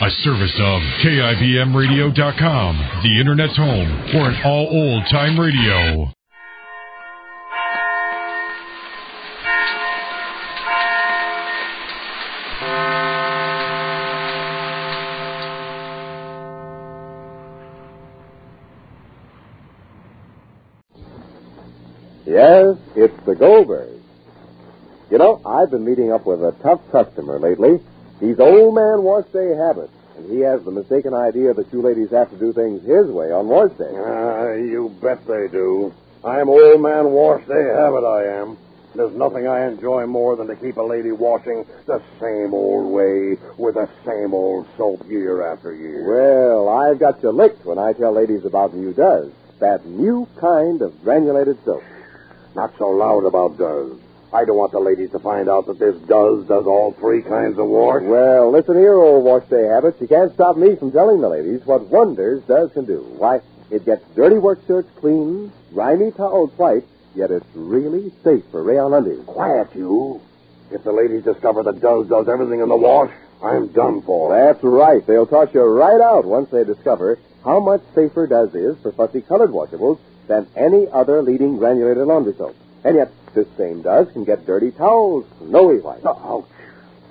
A service of KIBMradio.com, the Internet's home for an all old-time radio. Yes, it's the Goldbergs. You know, I've been meeting up with a tough customer lately. He's old man wash day habit, and he has the mistaken idea that you ladies have to do things his way on wash day. You bet they do. I'm old man wash day habit, I am. There's nothing I enjoy more than to keep a lady washing the same old way with the same old soap year after year. Well, I've got you licked when I tell ladies about New Does, that new kind of granulated soap. Not so loud about Does. I don't want the ladies to find out that this does all three kinds of wash. Well, listen here, old wash day habits. You can't stop me from telling the ladies what wonders Does can do. Why, it gets dirty work shirts clean, grimy towels white, yet it's really safe for rayon undies. Quiet, you. If the ladies discover that Does everything in the wash, I'm done for. That's right. They'll toss you right out once they discover how much safer Does is for fussy colored washables than any other leading granulated laundry soap. And yet, this same Does can get dirty towels snowy white. Ouch.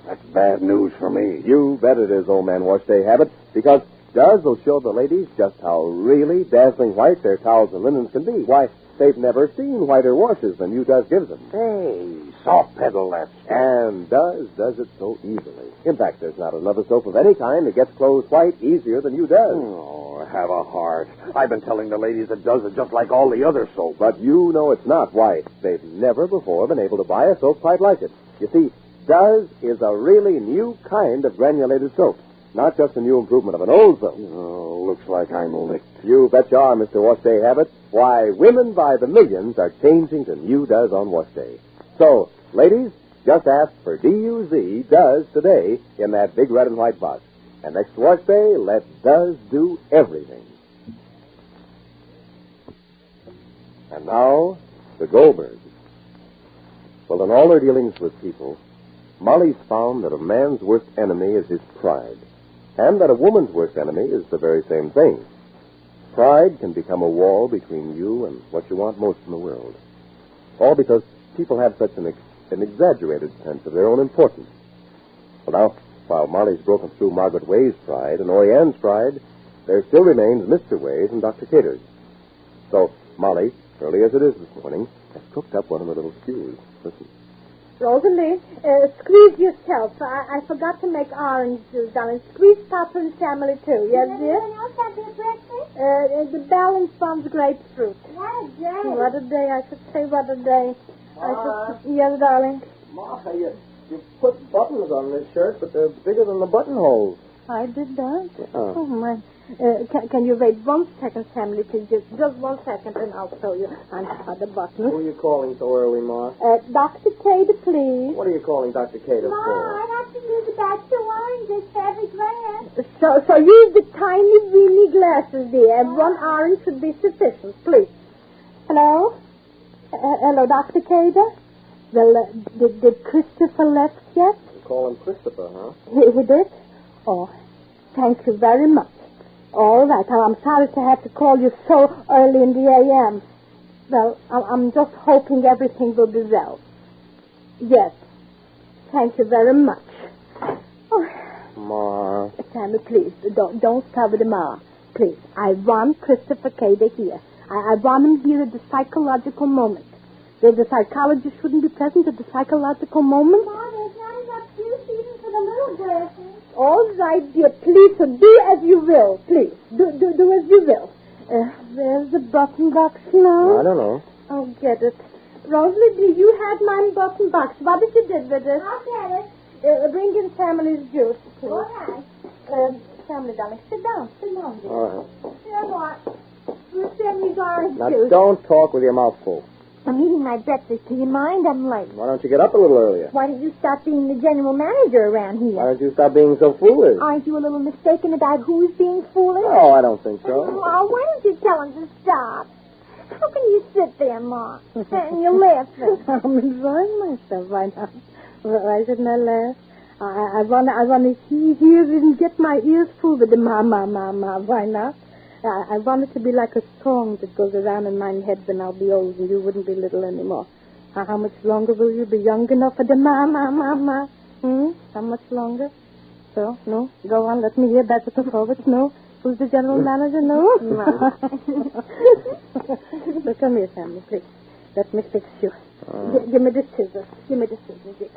That's bad news for me. You bet it is, old man wash day habit, because Does will show the ladies just how really dazzling white their towels and linens can be. Why, they've never seen whiter washes than you Does gives them. Hey, soft pedal that stuff. And does it so easily. In fact, there's not another soap of any kind that gets clothes white easier than you Does. Oh, have a heart. I've been telling the ladies that Does is just like all the other soap. But you know it's not. Why, they've never before been able to buy a soap quite like it. You see, Does is a really new kind of granulated soap. Not just a new improvement of an old soap. Oh, looks like I'm licked. You bet you are, Mr. Wash Day Habit. Why, women by the millions are changing to new Does on Wash Day. So, ladies, just ask for D-U-Z Does today in that big red and white box. And next Wash Day, let Does do everything. And now, the Goldbergs. Well, in all their dealings with people, Molly's found that a man's worst enemy is his pride, and that a woman's worst enemy is the very same thing. Pride can become a wall between you and what you want most in the world. All because people have such an exaggerated sense of their own importance. Well, now, while Molly's broken through Margaret Way's pride and Orianne's pride, there still remains Mr. Way's and Dr. Cater's. So, Molly, early as it is this morning, has cooked up one of her little stews. Listen. Rosalie, squeeze yourself. I forgot to make orange juice, darling. Squeeze Papa and family, too. Yes, dear? Anyone else have their breakfast? The balanced one's grapefruit. What a day. What a day. I should say what a day. Yes, darling. Ma, you put buttons on this shirt, but they're bigger than the buttonholes. I did that? Yeah. Oh, my. Can you wait 1 second, family, please? Just 1 second, and I'll show you on the buttons. Who are you calling so early, Ma? Dr. Cater, please. What are you calling Dr. Cater Ma, for? I have to use about 2 oranges for every glass. So use the tiny, weeny glasses, dear. 1 orange should be sufficient, please. Hello? Hello, Dr. Cater? Well, did Christopher left yet? You call him Christopher, huh? He did? Oh, thank you very much. All right. I'm sorry to have to call you so early in the a.m. Well, I'm just hoping everything will be well. Yes. Thank you very much. Oh. Ma. Sammy, please, don't start with the Ma. Please, I want Christopher Cater here. I want him here at the psychological moment. The psychologist shouldn't be present at the psychological moment. Ma, there's not enough juice even for the little glasses. All right, dear, please, so do as you will, please. Do as you will. Where's the button box now? I don't know. Oh, get it. Rosalie, do you have my button box? What did you do with it? I'll get it. Bring in family's juice, please. All right. Family, darling, sit down. Sit down, dear. All right. Here, what? Where's family's orange Now, juice? don't talk with your mouth full. I'm eating my breakfast. Do you mind? I'm late. Why don't you get up a little earlier? Why don't you stop being the general manager around Why here? don't you stop being so foolish? Aren't you a little mistaken about who's being foolish? Oh, I don't think so. Oh, why don't you tell him to stop? How can you sit there, Ma? And you're laughing. I'm enjoying myself right now. Why shouldn't I laugh? I want to hear and get my ears full with the ma. Why not? I want it to be like a song that goes around in my head when I'll be old and you wouldn't be little anymore. How much longer will you be young enough for the ma? How much longer? So, no? Go on, let me hear better performance. No? Who's the general manager? No? So come here, Sammy, please. Let me fix you. Give me the scissors. Dear.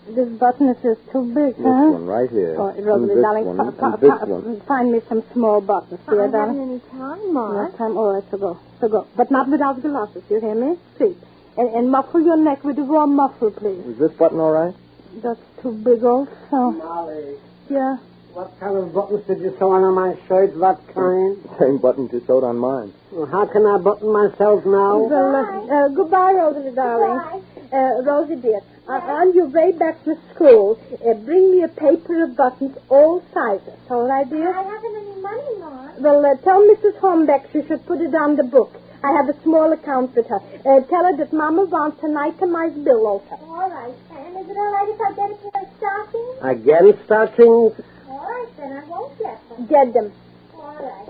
This button is too big, This one right here. Oh, Rosalie, darling, find me some small buttons. I don't have any time, Ma. No time? All right, so go. But not without glasses, you hear me? Please. And muffle your neck with a warm muffle, please. Is this button all right? That's too big also. Molly, Yeah. what kind of buttons did you sew on my shirt? What kind? Same buttons you sewed on mine. Well, how can I button myself now? Well, goodbye, Rosalie, darling. Rosie, dear, on your way back to school, bring me a paper of buttons, all sizes. All right, dear? I haven't any money, Ma. Well, tell Mrs. Hornbeck she should put it on the book. I have a small account with her. Tell her that Mama wants an itemized bill also. All right. And is it all right if I get a pair of stockings? Again, stockings? All right, then I won't get them. Get them. All right.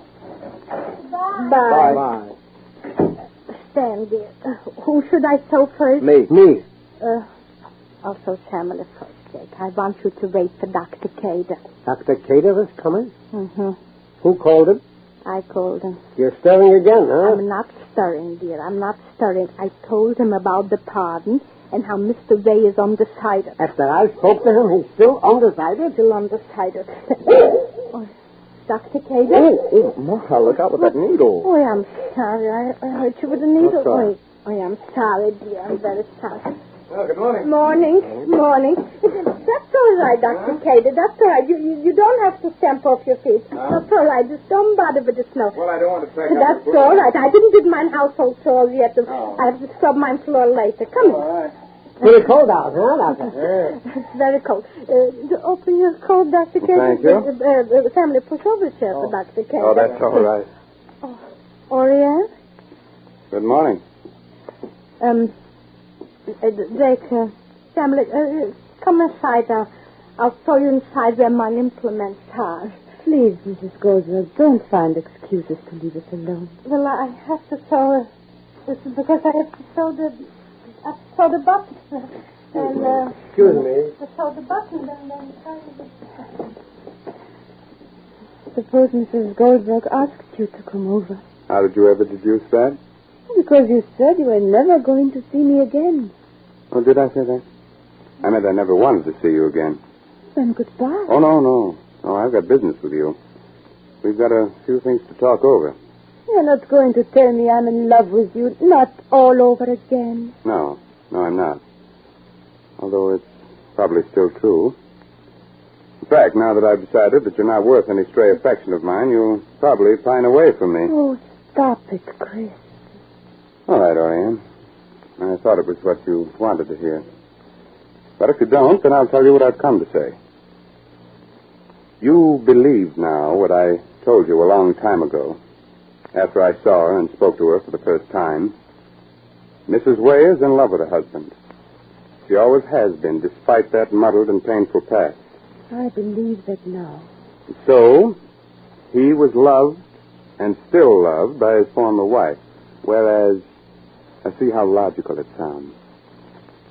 Bye. Bye. Stan, dear. Who should I sew first? Me. I'll sew Samela first, Jake. I want you to wait for Dr. Cader. Dr. Cater is coming? Mm-hmm. Who called him? I called him. You're stirring again, huh? I'm not stirring, dear. I'm not stirring. I told him about the pardon and how Mr. Ray is undecided. After I spoke to him, he's still undecided? Still undecided. Oh, Dr. Cader? Oh, Ma, look out with that needle. Oh, I'm sorry. I hurt you with a needle. That's right. Oh, I'm sorry, dear. I'm very sorry. Oh, good morning. Morning. That's all right, Dr. Cader. That's all right. You don't have to stamp off your feet. That's all right. Just don't bother with the snow. Well, I don't want to take That's all right. I didn't do my household chores yet. I have to scrub my floor later. Come here. All right. Pretty cold out, huh, Doctor? It's very cold. Open your coat, Dr. Cader. Thank you. Family, push over the chair for Dr. Cader. Oh, that's all right. Oriel? Good morning. Jake, family, come inside. I'll show you inside where my implements are. Please, Mrs. Goldberg, don't find excuses to leave us alone. Well, I have to sew. This is because I have to sew the button. And, Excuse me. to sew the button, and then Suppose Mrs. Goldberg asked you to come over. How did you ever deduce that? Because you said you were never going to see me again. Oh, did I say that? I meant I never wanted to see you again. Then goodbye. Oh, no. No, I've got business with you. We've got a few things to talk over. You're not going to tell me I'm in love with you, not all over again. No, I'm not. Although it's probably still true. In fact, now that I've decided that you're not worth any stray affection of mine, you'll probably pine away from me. Oh, stop it, Chris. All right, Oriane. I thought it was what you wanted to hear. But if you don't, then I'll tell you what I've come to say. You believe now what I told you a long time ago, after I saw her and spoke to her for the first time. Mrs. Way is in love with her husband. She always has been, despite that muddled and painful past. I believe that now. So, he was loved and still loved by his former wife, whereas, I see how logical it sounds,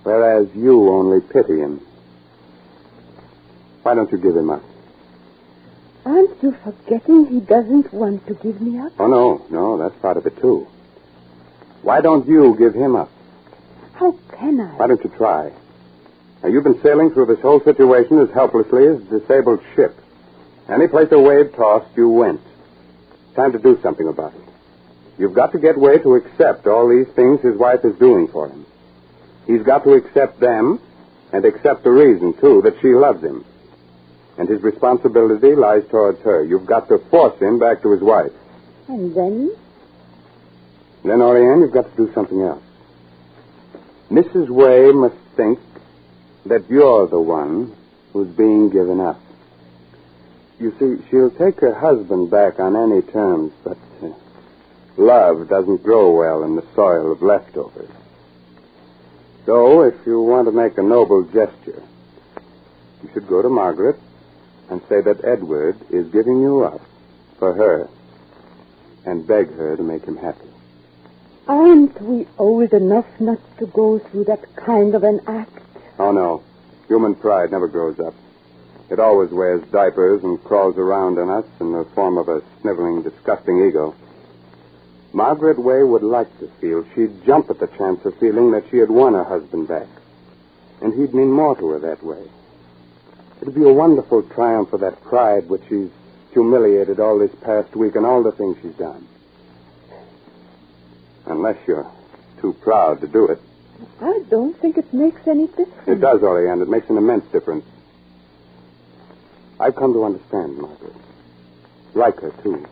whereas you only pity him. Why don't you give him up? Aren't you forgetting he doesn't want to give me up? Oh, no, that's part of it, too. Why don't you give him up? How can I? Why don't you try? Now, you've been sailing through this whole situation as helplessly as a disabled ship. Any place a wave tossed, you went. Time to do something about it. You've got to get Way to accept all these things his wife is doing for him. He's got to accept them and accept the reason, too, that she loves him. And his responsibility lies towards her. You've got to force him back to his wife. And then? Then, Oriane, you've got to do something else. Mrs. Way must think that you're the one who's being given up. You see, she'll take her husband back on any terms, but love doesn't grow well in the soil of leftovers. So, if you want to make a noble gesture, You should go to Margaret and say that Edward is giving you up for her and beg her to make him happy. Aren't we old enough not to go through that kind of an act? Oh, no. Human pride never grows up. It always wears diapers and crawls around in us in the form of a sniveling, disgusting ego. Margaret Way would like to feel. She'd jump at the chance of feeling that she had won her husband back. And he'd mean more to her that way. It'd be a wonderful triumph for that pride which she's humiliated all this past week and all the things she's done. Unless you're too proud to do it. I don't think it makes any difference. It does, Oriane. It makes an immense difference. I've come to understand Margaret. Like her, too.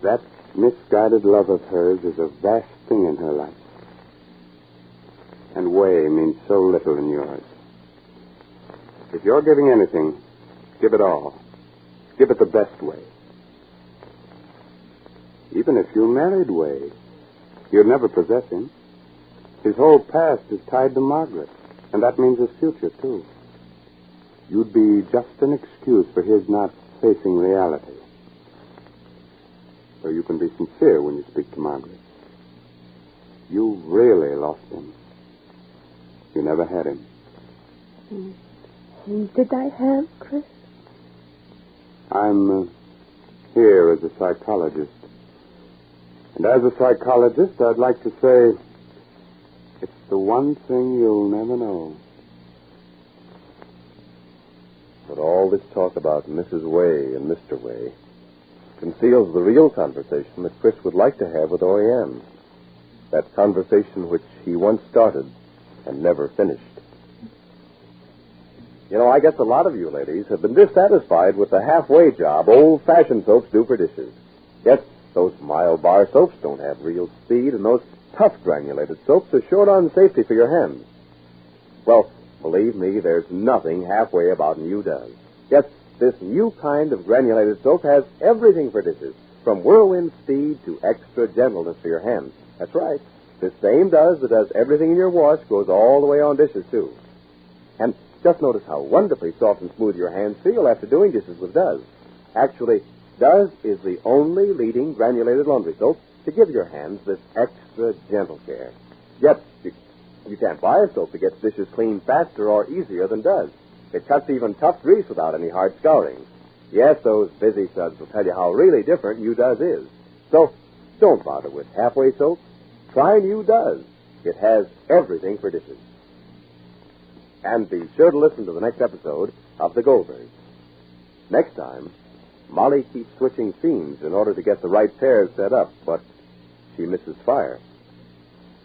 That misguided love of hers is a vast thing in her life. And Way means so little in yours. If you're giving anything, give it all. Give it the best way. Even if you married Way, you'd never possess him. His whole past is tied to Margaret, and that means his future, too. You'd be just an excuse for his not facing reality. So you can be sincere when you speak to Margaret. You really lost him. You never had him. Did I have, Chris? I'm here as a psychologist. And as a psychologist, I'd like to say it's the one thing you'll never know. But all this talk about Mrs. Way and Mr. Way conceals the real conversation that Chris would like to have with Oriane. That conversation which he once started and never finished. You know, I guess a lot of you ladies have been dissatisfied with the halfway job old-fashioned soaps do for dishes. Yes, those mild bar soaps don't have real speed, and those tough granulated soaps are short on safety for your hands. Well, believe me, there's nothing halfway about New does. Yes, this new kind of granulated soap has everything for dishes, from whirlwind speed to extra gentleness for your hands. That's right. This same does that does everything in your wash goes all the way on dishes, too. And just notice how wonderfully soft and smooth your hands feel after doing dishes with Does. Actually, Does is the only leading granulated laundry soap to give your hands this extra gentle care. Yet, you can't buy a soap that gets dishes clean faster or easier than Does. It cuts even tough grease without any hard scouring. Yes, those busy suds will tell you how really different New Does is. So, don't bother with halfway soap. Try New Does. It has everything for dishes. And be sure to listen to the next episode of The Goldbergs. Next time, Molly keeps switching scenes in order to get the right pairs set up, but she misses fire.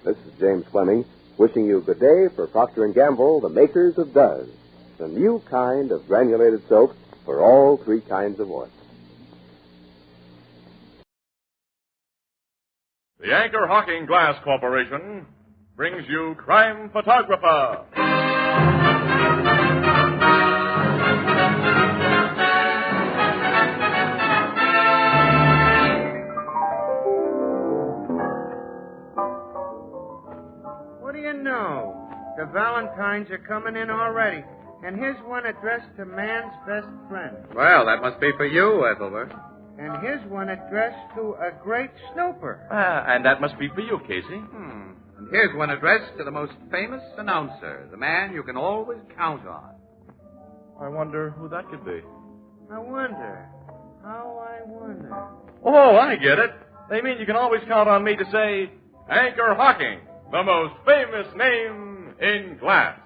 This is James Fleming, wishing you good day for Procter & Gamble, the makers of Does, the new kind of granulated soap for all three kinds of wash. The Anchor Hocking Glass Corporation brings you Crime Photographer. What do you know? The Valentines are coming in already. And here's one addressed to man's best friend. Well, that must be for you, Ethelbert. And here's one addressed to a great snooper. And that must be for you, Casey. And here's one addressed to the most famous announcer, the man you can always count on. I wonder who that could be. I wonder. Oh, I get it. They mean you can always count on me to say, Anchor Hocking, the most famous name in glass.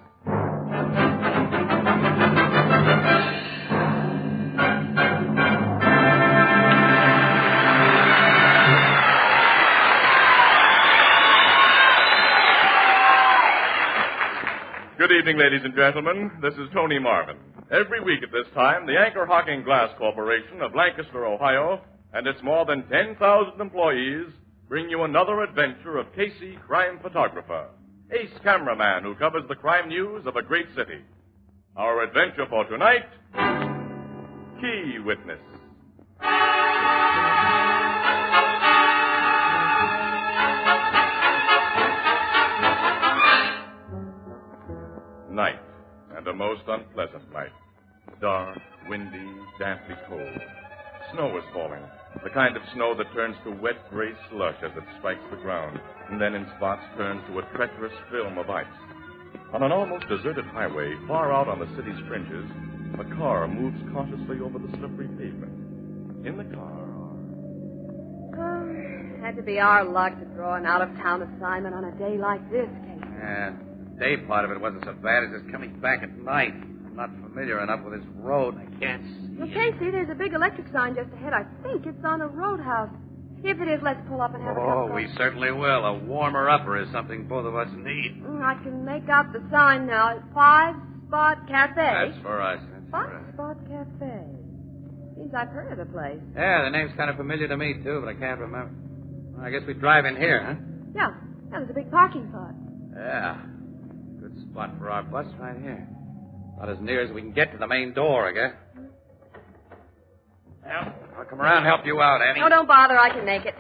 Good evening, ladies and gentlemen. This is Tony Marvin. Every week at this time, the Anchor Hocking Glass Corporation of Lancaster, Ohio, and its more than 10,000 employees bring you another adventure of Casey, crime photographer, ace cameraman who covers the crime news of a great city. Our adventure for tonight, Key Witness. Night, and a most unpleasant night. Dark, windy, damply cold. Snow was falling, the kind of snow that turns to wet gray slush as it strikes the ground, and then in spots turns to a treacherous film of ice. On an almost deserted highway, far out on the city's fringes, a car moves cautiously over the slippery pavement. In the car are... had to be our luck to draw an out-of-town assignment on a day like this, Casey. Yeah, the day part of it wasn't so bad as just coming back at night. I'm not familiar enough with this road. I can't see. Well, Casey, there's a big electric sign just ahead. I think it's on a roadhouse. If it is, let's pull up and have a cup of Oh, coffee. we certainly will. A warmer-upper is something both of us need. I can make out the sign now. 5-Spot Cafe. That's for us. 5-Spot Cafe. Seems I've heard of the place. Yeah, the name's kind of familiar to me, too, but I can't remember. Well, I guess we drive in here, huh? Yeah, there's a big parking spot. Yeah. Good spot for our bus right here. About as near as we can get to the main door, I guess. Well, I'll come around and help you out, Annie. No, don't bother. I can make it.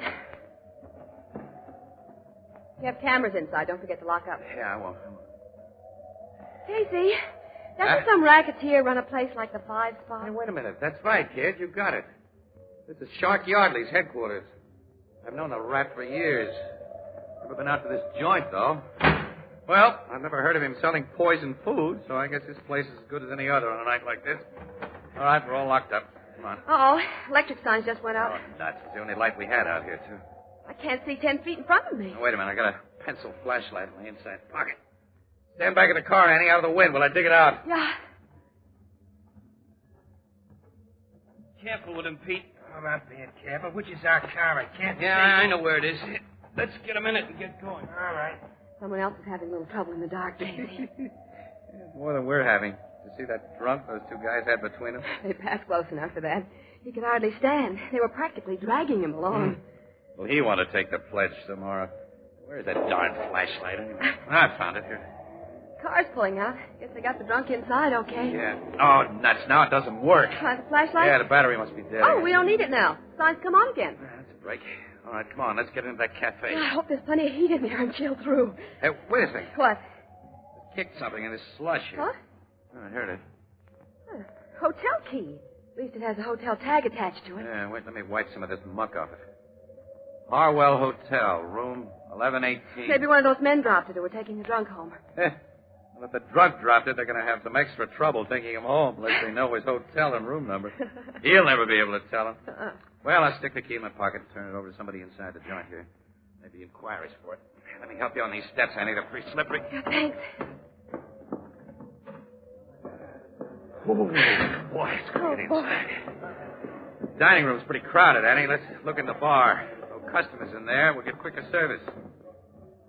You have cameras inside. Don't forget to lock up. Yeah, I won't. Casey, doesn't some racketeer run a place like the 5-Spot? Hey, wait a minute. That's right, kid. You got it. This is Shark Yardley's headquarters. I've known the rat for years. Never been out to this joint, though. Well, I've never heard of him selling poison food, so I guess this place is as good as any other on a night like this. All right, we're all locked up. Come on. Uh-oh. Electric signs just went out. Oh, nuts. It's the only light we had out here, too. I can't see 10 feet in front of me. Oh, wait a minute. I got a pencil flashlight in my inside pocket. Stand back in the car, Annie, out of the wind while I dig it out. Yeah. Careful with him, Pete. I'm not being careful. Which is our car? I can't see. Yeah, I know where it is. Let's get a minute and get going. All right. Someone else is having a little trouble in the dark, Casey. More than we're having. You see that drunk those two guys had between them? They passed close enough for that. He could hardly stand. They were practically dragging him along. Well, he wanted to take the pledge tomorrow. Where's that darn flashlight anyway? I found it here. Car's pulling out. Guess they got the drunk inside, okay? Yeah. Oh, nuts. Now it doesn't work. Try the flashlight? Yeah, the battery must be dead. Oh, we don't need it now. Signs come on again. That's a break. All right, come on. Let's get into that cafe. I hope there's plenty of heat in there and chill through. Hey, wait a second. What? Kicked something in this slush here. Huh? Oh, here it is. Hotel key. At least it has a hotel tag attached to it. Yeah, wait, let me wipe some of this muck off it. Harwell Hotel, room 1118. Maybe one of those men dropped it who were taking the drunk home. Well, if the drunk dropped it, they're going to have some extra trouble taking him home unless they know his hotel and room number. He'll never be able to tell them. Well, I'll stick the key in my pocket and turn it over to somebody inside the joint here. Maybe inquiries for it. Let me help you on these steps, Annie. They're pretty slippery. Yeah, thanks. Oh, boy, it's good inside. Dining room's pretty crowded, Annie. Let's look in the bar. No customers in there. We'll get quicker service.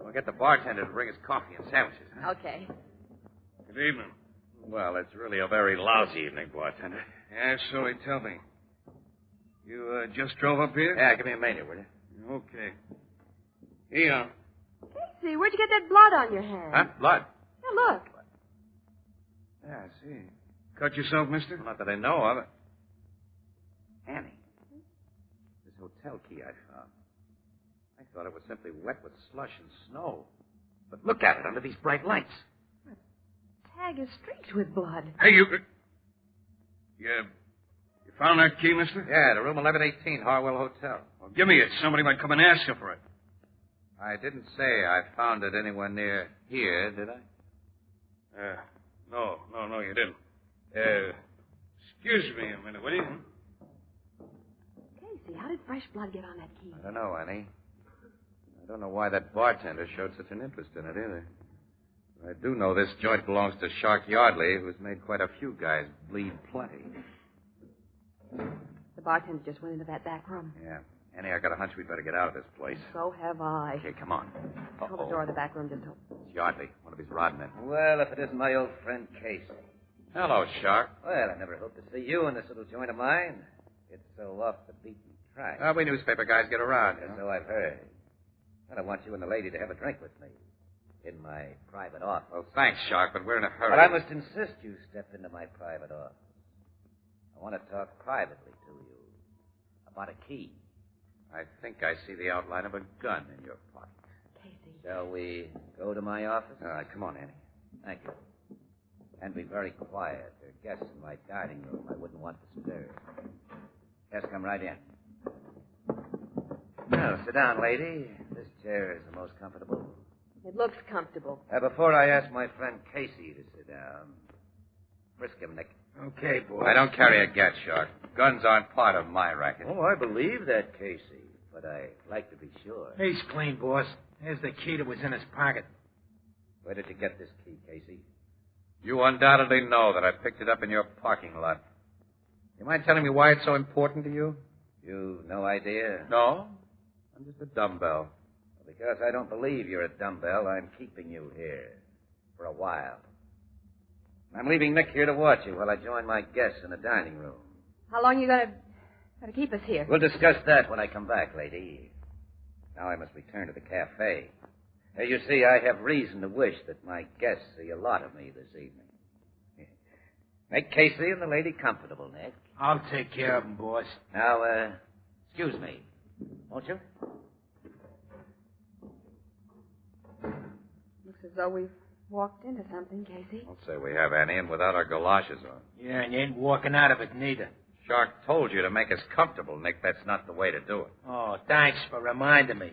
We'll get the bartender to bring us coffee and sandwiches. Huh? Okay. Good evening. Well, it's really a very lousy evening, bartender. Yeah, so they tell me. You just drove up here? Yeah, give me a menu, will you? Okay. Here. Casey, where'd you get that blood on your hand? Huh? Blood? Yeah, look. Yeah, I see. Cut yourself, mister? Well, not that I know of. Annie, this hotel key I found. I thought it was simply wet with slush and snow. But look at it under these bright lights. Tag is streaked with blood. Hey, you found that key, mister? Yeah, to room 1118, Harwell Hotel. Well, give me it. Somebody might come and ask you for it. I didn't say I found it anywhere near here, did I? No, you didn't. Excuse me a minute, will you? Casey, how did fresh blood get on that key? I don't know, Annie. I don't know why that bartender showed such an interest in it, either. I do know this joint belongs to Shark Yardley, who's made quite a few guys bleed plenty. The bartender just went into that back room. Yeah. Annie, I got a hunch we'd better get out of this place. So have I. Okay, come on. Oh, the door of the back room just opened. It's Yardley, one of his rodmen. Well, if it isn't my old friend Casey. Hello, Shark. Well, I never hoped to see you in this little joint of mine. It's so off the beaten track. We newspaper guys get around, you know. So I've heard. And I want you and the lady to have a drink with me. In my private office. Well, thanks, Shark, but we're in a hurry. But I must insist you step into my private office. I want to talk privately to you about a key. I think I see the outline of a gun in your pocket. Casey. Shall we go to my office? All right, come on, Annie. Thank you. And be very quiet. There are guests in my dining room. I wouldn't want to stir. Yes, come right in. Now, sit down, lady. This chair is the most comfortable. It looks comfortable. Before I ask my friend Casey to sit down, frisk him, Nick. Okay, boy. I don't carry a gat, Shark. Guns aren't part of my racket. Oh, I believe that, Casey. But I'd like to be sure. He's clean, boss. Here's the key that was in his pocket. Where did you get this key, Casey? You undoubtedly know that I picked it up in your parking lot. You mind telling me why it's so important to you? You've no idea? No. I'm just a dumbbell. Because I don't believe you're a dumbbell, I'm keeping you here. For a while. I'm leaving Nick here to watch you while I join my guests in the dining room. How long are you going to keep us here? We'll discuss that when I come back, lady. Now I must return to the cafe. You see, I have reason to wish that my guests see a lot of me this evening. Make Casey and the lady comfortable, Nick. I'll take care of them, boss. Now, excuse me, won't you? Looks as though we've walked into something, Casey. I'll say we have, Annie, and without our galoshes on. Yeah, and you ain't walking out of it neither. Shark told you to make us comfortable, Nick. That's not the way to do it. Oh, thanks for reminding me.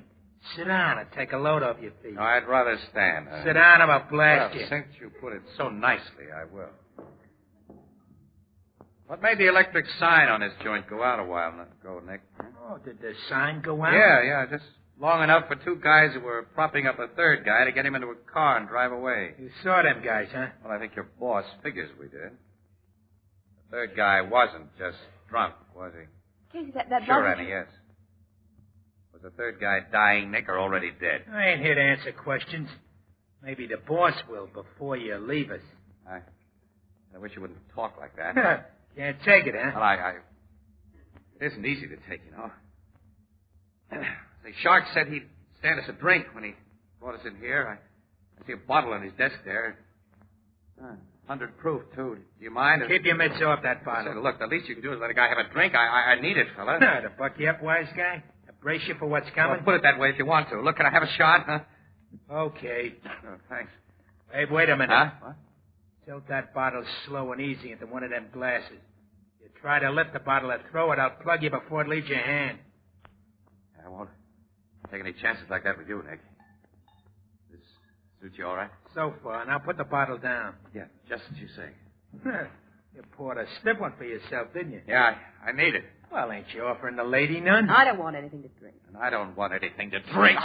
Sit down and take a load off your feet. No, I'd rather stand. Sit down or I'll blast you. Since you put it so nicely, I will. What made the electric sign on this joint go out a while ago, Nick? Oh, did the sign go out? Yeah, just long enough for two guys who were propping up a third guy to get him into a car and drive away. You saw them guys, huh? Well, I think your boss figures we did. The third guy wasn't just drunk, was he? Casey, that Sure, Annie, yes. Was the third guy dying, Nick, or already dead? I ain't here to answer questions. Maybe the boss will before you leave us. I wish you wouldn't talk like that. Can't take it, huh? Well, it isn't easy to take, you know. The Shark said he'd stand us a drink when he brought us in here. I see a bottle on his desk there. 100 proof, too. Do you mind? Keep your mitts off that bottle. Say, look, the least you can do is let a guy have a drink. I need it, fella. To buck you up, wise guy? To brace you for what's coming? Well, put it that way if you want to. Look, can I have a shot, huh? Okay. Oh, thanks. Hey, wait a minute. Huh? What? Tilt that bottle slow and easy into one of them glasses. You try to lift the bottle or throw it, I'll plug you before it leaves your hand. I won't take any chances like that with you, Nick. This suits you all right? So far. Now put the bottle down. Yeah, just as you say. You poured a stiff one for yourself, didn't you? Yeah, I need it. Well, ain't you offering the lady none? I don't want anything to drink. And I don't want anything to drink.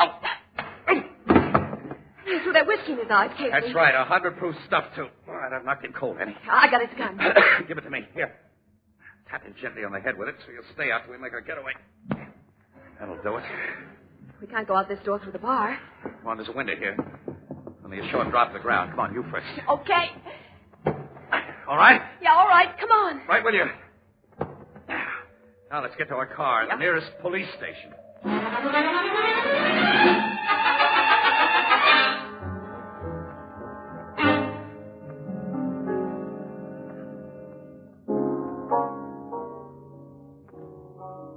He threw that whiskey in his eyes, Casey. That's right, 100 proof stuff, too. All right, I've knocked him cold, Annie. I got his gun. Give it to me. Here. Tap him gently on the head with it so you'll stay out till we make our getaway. That'll do it. We can't go out this door through the bar. Come on, there's a window here. Only a short drop to the ground. Come on, you first. Okay. All right? Yeah, all right. Come on. Right with you. Now let's get to our car, the nearest police station.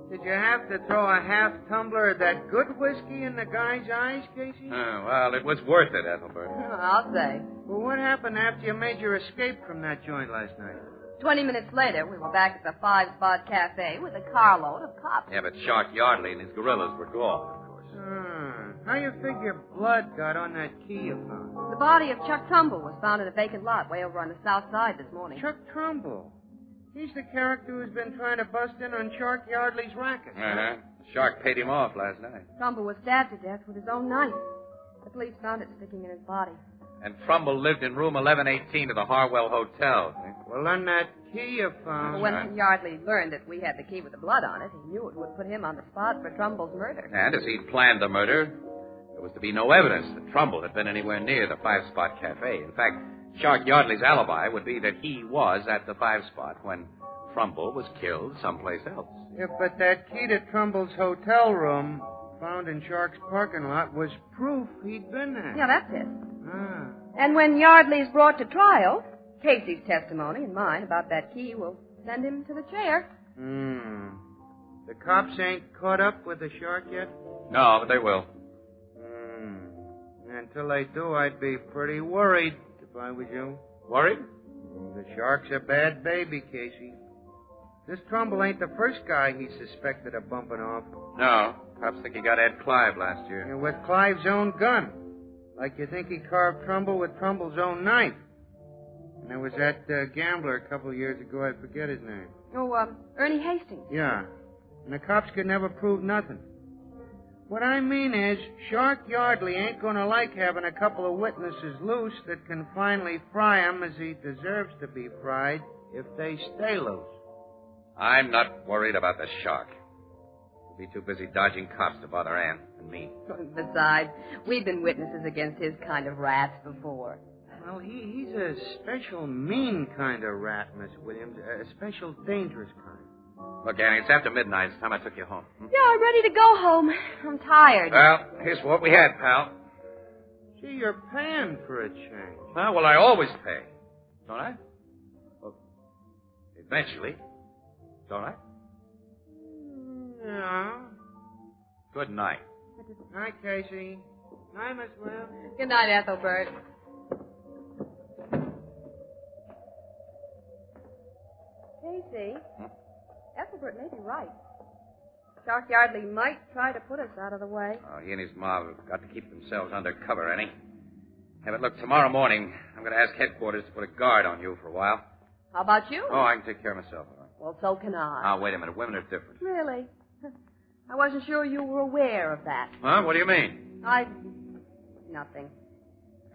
Did you have to throw a half tumbler of that good whiskey in the guy's eyes, Casey? Well, it was worth it, Ethelbert. I'll say. Well, what happened after you made your escape from that joint last night? 20 minutes later, we were back at the 5-Spot Cafe with a carload of cops. Yeah, but Shark Yardley and his gorillas were gone, of course. How you figure blood got on that key you found? The body of Chuck Trumbull was found in a vacant lot way over on the south side this morning. Chuck Trumbull? He's the character who's been trying to bust in on Shark Yardley's racket. Uh-huh. Shark paid him off last night. Trumbull was stabbed to death with his own knife. The police found it sticking in his body. And Trumbull lived in room 1118 of the Harwell Hotel. Well, then that key you found... When Yardley learned that we had the key with the blood on it, he knew it would put him on the spot for Trumbull's murder. And as he'd planned the murder, there was to be no evidence that Trumbull had been anywhere near the 5-Spot Cafe. In fact, Shark Yardley's alibi would be that he was at the 5-Spot when Trumbull was killed someplace else. Yeah, but that key to Trumbull's hotel room, found in Shark's parking lot, was proof he'd been there. Yeah, that's it. And when Yardley's brought to trial, Casey's testimony and mine about that key will send him to the chair. The cops ain't caught up with the Shark yet? No, but they will. Until they do, I'd be pretty worried if I was you. Worried? The shark's a bad baby, Casey. This Trumbull ain't the first guy he suspected of bumping off. No. Cops think he got Ed Clive last year. And with Clive's own gun. Like you think he carved Trumbull with Trumbull's own knife. And there was that gambler a couple of years ago, I forget his name. Oh, Ernie Hastings. Yeah. And the cops could never prove nothing. What I mean is, Shark Yardley ain't gonna like having a couple of witnesses loose that can finally fry him as he deserves to be fried if they stay loose. I'm not worried about the shark. He'll be too busy dodging cops to bother Ann and me. Besides, we've been witnesses against his kind of rats before. Well, he's a special mean kind of rat, Miss Williams. A special dangerous kind. Look, Annie, it's after midnight. It's time I took you home. Yeah, I'm ready to go home. I'm tired. Well, here's what we had, pal. Gee, you're paying for a change. Well, I always pay. Don't I? Well, eventually. Don't I? Yeah. Good night. Night, Casey. Night, Miss Williams. Good night, Ethelbert. Casey, Ethelbert may be right. Shark Yardley might try to put us out of the way. Oh, he and his mob have got to keep themselves under cover, Annie. Yeah, but look, tomorrow morning, I'm going to ask headquarters to put a guard on you for a while. How about you? Oh, I can take care of myself. Well, so can I. Now, wait a minute. Women are different. Really? I wasn't sure you were aware of that. Huh? What do you mean? Nothing.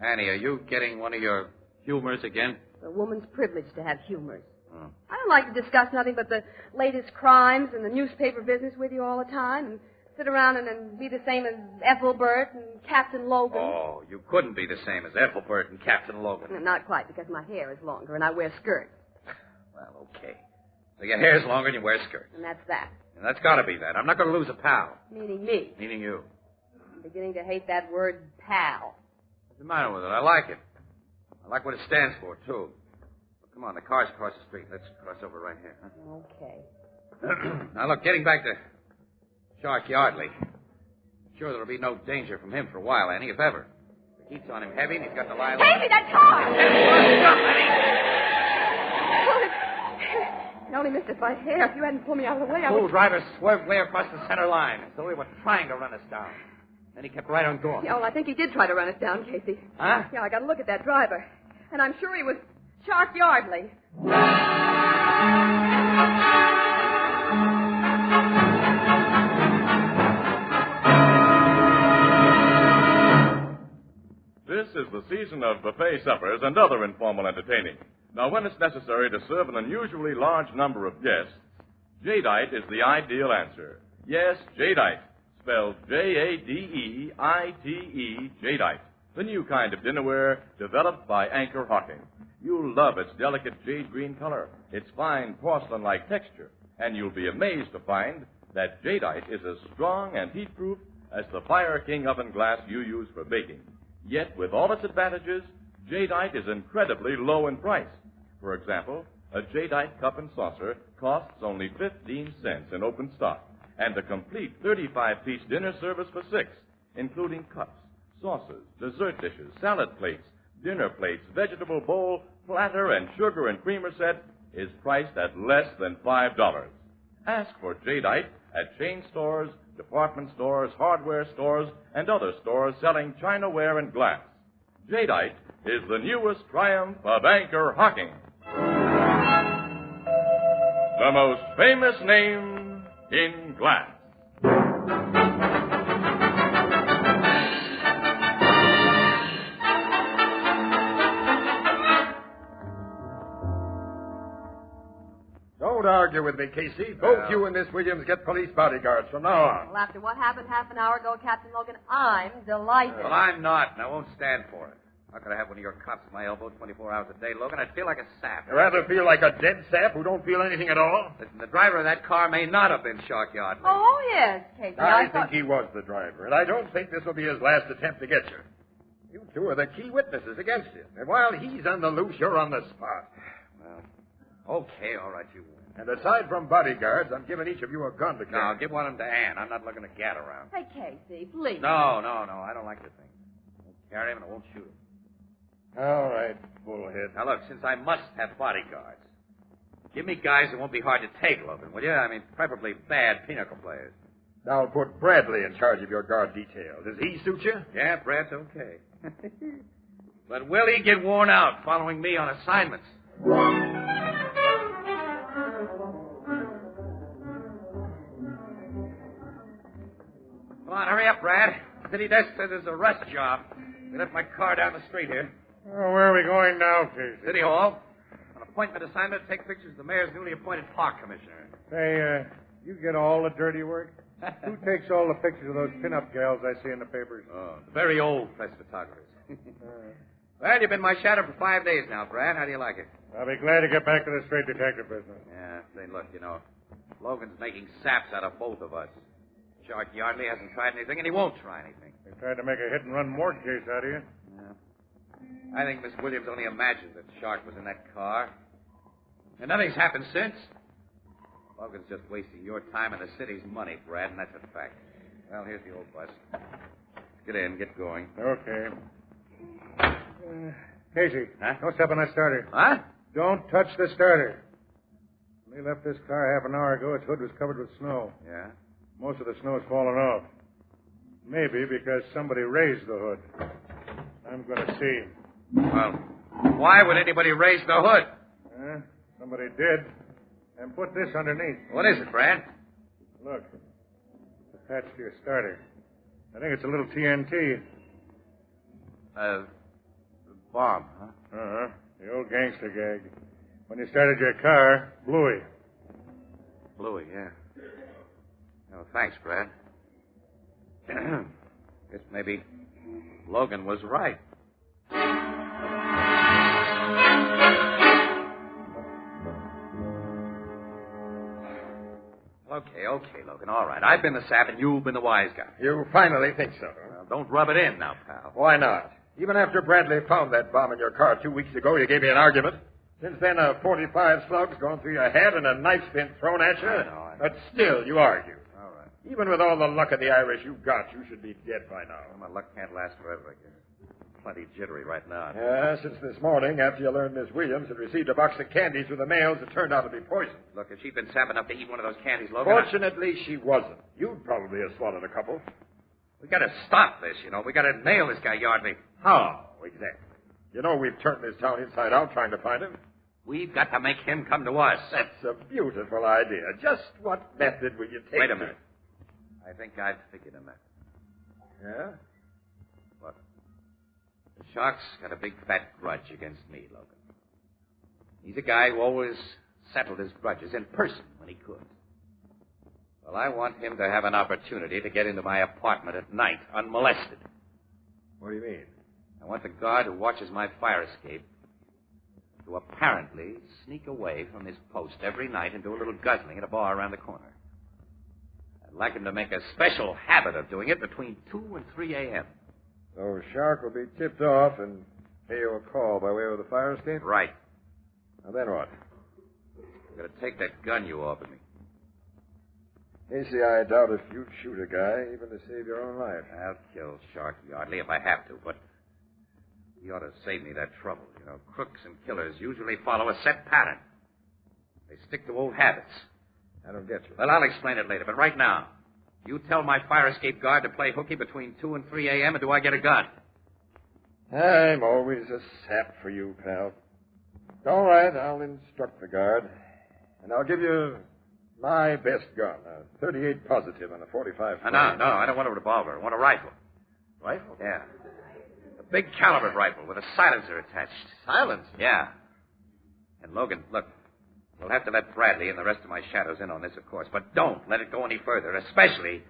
Annie, are you getting one of your humors again? It's a woman's privilege to have humors. Oh. I don't like to discuss nothing but the latest crimes and the newspaper business with you all the time and sit around and be the same as Ethelbert and Captain Logan. Oh, you couldn't be the same as Ethelbert and Captain Logan. Not quite, because my hair is longer and I wear skirts. Well, okay. So your hair's longer and you wear skirts. And that's that. And that's got to be that. I'm not going to lose a pal. Meaning me. Meaning you. I'm beginning to hate that word pal. What's the matter with it? I like it. I like what it stands for, too. Well, come on, the car's across the street. Let's cross over right here. Huh? Okay. Now, look, getting back to Shark Yardley. Sure, there'll be no danger from him for a while, Annie, if ever. The heat's on him heavy, and he's got the lie. Hey, that car! I only missed it by hair. If you hadn't pulled me out of the way, I would... Fool driver swerved way across the center line. So they were trying to run us down. Then he kept right on going. Yeah, well, I think he did try to run us down, Casey. Huh? Yeah, I got to look at that driver. And I'm sure he was Shark Yardley. This is the season of buffet suppers and other informal entertaining. Now, when it's necessary to serve an unusually large number of guests, jadeite is the ideal answer. Yes, jadeite, spelled J-A-D-E-I-T-E, jadeite, the new kind of dinnerware developed by Anchor Hocking. You'll love its delicate jade green color, its fine porcelain-like texture, and you'll be amazed to find that jadeite is as strong and heat-proof as the Fire King oven glass you use for baking. Yet, with all its advantages, jadeite is incredibly low in price. For example, a jadeite cup and saucer costs only 15 cents in open stock, and a complete 35-piece dinner service for 6, including cups, saucers, dessert dishes, salad plates, dinner plates, vegetable bowl, platter, and sugar and creamer set, is priced at less than $5. Ask for jadeite at chain stores, department stores, hardware stores, and other stores selling chinaware and glass. Jadeite is the newest triumph of Anchor Hocking. The most famous name in glass. Don't argue with me, Casey. Both you and Miss Williams get police bodyguards from now on. Well, after what happened half an hour ago, Captain Logan, I'm delighted. Well, I'm not, and I won't stand for it. How could I have one of your cops at my elbow 24 hours a day, Logan? I'd feel like a sap. You rather feel like a dead sap who don't feel anything at all? Listen, the driver of that car may not have been Shark Yardley. Oh, yes, Casey. I think he was the driver, and I don't think this will be his last attempt to get you. You two are the key witnesses against him, and while he's on the loose, you're on the spot. Well, okay, all right, you win. And aside from bodyguards, I'm giving each of you a gun to carry. No, give one of them to Ann. I'm not looking to gat around. Hey, Casey, please. No, I don't like the thing. I won't carry him and I won't shoot him. All right, bullhead. Now, look, since I must have bodyguards, give me guys that won't be hard to take, Logan, will you? I mean, preferably bad pinochle players. I'll put Bradley in charge of your guard detail. Does he suit you? Yeah, Brad's okay. But will he get worn out following me on assignments? Come on, hurry up, Brad. City desk says there's a rust job. We left my car down the street here. Oh, where are we going now, Casey? City Hall. An appointment assignment to take pictures of the mayor's newly appointed park commissioner. Say, you get all the dirty work? Who takes all the pictures of those pin-up gals I see in the papers? Oh, the very old press photographers. Well, you've been my shadow for 5 days now, Brad. How do you like it? I'll be glad to get back to the straight detective business. Yeah, say, look, Logan's making saps out of both of us. Shark Yardley hasn't tried anything, and he won't try anything. They tried to make a hit-and-run morgue case out of you. Yeah. I think Miss Williams only imagined that Shark was in that car. And nothing's happened since. Logan's just wasting your time and the city's money, Brad, and that's a fact. Well, here's the old bus. Get in, get going. Okay. Casey, huh? Don't step on that starter. Huh? Don't touch the starter. When they left this car half an hour ago, its hood was covered with snow. Yeah? Most of the snow's fallen off. Maybe because somebody raised the hood. I'm going to see. Well, why would anybody raise the hood? Somebody did. And put this underneath. What is it, Brad? Look. Attached to your starter. I think it's a little TNT. Bomb, huh? Uh-huh. The old gangster gag. When you started your car, Bluey. Bluey, yeah. Oh, thanks, Brad. Guess maybe Logan was right. Okay, Logan, all right. I've been the sap and you've been the wise guy. You finally think so, huh? Well, don't rub it in now, pal. Why not? Even after Bradley found that bomb in your car 2 weeks ago, you gave me an argument. Since then, a 45 slug's gone through your head and a knife's been thrown at you. I know. But still, you argue. All right. Even with all the luck of the Irish you've got, you should be dead by now. Well, my luck can't last forever, I guess. Plenty jittery right now. Yeah, since this morning, after you learned Miss Williams had received a box of candies with the mails that turned out to be poison. Look, if she'd been sap enough to eat one of those candies, Logan... Fortunately, she wasn't. You'd probably have swallowed a couple. We gotta stop this, We gotta nail this guy, Yardley. How, exactly? You know we've turned this town inside out trying to find him. We've got to make him come to us. That's a beautiful idea. Just what method will you take? Wait a minute. I think I've figured a method. Yeah? Look, the Shark's got a big fat grudge against me, Logan. He's a guy who always settled his grudges in person when he could. Well, I want him to have an opportunity to get into my apartment at night unmolested. What do you mean? I want the guard who watches my fire escape to apparently sneak away from his post every night and do a little guzzling at a bar around the corner. I'd like him to make a special habit of doing it between 2 and 3 a.m. So Shark will be tipped off and pay you a call by way of the fire escape? Right. Now then what? I'm going to take that gun you offered me. Casey, I doubt if you'd shoot a guy even to save your own life. I'll kill Shark Yardley if I have to, but he ought to save me that trouble. Crooks and killers usually follow a set pattern. They stick to old habits. I don't get you. Well, I'll explain it later, but right now, you tell my fire escape guard to play hooky between 2 and 3 a.m., and do I get a gun? I'm always a sap for you, pal. All right, I'll instruct the guard. And I'll give you my best gun, a 38 positive and a 45. No, I don't want a revolver. I want a rifle. Rifle? Yeah. A big caliber rifle with a silencer attached. Silencer? Yeah. And Logan, look, we'll have to let Bradley and the rest of my shadows in on this, of course, but don't let it go any further, especially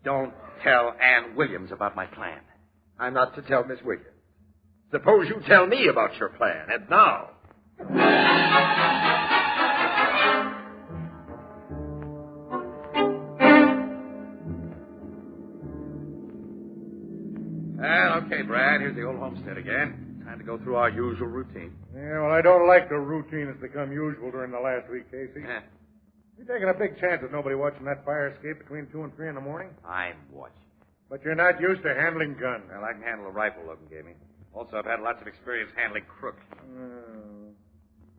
don't tell Ann Williams about my plan. I'm not to tell Miss Williams. Suppose you tell me about your plan, and now. Well, okay, Brad, here's the old homestead again. Time to go through our usual routine. Yeah, well, I don't like the routine that's become usual during the last week, Casey. Yeah. You're taking a big chance with nobody watching that fire escape between 2 and 3 in the morning. I'm watching. But you're not used to handling guns. Well, I can handle a rifle Logan gave me. Also, I've had lots of experience handling crooks.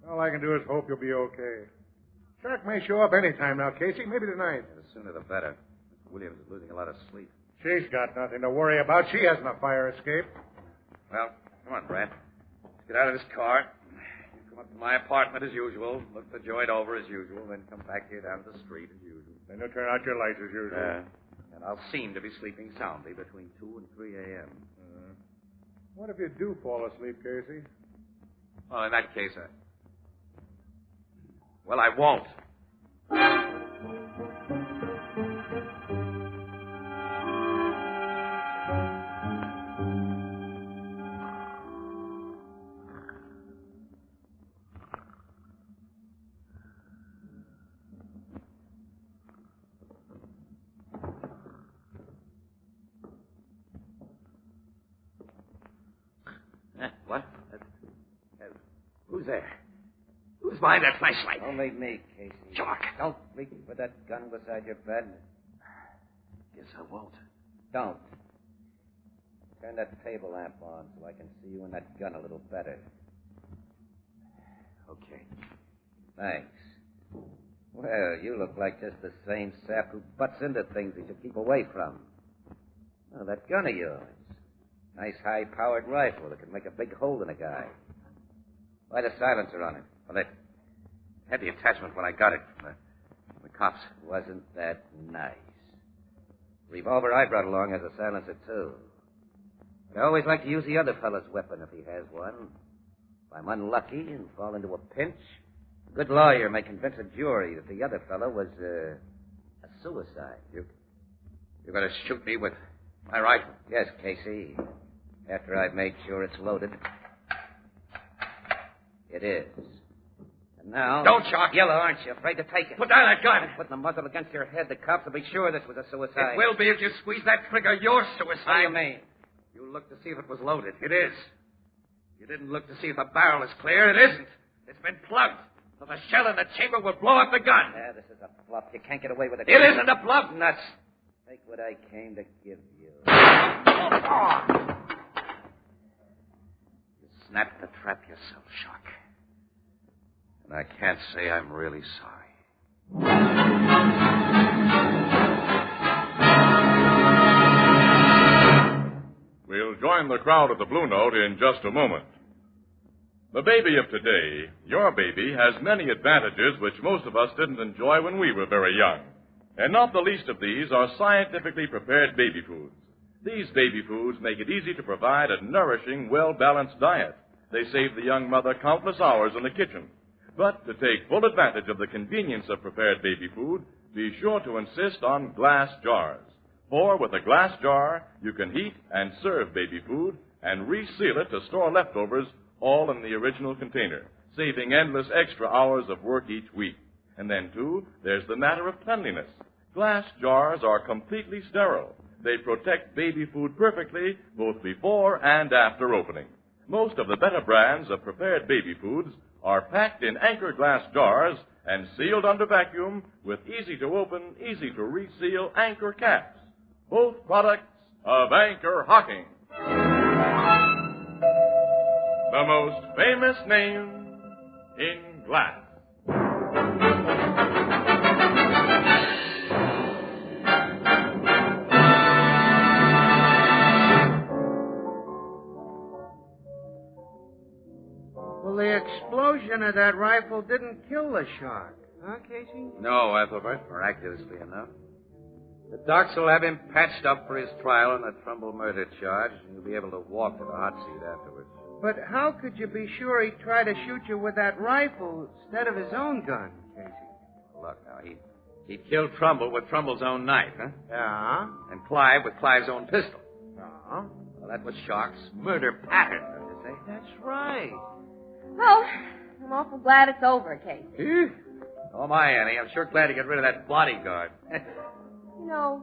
All I can do is hope you'll be okay. Shark may show up any time now, Casey. Maybe tonight. The sooner the better. Miss Williams is losing a lot of sleep. She's got nothing to worry about. She hasn't a fire escape. Well, come on, Brad. Let's get out of this car. You come up to my apartment as usual, look the joint over as usual, then come back here down to the street as usual. Then you'll turn out your lights as usual. And I'll seem to be sleeping soundly between 2 and 3 a.m. What if you do fall asleep, Casey? Well, in that case, well, I won't. What? Who's there? Who's behind that flashlight? Only me, Casey. Shark. Don't reach for that gun beside your bed. Guess I won't. Don't. Turn that table lamp on so I can see you and that gun a little better. Okay. Thanks. Well, you look like just the same sap who butts into things he should keep away from. Oh, that gun of yours. Nice high-powered rifle that can make a big hole in a guy. Why the silencer on it? Well, that had the attachment when I got it from the cops. Wasn't that nice? Revolver I brought along has a silencer, too. I always like to use the other fellow's weapon if he has one. If I'm unlucky and fall into a pinch, a good lawyer may convince a jury that the other fellow was a suicide. You're going to shoot me with my rifle? Yes, Casey. After I've made sure it's loaded. It is. And now... Don't, Shark! Yellow, aren't you? Afraid to take it? Put down that gun! Putting the muzzle against your head, the cops will be sure this was a suicide. It will be if you squeeze that trigger. You're suicide. What do you mean? You looked to see if it was loaded. It is. You didn't look to see if the barrel is clear. It isn't. It's been plugged. So the shell in the chamber will blow up the gun. Yeah, this is a bluff. You can't get away with it. It isn't a bluff, nuts. Take what I came to give you. You snapped the trap yourself, Shark. And I can't say I'm really sorry. We'll join the crowd at the Blue Note in just a moment. The baby of today, your baby, has many advantages which most of us didn't enjoy when we were very young. And not the least of these are scientifically prepared baby foods. These baby foods make it easy to provide a nourishing, well-balanced diet. They save the young mother countless hours in the kitchen. But to take full advantage of the convenience of prepared baby food, be sure to insist on glass jars. For with a glass jar, you can heat and serve baby food and reseal it to store leftovers all in the original container, saving endless extra hours of work each week. And then, too, there's the matter of cleanliness. Glass jars are completely sterile. They protect baby food perfectly both before and after opening. Most of the better brands of prepared baby foods are packed in Anchor glass jars and sealed under vacuum with easy-to-open, easy-to-reseal Anchor caps. Both products of Anchor Hocking. The most famous name in glass. Well, the explosion of that rifle didn't kill the shark, huh, Casey? No, Ethelbert, miraculously enough. The docs will have him patched up for his trial on the Trumbull murder charge, and he'll be able to walk to the hot seat afterwards. But how could you be sure he'd try to shoot you with that rifle instead of his own gun, Casey? Look, now, he killed Trumbull with Trumbull's own knife, huh? Yeah. And Clive with Clive's own pistol. Yeah. Well, that was Shark's murder pattern, don't you say? That's right. Well, I'm awful glad it's over, Casey. Oh, my Annie, I'm sure glad to get rid of that bodyguard. You know,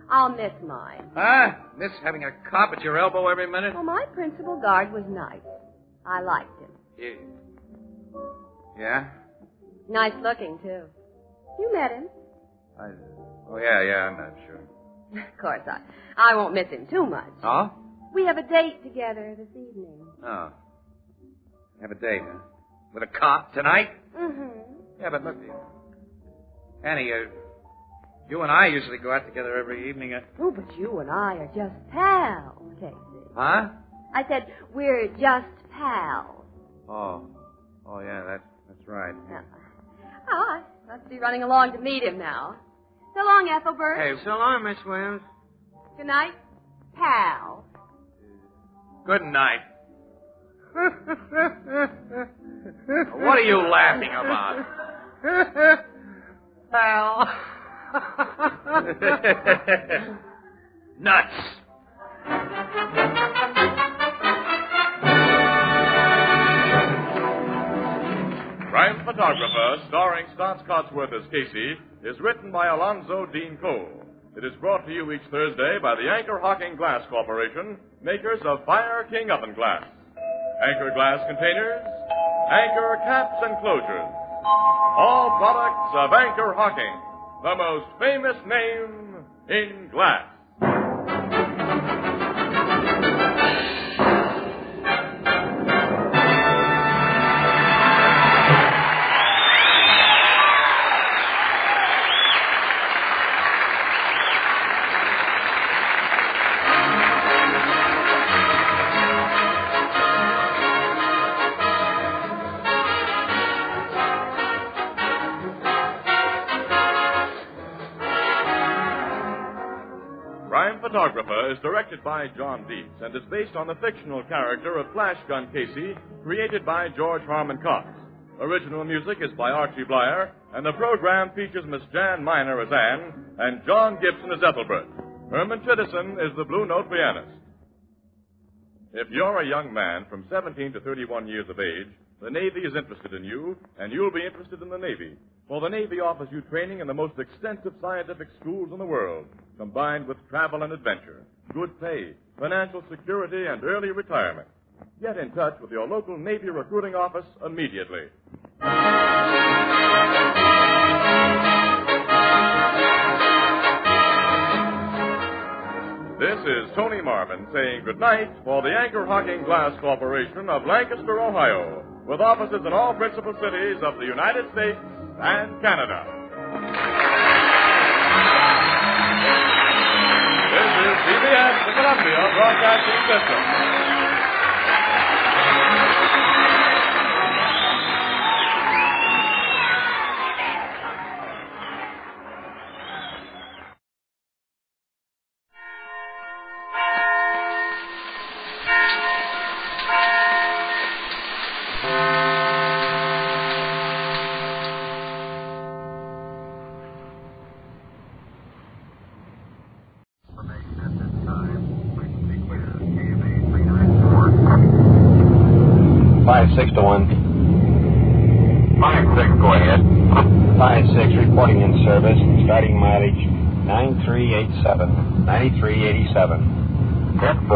I'll miss mine. Huh? Miss having a cop at your elbow every minute? Well, my principal guard was nice. I liked him. Yeah? Nice looking, too. You met him. Oh, yeah, I'm not sure. Of course, I won't miss him too much. Oh? We have a date together this evening. Oh. Have a date, huh? With a cop tonight? Mm-hmm. Yeah, but look, Annie, you and I usually go out together every evening. Oh, but you and I are just pals, Casey. Huh? I said we're just pals. Oh, yeah, that's right. Yeah. I must be running along to meet him now. So long, Ethelbert. Hey, so long, Miss Williams. Good night, pal. Good night. What are you laughing about? Pal. Nuts. Crime Photographer, starring Stotts Cotsworth as Casey, is written by Alonzo Dean Cole. It is brought to you each Thursday by the Anchor Hocking Glass Corporation, makers of Fire King Oven Glass. Anchor glass containers, Anchor caps and closures. All products of Anchor Hocking, the most famous name in glass. Photographer is directed by John Dietz and is based on the fictional character of Flash Gun Casey, created by George Harmon Cox. Original music is by Archie Blyer, and the program features Miss Jan Miner as Anne and John Gibson as Ethelbert. Herman Chittison is the Blue Note pianist. If you're a young man from 17 to 31 years of age, the Navy is interested in you, and you'll be interested in the Navy. For the Navy offers you training in the most extensive scientific schools in the world, combined with travel and adventure, good pay, financial security, and early retirement. Get in touch with your local Navy recruiting office immediately. This is Tony Marvin saying goodnight for the Anchor Hocking Glass Corporation of Lancaster, Ohio, with offices in all principal cities of the United States and Canada. This is CBS, the Columbia Broadcasting System. Six to 1. 5-6, go ahead. 5-6, reporting in service. Starting mileage 9387. 9387. 10-4,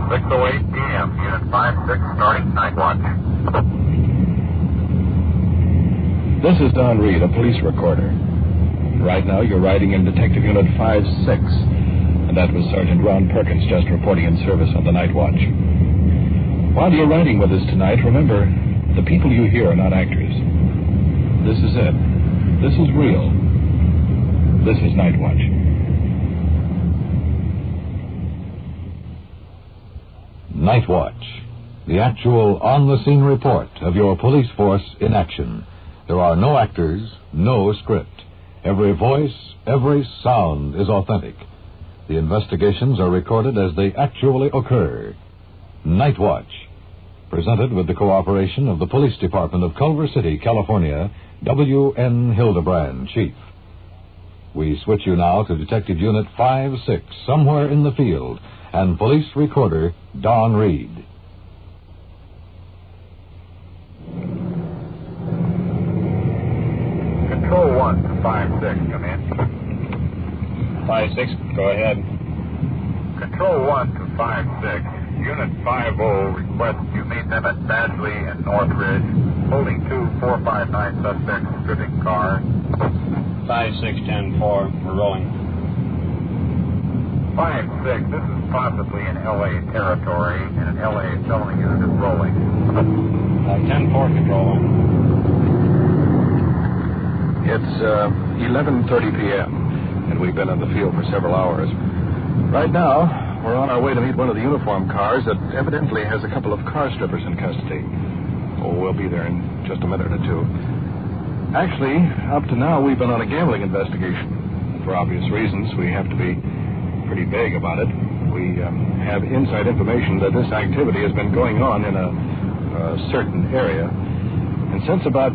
6:08 p.m. Unit 5-6 starting night watch. This is Don Reed, a police recorder. Right now, you're riding in Detective Unit 5-6, and that was Sergeant Ron Perkins just reporting in service on the night watch. While you're riding with us tonight, remember, the people you hear are not actors. This is it. This is real. This is Night Watch. Night Watch, the actual on-the-scene report of your police force in action. There are no actors, no script. Every voice, every sound is authentic. The investigations are recorded as they actually occur. Night Watch, presented with the cooperation of the Police Department of Culver City, California, W.N. Hildebrand, Chief. We switch you now to Detective Unit 5-6, somewhere in the field, and Police Recorder Don Reed. Control 1 to 5-6, come in. 5-6, go ahead. Control 1 to 5-6. Unit 5-0 requests you meet them at Badgley and Northridge, holding 2-459 suspects stripping cars. 5-6-10-4, we're rolling. 5-6, this is possibly in L.A. territory, and an L.A. felony unit is rolling. 10-4 control. It's 11:30 p.m., and we've been in the field for several hours. Right now, we're on our way to meet one of the uniform cars that evidently has a couple of car strippers in custody. Oh, we'll be there in just a minute or two. Actually, up to now, we've been on a gambling investigation. For obvious reasons, we have to be pretty vague about it. We have inside information that this activity has been going on in a certain area. And since about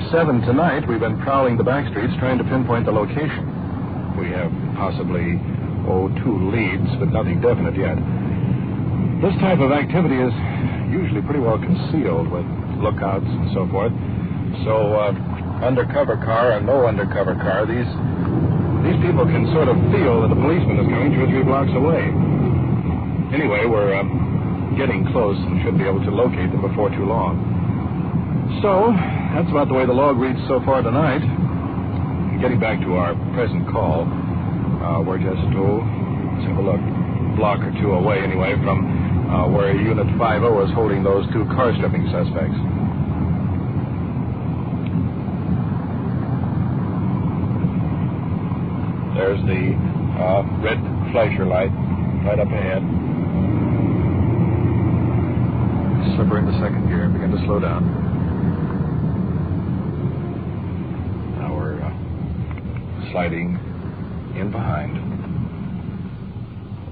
7 tonight, we've been prowling the back streets trying to pinpoint the location. We have possibly, 2 leads, but nothing definite yet. This type of activity is usually pretty well concealed with lookouts and so forth. So, undercover car or no undercover car, these people can sort of feel that the policeman is coming 2 or 3 blocks away. Anyway, we're getting close and should be able to locate them before too long. So, that's about the way the log reads so far tonight. Getting back to our present call, we're just, let's have a look, block or 2 away anyway from where Unit 50 is holding those 2 car stripping suspects. There's the red flasher light right up ahead. Slip her into second gear and begin to slow down. Now we're sliding in behind.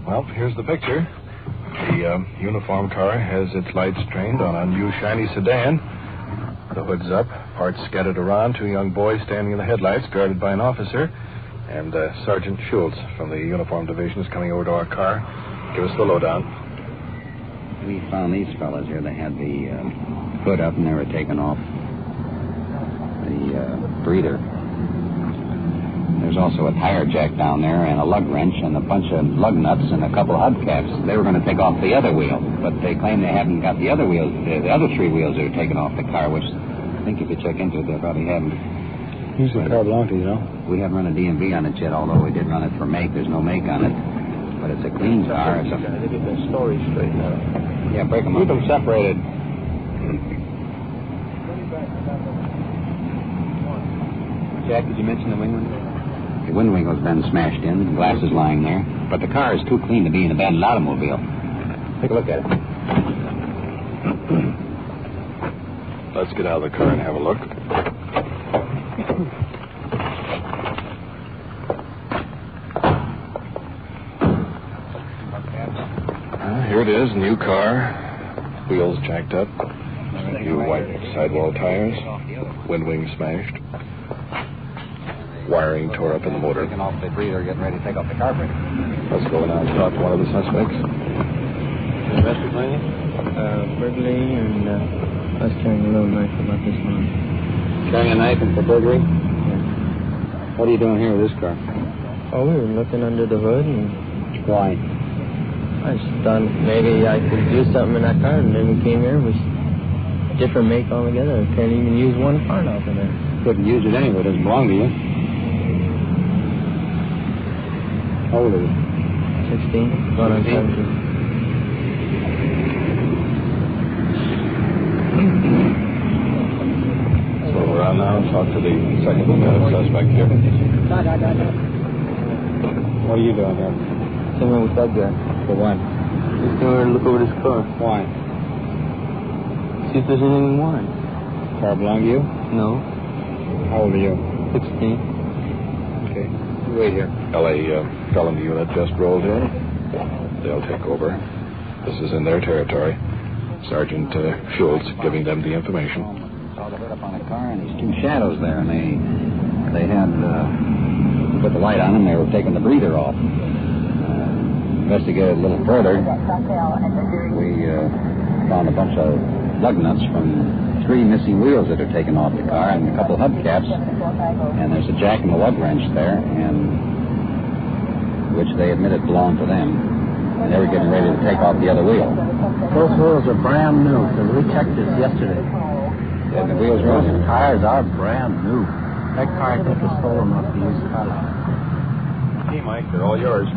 Well, here's the picture. The uniform car has its lights trained on a new shiny sedan. The hood's up, parts scattered around, 2 young boys standing in the headlights, guarded by an officer. And Sergeant Schultz from the Uniform Division is coming over to our car. Give us the lowdown. We found these fellas here. They had the hood up and they were taking off the breather. There's also a tire jack down there and a lug wrench and a bunch of lug nuts and a couple of hubcaps. They were going to take off the other wheel, but they claim they haven't got the other wheels, the other 3 wheels that are taken off the car, which I think if you check into it, they probably haven't. Who's the car belong to, you know? We haven't run a DMV on it yet, although we did run it for make. There's no make on it. But it's a clean car. Get the story straight now. Yeah, break them up. Keep them separated. Jack, did you mention the wind window? The wind window's been smashed in. The glass is lying there. But the car is too clean to be an abandoned automobile. Take a look at it. Let's get out of the car and have a look. Here it is, new car, wheels jacked up, new white sidewall tires, wind wing smashed, wiring tore up in the motor. Taking off the breather, getting ready to take off the carburetor. Let's go now and talk to one of the suspects. Investor claim? Burglary and us carrying a little knife about this month. Carrying a knife and for burglary? Yeah. What are you doing here with this car? Oh, we were looking under the hood and... Why? I just thought maybe I could do something in that car, and then we came here. It was different make altogether. Can't even use one part off of there. Couldn't use it anyway. It doesn't belong to you. How old are you? 16. Going on 17. So we're on now and talk to the second suspect here. What are you doing here? Same way we said there. For what? Just going to look over this car. Why? See if there's anything more. Car belong to you? No. How old are you? 16. Okay. You wait here. LA felony unit just rolled in. They'll take over. This is in their territory. Sergeant Schultz giving them the information. Saw the hood up on the car and these 2 shadows there, and they had put the light on them. They were taking the breather off. Investigated a little further. We found a bunch of lug nuts from 3 missing wheels that are taken off the car and a couple hubcaps. And there's a jack and a lug wrench there, and which they admitted belonged to them. And they were getting ready to take off the other wheel. Those wheels are brand new, because we checked this yesterday. Yeah, the wheels are Those tires are brand new. That car I think is stolen off the used car lot. Hey, Mike, they're all yours.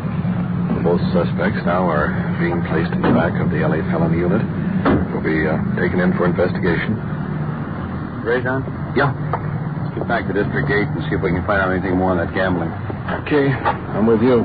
Both suspects now are being placed in the back of the LA felony unit. Will be taken in for investigation. Ready, John? Yeah. Let's get back to District 8 and see if we can find out anything more on that gambling. Okay, I'm with you.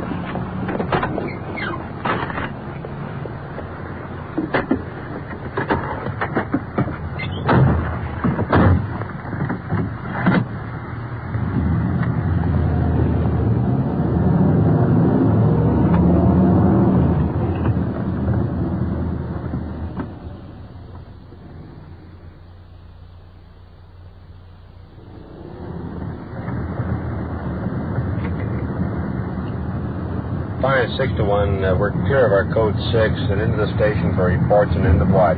Fine, 6 to 1. We're clear of our code 6 and into the station for reports and end of watch.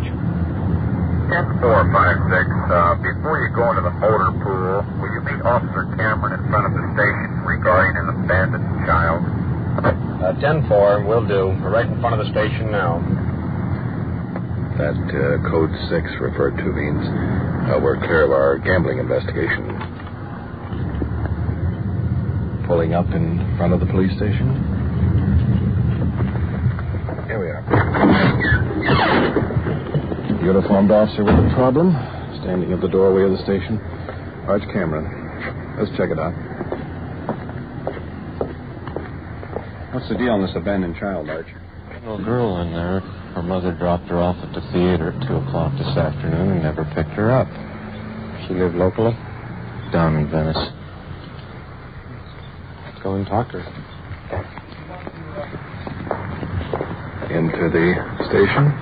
10-456, before you go into the motor pool, will you meet Officer Cameron in front of the station regarding an abandoned child? 10-4, will do. We're right in front of the station now. That code 6 referred to means we're clear of our gambling investigation. Pulling up in front of the police station? Here we are. Uniformed officer with a problem, standing at the doorway of the station. Arch Cameron. Let's check it out. What's the deal on this abandoned child, Arch? Little girl in there. Her mother dropped her off at the theater at 2 o'clock this afternoon and never picked her up. She lived locally? Down in Venice. Let's go and talk to her. Into the station.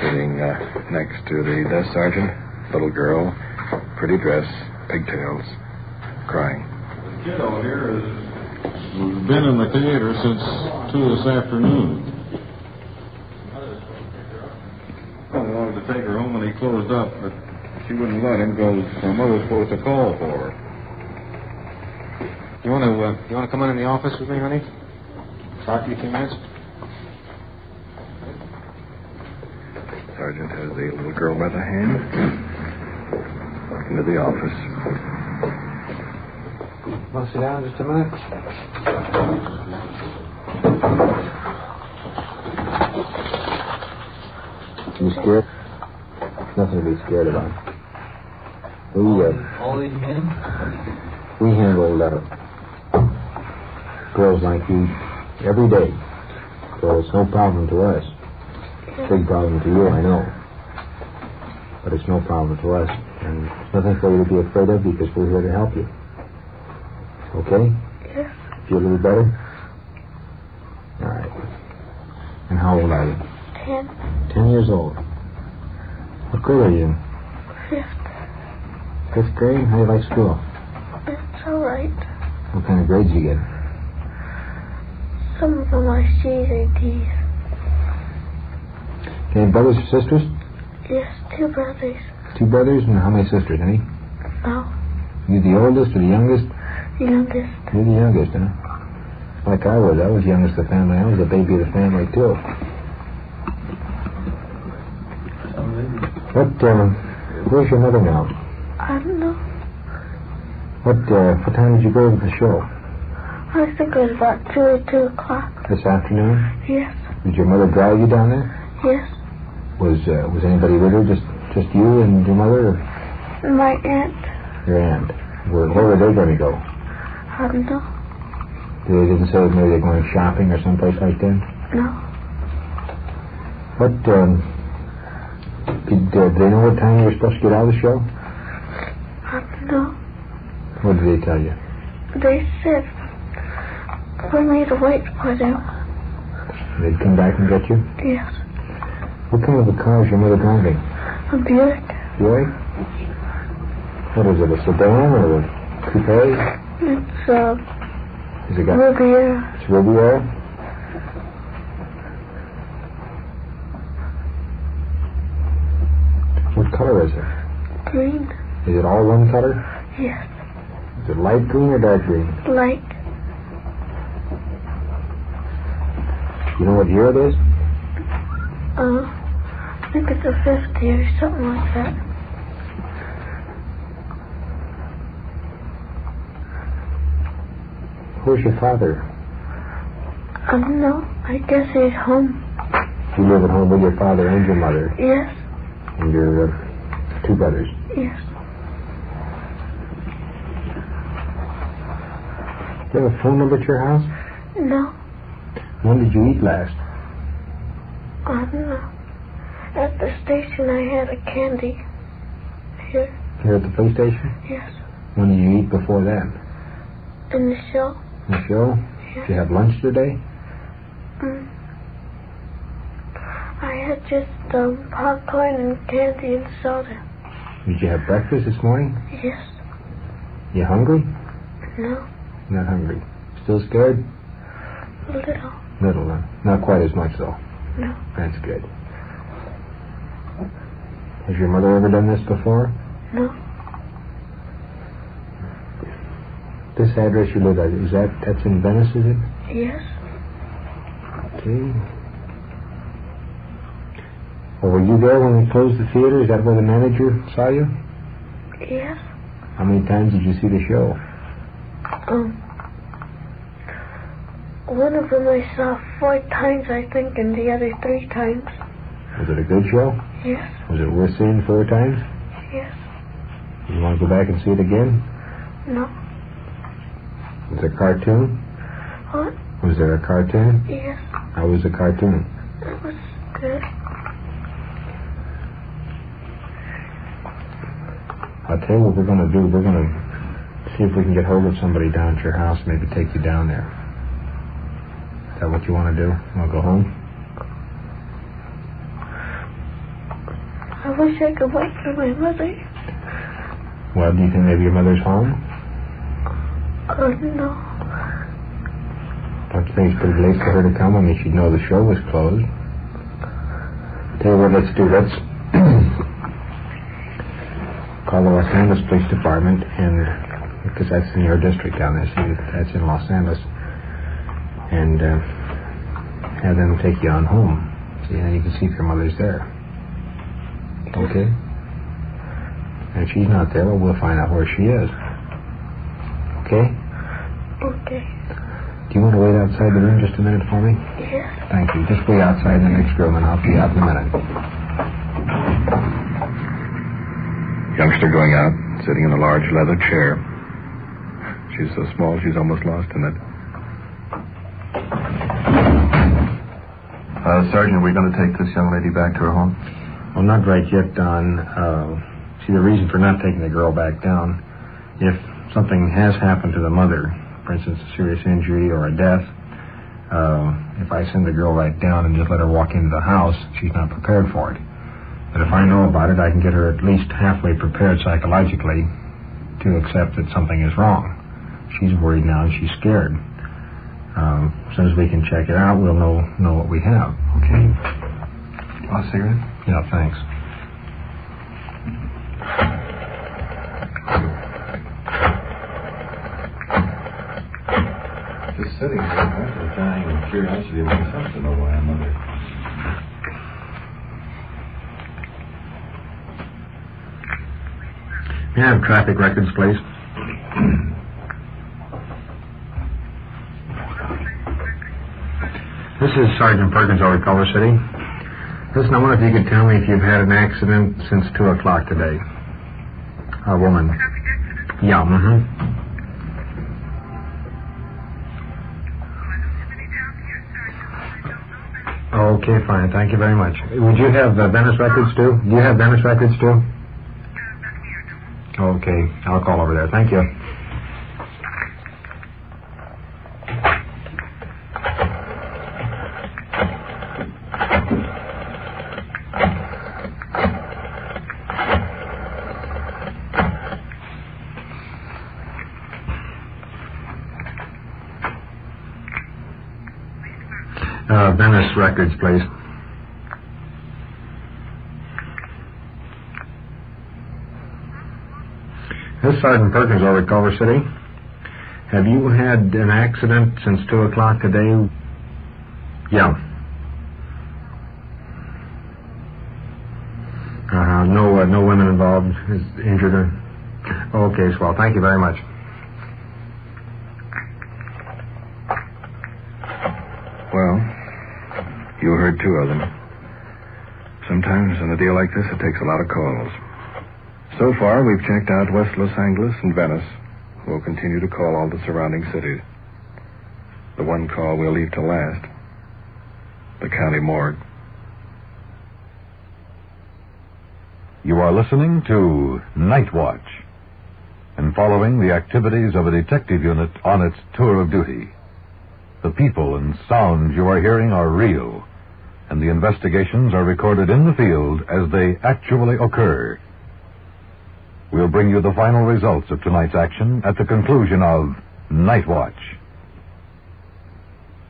Sitting next to the desk sergeant, little girl, pretty dress, pigtails, crying. The kid over here has been in the theater since 2 this afternoon. Well, we wanted to take her home when he closed up, but she wouldn't let him because her mother was supposed to call for her. You want to come in the office with me, honey? Talk to you a few minutes? Sergeant has the little girl by the hand. Into the office. Want to sit down just a minute? You scared? Nothing to be scared about. All these men? We handle girls like you every day. So it's no problem to us. Big problem to you, I know. But it's no problem to us. And there's nothing for you to be afraid of because we're here to help you. Okay? Yes. Feel a little better? All right. And how old are you? 10. 10 years old. What grade are you in? 5th. 5th grade? How do you like school? It's all right. What kind of grades do you get? Some of them are C's and D's. Any brothers or sisters? Yes, 2 brothers. 2 brothers? And how many sisters, any? No, You the oldest or the youngest? the youngest. You're the youngest, huh? Like I was. I was youngest of the family. I was the baby of the family, too. Where's your mother now? I don't know. What time did you go to the show? I think it was about 2 or 2 o'clock. This afternoon? Yes, Did your mother drive you down there? yes. Was anybody with her? Just you and your mother? Or My aunt. your aunt? Where were they going to go? I don't know. They didn't say maybe they're going shopping or someplace like that? No. What, did they know what time you were supposed to get out of the show? I don't know. What did they tell you? They said for me to wait for them. They'd come back and get you? Yes. What kind of a car is your mother driving? A Buick. Buick? What is it, a sedan or a coupe? It's Has it got... Riviera. It's Riviera? What color is it? Green. Is it all one color? Yes. Is it light green or dark green? Light. You know what year it is? I think it's a 50 or something like that. Where's your father? No, I guess he's home. You live at home with your father and your mother? Yes. And your two brothers? Yes. Do you have a phone number at your house? No. When did you eat last? I don't know. At the station I had a candy. Here. Here at the police station? Yes. When did you eat before that? In the show. In the show? Yes. Did you have lunch today? I had just popcorn and candy and soda. Did you have breakfast this morning? Yes. You hungry? No. Not hungry. Still scared? Little. Little, huh? Not quite as much, though. No. That's good. Has your mother ever done this before? No. This address you live at, that's in Venice, is it? Yes. Okay. Well, were you there when we closed the theater? Is that where the manager saw you? Yes. How many times did you see the show? One of them I saw 4 times, I think, and the other 3 times. Was it a good show? Yes. Was it worth seeing 4 times? Yes. You want to go back and see it again? No. Was it a cartoon? What? Was there a cartoon? Yes. How was the cartoon? It was good. I'll tell you what we're going to do. We're going to see if we can get hold of somebody down at your house, maybe take you down there. Is that what you want to do? Want to go home? I wish I could wait for my mother. Well, do you think maybe your mother's home? No. Don't you think it's pretty late for her to come? I mean, she'd know the show was closed. Tell you what, let's do. Let's call the Los Angeles Police Department, and because that's in your district down there, see, that's in Los Angeles, and have them take you on home. See, and then you can see if your mother's there. Okay? And if she's not there, well, we'll find out where she is. Okay? Okay. Do you want to wait outside the room just a minute for me? Yes. Thank you. Just wait outside in the next room, and I'll be out in a minute. Youngster going out, sitting in a large leather chair. She's so small, she's almost lost in it. Sergeant, are we going to take this young lady back to her home? Well, not right yet, Don. See, the reason for not taking the girl back down, if something has happened to the mother, for instance, a serious injury or a death, if I send the girl right down and just let her walk into the house, she's not prepared for it. But if I know about it, I can get her at least halfway prepared psychologically to accept that something is wrong. She's worried now and she's scared. As soon as we can check it out, we'll know what we have. Okay? Want a cigarette? Yeah, thanks. Just sitting here, I'm dying of curiosity myself to know why I'm mother. May I have traffic records, please? This is Sergeant Perkins over Culver City. Listen, I wonder if you could tell me if you've had an accident since 2 o'clock today. A woman. Yeah, Okay, fine. Thank you very much. Would you have Venice records, too? Do you have Venice records, too? Okay, I'll call over there. Thank you. Venice records, please. This is Sergeant Perkins over at Culver City. Have you had an accident since 2 o'clock today? Yeah. No women involved is injured or... Okay, swell. Thank you very much. Well, you heard two of them. Sometimes in a deal like this, it takes a lot of calls. So far, we've checked out West Los Angeles and Venice. We'll continue to call all the surrounding cities. The one call we'll leave to last, the county morgue. You are listening to Night Watch and following the activities of a detective unit on its tour of duty. The people and sounds you are hearing are real, and the investigations are recorded in the field as they actually occur. We'll bring you the final results of tonight's action at the conclusion of Night Watch.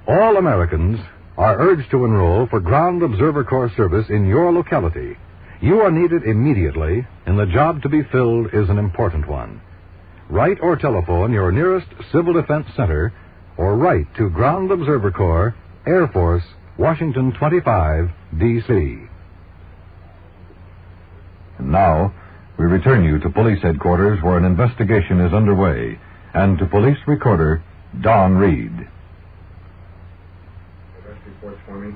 All Americans are urged to enroll for Ground Observer Corps service in your locality. You are needed immediately, and the job to be filled is an important one. Write or telephone your nearest Civil Defense Center, or write to Ground Observer Corps, Air Force, Washington 25, D.C. And now, we return you to police headquarters where an investigation is underway, and to police recorder Don Reed. Arrest reports for me?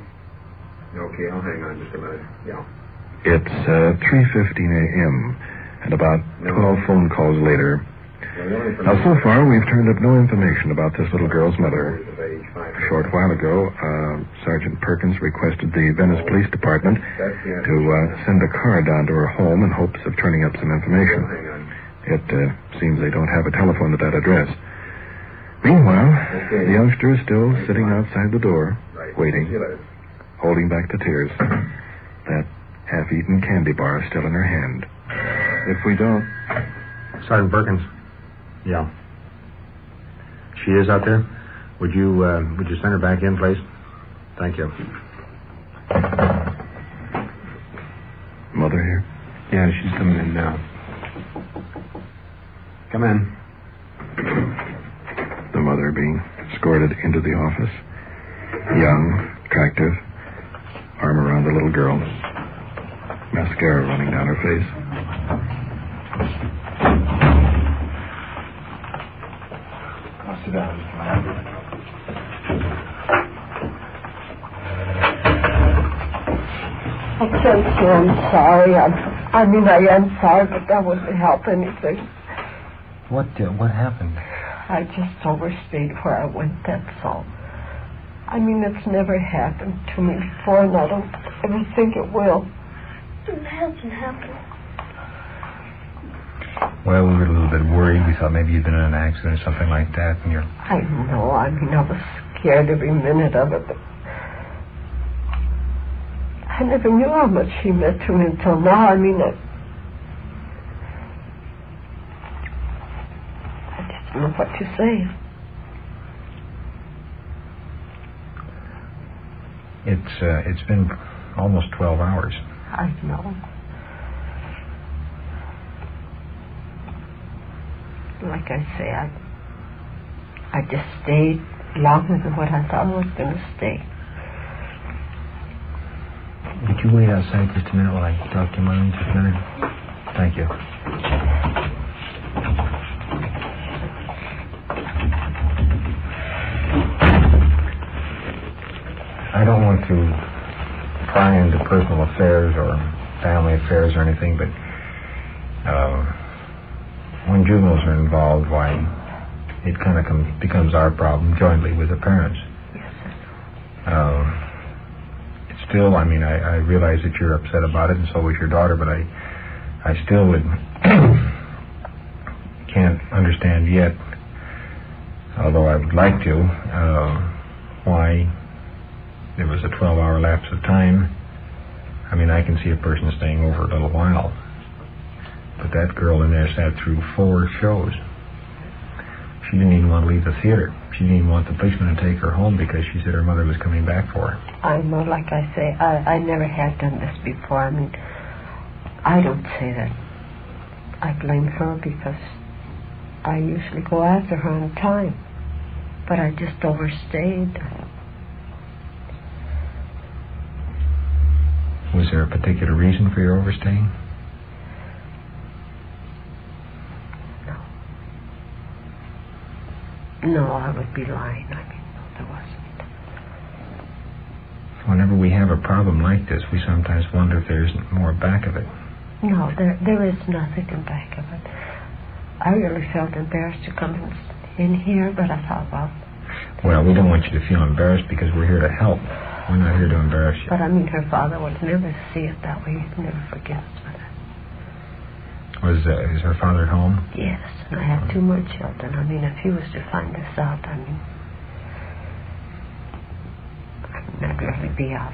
Okay, I'll hang on just a minute. Yeah. It's 3:15 a.m., and about 12 phone calls later. Now, so far, we've turned up no information about this little girl's mother. A short while ago, Sergeant Perkins requested the Venice Police Department to send a car down to her home in hopes of turning up some information. It seems they don't have a telephone at that address. Meanwhile, the youngster is still sitting outside the door, waiting, holding back the tears. That half-eaten candy bar is still in her hand. If we don't... Sergeant Perkins. Yeah. She is out there? Would you send her back in, please? Thank you. Mother here? Yeah, she's coming in now. Come in. The mother being escorted into the office. Young, attractive, arm around the little girl. Mascara running down her face. I'll sit down. I can't say I'm sorry. I mean, I am sorry, but that wouldn't help anything. What happened? I just overstayed where I went, that's all. I mean, it's never happened to me before, and I don't ever think it will. It hasn't happened. Well, we were a little bit worried. We thought maybe you'd been in an accident or something like that, and you're... I know. I mean, I was scared every minute of it, but I never knew how much he meant to me until now. I mean, I just don't know what to say. It's been almost 12 hours. I know. Like I say, I just stayed longer than what I thought I was going to stay. Would you wait outside just a minute while I talk to your mother? Just a minute. Thank you. I don't want to pry into personal affairs or family affairs or anything, but when juveniles are involved, why, it kind of becomes our problem jointly with the parents. Yes, It's still, I mean, I realize that you're upset about it, and so is your daughter, but I still would can't understand yet, although I would like to, why there was a 12-hour lapse of time. I mean, I can see a person staying over a little while, but that girl in there sat through 4 shows. She didn't even want to leave the theater. She didn't even want the policeman to take her home because she said her mother was coming back for her. I know, like I say, I never had done this before. I mean, I don't say that I blame her because I usually go after her on time, but I just overstayed. Was there a particular reason for your overstaying? No, I would be lying. I mean, no, there wasn't. whenever we have a problem like this, we sometimes wonder if there isn't more back of it. No, there is nothing in back of it. I really felt embarrassed to come in here, but I thought, well, we don't want you to feel embarrassed because we're here to help. We're not here to embarrass you. But I mean, her father would never see it that way. He'd never forgive us for that. Is her father at home? Yes, and I have 2 more children. I mean, if he was to find this out, I mean, I'd really be out.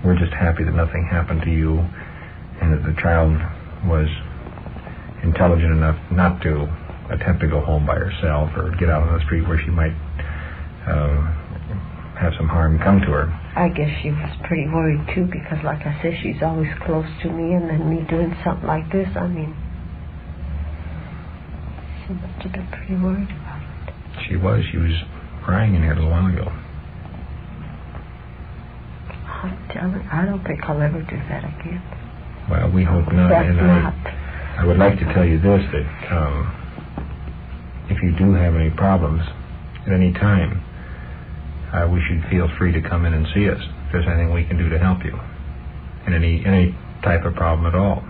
We're just happy that nothing happened to you and that the child was intelligent enough not to attempt to go home by herself or get out on the street where she might have some harm come to her. I guess she was pretty worried, too, because, like I said, she's always close to me, and then me doing something like this, I mean, she must have been pretty worried about it. She was crying in here a little while ago. I'm telling you, I don't think I'll ever do that again. Well, we hope not. That's not. I would like to tell you this, that if you do have any problems at any time, we should feel free to come in and see us if there's anything we can do to help you. In any type of problem at all.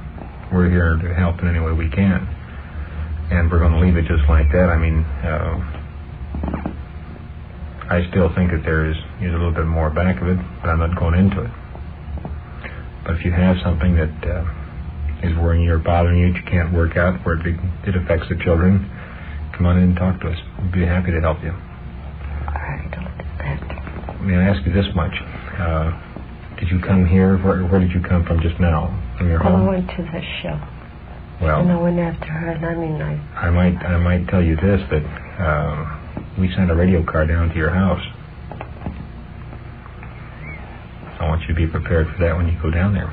We're here to help in any way we can. And we're going to leave it just like that. I mean, I still think that there is a little bit more back of it, but I'm not going into it. But if you have something that is worrying you or bothering you that you can't work out, where it affects the children, come on in and talk to us. We'd be happy to help you. May I ask you this much? Did you come here? Where did you come from just now? From your home? I went to the show. Well, and I went after her, and I mean, I might tell you this, that we sent a radio car down to your house. I want you to be prepared for that when you go down there.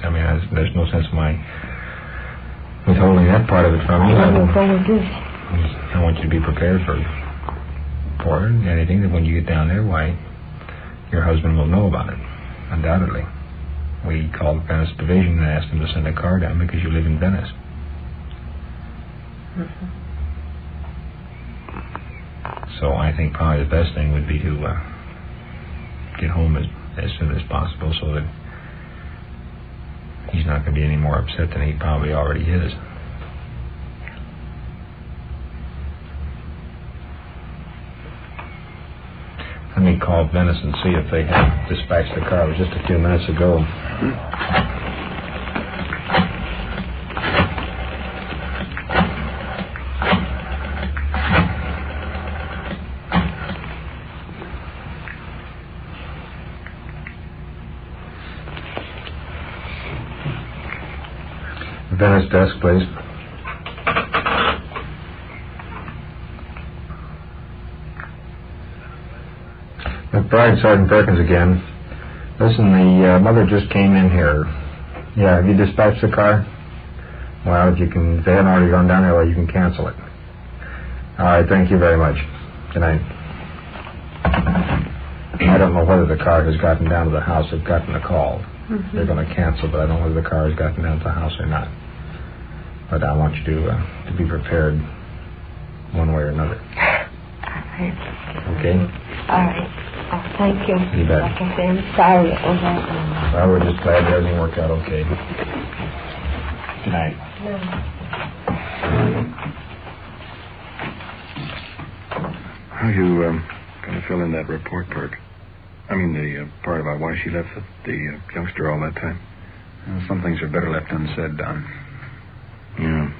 I mean, there's no sense of my withholding that part of it from you. I want you to be prepared for anything that when you get down there, why, your husband will know about it, undoubtedly. We called Venice Division and asked them to send a car down because you live in Venice. Mm-hmm. So I think probably the best thing would be to get home as soon as possible so that he's not going to be any more upset than he probably already is. Let me call Venice and see if they have dispatched the car. It was just a few minutes ago. Venice desk, please. McBride, Sergeant Perkins again. Listen, the mother just came in here. Yeah, have you dispatched the car? Well, if they haven't already gone down there, well, you can cancel it. All right, thank you very much. Good night. I don't know whether the car has gotten down to the house. They've gotten a call. Mm-hmm. They're going to cancel, but I don't know whether the car has gotten down to the house or not. But I want you to be prepared one way or another. Okay? All right. Oh, thank you. You bet. Like I say, I'm sorry it was all well, we're just glad that everything worked out okay. Good night. How are you going to fill in that report, Perk? I mean, the part about why she left the youngster all that time? Well, some things are better left unsaid, Don. Yeah,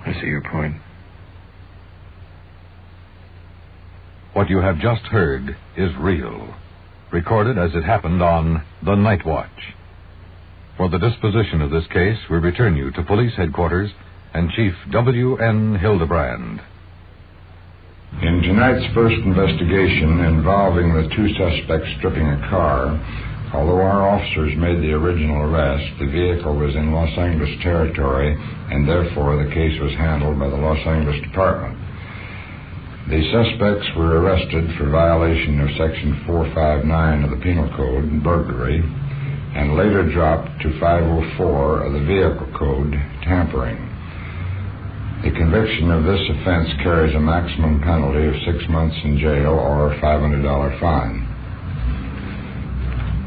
I see your point. What you have just heard is real, recorded as it happened on The Night Watch. For the disposition of this case, we return you to Police Headquarters and Chief W.N. Hildebrand. In tonight's first investigation involving the two suspects stripping a car, although our officers made the original arrest, the vehicle was in Los Angeles territory, and therefore the case was handled by the Los Angeles Department. The suspects were arrested for violation of Section 459 of the Penal Code, burglary, and later dropped to 504 of the Vehicle Code, tampering. The conviction of this offense carries a maximum penalty of 6 months in jail or a $500 fine.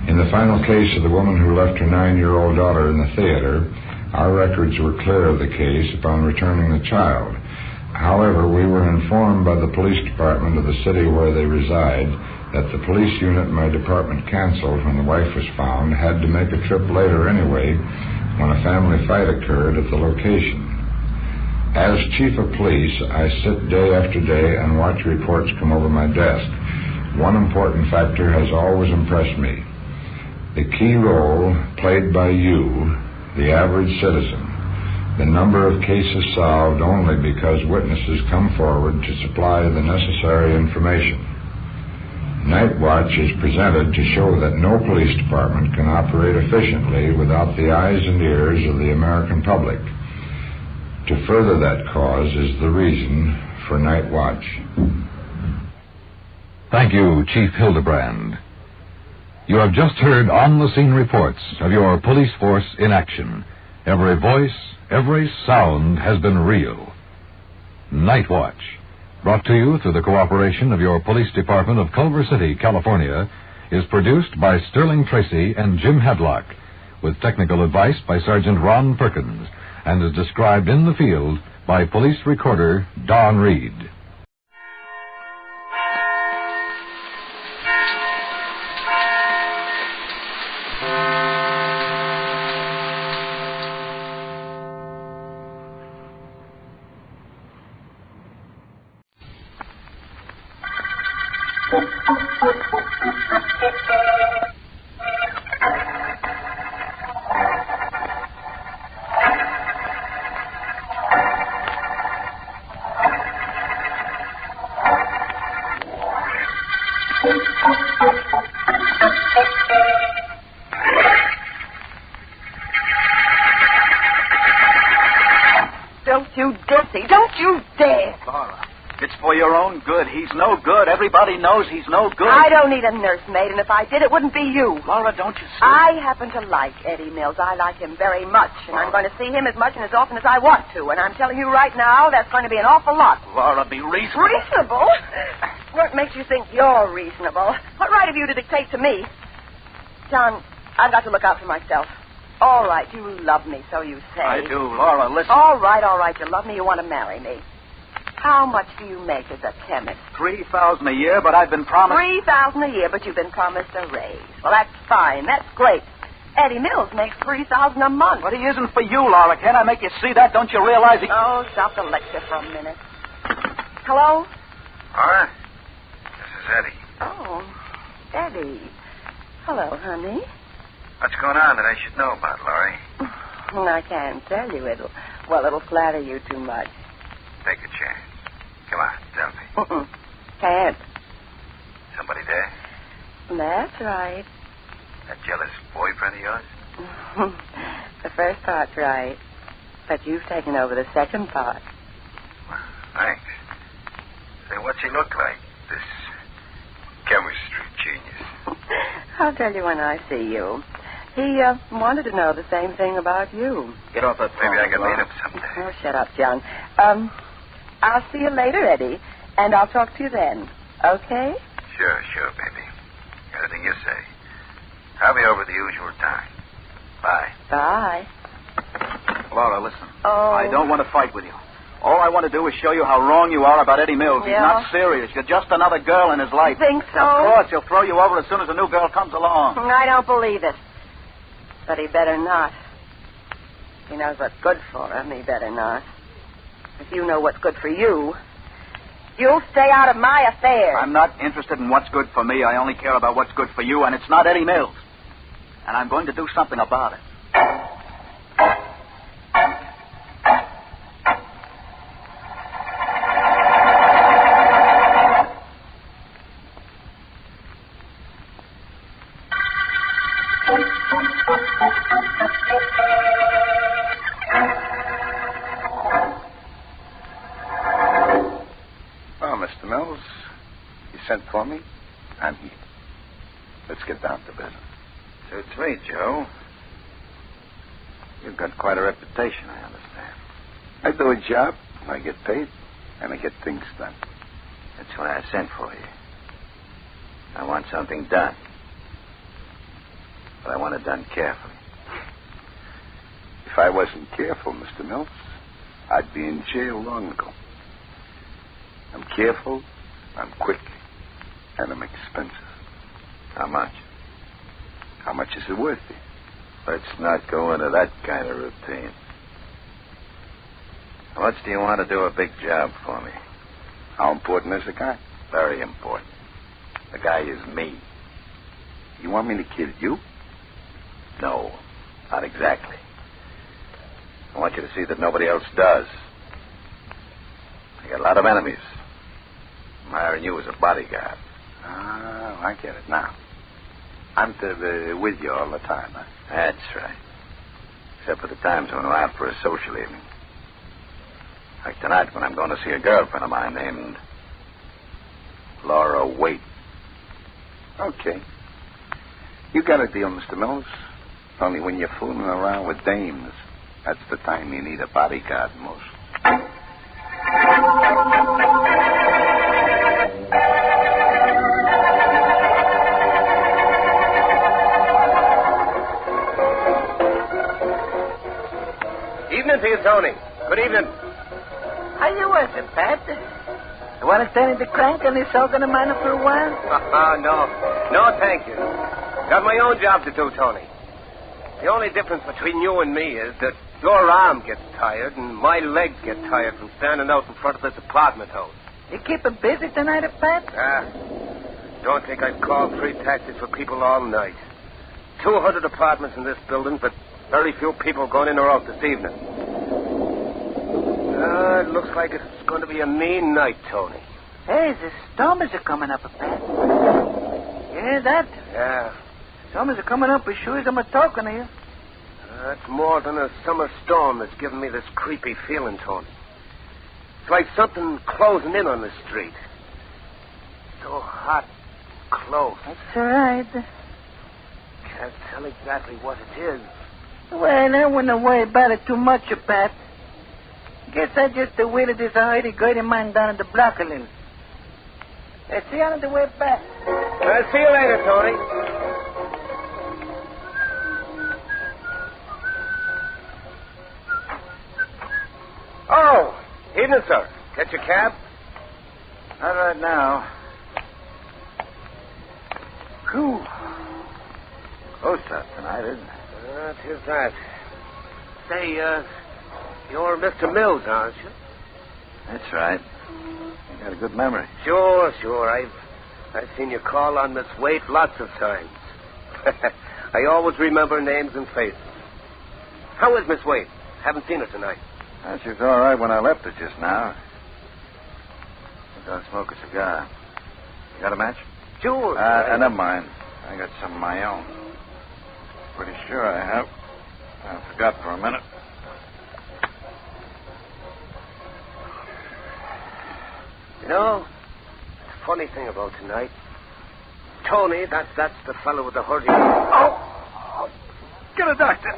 In the final case of the woman who left her 9-year-old daughter in the theater, our records were clear of the case upon returning the child. However, we were informed by the police department of the city where they reside that the police unit my department canceled when the wife was found had to make a trip later anyway when a family fight occurred at the location. As chief of police, I sit day after day and watch reports come over my desk. One important factor has always impressed me: the key role played by you, the average citizen. The number of cases solved only because witnesses come forward to supply the necessary information. Night Watch is presented to show that no police department can operate efficiently without the eyes and ears of the American public. To further that cause is the reason for Night Watch. Thank you, Chief Hildebrand. You have just heard on-the-scene reports of your police force in action. Every voice, every sound has been real. Night Watch, brought to you through the cooperation of your police department of Culver City, California, is produced by Sterling Tracy and Jim Hadlock, with technical advice by Sergeant Ron Perkins, and is described in the field by police recorder Don Reed. Don't you dare! Laura, it's for your own good. He's no good. Everybody knows he's no good. I don't need a nursemaid, and if I did, it wouldn't be you. Laura, don't you see? I happen to like Eddie Mills. I like him very much, and I'm going to see him as much and as often as I want to. And I'm telling you right now, that's going to be an awful lot. Laura, be reasonable. Reasonable? What makes you think you're reasonable? What right have you to dictate to me? John, I've got to look out for myself. All right, you love me, so you say. I do. Laura, listen. All right, you love me, you want to marry me. How much do you make as a chemist? $3,000 a year, but I've been promised... $3,000 a year, but you've been promised a raise. Well, that's fine. That's great. Eddie Mills makes $3,000 a month. But he isn't for you, Laura. Can't I make you see that? Don't you realize he... Oh, stop the lecture for a minute. Hello? Laura? This is Eddie. Oh, Eddie. Hello, honey. What's going on that I should know about, Laurie? I can't tell you. It'll flatter you too much. Take a chance. Come on, tell me. Can't. Somebody there? That's right. That jealous boyfriend of yours? The first part's right. But you've taken over the second part. Well, thanks. Say, what's he look like, this chemistry genius? I'll tell you when I see you. He wanted to know the same thing about you. Get off that phone. Maybe I can meet him someday. Oh, shut up, John. I'll see you later, Eddie, and I'll talk to you then. Okay? Sure, baby. Anything you say. I'll be over the usual time. Bye. Bye. Laura, listen. Oh. I don't want to fight with you. All I want to do is show you how wrong you are about Eddie Mills. Yeah. He's not serious. You're just another girl in his life. You think so? Of course, he'll throw you over as soon as a new girl comes along. I don't believe it. But he better not. He knows what's good for him. He better not. If you know what's good for you, you'll stay out of my affairs. I'm not interested in what's good for me. I only care about what's good for you, and it's not Eddie Mills. And I'm going to do something about it. Mr. Mills, you sent for me? I'm here. Let's get down to business. Suits me, Joe. You've got quite a reputation, I understand. I do a job, I get paid, and I get things done. That's why I sent for you. I want something done. But I want it done carefully. If I wasn't careful, Mr. Mills, I'd be in jail long ago. I'm careful, I'm quick, and I'm expensive. How much? How much is it worth to you? Let's not go into that kind of routine. How much do you want to do a big job for me? How important is the guy? Very important. The guy is me. You want me to kill you? No, not exactly. I want you to see that nobody else does. I got a lot of enemies. I'm hiring you as a bodyguard. Ah, I get it now. I'm to be with you all the time, huh? That's right. Except for the times when we're out for a social evening. Like tonight when I'm going to see a girlfriend of mine named Laura Waite. Okay. You got a deal, Mr. Mills. Only when you're fooling around with dames, that's the time you need a bodyguard most. Evening to you, Tony. Good evening. How you working, Pat? You want to stand in the crank on this organ of mine for a while? No. No, thank you. Got my own job to do, Tony. The only difference between you and me is that your arm gets tired and my legs get tired from standing out in front of this apartment house. You keep it busy tonight, Pat? Don't think I've called free taxis for people all night. 200 apartments in this building, but very few people going in or out this evening. It looks like it's going to be a mean night, Tony. Hey, the storms are coming up, Pat. You hear that? Yeah. Storms are coming up as sure as I'm talking to you. That's more than a summer storm that's giving me this creepy feeling, Tony. It's like something closing in on the street. So hot, close. That's all right. Can't tell exactly what it is. Well, I wouldn't worry about it too much, Pat. Guess I just waited this hurdy-gurdy man down at the block a little. See you on the way back. I'll see you later, Tony. Oh, evening, sir. Get your cab? Not right now. Whew. Close up tonight, isn't it? Tis that. Say, you're Mr. Mills, aren't you? That's right. You got a good memory. Sure. I've seen you call on Miss Waite lots of times. I always remember names and faces. How is Miss Waite? Haven't seen her tonight. She was all right when I left her just now. I'll smoke a cigar. You got a match? Sure. Never mind. I got some of my own. Pretty sure I have. I forgot for a minute. You know, the funny thing about tonight, Tony, that's the fellow with the Hurdy. Oh! Get a doctor.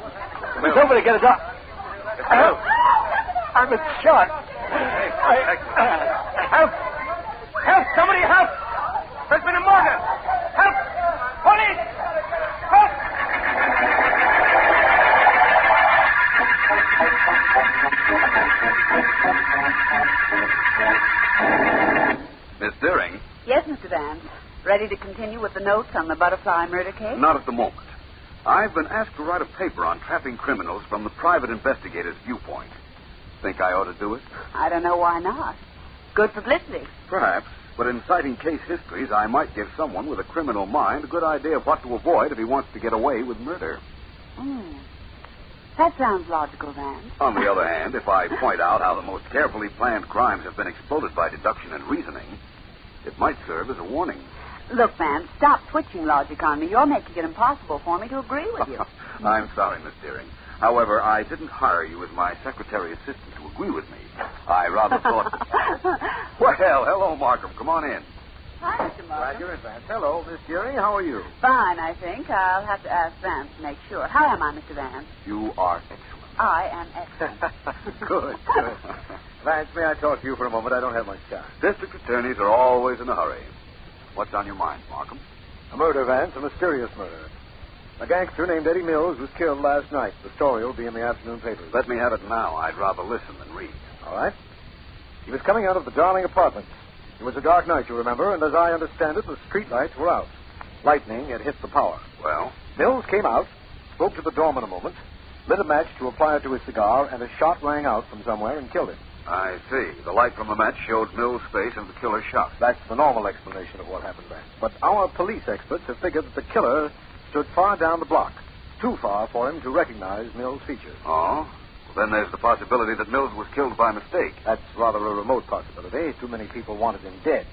Somebody get a doctor. Help! I'm shot. Help! Help! Somebody help! There's been a murder! Help! Police! Help! Miss Deering? Yes, Mr. Vance. Ready to continue with the notes on the butterfly murder case? Not at the moment. I've been asked to write a paper on trapping criminals from the private investigator's viewpoint. Think I ought to do it? I don't know why not. Good publicity. Perhaps, but in citing case histories, I might give someone with a criminal mind a good idea of what to avoid if he wants to get away with murder. That sounds logical, Vance. On the other hand, if I point out how the most carefully planned crimes have been exploded by deduction and reasoning, it might serve as a warning. Look, Vance, stop twitching logic on me. You're making it impossible for me to agree with you. I'm sorry, Miss Deering. However, I didn't hire you as my secretary assistant to agree with me. I rather thought... Well, hello, Markham. Come on in. Hi, Mr. Markham. Glad you're in, Vance. Hello, Miss Gurdy. How are you? Fine, I think. I'll have to ask Vance to make sure. How am I, Mr. Vance? You are excellent. I am excellent. Good. Vance, may I talk to you for a moment? I don't have much time. District attorneys are always in a hurry. What's on your mind, Markham? A murder, Vance, a mysterious murder. A gangster named Eddie Mills was killed last night. The story will be in the afternoon papers. Let me have it now. I'd rather listen than read. All right. He was coming out of the Darling Apartments. It was a dark night, you remember, and as I understand it, the street lights were out. Lightning had hit the power. Well? Mills came out, spoke to the doorman a moment, lit a match to apply it to his cigar, and a shot rang out from somewhere and killed him. I see. The light from the match showed Mills' face and the killer shot. That's the normal explanation of what happened, Vance. But our police experts have figured that the killer stood far down the block, too far for him to recognize Mills' features. Oh? Well, then there's the possibility that Mills was killed by mistake. That's rather a remote possibility. Too many people wanted him dead.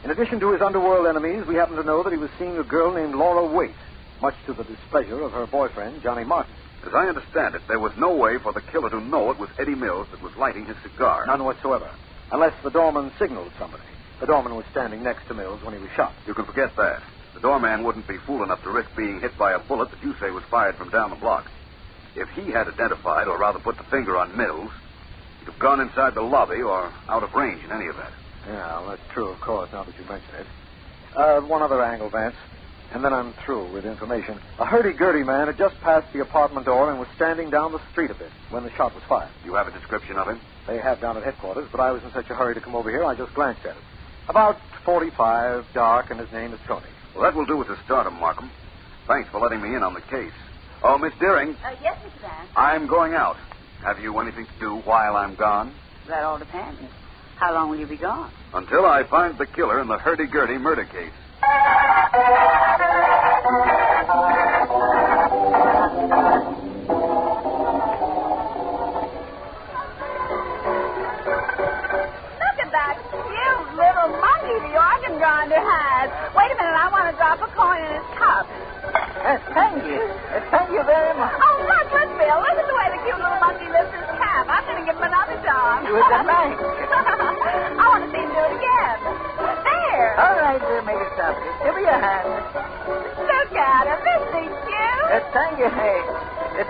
In addition to his underworld enemies, we happen to know that he was seeing a girl named Laura Waite, much to the displeasure of her boyfriend, Johnny Martin. As I understand it, there was no way for the killer to know it was Eddie Mills that was lighting his cigar. None whatsoever. Unless the doorman signaled somebody. The doorman was standing next to Mills when he was shot. You can forget that. The doorman wouldn't be fool enough to risk being hit by a bullet that you say was fired from down the block. If he had identified, or rather put the finger on Mills, he'd have gone inside the lobby or out of range in any event. Yeah, well, that's true, of course, now that you mention it. One other angle, Vance, and then I'm through with information. A hurdy-gurdy man had just passed the apartment door and was standing down the street a bit when the shot was fired. You have a description of him? They have down at headquarters, but I was in such a hurry to come over here, I just glanced at it. About 45, dark, and his name is Tony. Well, that will do as a start, Markham. Thanks for letting me in on the case. Oh, Miss Deering. Yes, Mr. Vance. I'm going out. Have you anything to do while I'm gone? That all depends. How long will you be gone? Until I find the killer in the hurdy-gurdy murder case. Look at that cute little monkey the organ grinder has. Wait a minute, I want to drop a coin in his cup. Thank you. Thank you very much. Oh, look, Bill. Look at the way the cute little monkey lifts his cap. I'm going to give him another job. You were nice. I want to see him do it again. There. All right, dear, make it stop. Give me a hand. Look at him. Isn't he cute? Thank you, hey.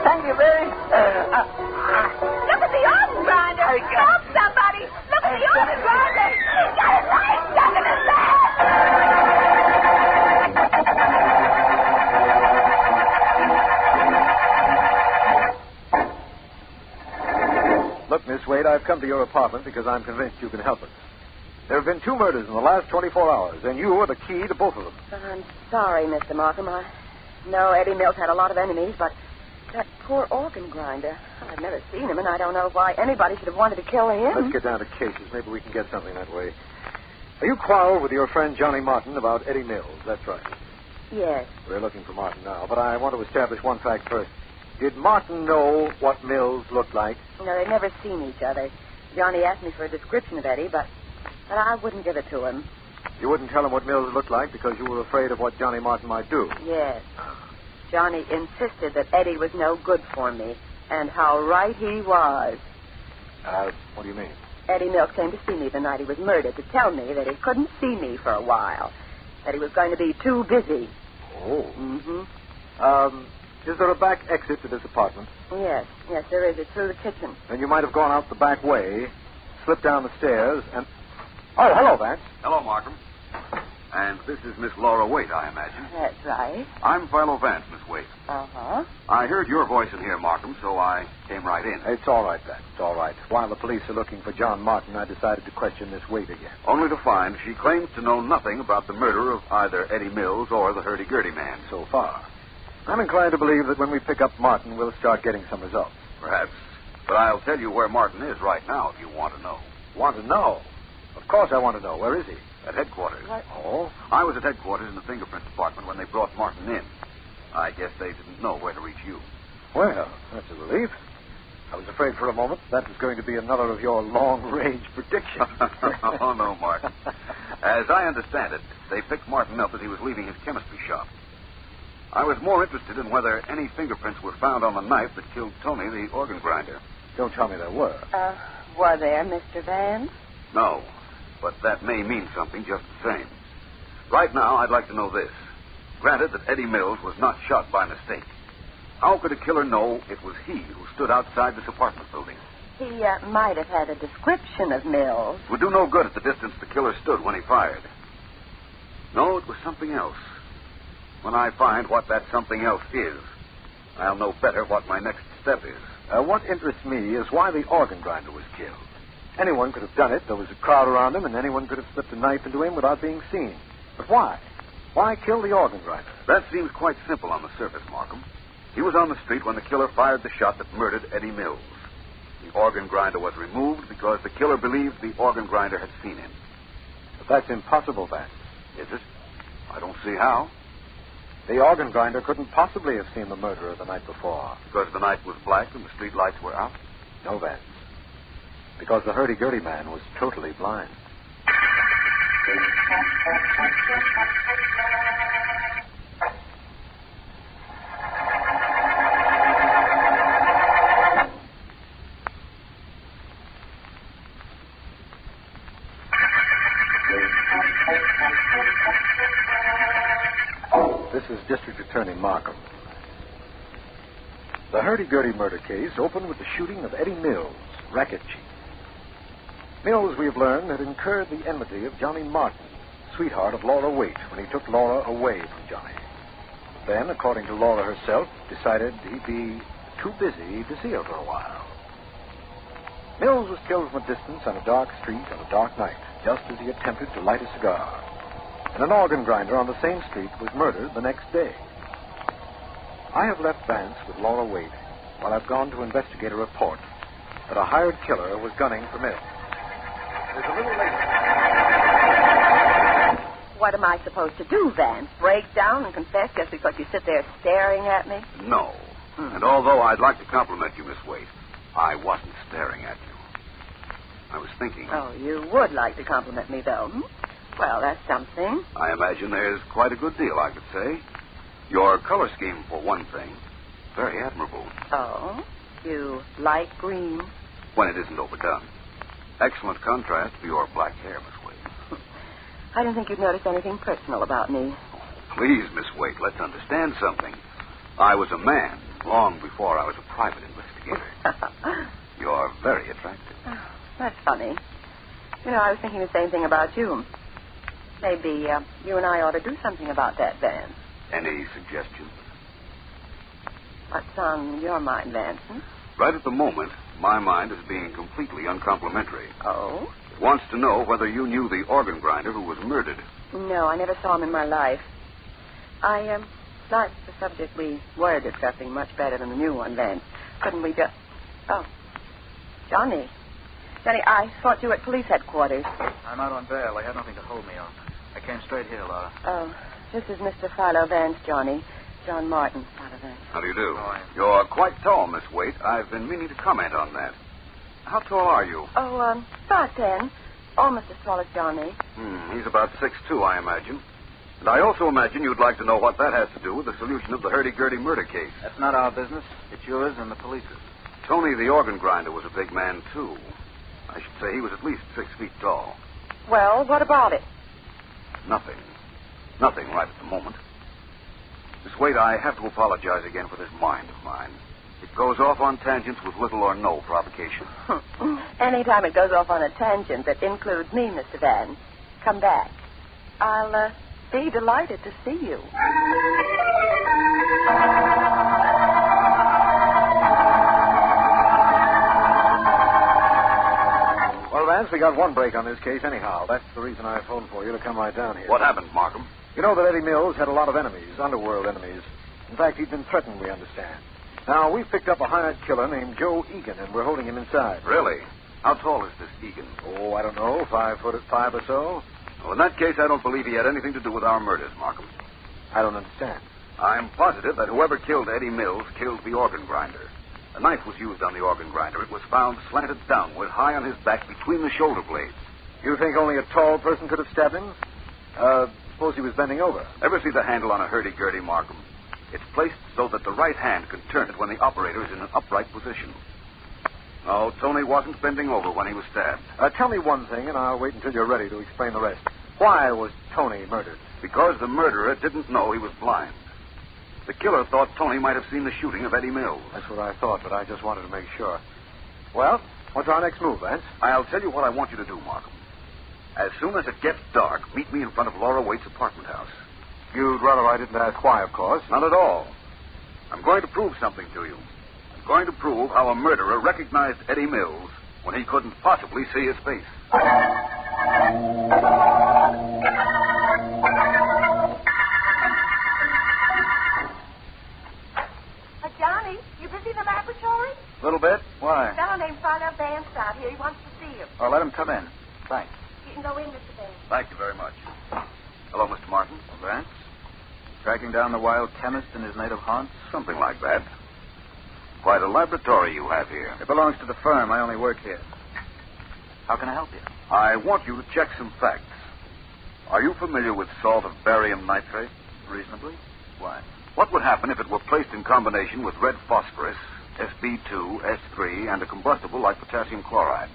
Thank you very Look at the organ grinder. Help somebody. Look at the organ grinder. He's got his leg stuck in his leg. Look, Miss Wade, I've come to your apartment because I'm convinced you can help us. There have been 2 murders in the last 24 hours, and you are the key to both of them. I'm sorry, Mr. Markham. I know Eddie Mills had a lot of enemies, but that poor organ grinder, I've never seen him, and I don't know why anybody should have wanted to kill him. Let's get down to cases. Maybe we can get something that way. You quarreled with your friend Johnny Martin about Eddie Mills. That's right. Yes. We're looking for Martin now, but I want to establish one fact first. Did Martin know what Mills looked like? No, they'd never seen each other. Johnny asked me for a description of Eddie, but I wouldn't give it to him. You wouldn't tell him what Mills looked like because you were afraid of what Johnny Martin might do? Yes. Johnny insisted that Eddie was no good for me, and how right he was. What do you mean? Eddie Mills came to see me the night he was murdered to tell me that he couldn't see me for a while, that he was going to be too busy. Oh. Mm-hmm. Is there a back exit to this apartment? Yes, there is. It's through the kitchen. Then you might have gone out the back way, slipped down the stairs, and... Oh, hello, Vance. Hello, Markham. And this is Miss Laura Waite, I imagine. That's right. I'm Philo Vance, Miss Waite. Uh-huh. I heard your voice in here, Markham, so I came right in. It's all right, Vance. It's all right. While the police are looking for John Martin, I decided to question Miss Waite again. Only to find she claims to know nothing about the murder of either Eddie Mills or the hurdy-gurdy man. So far. I'm inclined to believe that when we pick up Martin, we'll start getting some results. Perhaps. But I'll tell you where Martin is right now if you want to know. Want to know? Of course I want to know. Where is he? At headquarters. What? Oh? I was at headquarters in the fingerprint department when they brought Martin in. I guess they didn't know where to reach you. Well, that's a relief. I was afraid for a moment that was going to be another of your long-range predictions. Oh, no, Mark. As I understand it, they picked Martin up as he was leaving his chemistry shop. I was more interested in whether any fingerprints were found on the knife that killed Tony, the organ grinder. Don't tell me there were. Were there, Mr. Vance? No. but that may mean something just the same. Right now, I'd like to know this. Granted that Eddie Mills was not shot by mistake. How could a killer know it was he who stood outside this apartment building? He might have had a description of Mills. It would do no good at the distance the killer stood when he fired. No, it was something else. When I find what that something else is, I'll know better what my next step is. What interests me is why the organ grinder was killed. Anyone could have done it. There was a crowd around him, and anyone could have slipped a knife into him without being seen. But why? Why kill the organ grinder? That seems quite simple on the surface, Markham. He was on the street when the killer fired the shot that murdered Eddie Mills. The organ grinder was removed because the killer believed the organ grinder had seen him. But that's impossible, Vance. Is it? I don't see how. The organ grinder couldn't possibly have seen the murderer the night before. Because the night was black and the street lights were out? No, Vance. Because the hurdy-gurdy man was totally blind. This is District Attorney Markham. The hurdy-gurdy murder case opened with the shooting of Eddie Mills, racket chief. Mills, we have learned, had incurred the enmity of Johnny Martin, sweetheart of Laura Waite, when he took Laura away from Johnny. Then, according to Laura herself, decided he'd be too busy to see her for a while. Mills was killed from a distance on a dark street on a dark night, just as he attempted to light a cigar. And an organ grinder on the same street was murdered the next day. I have left Vance with Laura Waite while I've gone to investigate a report that a hired killer was gunning for Mills. There's a little later. What am I supposed to do, Vance? Break down and confess just because you sit there staring at me? No. And although I'd like to compliment you, Miss Waite, I wasn't staring at you. I was thinking. Oh, you would like to compliment me, though. Well, that's something. I imagine there's quite a good deal I could say. Your color scheme, for one thing, very admirable. Oh? You like green? When it isn't overdone. Excellent contrast to your black hair, Miss Waite. I don't think you'd notice anything personal about me. Oh, please, Miss Waite, let's understand something. I was a man long before I was a private investigator. You're very attractive. That's funny. You know, I was thinking the same thing about you. Maybe you and I ought to do something about that, Vance. Any suggestions? What's on your mind, Vance? Right at the moment, my mind is being completely uncomplimentary. Oh? It wants to know whether you knew the organ grinder who was murdered. No, I never saw him in my life. I liked the subject we were discussing much better than the new one, Vance. Couldn't we just... Oh. Johnny, I thought you were at police headquarters. I'm out on bail. They had nothing to hold me on. I came straight here, Laura. Oh, this is Mr. Philo Vance, Johnny. John Martin, Philo Vance. How do you do? You're quite tall, Miss Waite. I've been meaning to comment on that. How tall are you? Oh, 5'10". Almost as tall as Johnny. He's about 6'2", I imagine. And I also imagine you'd like to know what that has to do with the solution of the hurdy-gurdy murder case. That's not our business. It's yours and the police's. Tony, the organ grinder, was a big man, too. I should say he was at least 6 feet tall. Well, what about it? Nothing. Nothing right at the moment. Miss Waite, I have to apologize again for this mind of mine. It goes off on tangents with little or no provocation. Anytime it goes off on a tangent that includes me, Mr. Vance, come back. I'll be delighted to see you. Well, Vance, we got one break on this case anyhow. That's the reason I phoned for you to come right down here. What happened, Markham? You know that Eddie Mills had a lot of enemies, underworld enemies. In fact, he'd been threatened, we understand. Now, we've picked up a hired killer named Joe Egan, and we're holding him inside. Really? How tall is this Egan? Oh, I don't know, 5'5" or so. Well, in that case, I don't believe he had anything to do with our murders, Markham. I don't understand. I'm positive that whoever killed Eddie Mills killed the organ grinder. A knife was used on the organ grinder. It was found slanted downward, high on his back, between the shoulder blades. You think only a tall person could have stabbed him? Suppose he was bending over. Ever see the handle on a hurdy-gurdy, Markham? It's placed so that the right hand can turn it when the operator is in an upright position. No, Tony wasn't bending over when he was stabbed. Tell me one thing, and I'll wait until you're ready to explain the rest. Why was Tony murdered? Because the murderer didn't know he was blind. The killer thought Tony might have seen the shooting of Eddie Mills. That's what I thought, but I just wanted to make sure. Well, what's our next move, Vance? I'll tell you what I want you to do, Markham. As soon as it gets dark, meet me in front of Laura Waite's apartment house. You'd rather I didn't ask why, of course. Not at all. I'm going to prove something to you. I'm going to prove how a murderer recognized Eddie Mills when he couldn't possibly see his face. Johnny, you busy in the laboratory? A little bit. Why? A fellow named Philo Vance out here. He wants to see you. Oh, let him come in. Thanks. You can go in, Mr. Vance. Thank you very much. Hello, Mr. Martin. Vance? Tracking down the wild chemist in his native haunts? Something like that. Quite a laboratory you have here. It belongs to the firm. I only work here. How can I help you? I want you to check some facts. Are you familiar with salt of barium nitrate? Reasonably. Why? What would happen if it were placed in combination with red phosphorus, Sb2, S3, and a combustible like potassium chloride?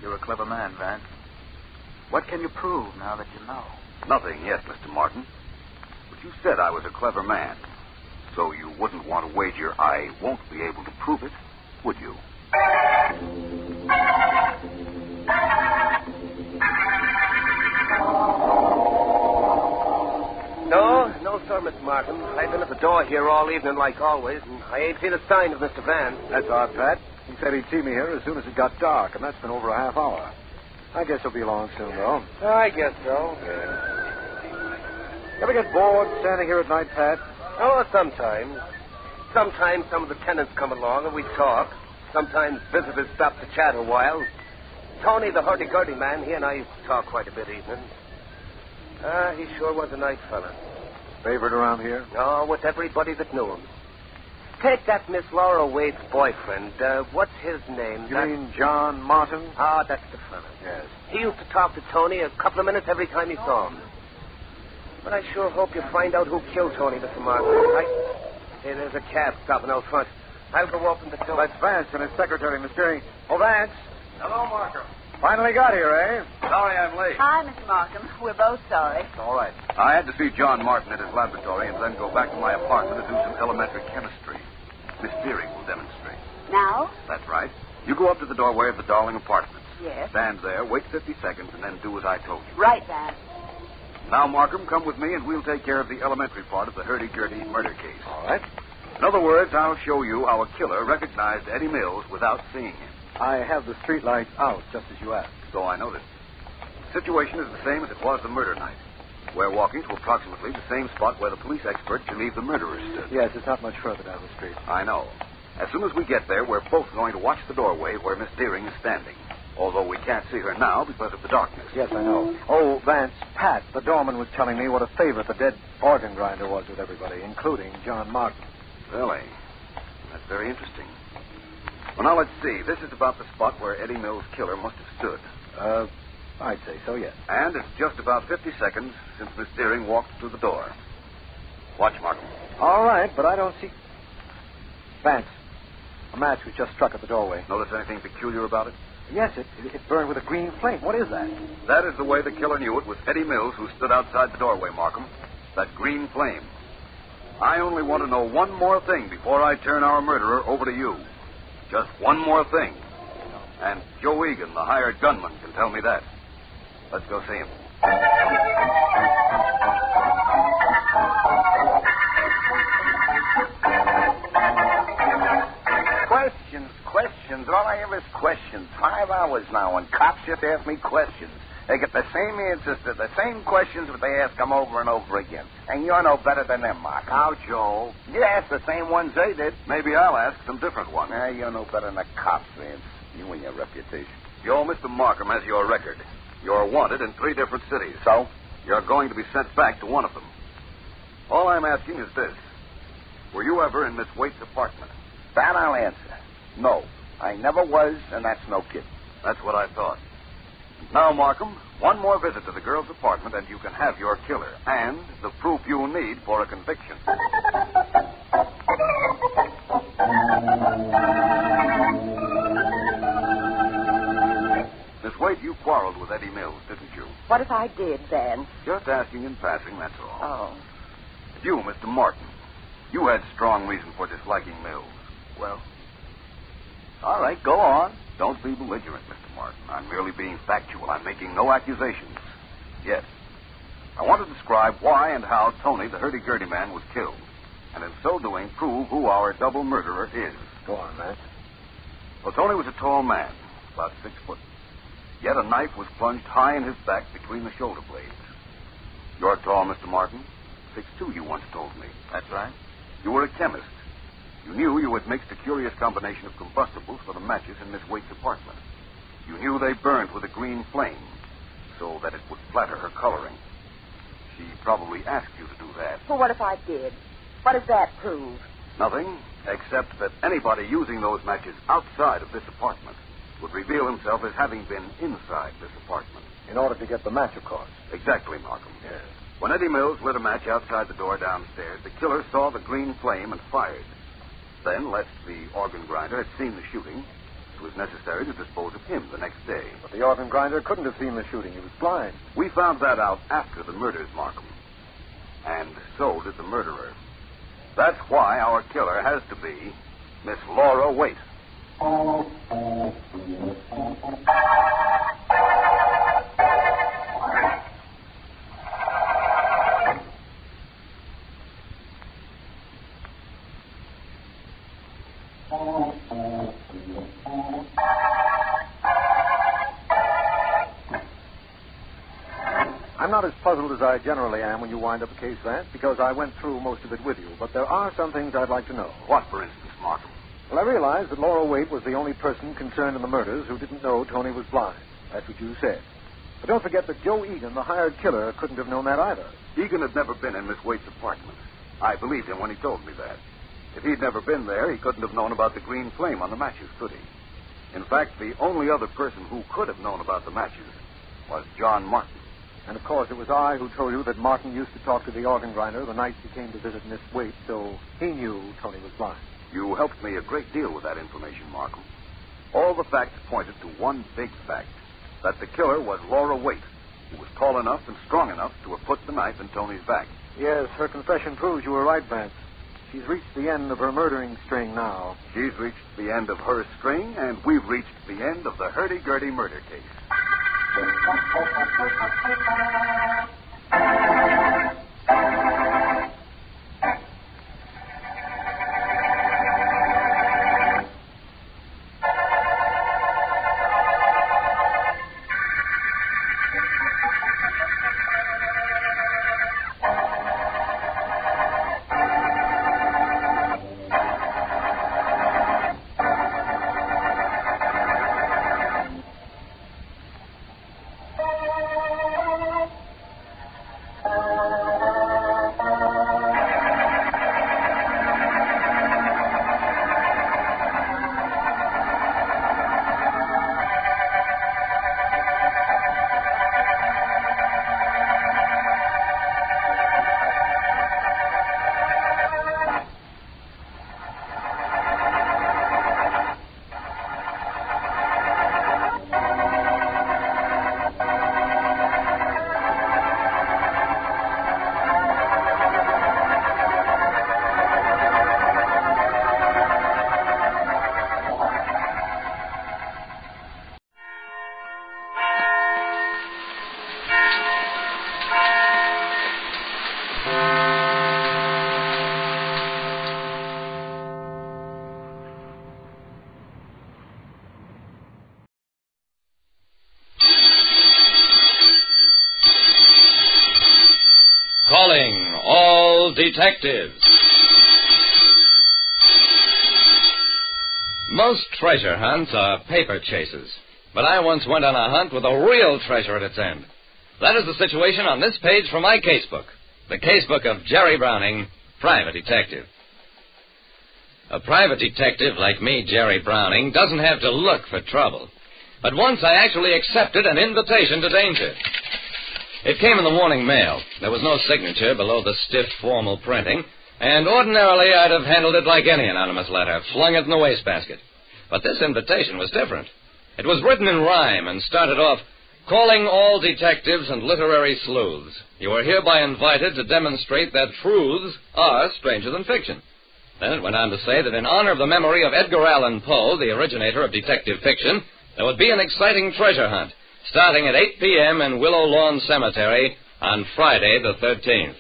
You're a clever man, Vance. What can you prove now that you know? Nothing yet, Mr. Martin. But you said I was a clever man. So you wouldn't want to wager I won't be able to prove it, would you? No, sir, Mr. Markham. I've been at the door here all evening like always, and I ain't seen a sign of Mr. Vance. That's odd, Pat. He said he'd see me here as soon as it got dark, and that's been over a half hour. I guess he'll be along soon, though. I guess so. Ever get bored standing here at night, Pat? Oh, sometimes. Sometimes some of the tenants come along and we talk. Sometimes visitors stop to chat a while. Tony, the hurdy-gurdy man, he and I used to talk quite a bit evenings. He sure was a nice fella. Favorite around here? No, with everybody that knew him. Take that Miss Laura Wade's boyfriend. What's his name? You mean John Martin? Ah, that's the fella. Yes. He used to talk to Tony a couple of minutes every time he saw him. But I sure hope you find out who killed Tony, Mr. Martin. Hey, there's a cab stopping out front. I'll go open the door. That's Vance and his secretary, Miss Gurdy. Oh, Vance. Hello, Markham. Finally got here, eh? Sorry I'm late. Hi, Mr. Markham. We're both sorry. All right. I had to see John Martin at his laboratory and then go back to my apartment to do some elementary chemistry. Miss Deering will demonstrate. Now? That's right. You go up to the doorway of the Darling Apartments. Yes. Stand there, wait 50 seconds, and then do as I told you. Right, Vance. Now, Markham, come with me and we'll take care of the elementary part of the hurdy-gurdy murder case. All right. In other words, I'll show you how a killer recognized Eddie Mills without seeing him. I have the street lights out, just as you asked. So I noticed. The situation is the same as it was the murder night. We're walking to approximately the same spot where the police expert believed the murderer stood. Yes, it's not much further down the street. I know. As soon as we get there, we're both going to watch the doorway where Miss Deering is standing. Although we can't see her now because of the darkness. Yes, I know. Oh, Vance, Pat, the doorman was telling me what a favorite the dead organ grinder was with everybody, including John Martin. Really? That's very interesting. Well, now let's see. This is about the spot where Eddie Mills' killer must have stood. I'd say so, yes. And it's just about 50 seconds since Miss Deering walked through the door. Watch, Markham. All right, but I don't see... Vance, a match was just struck at the doorway. Notice anything peculiar about it? Yes, it burned with a green flame. What is that? That is the way the killer knew it was Eddie Mills who stood outside the doorway, Markham. That green flame. I only want to know one more thing before I turn our murderer over to you. Just one more thing. And Joe Egan, the hired gunman, can tell me that. Let's go see him. Questions. All I have is questions. 5 hours now, and cops just ask me questions. They get the same answers to the same questions, but they ask them over and over again. And you're no better than them, Mark. Now, Joe. You ask the same ones they did. Maybe I'll ask some different ones. You're no better than the cops, Vance. You and your reputation. Joe, Mr. Markham has your record. You're wanted in 3 different cities. So? You're going to be sent back to one of them. All I'm asking is this. Were you ever in Miss Waite's apartment? That I'll answer. No. I never was, and that's no kidding. That's what I thought. Now, Markham, one more visit to the girl's apartment, and you can have your killer and the proof you'll need for a conviction. Wade, you quarreled with Eddie Mills, didn't you? What if I did, Vance? Just asking in passing, that's all. Oh. And you, Mr. Martin, you had strong reason for disliking Mills. Well, all right, go on. Don't be belligerent, Mr. Martin. I'm merely being factual. I'm making no accusations. Yet, I want to describe why and how Tony, the hurdy-gurdy man, was killed, and in so doing, prove who our double murderer is. Go on, Vance. Well, Tony was a tall man, about 6 foot. Yet a knife was plunged high in his back between the shoulder blades. You're tall, Mr. Martin. 6'2", you once told me. That's right. You were a chemist. You knew you had mixed a curious combination of combustibles for the matches in Miss Waite's apartment. You knew they burned with a green flame so that it would flatter her coloring. She probably asked you to do that. Well, what if I did? What does that prove? Nothing, except that anybody using those matches outside of this apartment would reveal himself as having been inside this apartment. In order to get the match, of course. Exactly, Markham. Yes. When Eddie Mills lit a match outside the door downstairs, the killer saw the green flame and fired. Then, lest the organ grinder had seen the shooting, it was necessary to dispose of him the next day. But the organ grinder couldn't have seen the shooting. He was blind. We found that out after the murders, Markham. And so did the murderer. That's why our killer has to be Miss Laura Waite. I'm not as puzzled as I generally am when you wind up a case, Vance, because I went through most of it with you. But there are some things I'd like to know. What, for instance, Markham? Well, I realized that Laura Waite was the only person concerned in the murders who didn't know Tony was blind. That's what you said. But don't forget that Joe Egan, the hired killer, couldn't have known that either. Egan had never been in Miss Waite's apartment. I believed him when he told me that. If he'd never been there, he couldn't have known about the green flame on the matches, could he? In fact, the only other person who could have known about the matches was John Martin. And, of course, it was I who told you that Martin used to talk to the organ grinder the night he came to visit Miss Waite, so he knew Tony was blind. You helped me a great deal with that information, Markham. All the facts pointed to one big fact, that the killer was Laura Waite, who was tall enough and strong enough to have put the knife in Tony's back. Yes, her confession proves you were right, Vance. She's reached the end of her murdering string now. She's reached the end of her string, and we've reached the end of the hurdy-gurdy murder case. Calling all detectives. Most treasure hunts are paper chases, but I once went on a hunt with a real treasure at its end. That is the situation on this page from my casebook, the casebook of Jerry Browning, private detective. A private detective like me, Jerry Browning, doesn't have to look for trouble. But once I actually accepted an invitation to danger. It came in the morning mail. There was no signature below the stiff, formal printing, and ordinarily I'd have handled it like any anonymous letter, flung it in the wastebasket. But this invitation was different. It was written in rhyme and started off, "Calling all detectives and literary sleuths, you are hereby invited to demonstrate that truths are stranger than fiction." Then it went on to say that in honor of the memory of Edgar Allan Poe, the originator of detective fiction, there would be an exciting treasure hunt starting at 8 p.m. in Willow Lawn Cemetery on Friday the 13th.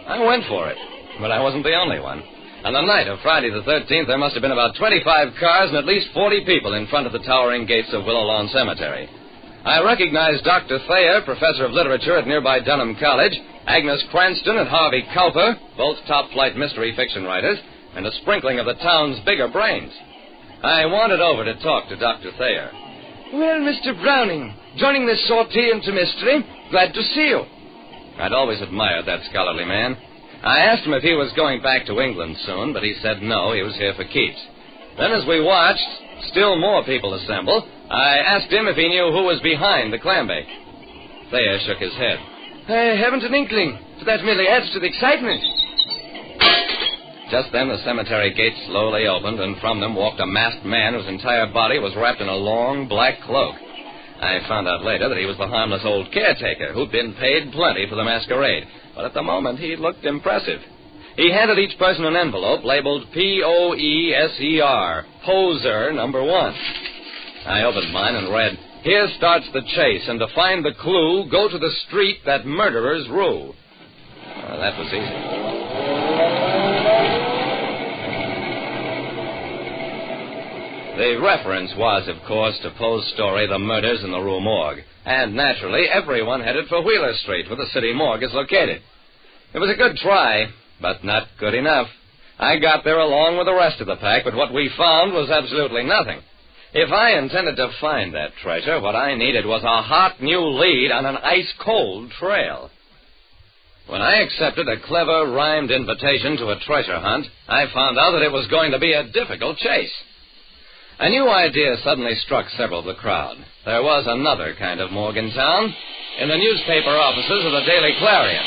I went for it, but I wasn't the only one. On the night of Friday the 13th, there must have been about 25 cars and at least 40 people in front of the towering gates of Willow Lawn Cemetery. I recognized Dr. Thayer, professor of literature at nearby Dunham College, Agnes Cranston and Harvey Cowper, both top-flight mystery fiction writers, and a sprinkling of the town's bigger brains. I wandered over to talk to Dr. Thayer. "Well, Mr. Browning, joining this sortie into mystery, glad to see you." I'd always admired that scholarly man. I asked him if he was going back to England soon, but he said no, he was here for keeps. Then as we watched still more people assemble, I asked him if he knew who was behind the clambake. Thayer shook his head. "I haven't an inkling, but that merely adds to the excitement." Just then the cemetery gates slowly opened, and from them walked a masked man whose entire body was wrapped in a long black cloak. I found out later that he was the harmless old caretaker who'd been paid plenty for the masquerade, but at the moment he looked impressive. He handed each person an envelope labeled Poeser, Poser number 1. I opened mine and read, "Here starts the chase, and to find the clue, go to the street that murderers rue." That was easy. The reference was, of course, to Poe's story, The Murders in the Rue Morgue. And naturally, everyone headed for Wheeler Street, where the city morgue is located. It was a good try, but not good enough. I got there along with the rest of the pack, but what we found was absolutely nothing. If I intended to find that treasure, what I needed was a hot new lead on an ice-cold trail. When I accepted a clever, rhymed invitation to a treasure hunt, I found out that it was going to be a difficult chase. A new idea suddenly struck several of the crowd. There was another kind of morgue in town, in the newspaper offices of the Daily Clarion.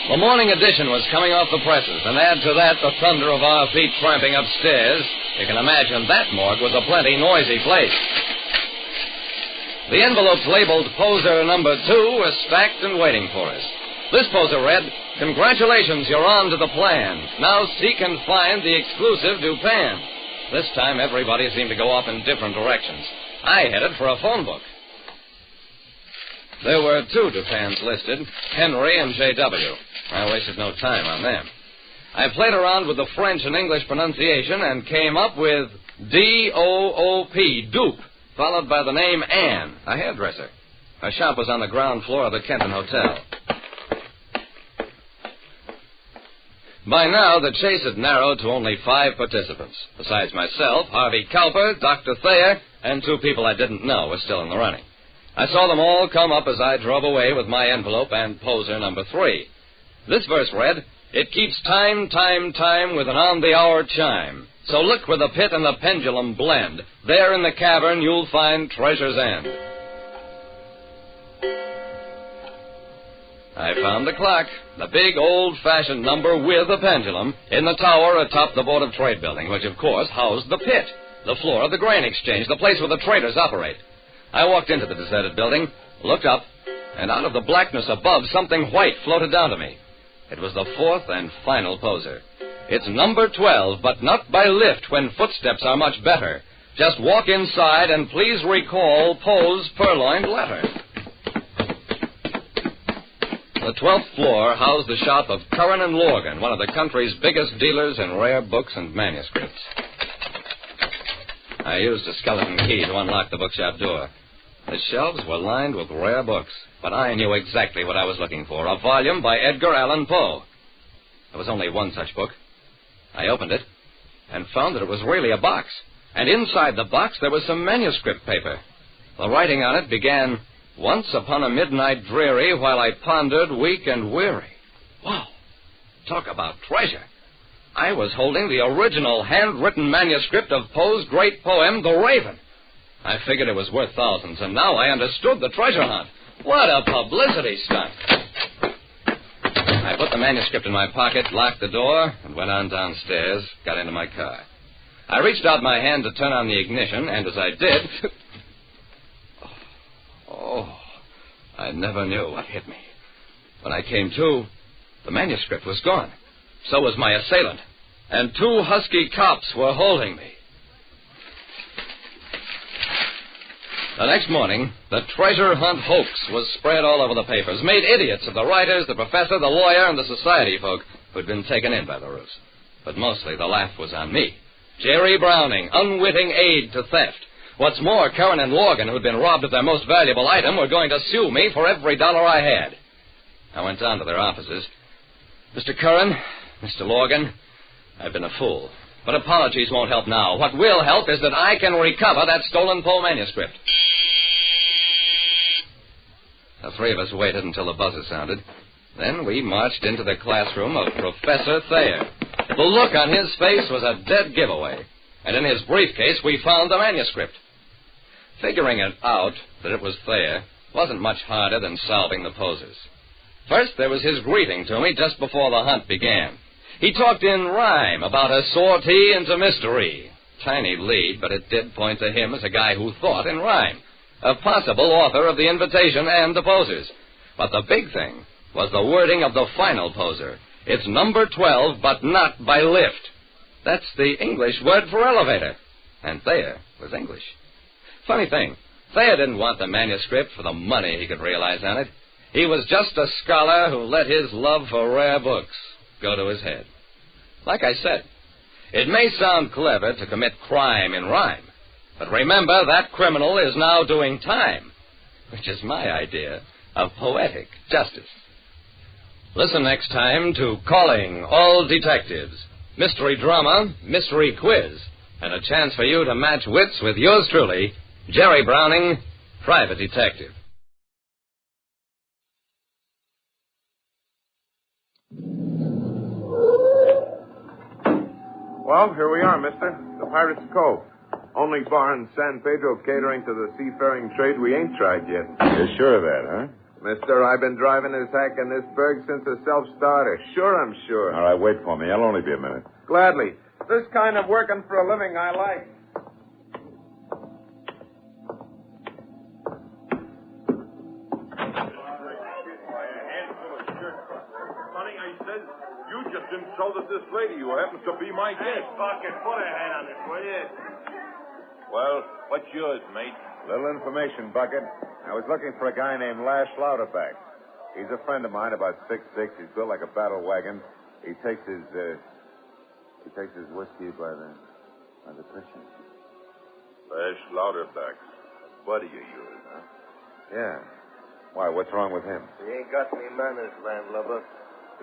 The morning edition was coming off the presses, and add to that the thunder of our feet tramping upstairs. You can imagine that morgue was a plenty noisy place. The envelopes labeled Poser number 2 were stacked and waiting for us. This poser read, "Congratulations, you're on to the plan. Now seek and find the exclusive Dupin." This time, everybody seemed to go off in different directions. I headed for a phone book. There were 2 Dupins listed, Henry and J.W. I wasted no time on them. I played around with the French and English pronunciation and came up with D-O-O-P, Dupe, followed by the name Anne, a hairdresser. Her shop was on the ground floor of the Kenton Hotel. By now, the chase had narrowed to only 5 participants. Besides myself, Harvey Cowper, Dr. Thayer, and 2 people I didn't know were still in the running. I saw them all come up as I drove away with my envelope and poser number 3. This verse read, "It keeps time, time, time with an on-the-hour chime. So look where the pit and the pendulum blend. There in the cavern you'll find treasure's end." I found the clock, the big old-fashioned number with a pendulum, in the tower atop the Board of Trade building, which, of course, housed the pit, the floor of the grain exchange, the place where the traders operate. I walked into the deserted building, looked up, and out of the blackness above, something white floated down to me. It was the 4th and final poser. It's number 12, but not by lift when footsteps are much better. Just walk inside and please recall Poe's purloined letter. The 12th floor housed the shop of Curran and Lorgan, one of the country's biggest dealers in rare books and manuscripts. I used a skeleton key to unlock the bookshop door. The shelves were lined with rare books, but I knew exactly what I was looking for, a volume by Edgar Allan Poe. There was only one such book. I opened it and found that it was really a box, and inside the box there was some manuscript paper. The writing on it began, "Once upon a midnight dreary, while I pondered, weak and weary." Wow! Talk about treasure. I was holding the original handwritten manuscript of Poe's great poem, The Raven. I figured it was worth thousands, and now I understood the treasure hunt. What a publicity stunt. I put the manuscript in my pocket, locked the door, and went on downstairs, got into my car. I reached out my hand to turn on the ignition, and as I did... Oh, I never knew what hit me. When I came to, the manuscript was gone. So was my assailant. And 2 husky cops were holding me. The next morning, the treasure hunt hoax was spread all over the papers, made idiots of the writers, the professor, the lawyer, and the society folk who'd been taken in by the ruse. But mostly the laugh was on me. Jerry Browning, unwitting aid to theft. What's more, Curran and Logan, who'd been robbed of their most valuable item, were going to sue me for every dollar I had. I went down to their offices. Mr. Curran, Mr. Logan, I've been a fool. But apologies won't help now. What will help is that I can recover that stolen Poe manuscript. The 3 of us waited until the buzzer sounded. Then we marched into the classroom of Professor Thayer. The look on his face was a dead giveaway. And in his briefcase, we found the manuscript. Figuring it out that it was Thayer wasn't much harder than solving the posers. First, there was his greeting to me just before the hunt began. He talked in rhyme about a sortie into mystery. Tiny lead, but it did point to him as a guy who thought in rhyme. A possible author of the invitation and the posers. But the big thing was the wording of the final poser. It's number 12, but not by lift. That's the English word for elevator. And Thayer was English. Funny thing, Thayer didn't want the manuscript for the money he could realize on it. He was just a scholar who let his love for rare books go to his head. Like I said, it may sound clever to commit crime in rhyme, but remember that criminal is now doing time, which is my idea of poetic justice. Listen next time to Calling All Detectives, mystery drama, mystery quiz, and a chance for you to match wits with yours truly, Jerry Browning, Private Detective. Well, here we are, mister. The Pirate's Cove. Only bar in San Pedro catering to the seafaring trade we ain't tried yet. You're sure of that, huh? Mister, I've been driving this hack in this burg since the self-starter. Sure, I'm sure. All right, wait for me. I'll only be a minute. Gladly. This kind of working for a living I like. Sonny, I said, you just insulted this lady who happens to be my guest. Hey, Bucket, put a hand on this, will you? Well, what's yours, mate? Little information, Bucket. I was looking for a guy named Lash Louderback. He's a friend of mine, about 6'6". He's built like a battle wagon. He takes his whiskey by the cushion. Lash Louderback. Buddy of yours, huh? Yeah. Why, what's wrong with him? He ain't got any manners, landlubber.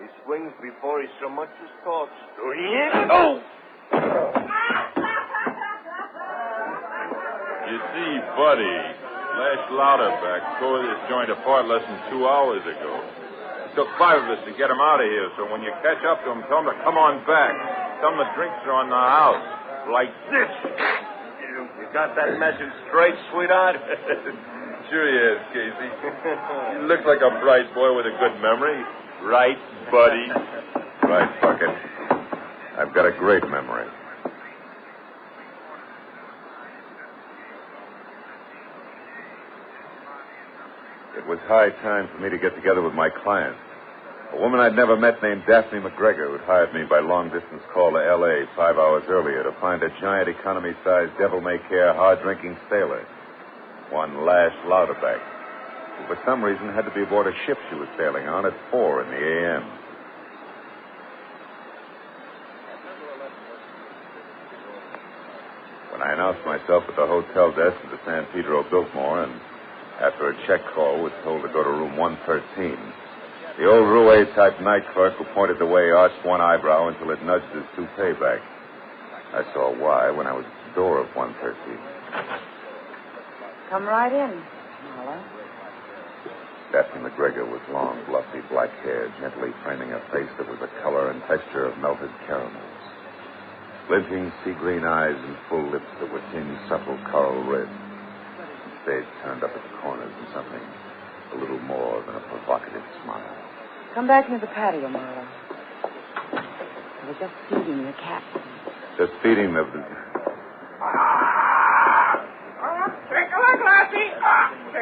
He swings before he so much as talks. Do you? Oh! You see, Buddy, Lash Louderback tore this joint apart less than 2 hours ago. It took 5 of us to get him out of here, so when you catch up to him, tell him to come on back. Tell him the drinks are on the house. Like this. You got that message straight, sweetheart? Sure he is, Casey. He looks like a bright boy with a good memory. Right, Buddy? Right, Bucket. I've got a great memory. It was high time for me to get together with my client. A woman I'd never met named Daphne McGregor, who'd hired me by long-distance call to L.A. 5 hours earlier to find a giant economy-sized, devil-may-care, hard-drinking sailor. One Lash Louderback, who for some reason had to be aboard a ship she was sailing on at 4 in the a.m. When I announced myself at the hotel desk of the San Pedro Biltmore and after a check call was told to go to room 113, the old Rouen-type night clerk who pointed the way arched one eyebrow until it nudged his toupee back. I saw why when I was at the door of 113. Come right in, Marlowe. Daphne McGregor was long, bluffy black hair, gently framing a face that was the color and texture of melted caramels. Glinting sea-green eyes and full lips that were tinged supple coral red. They turned up at the corners and something a little more than a provocative smile. Come back into the patio, Marlowe. I was just feeding the cat. Just feeding the...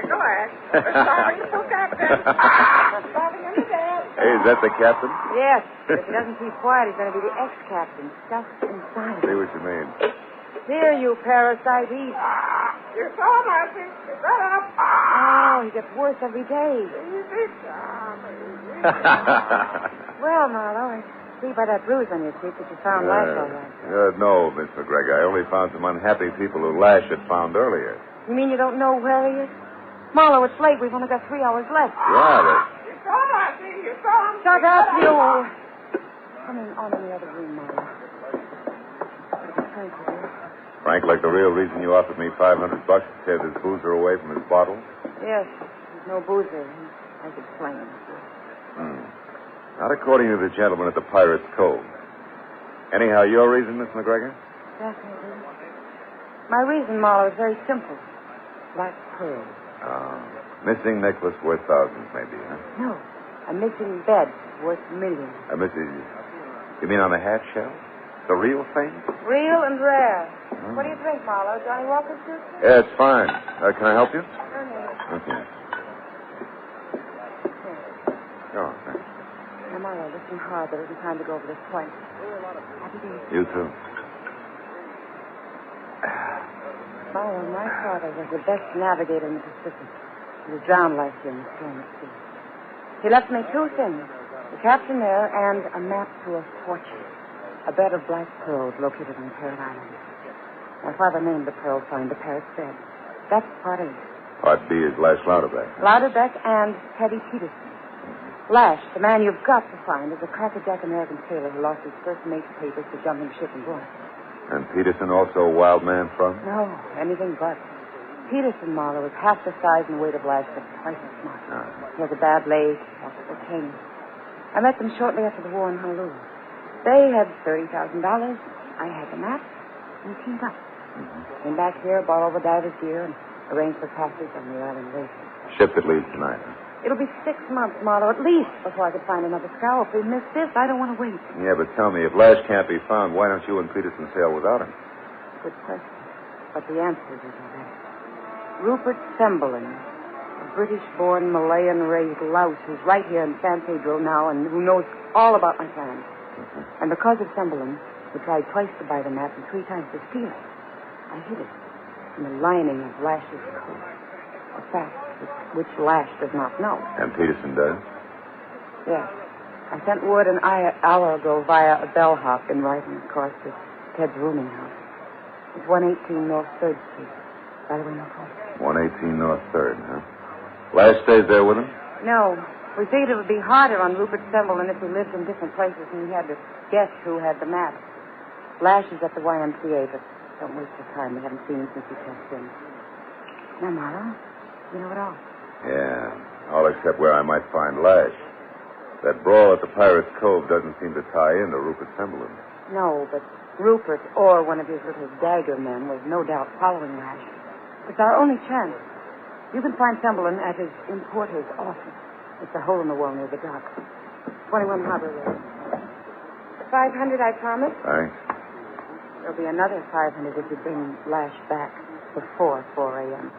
Go ahead. Sorry, Captain. Hey, is that the captain? Yes. If he doesn't keep quiet, he's going to be the ex-captain, stuffed inside. See what you mean. Here, you parasite, eat. You saw nothing. You got up. Oh, he gets worse every day. Well, Marlowe, I see by that bruise on your cheek that you found Lash all right. No, Miss McGregor. I only found some unhappy people who Lash had found earlier. You mean you don't know where he is? Marlowe, it's late. We've only got 3 hours left. Yeah, You saw nothing. You saw him. Shut up, you. Come on in the other room, Marlowe. Thank you. Frank, like the real reason you offered me $500 to tear this boozer away from his bottle? Yes, there's no boozer. I could explain. Not according to the gentleman at the Pirate's Cove. Anyhow, your reason, Miss McGregor? Definitely. My reason, Marlowe, is very simple. Black pearl. Missing necklace worth thousands, maybe, huh? No, a missing bed worth millions. You mean on the hat shell? The real thing? Real and rare. What do you drink, Marlowe? Johnny Walker's juice? Yeah, it's fine. Can I help you? Okay. Oh, thanks. Now, Marlowe, listen hard. There isn't time to go over this point. Happy days. You too. Marlowe, my father was the best navigator in the Pacific. He was drowned last year in the storm at sea. He left me 2 things. The captain there and a map to a fortune. A bed of black pearls located on Parrot Island. My father named the pearl find the Parrot's bed. That's part A. Part B is Lash Louderback. Louderback and Teddy Peterson. Lash, the man you've got to find, is a crackerjack American sailor who lost his first mate's papers to jumping ship and going. And Peterson also a wild man from? No, anything but. Peterson, Marlowe, is half the size and weight of Lash, but twice as smart. He has a bad leg, lost a cane. I met them shortly after the war in Honolulu. They had $30,000. I had the map. We teamed up. Came back here, bought all the divers' gear, and arranged for passage on the island later. Ship that leaves tonight, huh? It'll be 6 months, Marlowe, at least, before I could find another scow. If we miss this, I don't want to wait. Yeah, but tell me, if Lash can't be found, why don't you and Peterson sail without him? Good question. But the answer is that. Rupert Semblin, a British-born Malayan-raised louse who's right here in San Pedro now and who knows all about my plans. And because of Semblin, we tried twice to buy the map and 3 times to steal it. I hid it in the lining of Lash's coat. A fact which Lash does not know. And Peterson does? Yes. I sent word an hour ago via a bellhop in writing, of course, to Ted's rooming house. It's 118 North 3rd Street. By the way, no call. 118 North 3rd, huh? Lash stays there with him? No. We figured it would be harder on Rupert Semblin if we lived in different places and he had to guess who had the map. Lash is at the YMCA, but don't waste your time. We haven't seen him since he checked in. Now, Marlowe, you know it all. Yeah, all except where I might find Lash. That brawl at the Pirate's Cove doesn't seem to tie into Rupert Semblin. No, but Rupert or one of his little dagger men was no doubt following Lash. It's our only chance. You can find Semblin at his importer's office. It's a hole in the wall near the dock. 21 Harbor Road. 500, I promise. Thanks. There'll be another 500 if you bring Lash back before 4 a.m.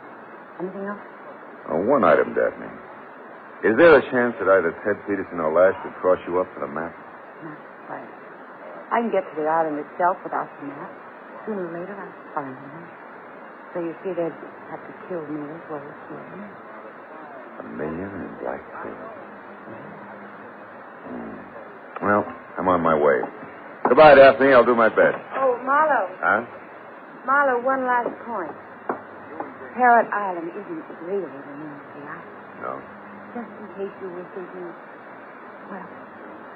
Anything else? One item, Daphne. Is there a chance that either Ted Peterson or Lash could cross you up for the map? No, right. I can get to the island itself without the map. Sooner or later, I'll find them. So you see, they'd have to kill me as well as kill me. $1 million in black pearl. Well, I'm on my way. Goodbye, Daphne. I'll do my best. Oh, Marlowe. Huh? Marlowe, one last point. Parrot Island isn't really the name of the island. No. Just in case you were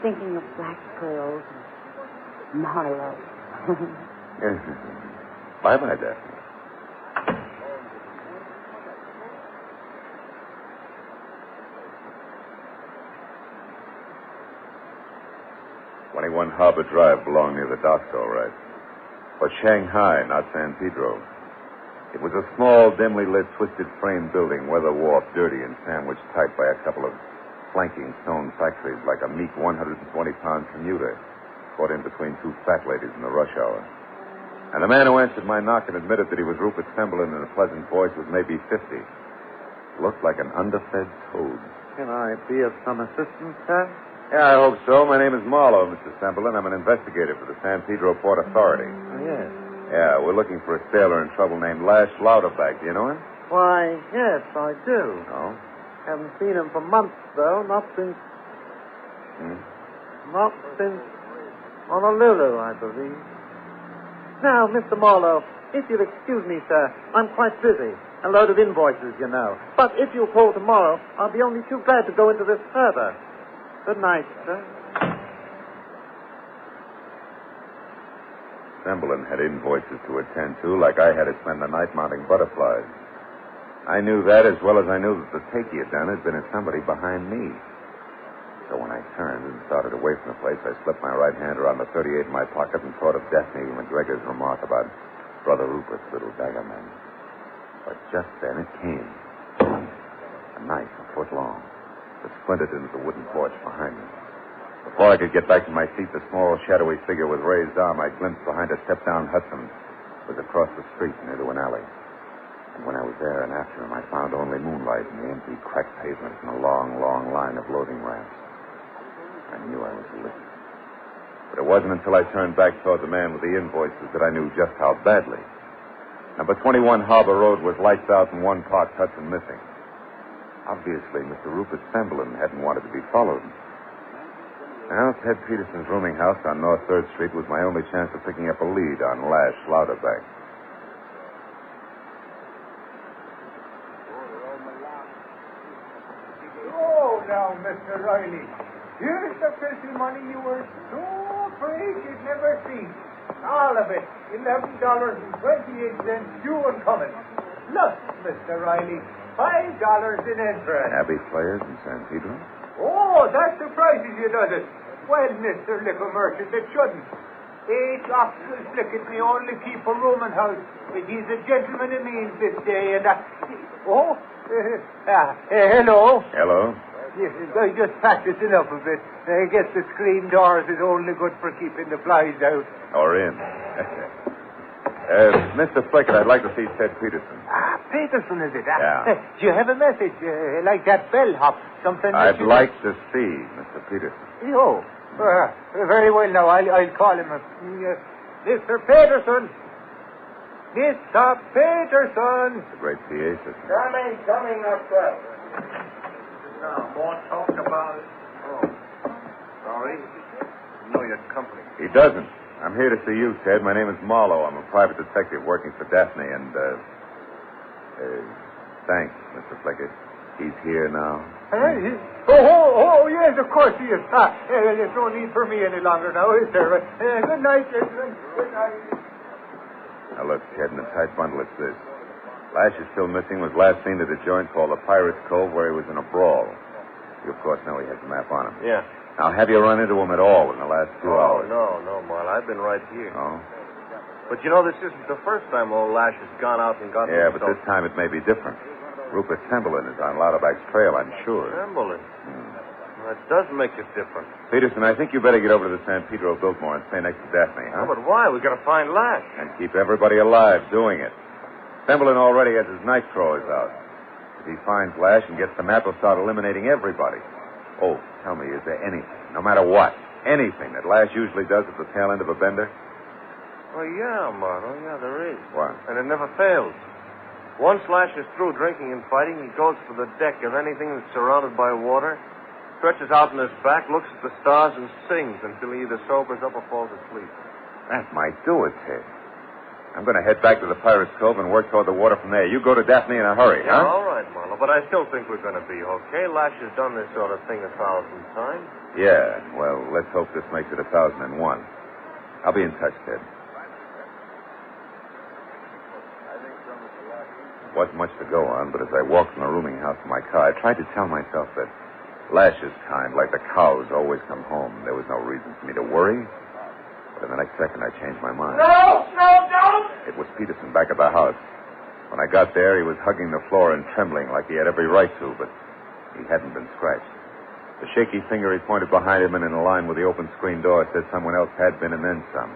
thinking of black pearls and Marlowe. Yes. Bye-bye, Daphne. Harbor Drive belonged near the docks, all right. But Shanghai, not San Pedro. It was a small, dimly lit, twisted frame building, weather-warped, dirty, and sandwiched tight by a couple of flanking stone factories like a meek 120-pound commuter caught in between 2 fat ladies in the rush hour. And the man who answered my knock and admitted that he was Rupert Semblin in a pleasant voice was maybe 50. Looked like an underfed toad. Can I be of some assistance, sir? Yeah, I hope so. My name is Marlowe, Mr. Semperlin. I'm an investigator for the San Pedro Port Authority. Yes. Yeah, we're looking for a sailor in trouble named Lash Louderback. Do you know him? Why, yes, I do. No. Haven't seen him for months, though. Not since Honolulu, I believe. Now, Mr. Marlowe, if you'll excuse me, sir, I'm quite busy. A load of invoices, you know. But if you'll call tomorrow, I'll be only too glad to go into this further. Good night, sir. Semperlin had invoices to attend to, like I had to spend the night mounting butterflies. I knew that as well as I knew that the take he had done had been at somebody behind me. So when I turned and started away from the place, I slipped my right hand around the .38 in my pocket and thought of Daphne McGregor's remark about Brother Rupert's little dagger man. But just then it came. A knife a foot long that splintered into the wooden porch behind me. Before I could get back to my seat, the small, shadowy figure with raised arm I glimpsed behind a step-down Hudson was across the street and into an alley. And when I was there and after him, I found only moonlight and the empty, cracked pavement and a long, long line of loading ramps. I knew I was licked. But it wasn't until I turned back toward the man with the invoices that I knew just how badly. Number 21 Harbor Road was lights out and one parked Hudson missing. Obviously, Mr. Rupert Semperlin hadn't wanted to be followed. Now, Ted Peterson's rooming house on North 3rd Street was my only chance of picking up a lead on Lash Louderback. Oh, now, Mr. Riley, here's the filthy money you were so afraid you'd never see. All of it, $11.28 due and coming. Look, Mr. Riley, $5 in interest. Abbey players in San Pedro? Oh, that surprises you, does it? Well, Mr. Liquor Merchant, it shouldn't. 8 Oxford Flickett, me only keep a rooming house. But he's a gentleman of means this day, and hello. Hello. Yes, I just practicing up a bit. I guess the screen doors is only good for keeping the flies out. Or in. Mr. Flickett, I'd like to see Ted Peterson. Peterson, is it? Yeah. Do you have a message? Like that bellhop? Something? I'd like to see Mr. Peterson. Oh, very well now. I'll call him. Mr. Peterson. Mr. Peterson. It's a great PA system. Coming up, sir. Now, more talk about it. Oh, sorry. know your company. He doesn't. I'm here to see you, Ted. My name is Marlowe. I'm a private detective working for Daphne, and, thanks, Mr. Flickett. He's here now. Yes, of course he is. There's no need for me any longer now, is there? Good night, gentlemen. Good night. Now, look, Ted, in a tight bundle, it's this. Lash is still missing, was last seen at a joint called the Pirate's Cove where he was in a brawl. You, of course, know he has the map on him. Yeah. Now, have you run into him at all in the last 2 hours? No, Marlowe. I've been right here. Oh? But, you know, this isn't the first time old Lash has gone out and gotten Yeah, but this time it may be different. Rupert Semperlin is on Louderback's trail, I'm sure. Semperlin? That does make it different. Peterson, I think you better get over to the San Pedro Biltmore and stay next to Daphne, huh? Oh, but why? We've got to find Lash. And keep everybody alive doing it. Semperlin already has his knife throwers out. If he finds Lash and gets the map, he'll start eliminating everybody. Oh, tell me, is there anything, no matter what, anything that Lash usually does at the tail end of a bender? Well, yeah, Marlowe. Yeah, there is. What? And it never fails. Once Lash is through drinking and fighting, he goes for the deck of anything that's surrounded by water, stretches out on his back, looks at the stars, and sings until he either sobers up or falls asleep. That might do it, Ted. I'm going to head back to the Pirate's Cove and work toward the water from there. You go to Daphne in a hurry, Yeah, huh? all right, Marlowe, but I still think we're going to be okay. Lash has done this sort of thing 1,000 times. Yeah, well, let's hope this makes it 1,001. I'll be in touch, Ted. Wasn't much to go on, but as I walked from the rooming house to my car, I tried to tell myself that Lash's kind, like the cows, always come home. There was no reason for me to worry. But in the next second, I changed my mind. No, don't! It was Peterson back at the house. When I got there, he was hugging the floor and trembling like he had every right to, but he hadn't been scratched. The shaky finger he pointed behind him and in a line with the open screen door said someone else had been and then some.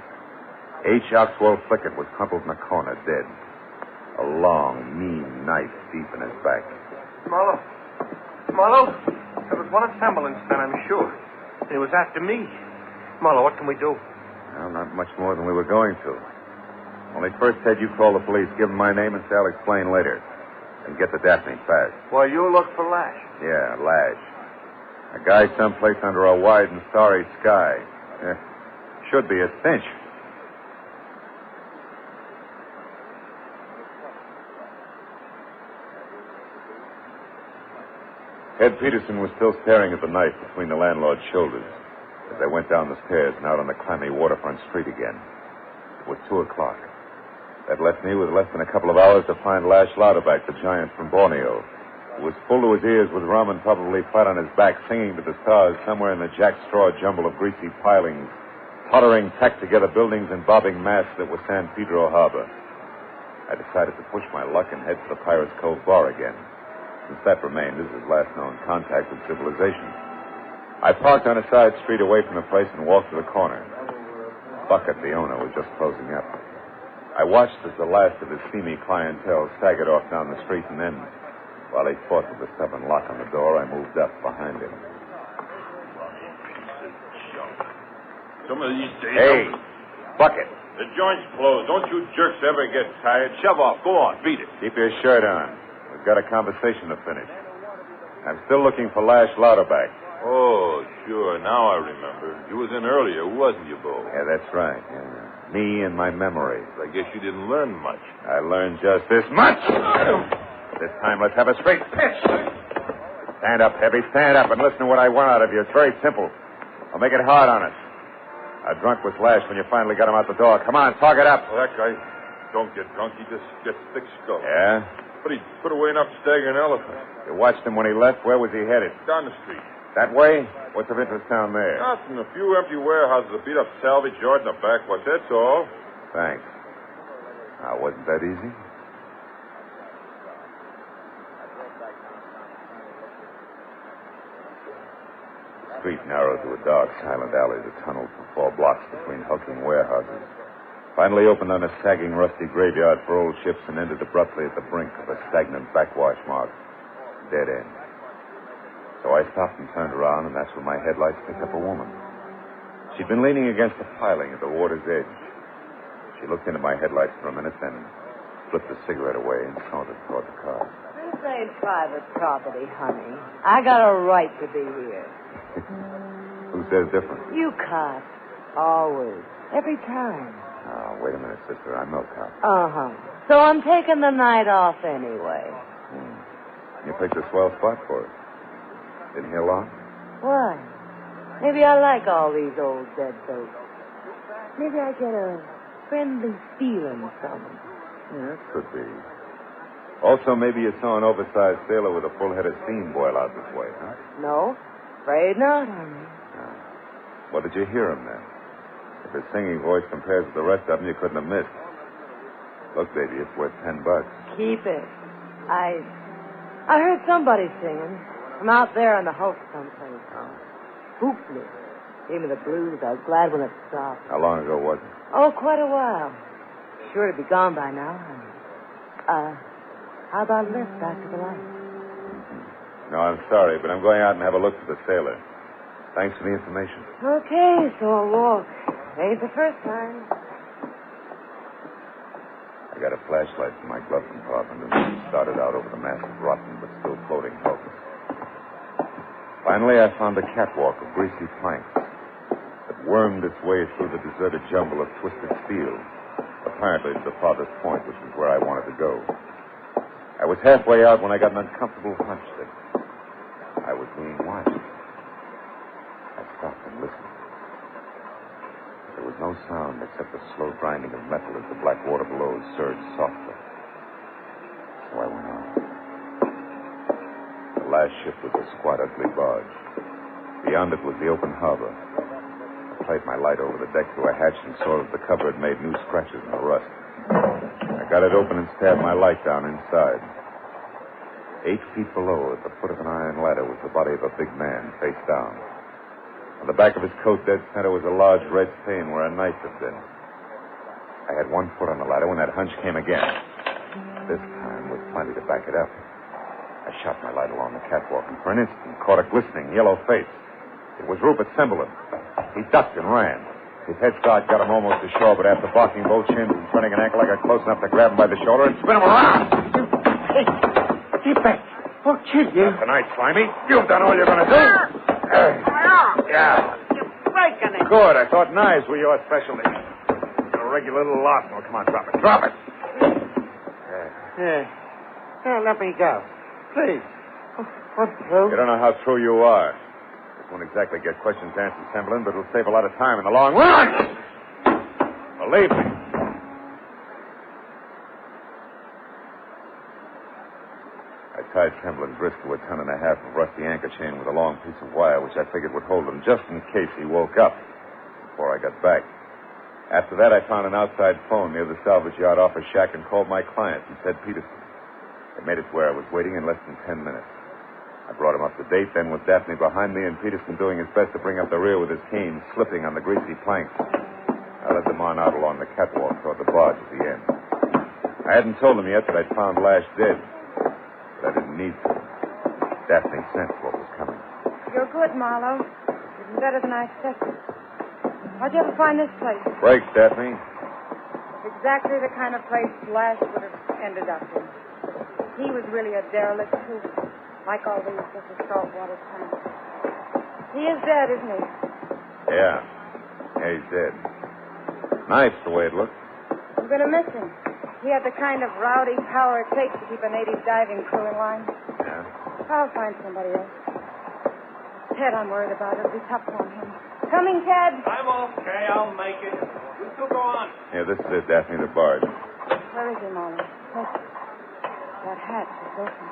H. Oxwell Flickett was crumpled in a corner, dead. A long, mean knife deep in his back. Marlowe. Marlowe? There was one ambulance then, I'm sure. It was after me. Marlowe, what can we do? Well, not much more than we were going to. Only first, Ted, you call the police, give them my name, and say I'll explain later. And get to Daphne fast. Well, you look for Lash. Yeah, Lash. A guy someplace under a wide and starry sky. Should be a cinch. Ed Peterson was still staring at the knife between the landlord's shoulders as they went down the stairs and out on the clammy waterfront street again. It was 2 o'clock. That left me with less than a couple of hours to find Lash Louderback, the giant from Borneo, who was full to his ears with rum and probably flat on his back, singing to the stars somewhere in the jackstraw jumble of greasy pilings, tottering, tacked-together buildings and bobbing masts that was San Pedro Harbor. I decided to push my luck and head for the Pirates Cove bar again, since that remained as his last known contact with civilization. I parked on a side street away from the place and walked to the corner. Bucket, the owner, was just closing up. I watched as the last of his steamy clientele staggered off down the street, and then, while he fought with the stubborn lock on the door, I moved up behind him. Some of these days... Hey, Bucket. The joint's closed. Don't you jerks ever get tired? Shove off. Go on. Beat it. Keep your shirt on. We've got a conversation to finish. I'm still looking for Lash Louderback. Oh, sure. Now I remember. You was in earlier, wasn't you, Bo? Yeah, that's right. Yeah. Me and my memories. I guess you didn't learn much. I learned just this much. This time, let's have a straight pitch. Stand up, Heavy. Stand up and listen to what I want out of you. It's very simple. I'll make it hard on us. How drunk was Lash when you finally got him out the door? Come on, talk it up. Well, that guy don't get drunk. He just gets thick-skulled. Yeah? But he put away enough to stagger an elephant. You watched him when he left? Where was he headed? Down the street. That way? What's of interest down there? Nothing. A few empty warehouses, a beat-up salvage yard in the backwash. That's all. Thanks. Now, wasn't that easy? The street narrowed to a dark, silent alley that tunneled for 4 blocks between hulking warehouses. Finally opened on a sagging, rusty graveyard for old ships and ended abruptly at the brink of a stagnant backwash marked dead end. So I stopped and turned around, and that's when my headlights picked up a woman. She'd been leaning against the piling at the water's edge. She looked into my headlights for a minute, then flipped the cigarette away and sauntered toward the car. This ain't private property, honey. I got a right to be here. Who says different? You cop. Always. Every time. Oh, wait a minute, sister. I'm no cop. Uh-huh. So I'm taking the night off anyway. You picked a swell spot for it. Been here long? Why? Maybe I like all these old dead folks. Maybe I get a friendly feeling from them. Yeah, could be. Also, maybe you saw an oversized sailor with a full head of steam boil out this way, huh? No, afraid not, honey. What did you hear him then? If his singing voice compares with the rest of them, you couldn't have missed. Look, baby, it's worth $10. Keep it. I heard somebody singing. I'm out there on the hulk someplace. Spooked me. Gave me the blues. I was glad when it stopped. How long ago was it? Oh, quite a while. Sure to be gone by now, honey. How about a lift back to the light? No, I'm sorry, but I'm going out and have a look for the sailor. Thanks for the information. Okay, so I'll walk. Ain't the first time. I got a flashlight from my glove compartment and started out over the massive, rotten, but still floating hulk. Finally, I found a catwalk of greasy planks that wormed its way through the deserted jumble of twisted steel, apparently to the farthest point, which was where I wanted to go. I was halfway out when I got an uncomfortable hunch that I was being watched. I stopped and listened. There was no sound except the slow grinding of metal as the black water below surged softly. So I went on. The last ship was a squat, ugly barge. Beyond it was the open harbor. I played my light over the deck through a hatch and saw that the cover had made new scratches in the rust. I got it open and stabbed my light down inside. 8 feet below, at the foot of an iron ladder, was the body of a big man, face down. On the back of his coat, dead center, was a large red stain where a knife had been. I had 1 foot on the ladder when that hunch came again. This time, with plenty to back it up. I shot my light along the catwalk and for an instant caught a glistening yellow face. It was Rupert Semberlin. He ducked and ran. His head start got him almost ashore, but after barking both shins and turning an ankle, I got close enough to grab him by the shoulder and spin him around. Hey, get back. I'll kill you. Not tonight, Slimy. You've done all you're going to do. Yeah. You're breaking it. Good. I thought knives were your specialty. You're a regular little arsenal. Come on, drop it. Drop it. Yeah, let me go. Please. What's through? You don't know how true you are. This won't exactly get questions answered, Semberlin, but it'll save a lot of time in the long run. Believe me. I tied Semberlin's wrist to a 1.5 tons of rusty anchor chain with a long piece of wire, which I figured would hold him just in case he woke up before I got back. After that, I found an outside phone near the salvage yard office shack and called my client, who said Peterson. They made it to where I was waiting in less than 10 minutes. I brought him up to date, then with Daphne behind me and Peterson doing his best to bring up the rear with his cane slipping on the greasy planks. I led them on out along the catwalk toward the barge at the end. I hadn't told them yet that I'd found Lash dead, but I didn't need to. Daphne sensed what was coming. You're good, Marlowe. Even better than I expected. How'd you ever find this place? Brakes, Daphne. It's exactly the kind of place Lash would have ended up in. He was really a derelict, too. Like all these little saltwater tanks. He is dead, isn't he? Yeah. Yeah, he's dead. Nice the way it looks. I'm going to miss him. He had the kind of rowdy power it takes to keep a native diving crew in line. Yeah. I'll find somebody else. Ted, I'm worried about. It'll be tough on him. Coming, Ted. I'm okay. I'll make it. You two go on. Yeah, this is it, Daphne, the barge. Where is he, Marlowe? That hatch is open.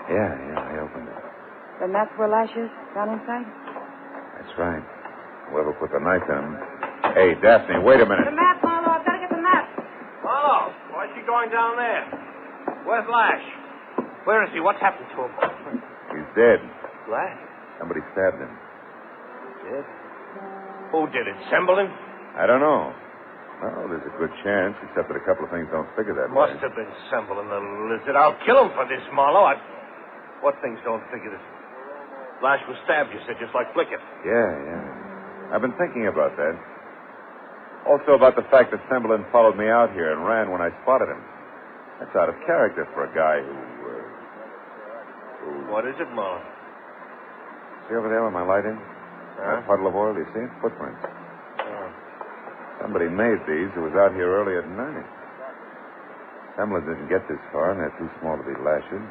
Yeah, I opened it. Then that's where Lash is, down inside? That's right. Whoever put the knife in him. Hey, Daphne, wait a minute. The map, Marlowe. I've got to get the map. Marlowe, why's she going down there? Where's Lash? Where is he? What's happened to him? He's dead. Lash? Somebody stabbed him. Dead? Who did it? Semberlin? I don't know. Well, there's a good chance, except that a couple of things don't figure that way. Must have been Semberlin, the lizard. I'll kill him for this, Marlowe. What things don't figure this? Lash was stabbed, you said, just like Flickett. Yeah. I've been thinking about that. Also about the fact that Semberlin followed me out here and ran when I spotted him. That's out of character for a guy who... What is it, Marlowe? See over there with my light in? Huh? That puddle of oil, you see it? Footprints. Somebody made these who was out here earlier tonight. Semberlin didn't get this far, and they're too small to be lashes.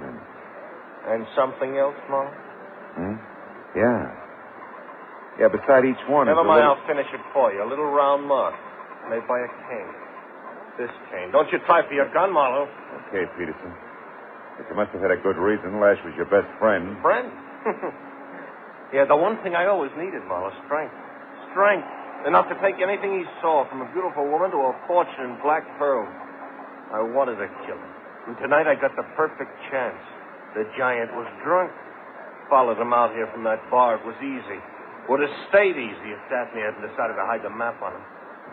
And something else, Marlowe? Yeah, beside each one Never is mind, I'll finish it for you. A little round mark made by a cane. This cane. Don't you try for your gun, Marlowe. Okay, Peterson. But you must have had a good reason. Lash was your best friend. Friend? Yeah, the one thing I always needed, Marlowe, strength. Strength. Enough to take anything he saw, from a beautiful woman to a fortune in black pearls. I wanted to kill him. And tonight I got the perfect chance. The giant was drunk. Followed him out here from that bar. It was easy. Would have stayed easy if Daphne hadn't decided to hide the map on him.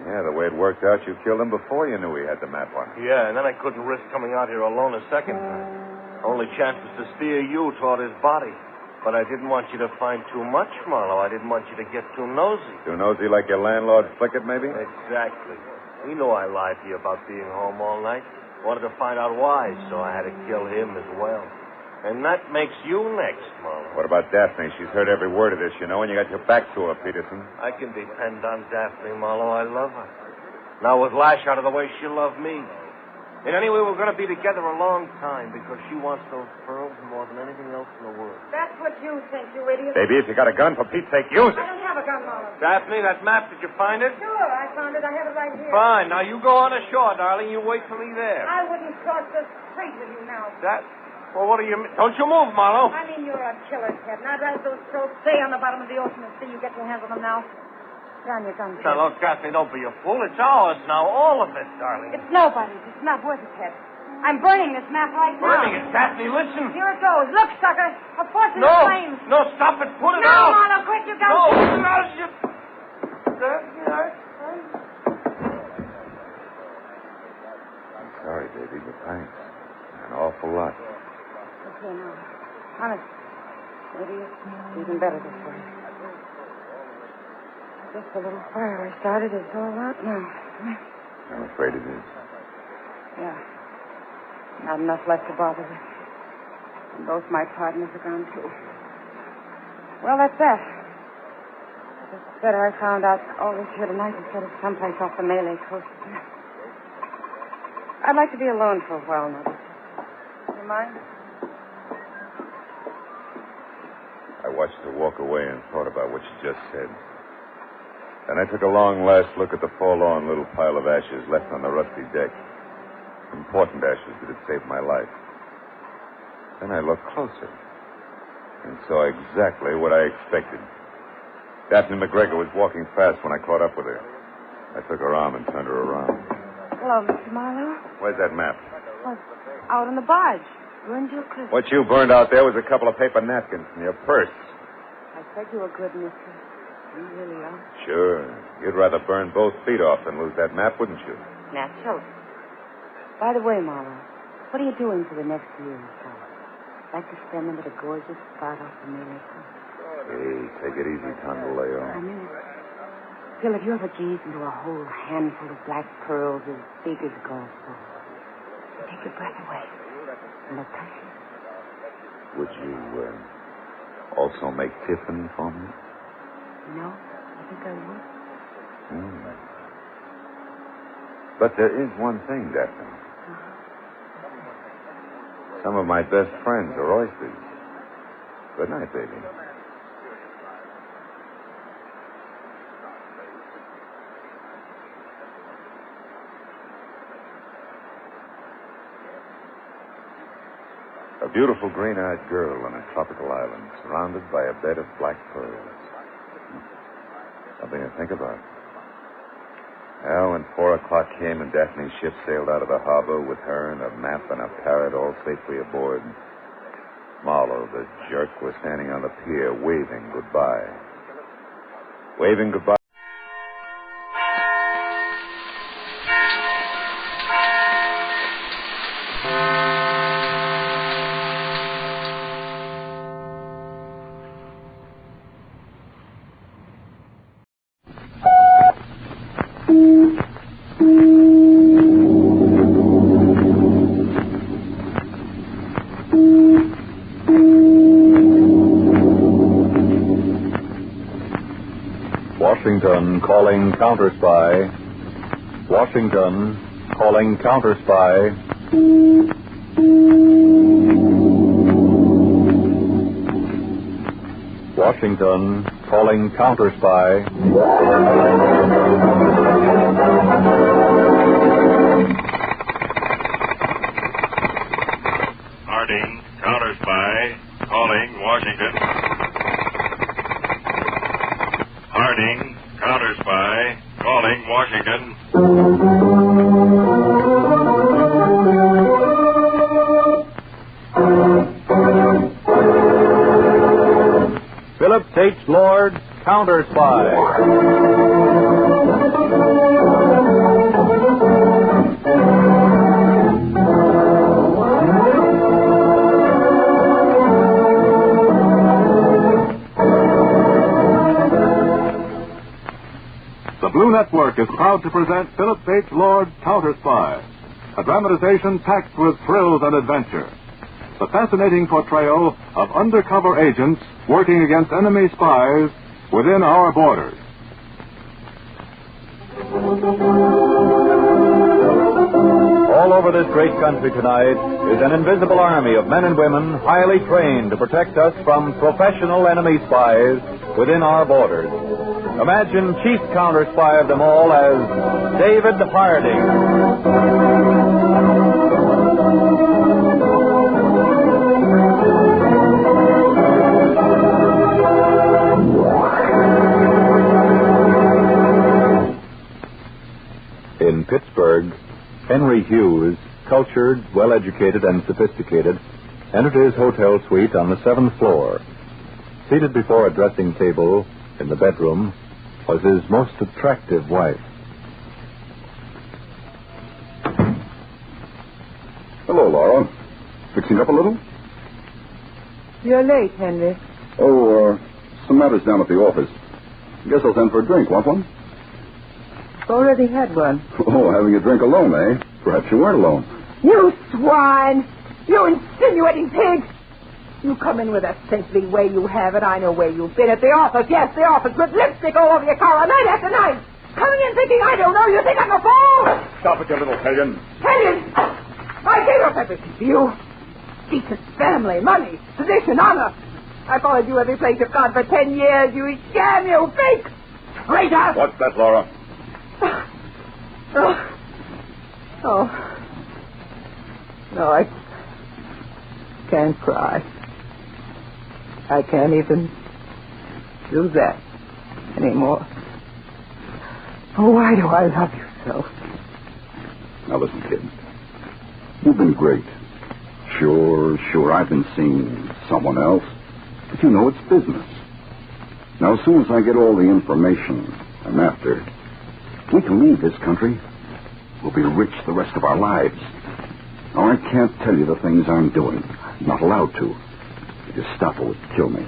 Yeah, the way it worked out, you killed him before you knew he had the map on him. Yeah, and then I couldn't risk coming out here alone a second time. Only chance was to steer you toward his body. But I didn't want you to find too much, Marlowe. I didn't want you to get too nosy. Too nosy like your landlord, Flickett, maybe? Exactly. He knew I lied to you about being home all night. Wanted to find out why, so I had to kill him as well. And that makes you next, Marlowe. What about Daphne? She's heard every word of this, you know, and you got your back to her, Peterson. I can depend on Daphne, Marlowe. I love her. Now with Lash out of the way, she'll love me. And anyway, we're going to be together a long time because she wants those pearls more than anything else in the world. That's what you think, you idiot. Baby, if you got a gun, for Pete's sake, use it. I don't have a gun, Marlowe. Daphne, that map, did you find it? Sure, I found it. I have it right here. Fine. Now you go on ashore, darling. You wait for me there. I wouldn't cross the street with you now. Well, what do you mean? Don't you move, Marlowe. I mean, you're a killer, Ted, and I'd rather those souls stay on the bottom of the ocean until you get your hands on them now. Down your gun, Ted. Now, look, Daphne, don't be a fool. It's ours now, all of it, darling. It's nobody's. It's not worth it, Ted. I'm burning this map right now. Burning it, Daphne, listen. Here it goes. Look, sucker. A force in the flames. No, stop it. Put it no, out. No, Marlowe, quick, you got No, it. put it out. I'm sorry, baby, but thanks. An awful lot. Okay, now. Honest, maybe it's even better this way. Just the little fire I started is all out now. I'm afraid it is. Yeah. Not enough left to bother with. And both my partners are gone, too. Well, that's that. It's better I found out all this here tonight instead of someplace off the Malay coast. I'd like to be alone for a while now. You mind? I watched her walk away and thought about what she just said. Then I took a long last look at the forlorn little pile of ashes left on the rusty deck. Important ashes that had saved my life. Then I looked closer and saw exactly what I expected. Daphne McGregor was walking fast when I caught up with her. I took her arm and turned her around. Hello, Mr. Marlowe. Where's that map? Well, out on the barge. Ruined your Christmas. What you burned out there was a couple of paper napkins in your purse. I said you were good, mister. You really are. Sure. You'd rather burn both feet off than lose that map, wouldn't you? Natural. By the way, Marlowe, what are you doing for the next year or so? Like to spend them at a gorgeous spot off the Malay coast? Hey, take it easy, Tondoleo. I mean it. Phil, if you ever gazed into a whole handful of black pearls as big as golf balls, it'd take your breath away. And they'll touch you. Would you also make tiffin for me? No, I think I would. But there is one thing, Daphne. Some of my best friends are oysters. Good night, baby. A beautiful green-eyed girl on a tropical island, surrounded by a bed of black pearls. Something to think about. Well, when 4 o'clock came and Daphne's ship sailed out of the harbor with her and a map and a parrot all safely aboard, Marlowe, the jerk, was standing on the pier waving goodbye. Waving goodbye. Washington calling Counterspy. Washington calling Counterspy. Washington calling Counterspy. Harding, Counterspy, calling Washington. Harding, Counterspy, calling Washington. Phillips H. Lord, Counterspy. The Blue Network is proud to present Philip H. Lord, Counterspy, a dramatization packed with thrills and adventure. The fascinating portrayal of undercover agents working against enemy spies within our borders. All over this great country tonight is an invisible army of men and women highly trained to protect us from professional enemy spies within our borders. Imagine chief counterspy of them all as David Hurdy. In Pittsburgh, Henry Hughes, cultured, well-educated, and sophisticated, entered his hotel suite on the 7th floor. Seated before a dressing table in the bedroom was his most attractive wife. Hello, Laura. Fixing up a little? You're late, Henry. Oh, some matters down at the office. Guess I'll send for a drink. Want one? Already had one. Oh, having a drink alone, eh? Perhaps you weren't alone. You swine! You insinuating pig! You come in with a saintly way you have it. I know where you've been. At the office, yes, the office, with lipstick all over your collar, night after night. Coming in thinking I don't know. You think I'm a fool? Stop it, you little hellion. Hellion! I gave up everything to you. Decent family, money, position, honor. I followed you every place you've gone for 10 years. You sham, you fake traitor! What's that, Laura? No, I can't cry. I can't even do that anymore. Oh, why do I love you so? Now listen, kid. You've been great. Sure, I've been seeing someone else. But you know, it's business. Now, as soon as I get all the information I'm after, we can leave this country. We'll be rich the rest of our lives. Now, I can't tell you the things I'm doing. I'm not allowed to. The Gestapo would kill me.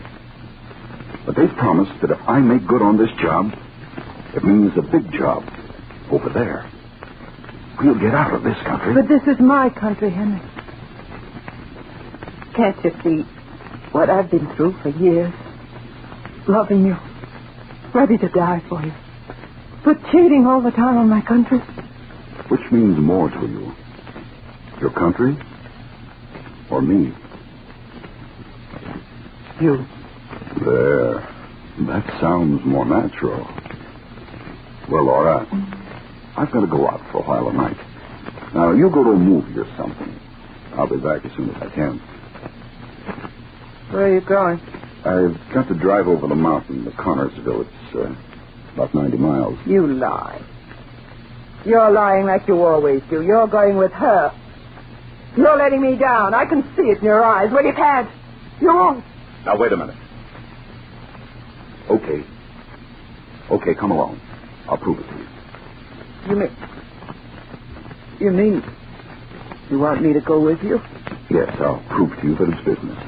But they've promised that if I make good on this job, it means a big job over there. We'll get out of this country. But this is my country, Henry. Can't you see what I've been through for years? Loving you. Ready to die for you. But cheating all the time on my country. Which means more to you? Your country? Or me? You. There. That sounds more natural. Well, Laura, I've got to go out for a while tonight. Now, you go to a movie or something. I'll be back as soon as I can. Where are you going? I've got to drive over the mountain to Connersville. It's about 90 miles. You lie. You're lying like you always do. You're going with her. You're letting me down. I can see it in your eyes. Well, you can't. You won't. Now, wait a minute. Okay, come along. I'll prove it to you. You mean you want me to go with you? Yes, I'll prove to you that it's business.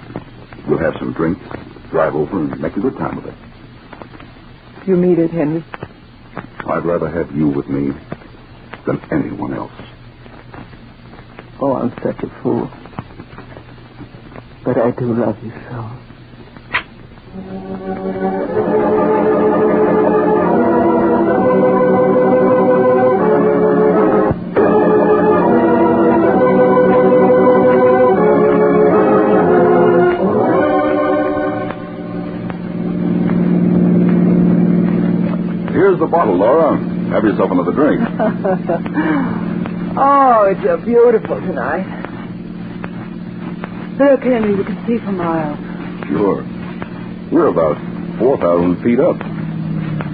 We'll have some drinks, drive over, and make a good time of it. You mean it, Henry? I'd rather have you with me than anyone else. Oh, I'm such a fool. But I do love you so. Here's the bottle, Laura. Have yourself another drink. Oh, it's so beautiful tonight. Look, Henry, you can see for miles. Sure. We're about 4,000 feet up.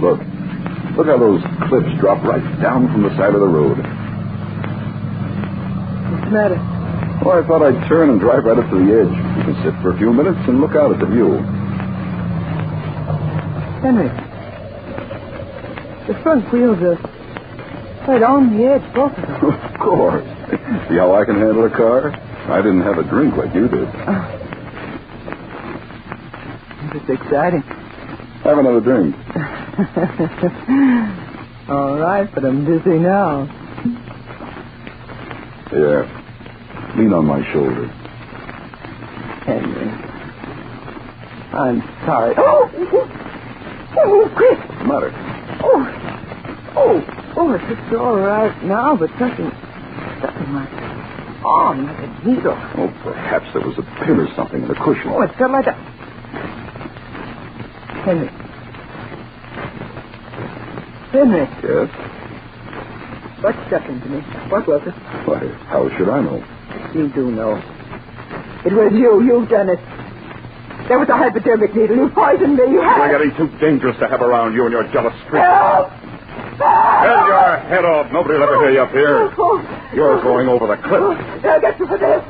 Look how those cliffs drop right down from the side of the road. What's the matter? Oh, I thought I'd turn and drive right up to the edge. You can sit for a few minutes and look out at the view. Henry, the front wheels are right on the edge, both of them. Of course. See how I can handle a car? I didn't have a drink like you did. It's exciting. Have another drink. All right, but I'm dizzy now. Here. Lean on my shoulder. Henry, I'm sorry. Oh, Chris. What's the matter? It's all right now, but something stuck in my arm like a needle. Oh, perhaps there was a pin or something in the cushion. Oh, it felt like a... Henry. Yes? What stuck into me? What was it? Why, how should I know? You do know. It was you. You've done it. There was a hypodermic needle. You poisoned me. You had... You're getting too dangerous to have around, you and your jealous streak. Help! Get your head off. Nobody will ever hear you up here. You're going over the cliff. They'll get you for this.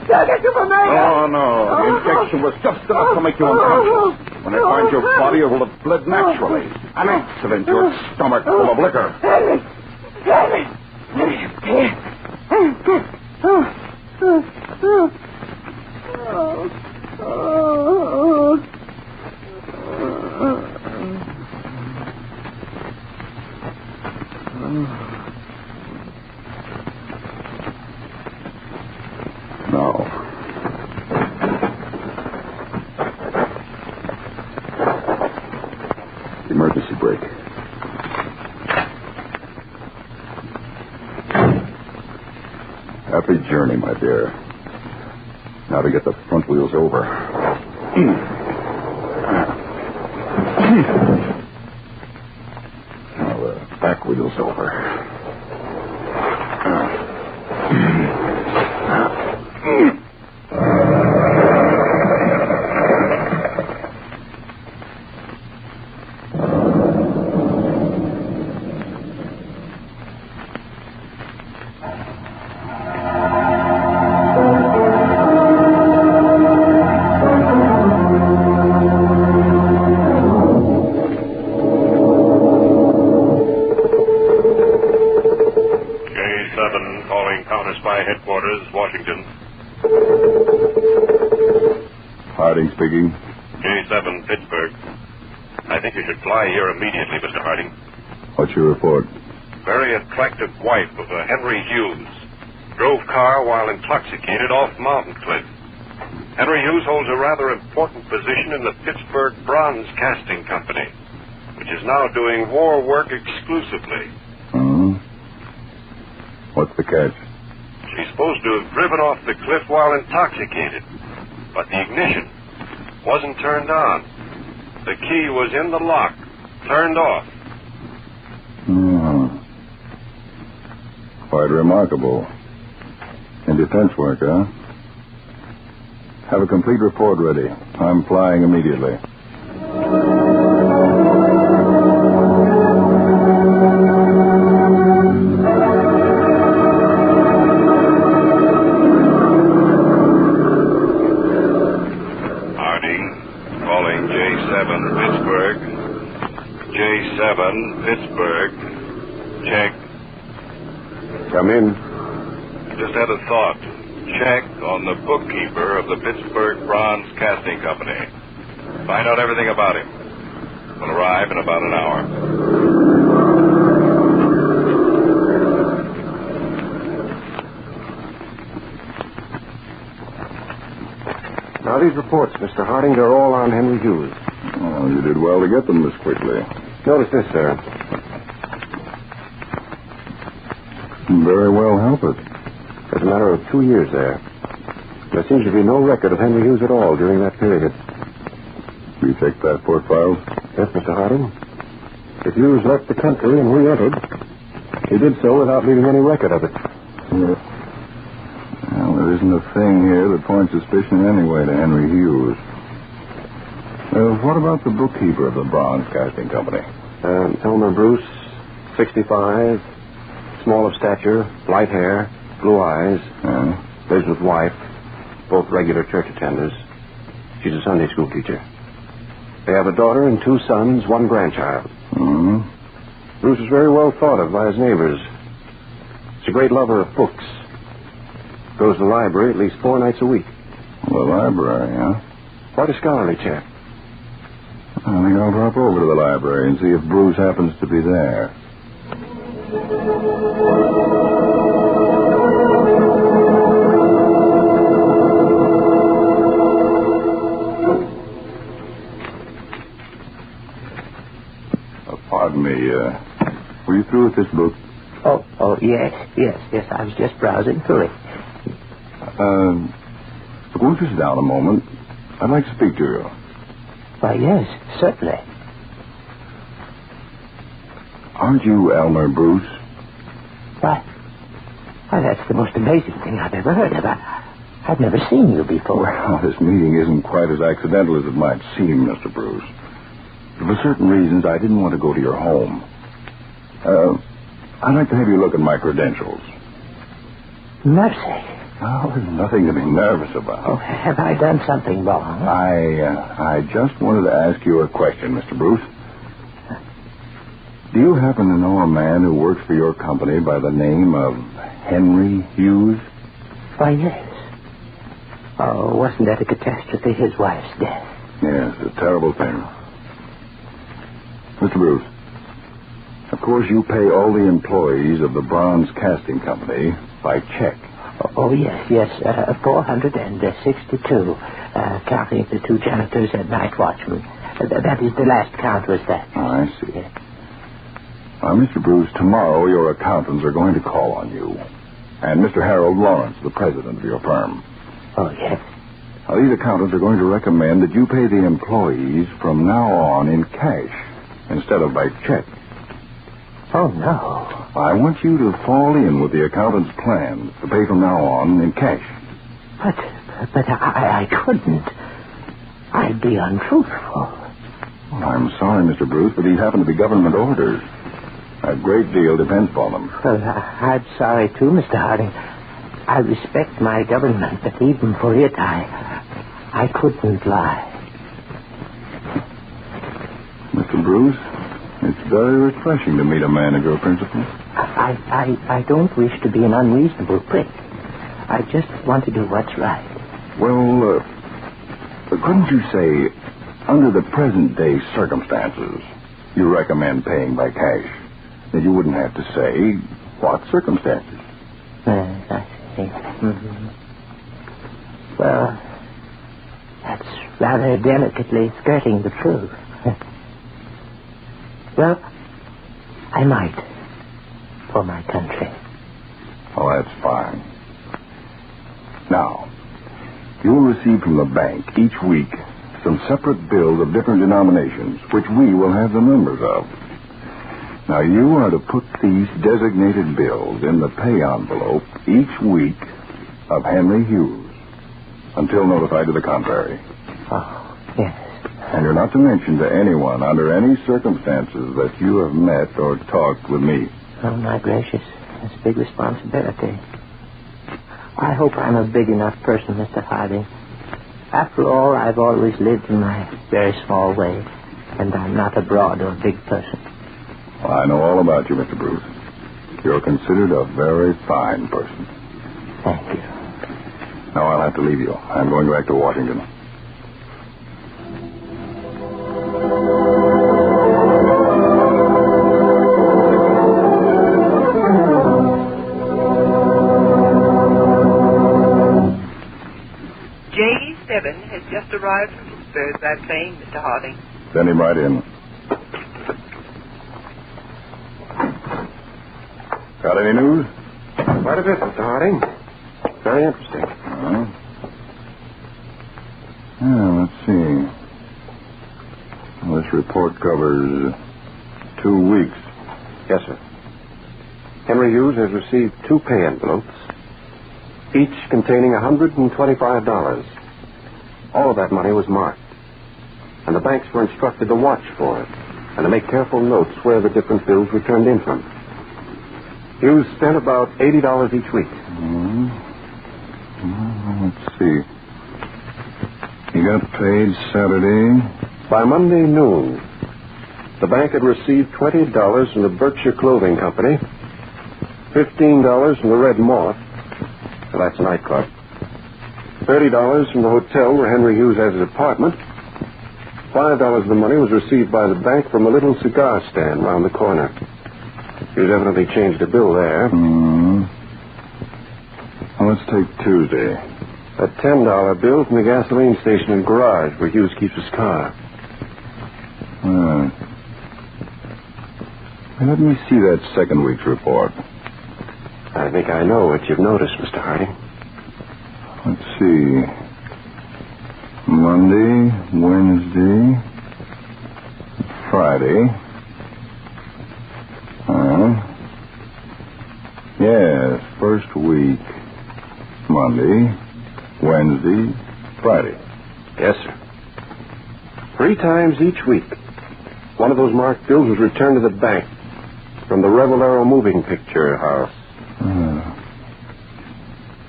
They'll get you for murder. Oh, no. The injection was just enough to make you unconscious. When they find your body, it will have bled naturally. An accident. Your stomach full of liquor. Henry! Oh. break. Happy journey, my dear. Now to get the front wheels over. Now the back wheels over. Counterspy headquarters, Washington. Harding speaking. J7, Pittsburgh. I think you should fly here immediately, Mr. Harding. What's your report? Very attractive wife of a Henry Hughes. Drove car while intoxicated off mountain cliff. Henry Hughes holds a rather important position in the Pittsburgh Bronze Casting Company, which is now doing war work exclusively. What's the catch? She's supposed to have driven off the cliff while intoxicated, but the ignition wasn't turned on. The key was in the lock, turned off. Quite remarkable. In defense work, huh? Have a complete report ready. I'm flying immediately. Pittsburgh. Check. Come in. Just had a thought. Check on the bookkeeper of the Pittsburgh Bronze Casting Company. Find out everything about him. We'll arrive in about an hour. Now, these reports, Mr. Harding, they're all on Henry Hughes. Oh, you did well to get them this quickly. Notice this, sir. Very well, help it. There's a matter of 2 years there. There seems to be no record of Henry Hughes at all during that period. You take passport files? Yes, Mr. Harding. If Hughes left the country and re-entered, he did so without leaving any record of it. Yeah. Well, there isn't a thing here that points suspicion anyway to Henry Hughes. What about the bookkeeper of the Bronze Casting Company? Elmer Bruce, 65, small of stature, light hair, blue eyes. Lives with wife, both regular church attenders. She's a Sunday school teacher. They have a daughter and 2 sons, 1 grandchild. Bruce is very well thought of by his neighbors. He's a great lover of books. Goes to the library at least 4 nights a week. The library, huh? Quite a scholarly chap. I think I'll drop over to the library and see if Bruce happens to be there. Pardon me, were you through with this book? Oh, yes. I was just browsing through it. Won't you sit down a moment? I'd like to speak to you. Why, yes, certainly. Aren't you Elmer Bruce? Why, that's the most amazing thing I've ever heard of. I've never seen you before. Well, this meeting isn't quite as accidental as it might seem, Mr. Bruce. For certain reasons, I didn't want to go to your home. I'd like to have you look at my credentials. Mercy. Oh, there's nothing to be nervous about. Oh, have I done something wrong? I just wanted to ask you a question, Mr. Bruce. Do you happen to know a man who works for your company by the name of Henry Hughes? Why, yes. Oh, wasn't that a catastrophe, his wife's death? Yes, a terrible thing. Mr. Bruce, of course you pay all the employees of the Bronze Casting Company by check. Oh, yes, 462, counting the 2 janitors and night watchmen. That is the last count was that. Oh, I see. Now, Mr. Bruce, tomorrow your accountants are going to call on you. And Mr. Harold Lawrence, the president of your firm. Oh, yes. Now, these accountants are going to recommend that you pay the employees from now on in cash instead of by check. Oh, no. I want you to fall in with the accountant's plan to pay from now on in cash. But I couldn't. I'd be untruthful. Well, I'm sorry, Mr. Bruce, but these happen to be government orders. A great deal depends upon them. Well, I'm sorry, too, Mr. Harding. I respect my government, but even for it, I couldn't lie. Mr. Bruce, it's very refreshing to meet a man of your principles. I don't wish to be an unreasonable prick. I just want to do what's right. Well, couldn't you say, under the present-day circumstances, you recommend paying by cash? That you wouldn't have to say what circumstances. I see. Mm-hmm. Well, that's rather delicately skirting the truth. Well, I might. For my country. Oh, that's fine. Now, you'll receive from the bank each week some separate bills of different denominations, which we will have the numbers of. Now, you are to put these designated bills in the pay envelope each week of Henry Hughes until notified to the contrary. Oh, yes. And you're not to mention to anyone under any circumstances that you have met or talked with me. Oh, my gracious. That's a big responsibility. I hope I'm a big enough person, Mr. Harding. After all, I've always lived in my very small way, and I'm not a broad or big person. Well, I know all about you, Mr. Bruce. You're considered a very fine person. Thank you. Now, I'll have to leave you. I'm going back to Washington. J7 has just arrived from Pittsburgh by plane, Mr. Harding. Send him right in. Got any news? Quite a bit, Mr. Harding. Very interesting. Yeah, let's see. Well, this report covers 2 weeks. Yes, sir. Henry Hughes has received 2 pay envelopes, each containing $125. All of that money was marked, and the banks were instructed to watch for it and to make careful notes where the different bills were turned in from. Hughes spent about $80 each week. Let's see. He got paid Saturday. By Monday noon, the bank had received $20 from the Berkshire Clothing Company, $15 from the Red Moth, so that's a nightclub, $30 from the hotel where Henry Hughes has his apartment. $5 of the money was received by the bank from a little cigar stand round the corner. Hughes evidently changed the bill there. Well, let's take Tuesday. A $10 bill from the gasoline station and garage where Hughes keeps his car. Let me see that second week's report. I think I know what you've noticed, Mr. Harding. Let's see. Monday, Wednesday, Friday. Yes, first week. Monday, Wednesday, Friday. Yes, sir. 3 times each week, one of those marked bills was returned to the bank from the Revelero Moving Picture House.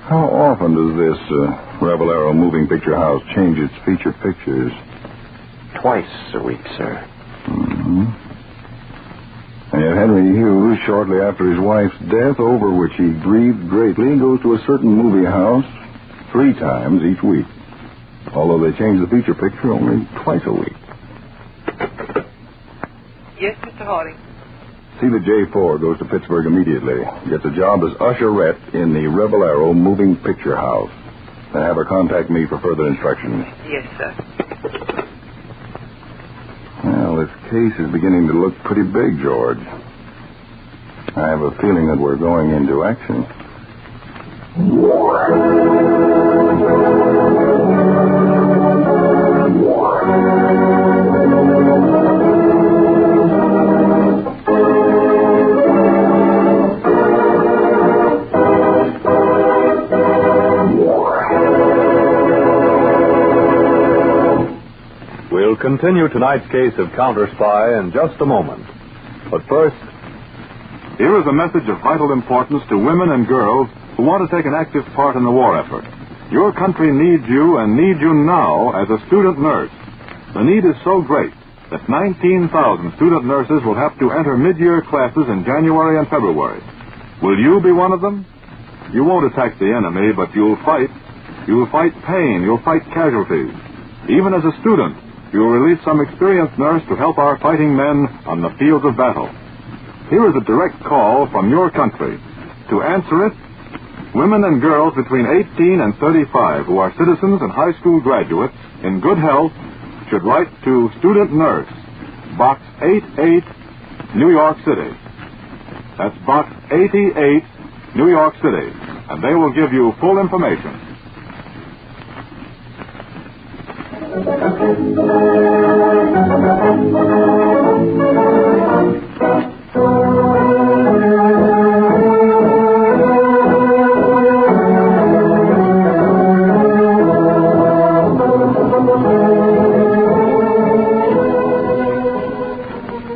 How often does this Revelero Moving Picture House change its feature pictures? Twice a week, sir. And yet Henry Hughes, shortly after his wife's death, over which he grieved greatly, goes to a certain movie house 3 times each week. Although they change the feature picture only twice a week. Yes, Mr. Harding. See that J4 goes to Pittsburgh immediately. Gets a job as usherette in the Revelero Moving Picture House. And have her contact me for further instructions. Yes, sir. case is beginning to look pretty big, George. I have a feeling that we're going into action. We'll continue tonight's case of Counterspy in just a moment. But first, here is a message of vital importance to women and girls who want to take an active part in the war effort. Your country needs you and needs you now as a student nurse. The need is so great that 19,000 student nurses will have to enter mid-year classes in January and February. Will you be one of them? You won't attack the enemy, but you'll fight. You'll fight pain. You'll fight casualties. Even as a student, you'll release some experienced nurse to help our fighting men on the fields of battle. Here is a direct call from your country. To answer it, women and girls between 18 and 35 who are citizens and high school graduates in good health should write to Student Nurse, Box 88, New York City. That's Box 88, New York City, and they will give you full information.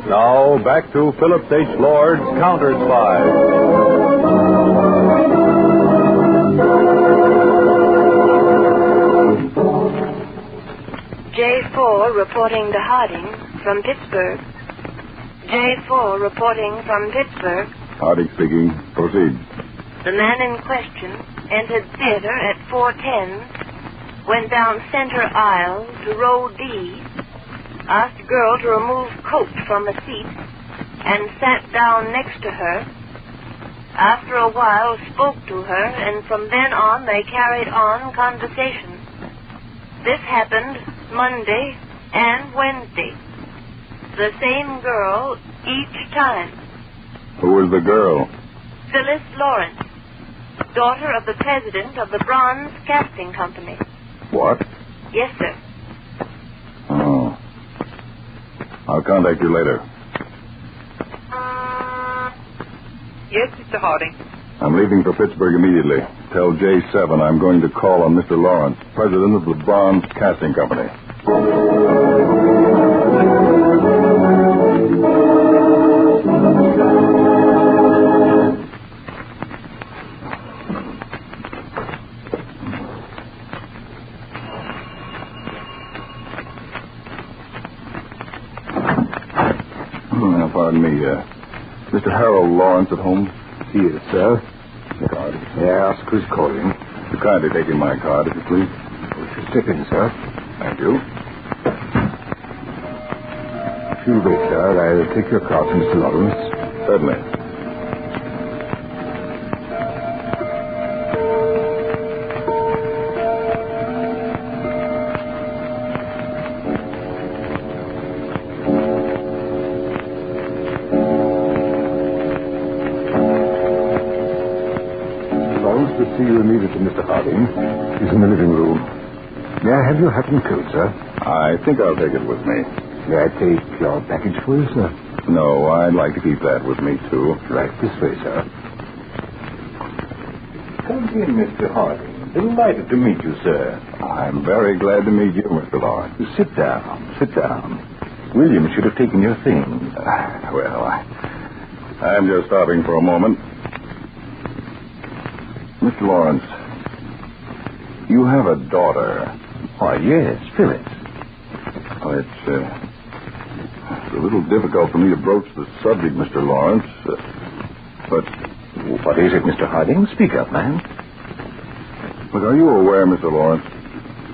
Now, back to Phillips H. Lord's Counterspy. J4 reporting to Harding from Pittsburgh. J4 reporting from Pittsburgh. Harding speaking. Proceed. The man in question entered theater at 4:10, went down center aisle to row D, asked girl to remove coat from a seat, and sat down next to her. After a while spoke to her, and from then on they carried on conversation. This happened Monday and Wednesday. The same girl each time. Who was the girl? Phyllis Lawrence, daughter of the president of the Bronze Casting Company. What? Yes, sir. Oh. I'll contact you later. Yes, Mr. Harding. I'm leaving for Pittsburgh immediately. Tell J7 I'm going to call on Mr. Lawrence, president of the Bronze Casting Company. Now, pardon me, Mr. Harold Lawrence at home? He is, sir. Card. Yeah, ask who's calling. You kindly take in my card, if you please. Step in, sir. Thank you. If you'll wait, sir, I'll take your card to Mr. Lawrence. Certainly. To see you immediately, Mr. Harding. He's in the living room. May I have your hat and coat, sir? I think I'll take it with me. May I take your package for you, sir? No, I'd like to keep that with me, too. Right this way, sir. Come in, Mr. Harding. Delighted to meet you, sir. I'm very glad to meet you, Mr. Lawrence. Sit down. Sit down. William should have taken your things. Well, I'm just stopping for a moment. Mr. Lawrence, you have a daughter. Why, yes, Phyllis. Well, it's a little difficult for me to broach the subject, Mr. Lawrence, but... What is it, Mr. Harding? Speak up, man. But are you aware, Mr. Lawrence,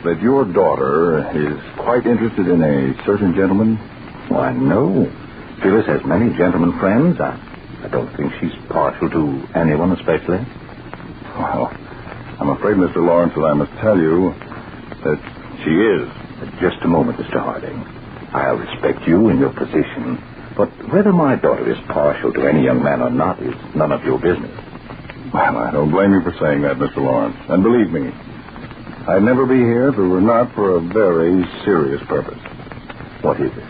that your daughter is quite interested in a certain gentleman? Why, no. Phyllis has many gentlemen friends. I don't think she's partial to anyone especially. Well, I'm afraid, Mr. Lawrence, that I must tell you that she is. Just a moment, Mr. Harding. I'll respect you and your position, but whether my daughter is partial to any young man or not is none of your business. Well, I don't blame you for saying that, Mr. Lawrence. And believe me, I'd never be here if it were not for a very serious purpose. What is it?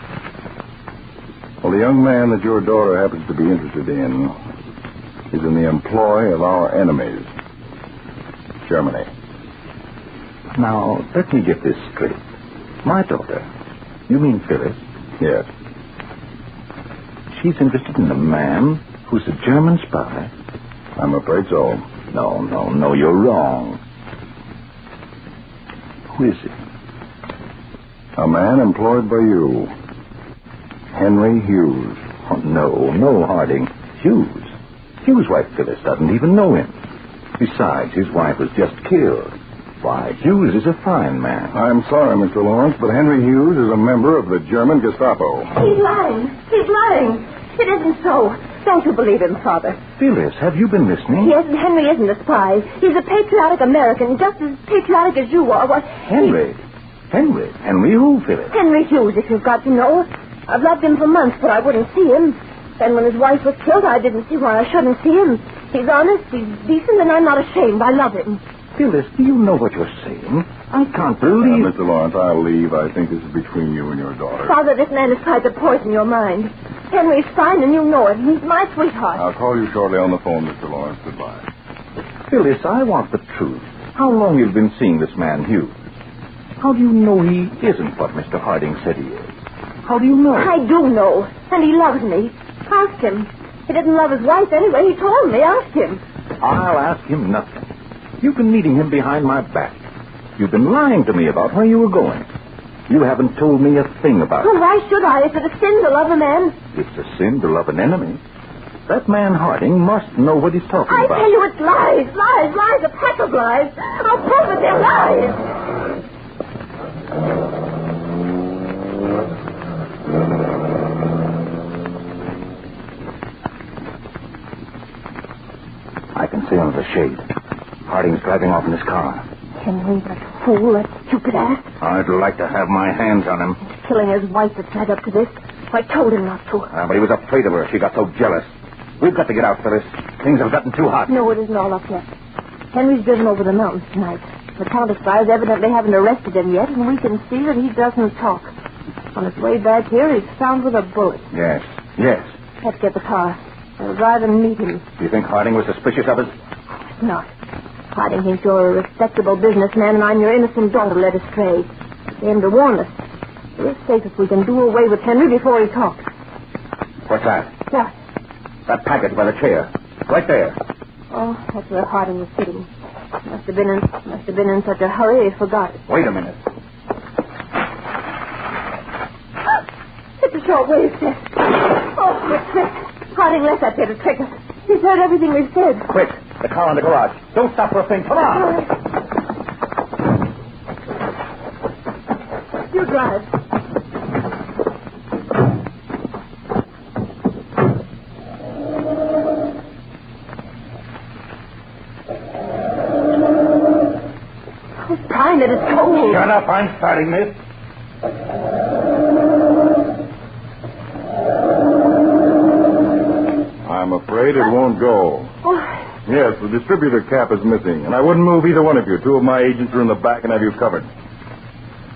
Well, the young man that your daughter happens to be interested in is in the employ of our enemies, Germany. Now, let me get this straight. My daughter, you mean Phyllis? Yes. She's interested in a man who's a German spy? I'm afraid so. No, you're wrong. Who is he? A man employed by you. Henry Hughes. Oh, no, Harding. Hughes' wife Phyllis doesn't even know him. Besides, his wife was just killed. Why, Hughes is a fine man. I'm sorry, Mr. Lawrence, but Henry Hughes is a member of the German Gestapo. He's lying. It isn't so. Don't you believe him, Father? Phyllis, have you been listening? Yes, Henry isn't a spy. He's a patriotic American, just as patriotic as you are. Henry who, Phyllis? Henry Hughes, if you've got to know. I've loved him for months, but I wouldn't see him. Then when his wife was killed, I didn't see why I shouldn't see him. He's honest, he's decent, and I'm not ashamed. I love him. Phyllis, do you know what you're saying? I can't believe... Mr. Lawrence, I'll leave. I think this is between you and your daughter. Father, this man has tried to poison your mind. Henry's fine, and you know it. He's my sweetheart. I'll call you shortly on the phone, Mr. Lawrence. Goodbye. Phyllis, I want the truth. How long you've been seeing this man, Hughes? How do you know he isn't what Mr. Harding said he is? How do you know? I do know, and he loves me. Ask him. He didn't love his wife anyway. He told me. Ask him. I'll ask him nothing. You've been meeting him behind my back. You've been lying to me about where you were going. You haven't told me a thing about it. Well, why should I? Is it a sin to love a man? It's a sin to love an enemy. That man Harding must know what he's talking about. I tell you, it's lies, a pack of lies. I'll prove it, they're lies. I can see under the shade. Harding's driving off in his car. Henry, that fool, that stupid ass. I'd like to have my hands on him. He's killing his wife that's led up to this. I told him not to. But he was afraid of her. She got so jealous. We've got to get out for this. Things have gotten too hot. No, it isn't all up yet. Henry's driven over the mountains tonight. The Counterspy evidently haven't arrested him yet, and we can see that he doesn't talk. On his way back here, he's found with a bullet. Yes. Let's get the car. I'll drive and meet him. Do you think Harding was suspicious of us? Not. Harding thinks you're a respectable businessman, and I'm your innocent daughter led astray. They aim to warn us. We're safe if we can do away with Henry before he talks. What's that? What? That package by the chair. Right there. Oh, that's where Harding was sitting. Must have been in such a hurry he forgot it. Wait a minute. It's a short-wave set. Oh, quick. Harding left that there to trick us. He's heard everything we've said. Quick. The car in the garage. Don't stop for a thing. Come on. You drive. It's time that it's cold. Shut up. I'm starting this. I'm afraid it won't go. Yes, the distributor cap is missing, and I wouldn't move either one of you. Two of my agents are in the back and have you covered.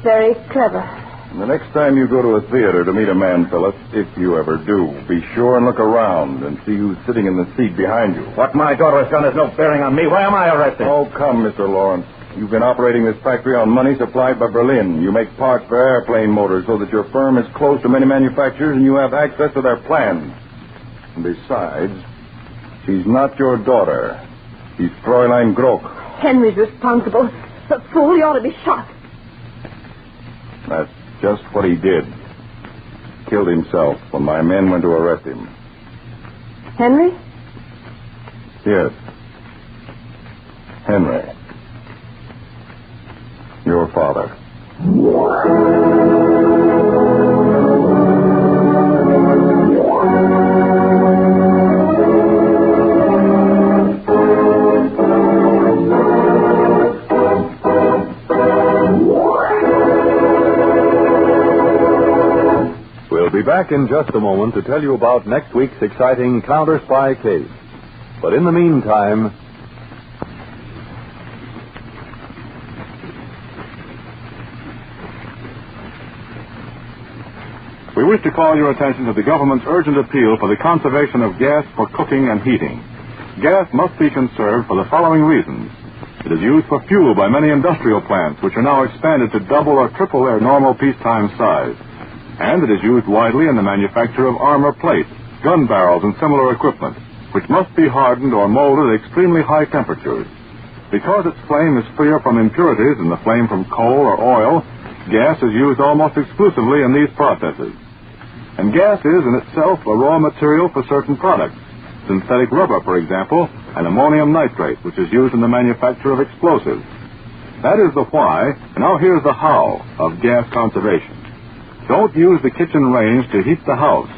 Very clever. And the next time you go to a theater to meet a man, Phyllis, if you ever do, be sure and look around and see who's sitting in the seat behind you. What my daughter has done has no bearing on me. Why am I arrested? Oh, come, Mr. Lawrence. You've been operating this factory on money supplied by Berlin. You make parts for airplane motors so that your firm is close to many manufacturers and you have access to their plans. And besides, she's not your daughter. She's Fräulein Grock. Henry's responsible. The fool, he ought to be shot. That's just what he did. Killed himself when my men went to arrest him. Henry? Yes. Henry. Your father. back in just a moment to tell you about next week's exciting Counterspy case. But in the meantime... we wish to call your attention to the government's urgent appeal for the conservation of gas for cooking and heating. Gas must be conserved for the following reasons. It is used for fuel by many industrial plants, which are now expanded to double or triple their normal peacetime size. And it is used widely in the manufacture of armor plate, gun barrels, and similar equipment, which must be hardened or molded at extremely high temperatures. Because its flame is freer from impurities than the flame from coal or oil, gas is used almost exclusively in these processes. And gas is in itself a raw material for certain products. Synthetic rubber, for example, and ammonium nitrate, which is used in the manufacture of explosives. That is the why, and now here's the how, of gas conservation. Don't use the kitchen range to heat the house.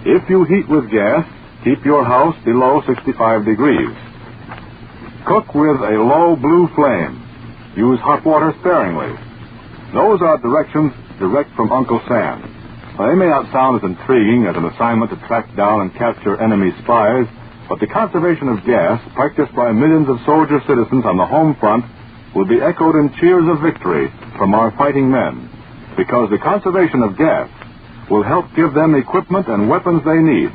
If you heat with gas, keep your house below 65 degrees. Cook with a low blue flame. Use hot water sparingly. Those are directions direct from Uncle Sam. Now, they may not sound as intriguing as an assignment to track down and capture enemy spies, but the conservation of gas, practiced by millions of soldier citizens on the home front, will be echoed in cheers of victory from our fighting men, because the conservation of gas will help give them equipment and weapons they need.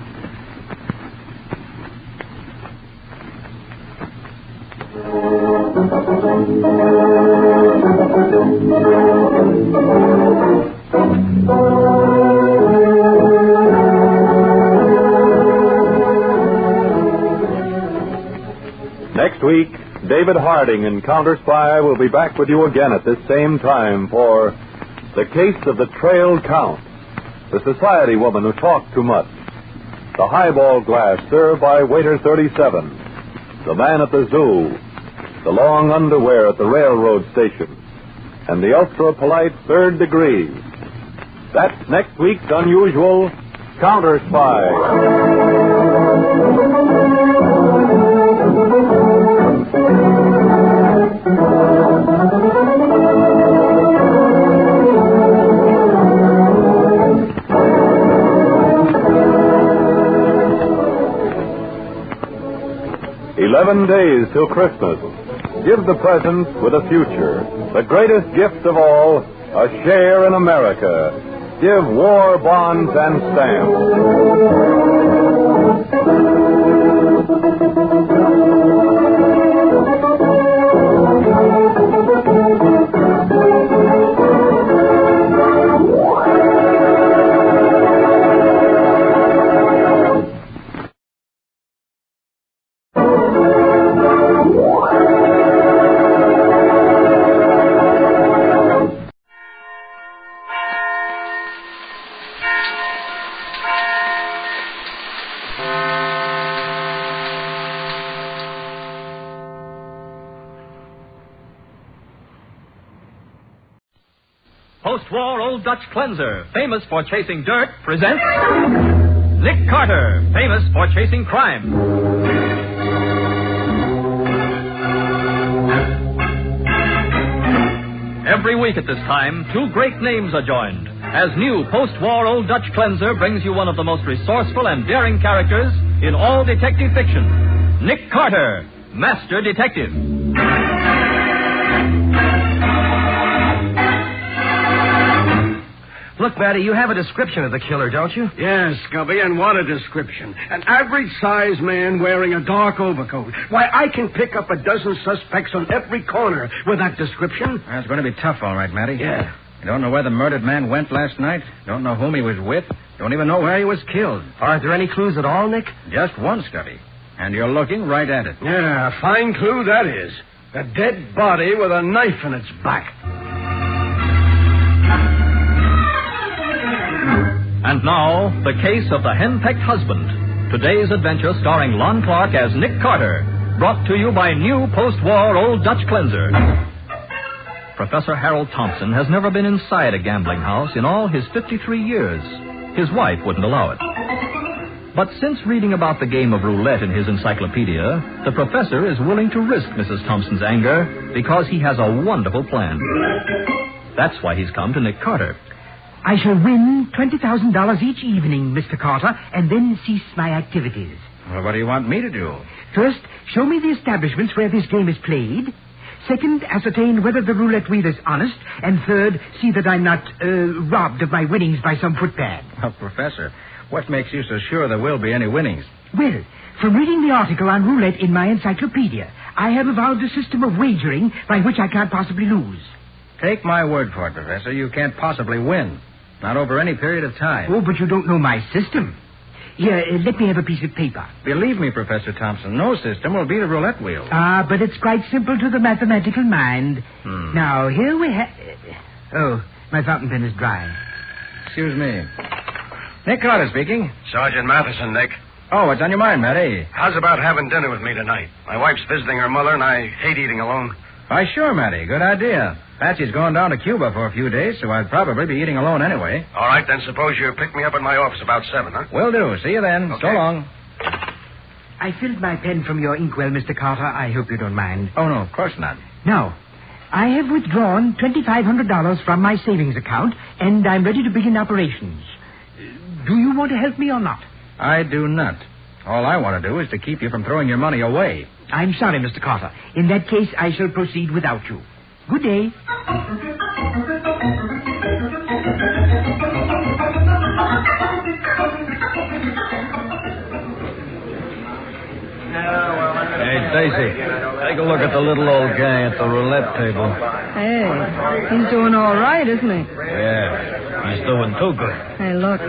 Next week, David Harding in Counterspy will be back with you again at this same time for The Case of the Trailed Count, the society woman who talked too much, the highball glass served by waiter 37, the man at the zoo, the long underwear at the railroad station, and the ultra-polite third degree. That's next week's unusual Counterspy. 11 days till Christmas. Give the present with a future. The greatest gift of all, a share in America. Give war bonds and Post-war Old Dutch Cleanser, famous for chasing dirt, presents Nick Carter, famous for chasing crime. Every week at this time, two great names are joined, as new post-war Old Dutch Cleanser brings you one of the most resourceful and daring characters in all detective fiction, Nick Carter, Master Detective. Look, Matty, you have a description of the killer, don't you? Yes, Scubby, and what a description. An average-sized man wearing a dark overcoat. Why, I can pick up a dozen suspects on every corner with that description. That's going to be tough, all right, Matty. Yeah. You don't know where the murdered man went last night. Don't know whom he was with. Don't even know where he was killed. Aren't there any clues at all, Nick? Just one, Scubby. And you're looking right at it. Yeah, a fine clue that is. A dead body with a knife in its back. And now, the case of the henpecked husband. Today's adventure starring Lon Clark as Nick Carter. Brought to you by new post-war Old Dutch Cleanser. Professor Harold Thompson has never been inside a gambling house in all his 53 years. His wife wouldn't allow it. But since reading about the game of roulette in his encyclopedia, the professor is willing to risk Mrs. Thompson's anger because he has a wonderful plan. That's why he's come to Nick Carter. I shall win $20,000 each evening, Mr. Carter, and then cease my activities. Well, what do you want me to do? First, show me the establishments where this game is played. Second, ascertain whether the roulette wheel is honest. And third, see that I'm not robbed of my winnings by some footpad. Oh, Professor, what makes you so sure there will be any winnings? Well, from reading the article on roulette in my encyclopedia, I have evolved a system of wagering by which I can't possibly lose. Take my word for it, Professor. You can't possibly win. Not over any period of time. Oh, but you don't know my system. Here, let me have a piece of paper. Believe me, Professor Thompson, no system will beat a roulette wheel. Ah, but it's quite simple to the mathematical mind. Now, here we have... Oh, my fountain pen is dry. Excuse me. Nick Carter speaking. Sergeant Matheson, Nick. Oh, what's on your mind, Matty? How's about having dinner with me tonight? My wife's visiting her mother, and I hate eating alone. Why, sure, Matty. Good idea. Patsy's going down to Cuba for a few days, so I'd probably be eating alone anyway. All right, then suppose you pick me up at my office about 7, huh? Will do. See you then. Okay. So long. I filled my pen from your inkwell, Mr. Carter. I hope you don't mind. Oh, no, of course not. Now, I have withdrawn $2,500 from my savings account, and I'm ready to begin operations. Do you want to help me or not? I do not. All I want to do is to keep you from throwing your money away. I'm sorry, Mr. Carter. In that case, I shall proceed without you. Good day. Hey, Daisy, take a look at the little old guy at the roulette table. Hey, he's doing all right, isn't he? Yeah, he's doing too good. Hey, look,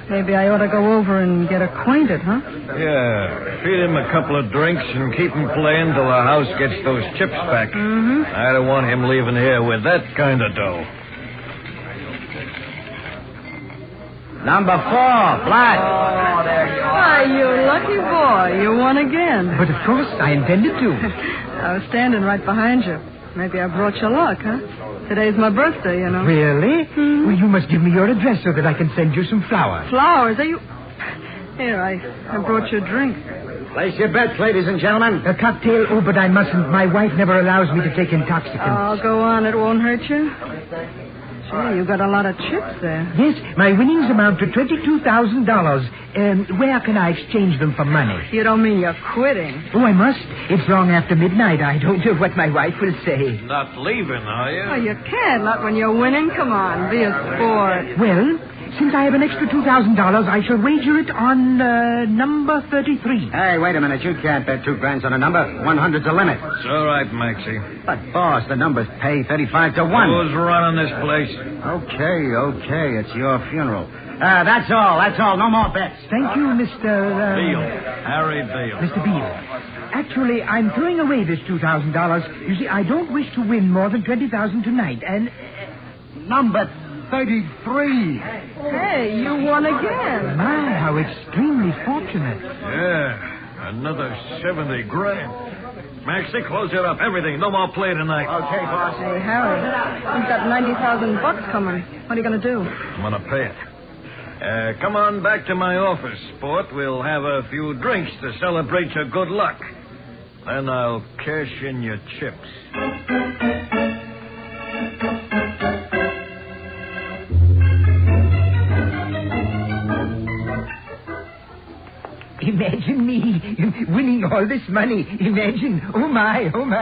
maybe I ought to go over and get acquainted, huh? Yeah, feed him a couple of drinks and keep him playing till the house gets those chips back. Mm-hmm. I don't want him leaving here with that kind of dough. Number 4, flat. Oh, there you are. Why, you lucky boy. You won again. But of course, I intended to. I was standing right behind you. Maybe I brought you luck, huh? Today's my birthday, you know. Really? Mm-hmm. Well, you must give me your address so that I can send you some flowers. Flowers? Are you... Here, I brought you a drink. Place your bets, ladies and gentlemen. A cocktail? Oh, but I mustn't. My wife never allows me to take intoxicants. Oh, go on. It won't hurt you. Gee, you got a lot of chips there. Yes, my winnings amount to $22,000. Where can I exchange them for money? You don't mean you're quitting? Oh, I must. It's long after midnight. I don't know what my wife will say. Not leaving, are you? Oh, you can't. Not when you're winning. Come on, be a sport. Well, since I have an extra $2,000, I shall wager it on number 33. Hey, wait a minute. You can't bet $2 on a number. 100's the limit. It's all right, Maxie. But, boss, the numbers pay 35 to 1. Who's running this place? Okay. It's your funeral. That's all. No more bets. Thank you, Mr. Beale. Harry Beale. Mr. Beale. Actually, I'm throwing away this $2,000. You see, I don't wish to win more than $20,000 tonight, and... Number 33. Hey, you won again. My, how extremely fortunate. Yeah, another 70 grand. Maxie, close it up. Everything. No more play tonight. Okay, boss. Hey, Harry, you've got $90,000 coming. What are you going to do? I'm going to pay it. Come on back to my office, sport. We'll have a few drinks to celebrate your good luck. Then I'll cash in your chips. Imagine me winning all this money. Imagine. Oh, my. Come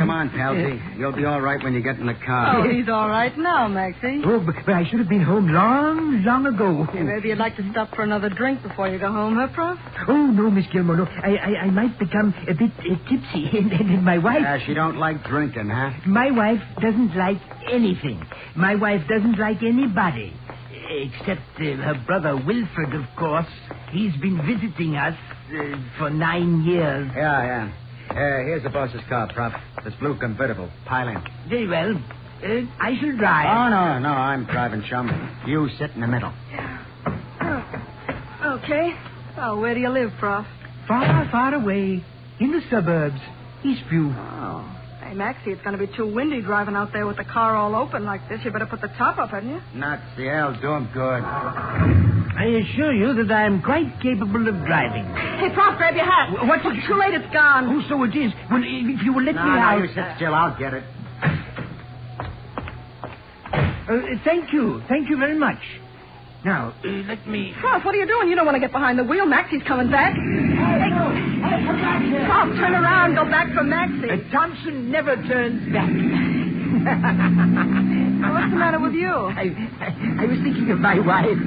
on, Palsy. You'll be all right when you get in the car. Oh, he's all right now, Maxie. Oh, but I should have been home long ago. Hey, maybe you'd like to stop for another drink before you go home, huh, Prof? Oh, no, Miss Gilmore, no. I might become a bit tipsy, and my wife... She don't like drinking, huh? My wife doesn't like anything. My wife doesn't like anybody. Except her brother Wilfred, of course. He's been visiting us for 9 years. Yeah. Here's the boss's car, Prof. This blue convertible. Pile in. Very well. I shall drive. Oh, no, I'm driving, chum. You sit in the middle. Okay. Oh, where do you live, Prof? Far away. In the suburbs. Eastview. Oh. Hey, Maxie, it's going to be too windy driving out there with the car all open like this. You better put the top up, hadn't you? Nuts. The hell do 'em good. I assure you that I am quite capable of driving. Hey, Prof, grab your hat. What's it? Too late, it's gone. Oh, so it is. Well, if you will let me No, out... you sit still. I'll get it. Thank you. Thank you very much. Now, let me... Cross, what are you doing? You don't want to get behind the wheel. Maxie's coming back. Cross, turn around. Go back for Maxie. Thompson never turns back. What's the matter with you? I was thinking of my wife.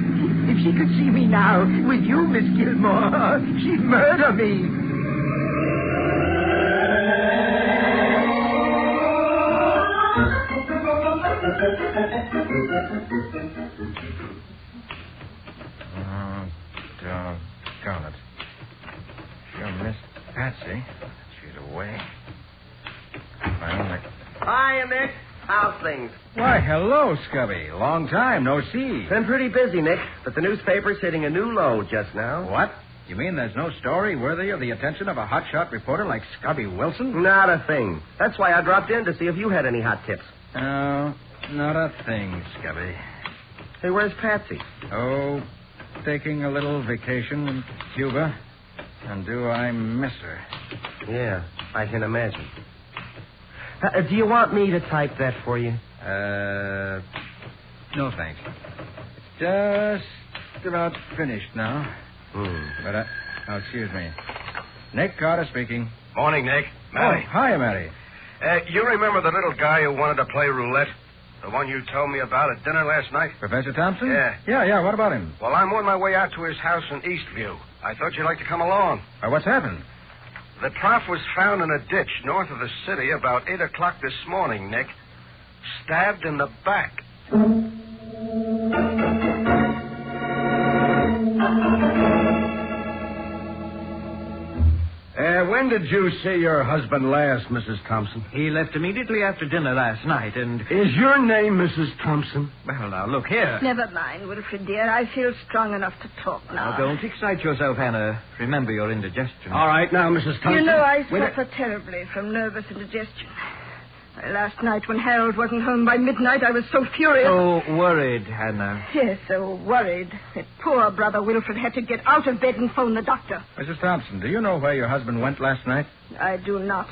If she could see me now with you, Miss Gilmore, she'd murder me. Doggone it. Sure missed Patsy. She's away. Well, Nick. Hiya, Nick. How's things? Why, hello, Scubby. Long time, no see. Been pretty busy, Nick, but the newspaper's hitting a new low just now. What? You mean there's no story worthy of the attention of a hotshot reporter like Scubby Wilson? Not a thing. That's why I dropped in to see if you had any hot tips. No, not a thing, Scubby. Hey, where's Patsy? Oh, taking a little vacation in Cuba. And do I miss her? Yeah, I can imagine. Do you want me to type that for you? No, thanks. It's just about finished now. But, excuse me. Nick Carter speaking. Morning, Nick. Matty. Oh, hi, Matty. You remember the little guy who wanted to play roulette? The one you told me about at dinner last night? Professor Thompson? Yeah. Yeah, what about him? Well, I'm on my way out to his house in Eastview. I thought you'd like to come along. What's happened? The prof was found in a ditch north of the city about 8 o'clock this morning, Nick. Stabbed in the back. When did you see your husband last, Mrs. Thompson? He left immediately after dinner last night, and... Is your name Mrs. Thompson? Well, now, look here. Never mind, Wilfred, dear. I feel strong enough to talk now. Now, don't excite yourself, Hannah. Remember your indigestion. All right, now, Mrs. Thompson. You know, I suffer terribly from nervous indigestion. Last night, when Harold wasn't home by midnight, I was so furious. So worried, Hannah. Yes, so worried that poor brother Wilfred had to get out of bed and phone the doctor. Mrs. Thompson, do you know where your husband went last night? I do not.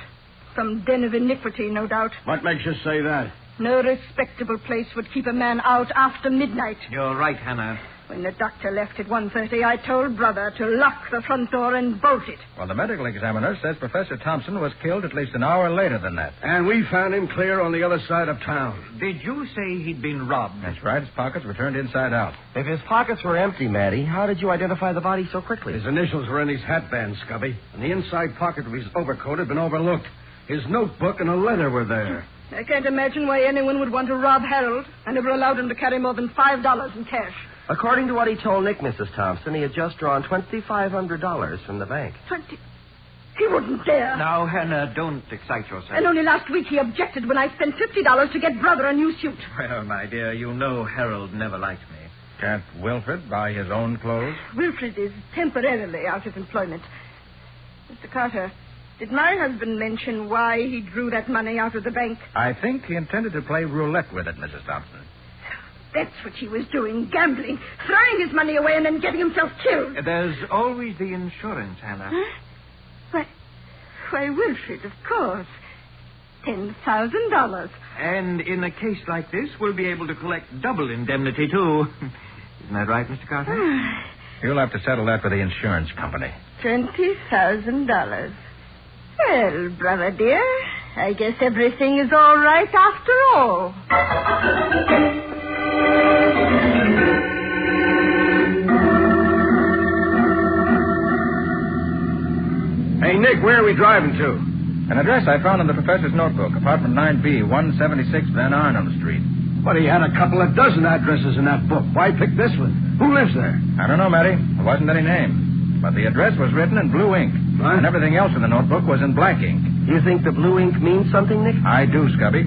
Some den of iniquity, no doubt. What makes you say that? No respectable place would keep a man out after midnight. You're right, Hannah. When the doctor left at 1:30, I told Brother to lock the front door and bolt it. Well, the medical examiner says Professor Thompson was killed at least an hour later than that. And we found him clear on the other side of town. Did you say he'd been robbed? That's right. His pockets were turned inside out. If his pockets were empty, Matty, how did you identify the body so quickly? His initials were in his hatband, Scubby, and the inside pocket of his overcoat had been overlooked. His notebook and a letter were there. I can't imagine why anyone would want to rob Harold. I never allowed him to carry more than $5 in cash. According to what he told Nick, Mrs. Thompson, he had just drawn $2,500 from the bank. 20? He wouldn't dare. Now, Hannah, don't excite yourself. And only last week he objected when I spent $50 to get Brother a new suit. Well, my dear, you know Harold never liked me. Can't Wilfred buy his own clothes? Wilfred is temporarily out of employment. Mr. Carter, did my husband mention why he drew that money out of the bank? I think he intended to play roulette with it, Mrs. Thompson. That's what he was doing, gambling, throwing his money away and then getting himself killed. There's always the insurance, Hannah. Huh? Why, Wilfred, of course. $10,000. And in a case like this, we'll be able to collect double indemnity, too. Isn't that right, Mr. Carter? You'll have to settle that with the insurance company. $20,000. Well, brother dear, I guess everything is all right after all. Hey, Nick, where are we driving to? An address I found in the professor's notebook, apartment 9B, 176 Van Arnhem Street. But he had a couple of dozen addresses in that book. Why pick this one? Who lives there? I don't know, Matty. There wasn't any name. But the address was written in blue ink. Huh? And everything else in the notebook was in black ink. You think the blue ink means something, Nick? I do, Scubby.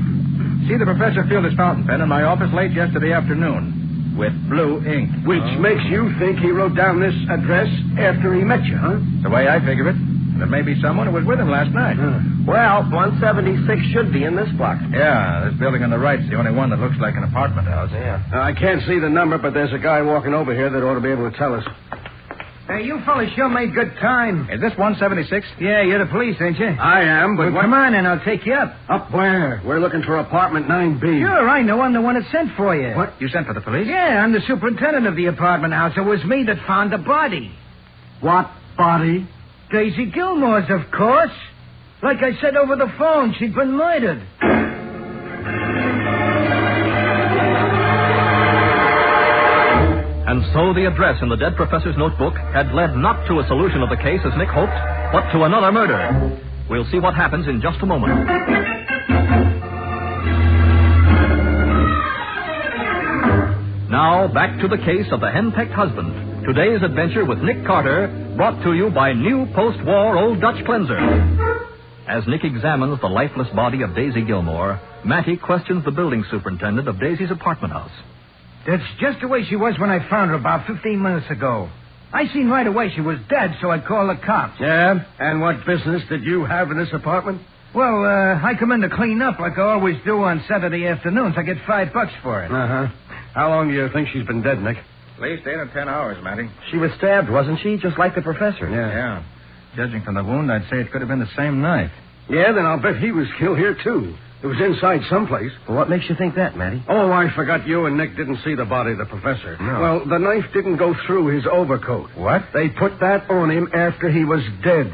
See, the professor filled his fountain pen in my office late yesterday afternoon with blue ink. Which makes you think he wrote down this address after he met you, huh? The way I figure it. There may be someone who was with him last night. Well, 176 should be in this block. Yeah, this building on the right's the only one that looks like an apartment house. Yeah. I can't see the number, but there's a guy walking over here that ought to be able to tell us. Hey, you fellas sure made good time. Is this 176? Yeah, you're the police, ain't you? I am, but well, come on, and I'll take you up. Up where? We're looking for apartment 9B. Sure, I know. I'm the one that sent for you. What? You sent for the police? Yeah, I'm the superintendent of the apartment house. It was me that found the body. What body? Daisy Gilmore's, of course. Like I said over the phone, she'd been murdered. And so the address in the dead professor's notebook had led not to a solution of the case as Nick hoped, but to another murder. We'll see what happens in just a moment. Now, back to the case of the henpecked husband. Today's adventure with Nick Carter, brought to you by new post-war Old Dutch Cleanser. As Nick examines the lifeless body of Daisy Gilmore, Matty questions the building superintendent of Daisy's apartment house. That's just the way she was when I found her about 15 minutes ago. I seen right away she was dead, so I called the cops. Yeah? And what business did you have in this apartment? Well, I come in to clean up like I always do on Saturday afternoons. I get $5 for it. Uh-huh. How long do you think she's been dead, Nick? At least 8 or 10 hours, Matty. She was stabbed, wasn't she? Just like the professor. Yeah. Judging from the wound, I'd say it could have been the same knife. Yeah, then I'll bet he was killed here, too. It was inside someplace. Well, what makes you think that, Matty? Oh, I forgot you and Nick didn't see the body of the professor. No. Well, the knife didn't go through his overcoat. What? They put that on him after he was dead.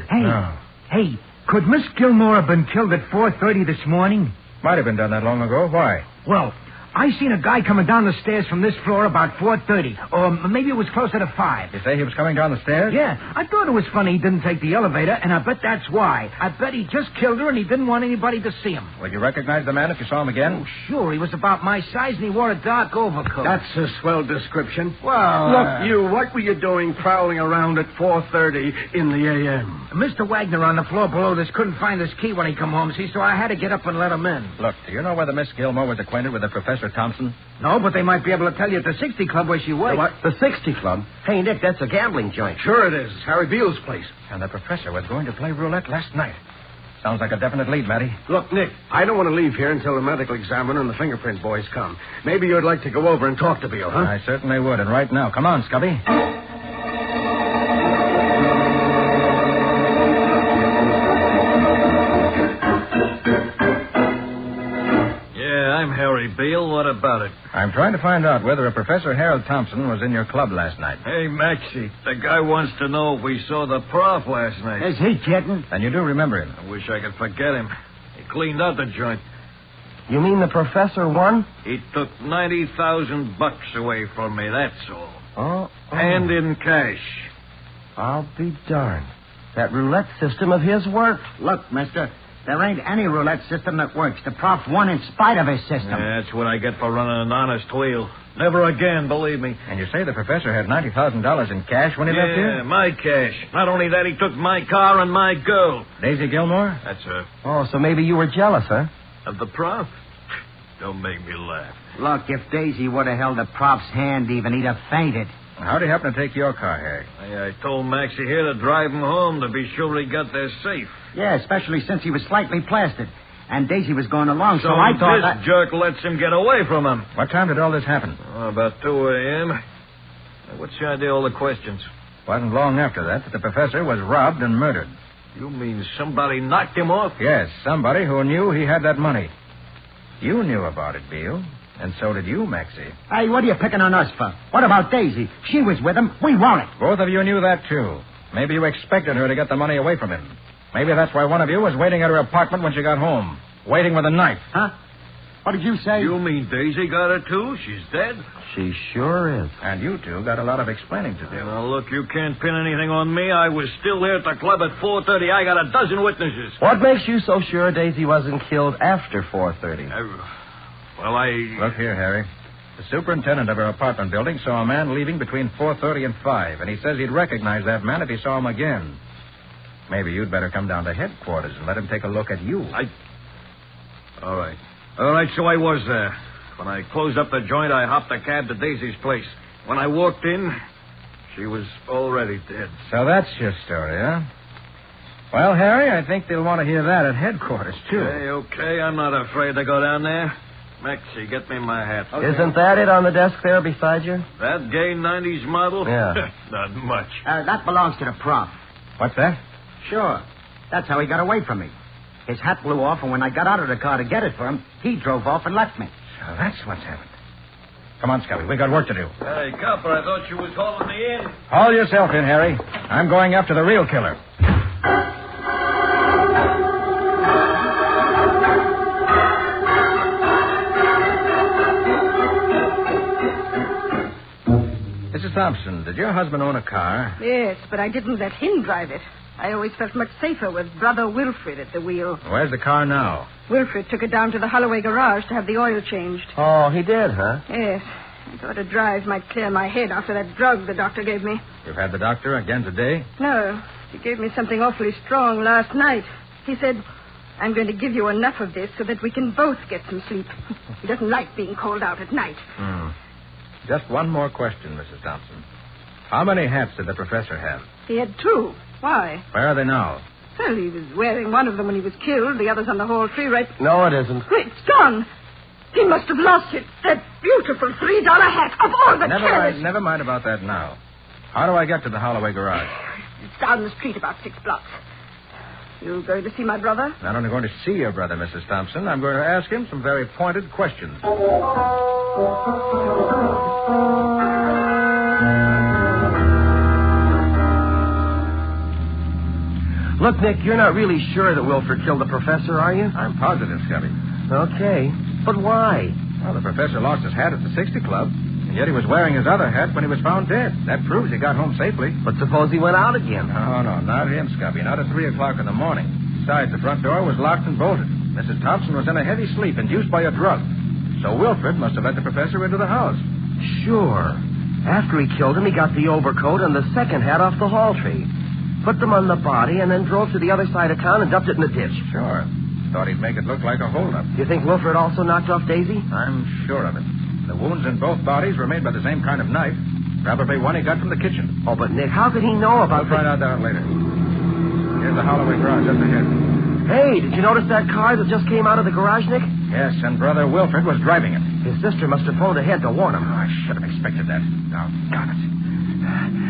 Hey, could Miss Gilmore have been killed at 4:30 this morning? Might have been done that long ago. Why? Well, I seen a guy coming down the stairs from this floor about 4:30. Or maybe it was closer to 5. You say he was coming down the stairs? Yeah. I thought it was funny he didn't take the elevator, and I bet that's why. I bet he just killed her and he didn't want anybody to see him. Would you recognize the man if you saw him again? Oh, sure. He was about my size and he wore a dark overcoat. That's a swell description. Well, look, you, what were you doing prowling around at 4:30 in the a.m.? Mr. Wagner on the floor below this couldn't find his key when he come home, see, so I had to get up and let him in. Look, do you know whether Miss Gilmore was acquainted with the Professor Thompson? No, but they might be able to tell you at the 60 Club where she was. What? The 60 Club? Hey, Nick, that's a gambling joint. Sure it is. It's Harry Beale's place. And the professor was going to play roulette last night. Sounds like a definite lead, Matty. Look, Nick, I don't want to leave here until the medical examiner and the fingerprint boys come. Maybe you'd like to go over and talk to Beale, huh? I certainly would, and right now. Come on, Scubby. I'm Harry Beale. What about it? I'm trying to find out whether a Professor Harold Thompson was in your club last night. Hey, Maxie, the guy wants to know if we saw the prof last night. Is he kidding? And you do remember him. I wish I could forget him. He cleaned out the joint. You mean the professor won? He took $90,000 away from me, that's all. Oh. And in cash. I'll be darned. That roulette system of his worked. Look, mister, there ain't any roulette system that works. The prof won in spite of his system. Yeah, that's what I get for running an honest wheel. Never again, believe me. And you say the professor had $90,000 in cash when he left here? Yeah, my cash. Not only that, he took my car and my girl. Daisy Gilmore? That's her. Oh, so maybe you were jealous, huh? Of the prof? Don't make me laugh. Look, if Daisy would have held the prof's hand even, he'd have fainted. How'd he happen to take your car, Harry? I told Maxie here to drive him home to be sure he got there safe. Yeah, especially since he was slightly plastered. And Daisy was going along, so I thought... this jerk lets him get away from him. What time did all this happen? About 2 a.m. What's the idea of all the questions? Wasn't long after that the professor was robbed and murdered. You mean somebody knocked him off? Yes, somebody who knew he had that money. You knew about it, Beale. And so did you, Maxie. Hey, what are you picking on us for? What about Daisy? She was with him. We want it. Both of you knew that, too. Maybe you expected her to get the money away from him. Maybe that's why one of you was waiting at her apartment when she got home. Waiting with a knife. Huh? What did you say? You mean Daisy got her, too? She's dead? She sure is. And you two got a lot of explaining to do. Now, look, you can't pin anything on me. I was still there at the club at 4:30. I got a dozen witnesses. What makes you so sure Daisy wasn't killed after 4:30? Look here, Harry. The superintendent of our apartment building saw a man leaving between 4:30 and 5, and he says he'd recognize that man if he saw him again. Maybe you'd better come down to headquarters and let him take a look at you. All right. All right, so I was there. When I closed up the joint, I hopped a cab to Daisy's place. When I walked in, she was already dead. So that's your story, huh? Well, Harry, I think they'll want to hear that at headquarters, too. Okay. I'm not afraid to go down there. Mexie, get me my hat. Isn't that it on the desk there beside you? That gay 90s model? Yeah. Not much. That belongs to the prof. What's that? Sure. That's how he got away from me. His hat blew off, and when I got out of the car to get it for him, he drove off and left me. So that's what's happened. Come on, Scubby. We got work to do. Hey, copper, I thought you was hauling me in. Haul yourself in, Harry. I'm going after the real killer. Mrs. Thompson, did your husband own a car? Yes, but I didn't let him drive it. I always felt much safer with Brother Wilfred at the wheel. Where's the car now? Wilfred took it down to the Holloway garage to have the oil changed. Oh, he did, huh? Yes. I thought a drive might clear my head after that drug the doctor gave me. You've had the doctor again today? No. He gave me something awfully strong last night. He said, I'm going to give you enough of this so that we can both get some sleep. He doesn't like being called out at night. Just one more question, Mrs. Thompson. How many hats did the professor have? He had 2. Why? Where are they now? Well, he was wearing one of them when he was killed. The other's on the hall tree right... No, it isn't. It's gone. He must have lost it. That beautiful $3 hat of all the careless... Never mind about that now. How do I get to the Holloway garage? It's down the street about 6 blocks. You going to see my brother? Not only going to see your brother, Mrs. Thompson, I'm going to ask him some very pointed questions. Look, Nick, you're not really sure that Wilfred killed the professor, are you? I'm positive, Scubby. Okay. But why? Well, the professor lost his hat at the 60 Club, and yet he was wearing his other hat when he was found dead. That proves he got home safely. But suppose he went out again? No, not him, Scubby. Not at 3 o'clock in the morning. Besides, the front door was locked and bolted. Mrs. Thompson was in a heavy sleep induced by a drug. So Wilfred must have let the professor into the house. Sure. After he killed him, he got the overcoat and the second hat off the hall tree. Put them on the body and then drove to the other side of town and dumped it in the ditch. Sure. Thought he'd make it look like a holdup. Do you think Wilfred also knocked off Daisy? I'm sure of it. The wounds in both bodies were made by the same kind of knife. Probably one he got from the kitchen. Oh, but Nick, how could he know about... We'll find out that later. Here's the Holloway garage just ahead. Hey, did you notice that car that just came out of the garage, Nick? Yes, and Brother Wilfred was driving it. His sister must have phoned ahead to warn him. I should have expected that. Now, got it.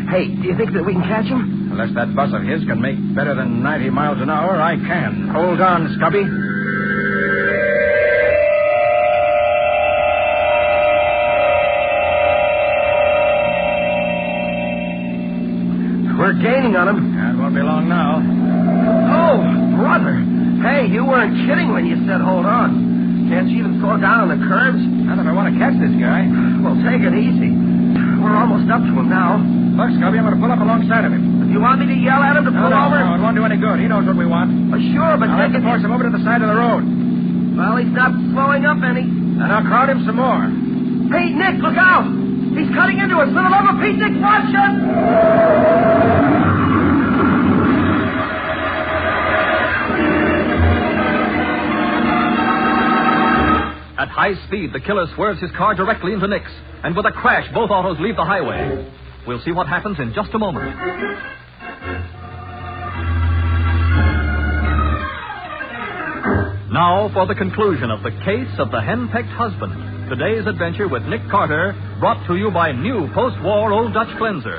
Hey, do you think that we can catch him? Unless that bus of his can make better than 90 miles an hour, I can. Hold on, Scubby. We're gaining on him. It won't be long now. Oh, brother. Hey, you weren't kidding when you said hold on. Can't you even slow down on the curbs? Not if I want to catch this guy. Well, take it easy. We're almost up to him now. Look, Scubby, I'm going to pull up alongside of him. Do you want me to yell at him to pull over? No, it won't do any good. He knows what we want. Sure, but I'll have to force him over to the side of the road. Well, he's not slowing up any. And I'll crowd him some more. Hey, Nick, look out! He's cutting into us. Little over, Pete, Nick, watch it! At high speed, the killer swerves his car directly into Nick's, and with a crash, both autos leave the highway. We'll see what happens in just a moment. Now for the conclusion of the case of the henpecked husband. Today's adventure with Nick Carter, brought to you by new post-war Old Dutch Cleanser.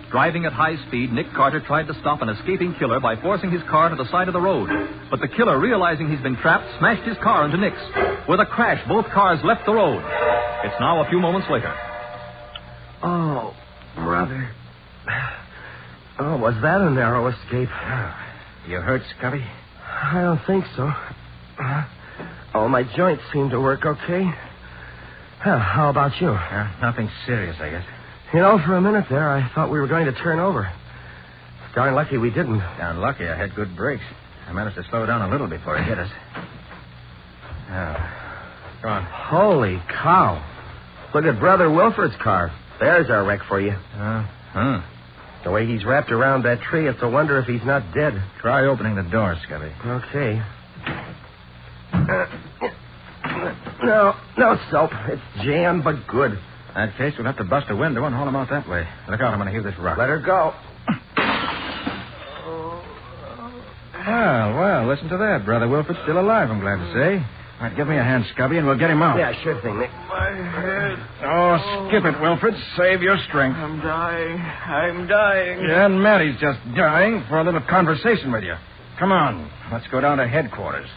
Driving at high speed, Nick Carter tried to stop an escaping killer by forcing his car to the side of the road. But the killer, realizing he's been trapped, smashed his car into Nick's. With a crash, both cars left the road. It's now a few moments later. Oh, brother. Oh, was that a narrow escape? You hurt, Scubby? I don't think so. All my joints seem to work okay. Well, how about you? Nothing serious, I guess. You know, for a minute there, I thought we were going to turn over. It's darn lucky we didn't. Darn lucky I had good brakes. I managed to slow down a little before he hit us. Come on. Holy cow. Look at Brother Wilfred's car. There's our wreck for you. The way he's wrapped around that tree, it's a wonder if he's not dead. Try opening the door, Scubby. Okay. No soap. It's jammed, but good. In that case, we'll have to bust a window and haul him out that way. Look out, I'm going to hear this rock. Let her go. Well, listen to that. Brother Wilfred's still alive, I'm glad to say. All right, give me a hand, Scubby, and we'll get him out. Yeah, sure thing, Nick. My head. Oh, skip it, Wilfred. Save your strength. I'm dying. Yeah, and Mattie's just dying for a little conversation with you. Come on. Let's go down to headquarters.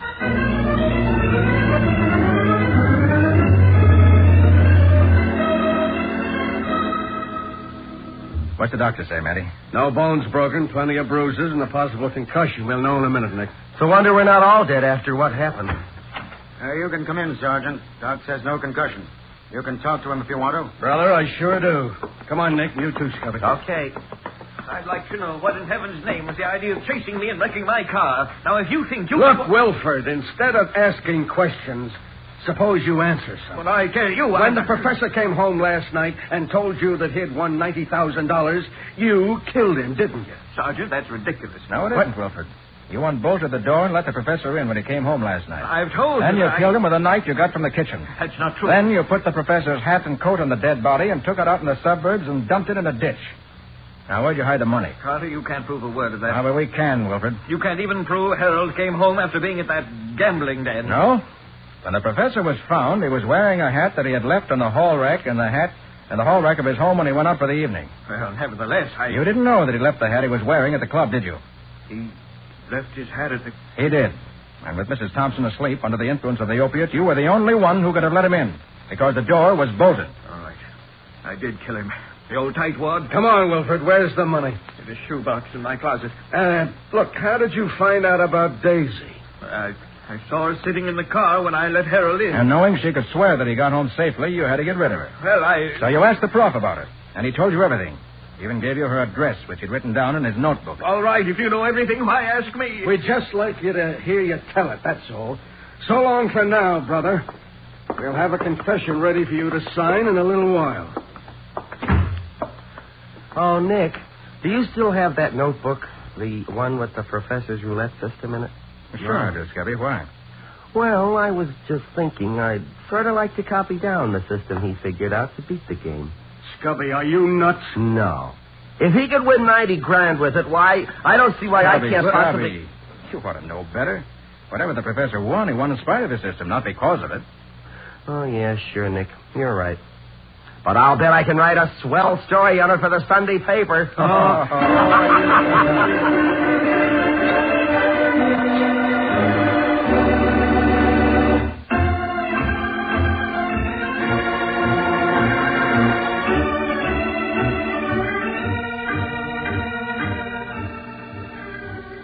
What's the doctor say, Matty? No bones broken, plenty of bruises, and a possible concussion. We'll know in a minute, Nick. It's a wonder we're not all dead after what happened. You can come in, Sergeant. Doc says no concussion. You can talk to him if you want to. Brother, I sure do. Come on, Nick. You too, Scubby. Okay. I'd like to know what in heaven's name was the idea of chasing me and wrecking my car. Now, if you think you... Look, Wilford, instead of asking questions, suppose you answer some. Well, I tell you... When the professor came home last night and told you that he'd won $90,000, you killed him, didn't you? Sergeant, that's ridiculous. No, it isn't, Wilford. You unbolted the door and let the professor in when he came home last night. I've told you. Then you killed him with a knife you got from the kitchen. That's not true. Then you put the professor's hat and coat on the dead body and took it out in the suburbs and dumped it in a ditch. Now, where'd you hide the money? Carter, you can't prove a word of that. Ah, but we can, Wilfred. You can't even prove Harold came home after being at that gambling den. No? When the professor was found, he was wearing a hat that he had left on the hall rack and the hall rack of his home when he went out for the evening. Well, nevertheless, You didn't know that he left the hat he was wearing at the club, did you? He left his hat at the... He did. And with Mrs. Thompson asleep under the influence of the opiate, you were the only one who could have let him in, because the door was bolted. All right. I did kill him. The old tightwad. Come on, Wilford. Where's the money? In a shoebox in my closet. Look, how did you find out about Daisy? I saw her sitting in the car when I let Harold in. And knowing she could swear that he got home safely, you had to get rid of her. Well, So you asked the prof about her, and he told you everything. He even gave you her address, which he'd written down in his notebook. All right, if you know everything, why ask me? We'd just like you to hear you tell it, that's all. So long for now, brother. We'll have a confession ready for you to sign in a little while. Oh, Nick, do you still have that notebook? The one with the professor's roulette system in it? Sure I do, Scubby. Why? Well, I was just thinking I'd sort of like to copy down the system he figured out to beat the game. Scubby, are you nuts? No. If he could win $90,000 with it, why, I don't see why Scubby, I can't possibly... Scubby. You ought to know better. Whatever the professor won, he won in spite of the system, not because of it. Oh, yeah, sure, Nick. You're right. But I'll bet I can write a swell story on it for the Sunday paper.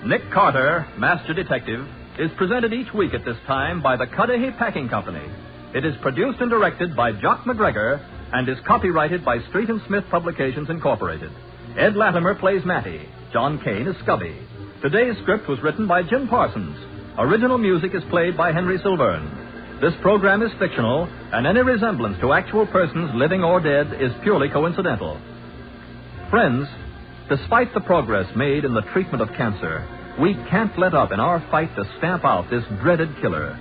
Nick Carter, Master Detective, is presented each week at this time by the Cudahy Packing Company. It is produced and directed by Jock McGregor and is copyrighted by Street and Smith Publications, Incorporated. Ed Latimer plays Matty. John Kane is Scubby. Today's script was written by Jim Parsons. Original music is played by Henry Silverne. This program is fictional, and any resemblance to actual persons, living or dead, is purely coincidental. Friends, despite the progress made in the treatment of cancer, we can't let up in our fight to stamp out this dreaded killer.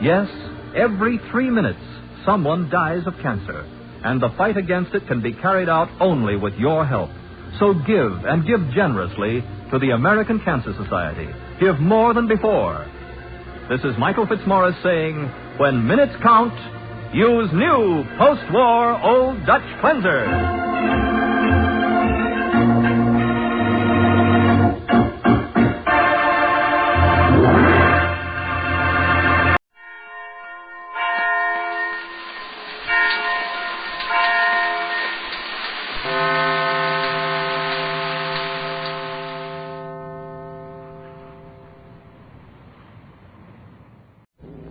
Yes, every 3 minutes, someone dies of cancer, and the fight against it can be carried out only with your help. So give, and give generously, to the American Cancer Society. Give more than before. This is Michael Fitzmaurice saying, when minutes count, use new post-war Old Dutch Cleanser.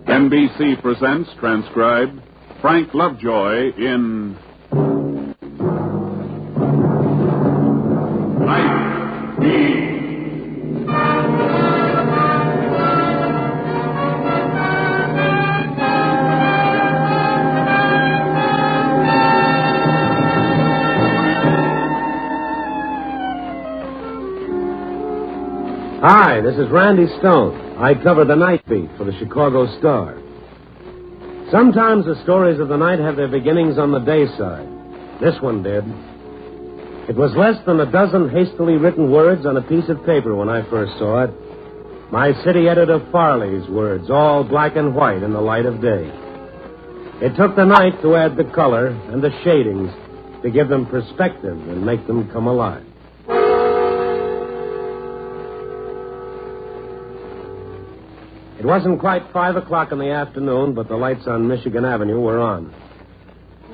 NBC presents, transcribed, Frank Lovejoy in Night Beat. Hi, this is Randy Stone. I cover the night beat for the Chicago Star. Sometimes the stories of the night have their beginnings on the day side. This one did. It was less than a dozen hastily written words on a piece of paper when I first saw it. My city editor Farley's words, all black and white in the light of day. It took the night to add the color and the shadings to give them perspective and make them come alive. It wasn't quite 5 o'clock in the afternoon, but the lights on Michigan Avenue were on.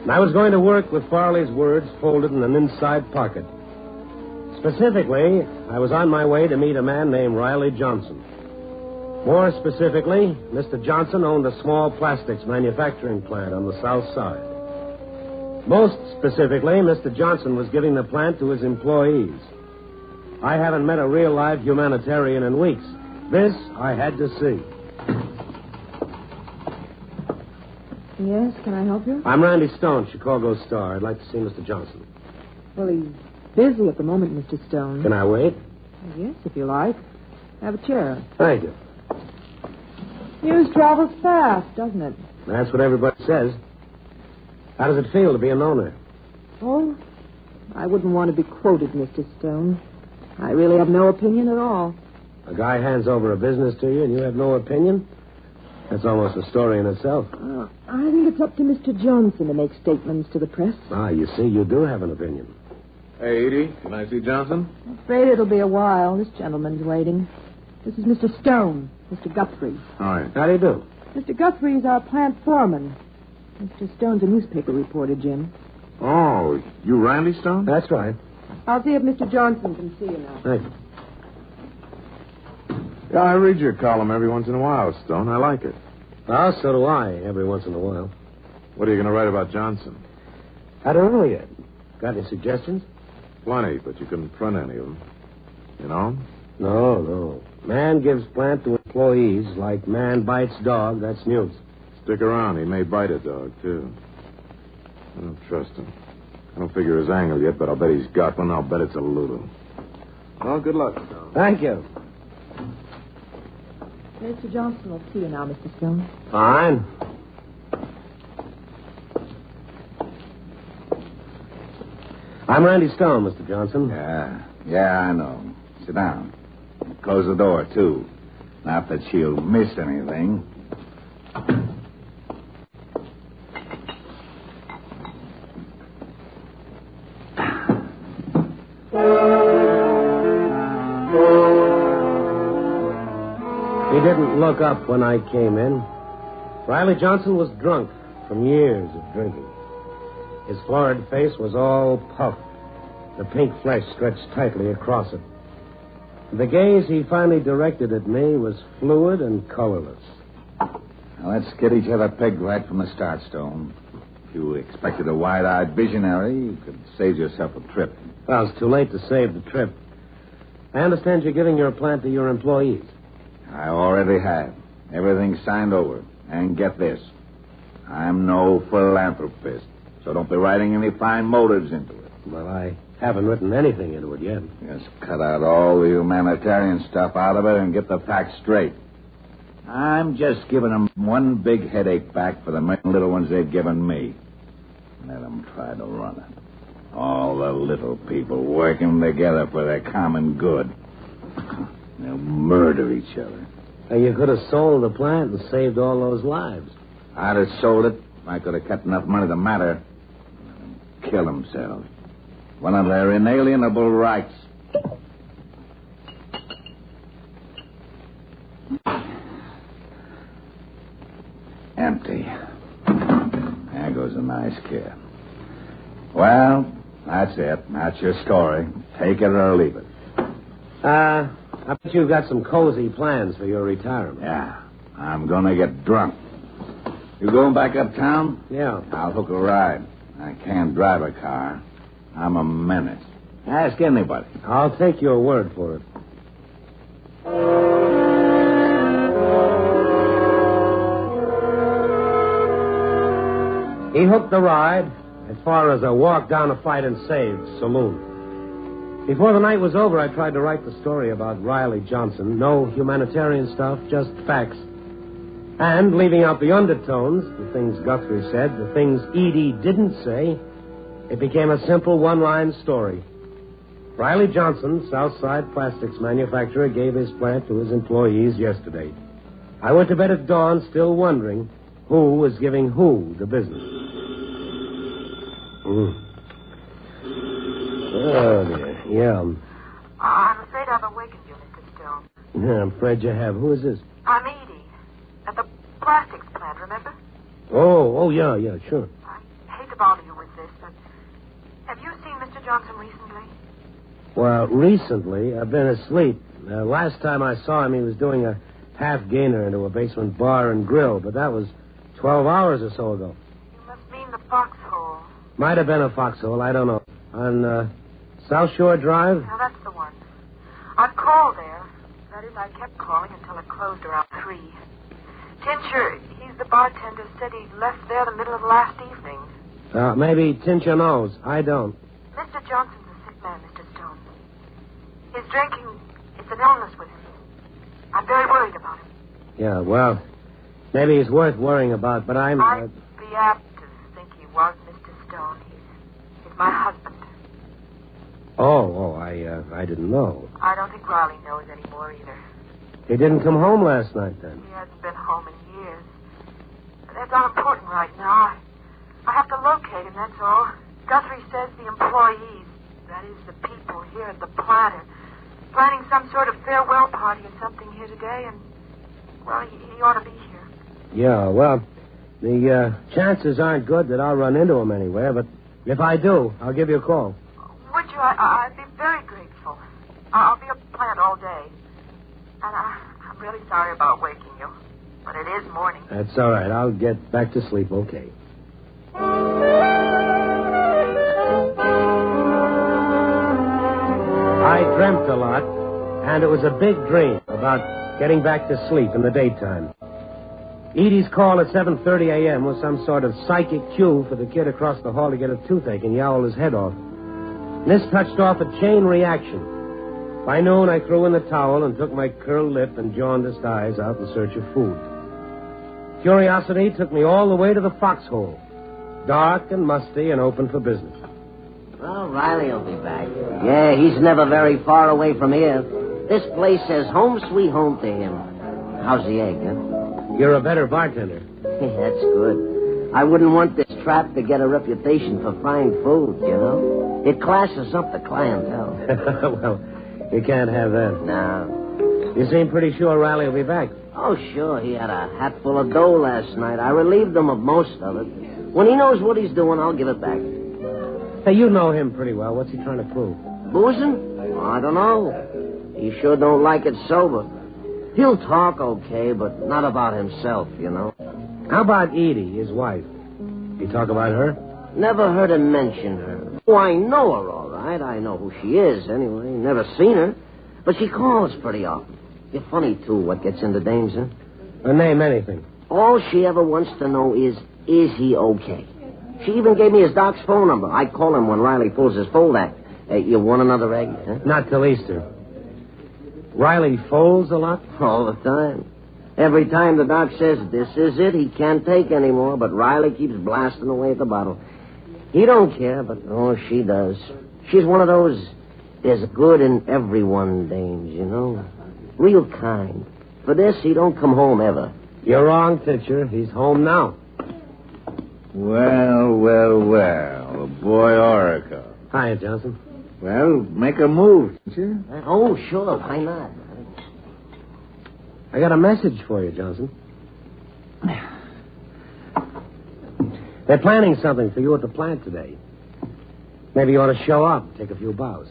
And I was going to work with Farley's words folded in an inside pocket. Specifically, I was on my way to meet a man named Riley Johnson. More specifically, Mr. Johnson owned a small plastics manufacturing plant on the south side. Most specifically, Mr. Johnson was giving the plant to his employees. I haven't met a real live humanitarian in weeks. This I had to see. Yes, can I help you? I'm Randy Stone, Chicago Star. I'd like to see Mr. Johnson. Well, he's busy at the moment, Mr. Stone. Can I wait? Yes, if you like. Have a chair. Thank you. News travels fast, doesn't it? That's what everybody says. How does it feel to be an owner? Oh, I wouldn't want to be quoted, Mr. Stone. I really have no opinion at all. A guy hands over a business to you and you have no opinion? That's almost a story in itself. I think it's up to Mr. Johnson to make statements to the press. Ah, you see, you do have an opinion. Hey, Edie, can I see Johnson? I'm afraid it'll be a while. This gentleman's waiting. This is Mr. Stone, Mr. Guthrie. All right. How do you do? Mr. Guthrie is our plant foreman. Mr. Stone's a newspaper reporter, Jim. Oh, you Randy Stone? That's right. I'll see if Mr. Johnson can see you now. Thank you. Yeah, I read your column every once in a while, Stone. I like it. Well, so do I, every once in a while. What are you going to write about Johnson? I don't know yet. Got any suggestions? Plenty, but you couldn't print any of them. You know? No. Man gives plant to employees like man bites dog. That's news. Stick around. He may bite a dog, too. I don't trust him. I don't figure his angle yet, but I'll bet he's got one. I'll bet it's a Lulu. Well, good luck, Stone. Thank you. Mr. Johnson will see you now, Mr. Stone. Fine. I'm Randy Stone, Mr. Johnson. Yeah, I know. Sit down. Close the door, too. Not that she'll miss anything. He didn't look up when I came in. Riley Johnson was drunk from years of drinking. His florid face was all puffed. The pink flesh stretched tightly across it. The gaze he finally directed at me was fluid and colorless. Now, let's get each other pegged right from the start, Stone. If you expected a wide-eyed visionary, you could save yourself a trip. Well, it's too late to save the trip. I understand you're giving your plant to your employees. I already have. Everything's signed over. And get this. I'm no philanthropist, so don't be writing any fine motives into it. Well, I haven't written anything into it yet. Just cut out all the humanitarian stuff out of it and get the facts straight. I'm just giving them one big headache back for the many little ones they've given me. Let them try to run it. All the little people working together for their common good. They'll murder each other. And you could have sold the plant and saved all those lives. I'd have sold it. I could have cut enough money to matter. Let them kill themselves. One of their inalienable rights. Empty. There goes a nice kid. Well, that's it. That's your story. Take it or leave it. I bet you've got some cozy plans for your retirement. Yeah. I'm going to get drunk. You going back uptown? Yeah. I'll hook a ride. I can't drive a car. I'm a menace. Ask anybody. I'll take your word for it. He hooked the ride as far as a walk down a fight and saved saloon. Before the night was over, I tried to write the story about Riley Johnson. No humanitarian stuff, just facts. And leaving out the undertones, the things Guthrie said, the things Edie didn't say, it became a simple one-line story. Riley Johnson, Southside Plastics manufacturer, gave his plant to his employees yesterday. I went to bed at dawn still wondering who was giving who the business. Oh, dear. Yeah. I'm afraid I've awakened you, Mr. Stone. Yeah, I'm afraid you have. Who is this? I'm Edie. At the plastics plant, remember? Oh, yeah, sure. I hate to bother you with this, but have you seen Mr. Johnson recently? Well, recently, I've been asleep. Last time I saw him, he was doing a half-gainer into a basement bar and grill, but that was 12 hours or so ago. You must mean the foxhole. Might have been a foxhole, I don't know. On South Shore Drive? Now, that's the one. I've called there. That is, I kept calling until it closed around 3. Tincher, he's the bartender, said he left there the middle of last evening. Maybe Tincher knows. I don't. Mr. Johnson's a sick man, Mr. Stone. His drinking, it's an illness with him. I'm very worried about him. Yeah, well, maybe he's worth worrying about, but I'd be apt to think he was, Mr. Stone. He's my husband. I didn't know. I don't think Riley knows anymore either. He didn't come home last night, then? He hasn't been home in years. But that's not important right now. I have to locate him, that's all. Guthrie says the employees, that is, the people here at the plant, are planning some sort of farewell party or something here today, and, well, he ought to be here. Yeah, well, the chances aren't good that I'll run into him anywhere, but if I do, I'll give you a call. Would you? I'd be very grateful. I'll be at the plant all day. And I'm really sorry about waking you, but it is morning. That's all right. I'll get back to sleep, okay. I dreamt a lot, and it was a big dream about getting back to sleep in the daytime. Edie's call at 7:30 a.m. was some sort of psychic cue for the kid across the hall to get a toothache and yowl his head off. This touched off a chain reaction. By noon, I threw in the towel and took my curled lip and jaundiced eyes out in search of food. Curiosity took me all the way to the foxhole, dark and musty and open for business. Well, Riley will be back. Yeah, he's never very far away from here. This place says home sweet home to him. How's the egg, huh? You're a better bartender. That's good. I wouldn't want this trap to get a reputation for fine food, you know? It classes up the clientele. Well, you can't have that. No. You seem pretty sure Riley will be back. Oh, sure. He had a hat full of dough last night. I relieved him of most of it. When he knows what he's doing, I'll give it back. Hey, you know him pretty well. What's he trying to prove? Boozing? I don't know. He sure don't like it sober. He'll talk okay, but not about himself, you know. How about Edie, his wife? You talk about her? Never heard him mention her. Oh, I know her all right. I know who she is, anyway. Never seen her. But she calls pretty often. You're funny, too, what gets into dames, huh? Her name anything. All she ever wants to know is he okay? She even gave me his doc's phone number. I call him when Riley pulls his fold act. Hey, you want another egg, huh? Not till Easter. Riley folds a lot? All the time. Every time the doc says, this is it, he can't take anymore, but Riley keeps blasting away at the bottle. He don't care, but, she does. She's one of those, there's good in everyone dames, you know? Real kind. For this, he don't come home ever. You're wrong, Tincher. He's home now. Well, the boy Oracle. Hiya, Johnson. Well, make a move, Tincher. Oh, sure, why not? I got a message for you, Johnson. They're planning something for you at the plant today. Maybe you ought to show up and take a few bows.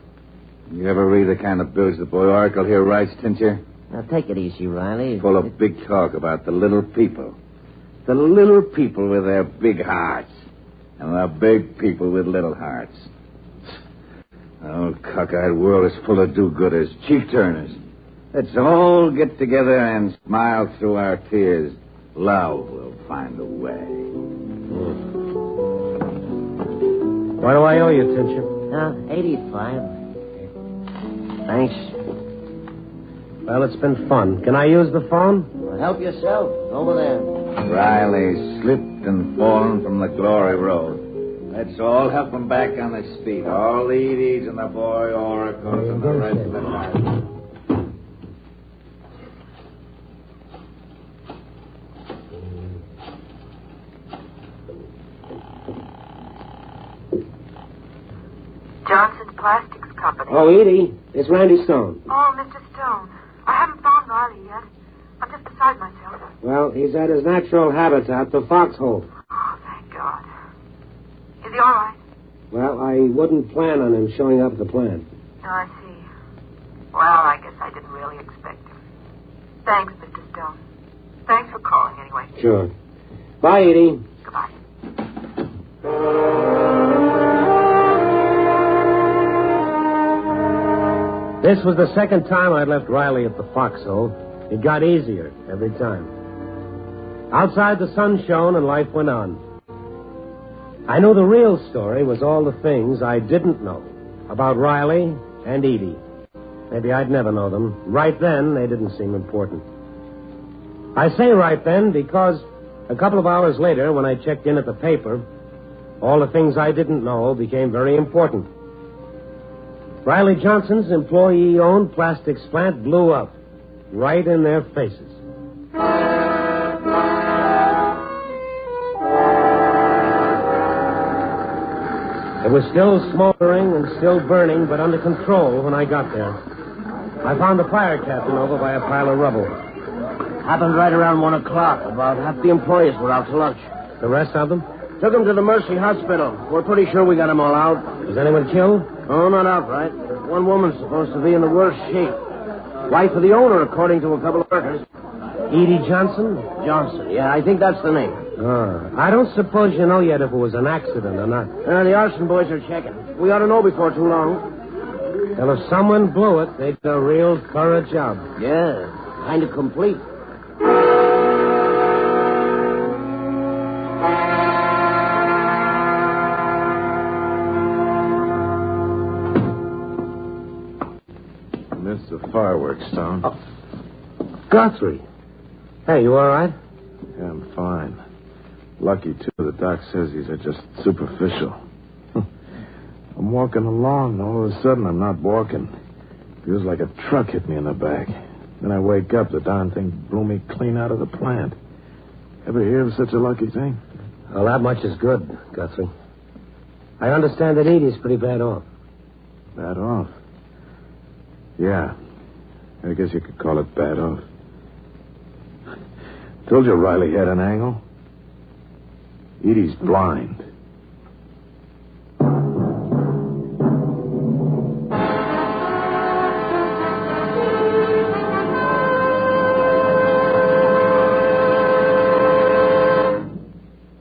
You ever read the kind of bills the boy Oracle here writes, Tincher? Now, take it easy, Riley. Full of big talk about the little people. The little people with their big hearts. And the big people with little hearts. The old cockeyed world is full of do-gooders, cheek-turners. Let's all get together and smile through our tears. Love will find a way. What do I owe you, Tincher? 85. Thanks. Well, it's been fun. Can I use the phone? Well, help yourself. Over there. Riley slipped and fallen from the glory road. Let's all help him back on his feet. All the Edie's and the boy Oracles and the rest of the guys. Johnson's Plastics Company. Oh, Edie, it's Randy Stone. Oh, Mr. Stone. I haven't found Riley yet. I'm just beside myself. Well, he's at his natural habitat, the foxhole. Oh, thank God. Is he all right? Well, I wouldn't plan on him showing up at the plant. Oh, I see. Well, I guess I didn't really expect him. Thanks, Mr. Stone. Thanks for calling, anyway. Sure. Bye, Edie. Goodbye. This was the second time I'd left Riley at the foxhole. It got easier every time. Outside, the sun shone and life went on. I knew the real story was all the things I didn't know about Riley and Edie. Maybe I'd never know them. Right then, they didn't seem important. I say right then because a couple of hours later, when I checked in at the paper, all the things I didn't know became very important. Riley Johnson's employee-owned plastics plant blew up right in their faces. It was still smoldering and still burning, but under control when I got there. I found the fire captain over by a pile of rubble. Happened right around 1 o'clock. About half the employees were out to lunch. The rest of them? Took them to the Mercy Hospital. We're pretty sure we got them all out. Was anyone killed? Oh, not outright. One woman's supposed to be in the worst shape. Wife of the owner, according to a couple of workers. Edie Johnson? Johnson, yeah, I think that's the name. I don't suppose you know yet if it was an accident or not. The arson boys are checking. We ought to know before too long. Well, if someone blew it, they did a real thorough job. Yeah, kind of complete. Missed the fireworks, Stone. Oh. Guthrie. Hey, you all right? Yeah, I'm fine. Lucky, too. The doc says these are just superficial. I'm walking along, and all of a sudden I'm not walking. Feels like a truck hit me in the back. Then I wake up, the darn thing blew me clean out of the plant. Ever hear of such a lucky thing? Well, that much is good, Guthrie. I understand that Edie's pretty bad off. Bad off? Yeah. I guess you could call it bad off. Told you Riley had an angle. Edie's blind.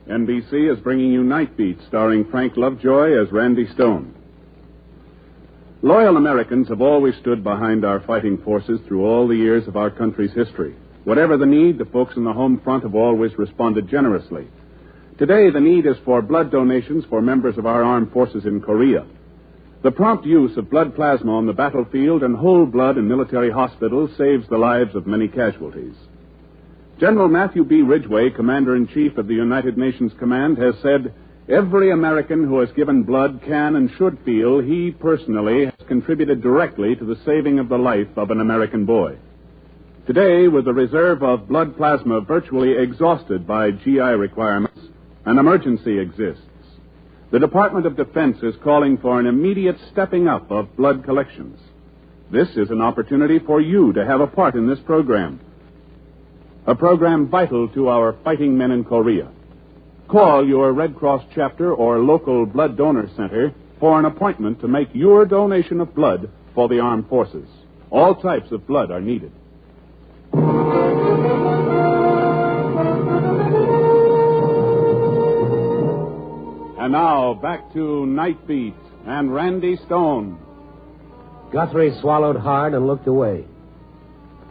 NBC is bringing you Night Beat, starring Frank Lovejoy as Randy Stone. Loyal Americans have always stood behind our fighting forces through all the years of our country's history. Whatever the need, the folks in the home front have always responded generously. Today, the need is for blood donations for members of our armed forces in Korea. The prompt use of blood plasma on the battlefield and whole blood in military hospitals saves the lives of many casualties. General Matthew B. Ridgway, Commander-in-Chief of the United Nations Command, has said, every American who has given blood can and should feel he personally has contributed directly to the saving of the life of an American boy. Today, with the reserve of blood plasma virtually exhausted by GI requirements, an emergency exists. The Department of Defense is calling for an immediate stepping up of blood collections. This is an opportunity for you to have a part in this program. A program vital to our fighting men in Korea. Call your Red Cross chapter or local blood donor center for an appointment to make your donation of blood for the armed forces. All types of blood are needed. And now, back to Night Beat and Randy Stone. Guthrie swallowed hard and looked away.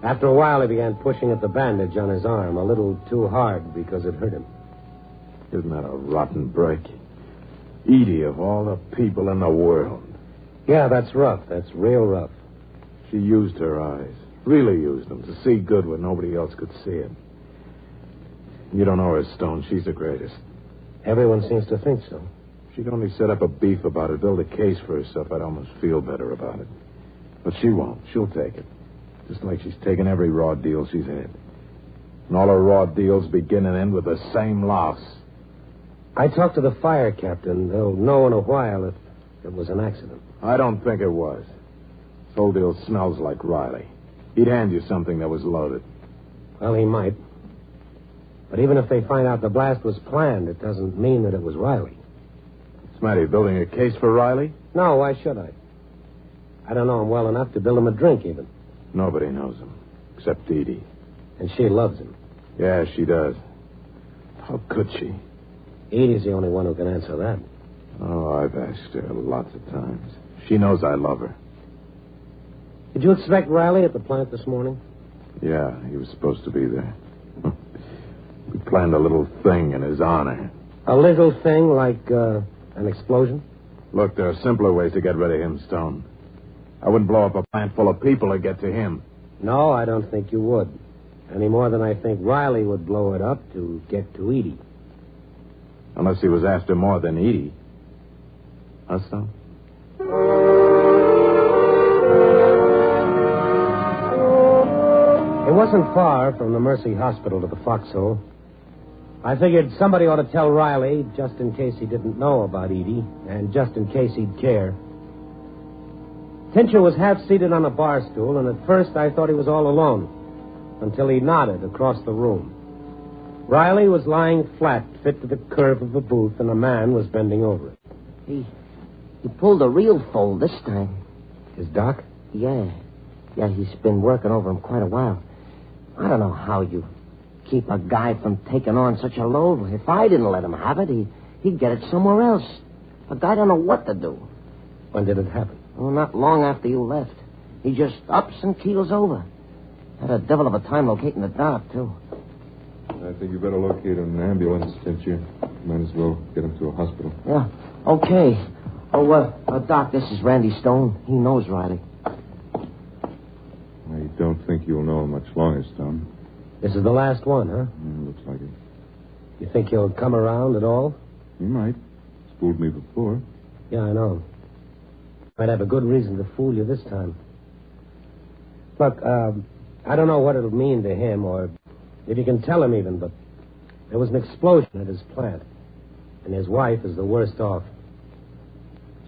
After a while, he began pushing at the bandage on his arm, a little too hard because it hurt him. Isn't that a rotten break? Edie, of all the people in the world. Yeah, that's rough. That's real rough. She used her eyes. Really used them to see good when nobody else could see it. You don't know her, Stone. She's the greatest. Everyone seems to think so. she'd only set up a beef about it, build a case for herself, I'd almost feel better about it. But she won't. She'll take it. Just like she's taken every raw deal she's had. And all her raw deals begin and end with the same loss. I talked to the fire captain. They'll know in a while if it was an accident. I don't think it was. This whole deal smells like Riley. He'd hand you something that was loaded. Well, he might. But even if they find out the blast was planned, it doesn't mean that it was Riley. What's the matter? You building a case for Riley? No, why should I? I don't know him well enough to build him a drink, even. Nobody knows him, except Edie. And she loves him. Yeah, she does. How could she? Edie's the only one who can answer that. Oh, I've asked her lots of times. She knows I love her. Did you expect Riley at the plant this morning? Yeah, he was supposed to be there. We planned a little thing in his honor. A little thing like an explosion? Look, there are simpler ways to get rid of him, Stone. I wouldn't blow up a plant full of people to get to him. No, I don't think you would. Any more than I think Riley would blow it up to get to Edie. Unless he was after more than Edie. Huh, Stone? It wasn't far from the Mercy Hospital to the Foxhole. I figured somebody ought to tell Riley, just in case he didn't know about Edie, and just in case he'd care. Tincher was half-seated on a bar stool, and at first I thought he was all alone, until he nodded across the room. Riley was lying flat, fit to the curve of the booth, and a man was bending over it. He pulled a real fold this time. His doc? Yeah. Yeah, he's been working over him quite a while. I don't know how you keep a guy from taking on such a load. If I didn't let him have it, he'd get it somewhere else. A guy don't know what to do. When did it happen? Oh, not long after you left. He just ups and keels over. Had a devil of a time locating the doc, too. I think you better locate an ambulance, Tincher. Might as well get him to a hospital. Yeah, okay. Oh, Doc, this is Randy Stone. He knows Riley. I don't think you'll know him much longer, Stone. This is the last one, huh? Looks like it. You think he'll come around at all? He might. He's fooled me before. Yeah, I know. Might have a good reason to fool you this time. Look, I don't know what it'll mean to him, or if you can tell him even, but there was an explosion at his plant, and his wife is the worst off.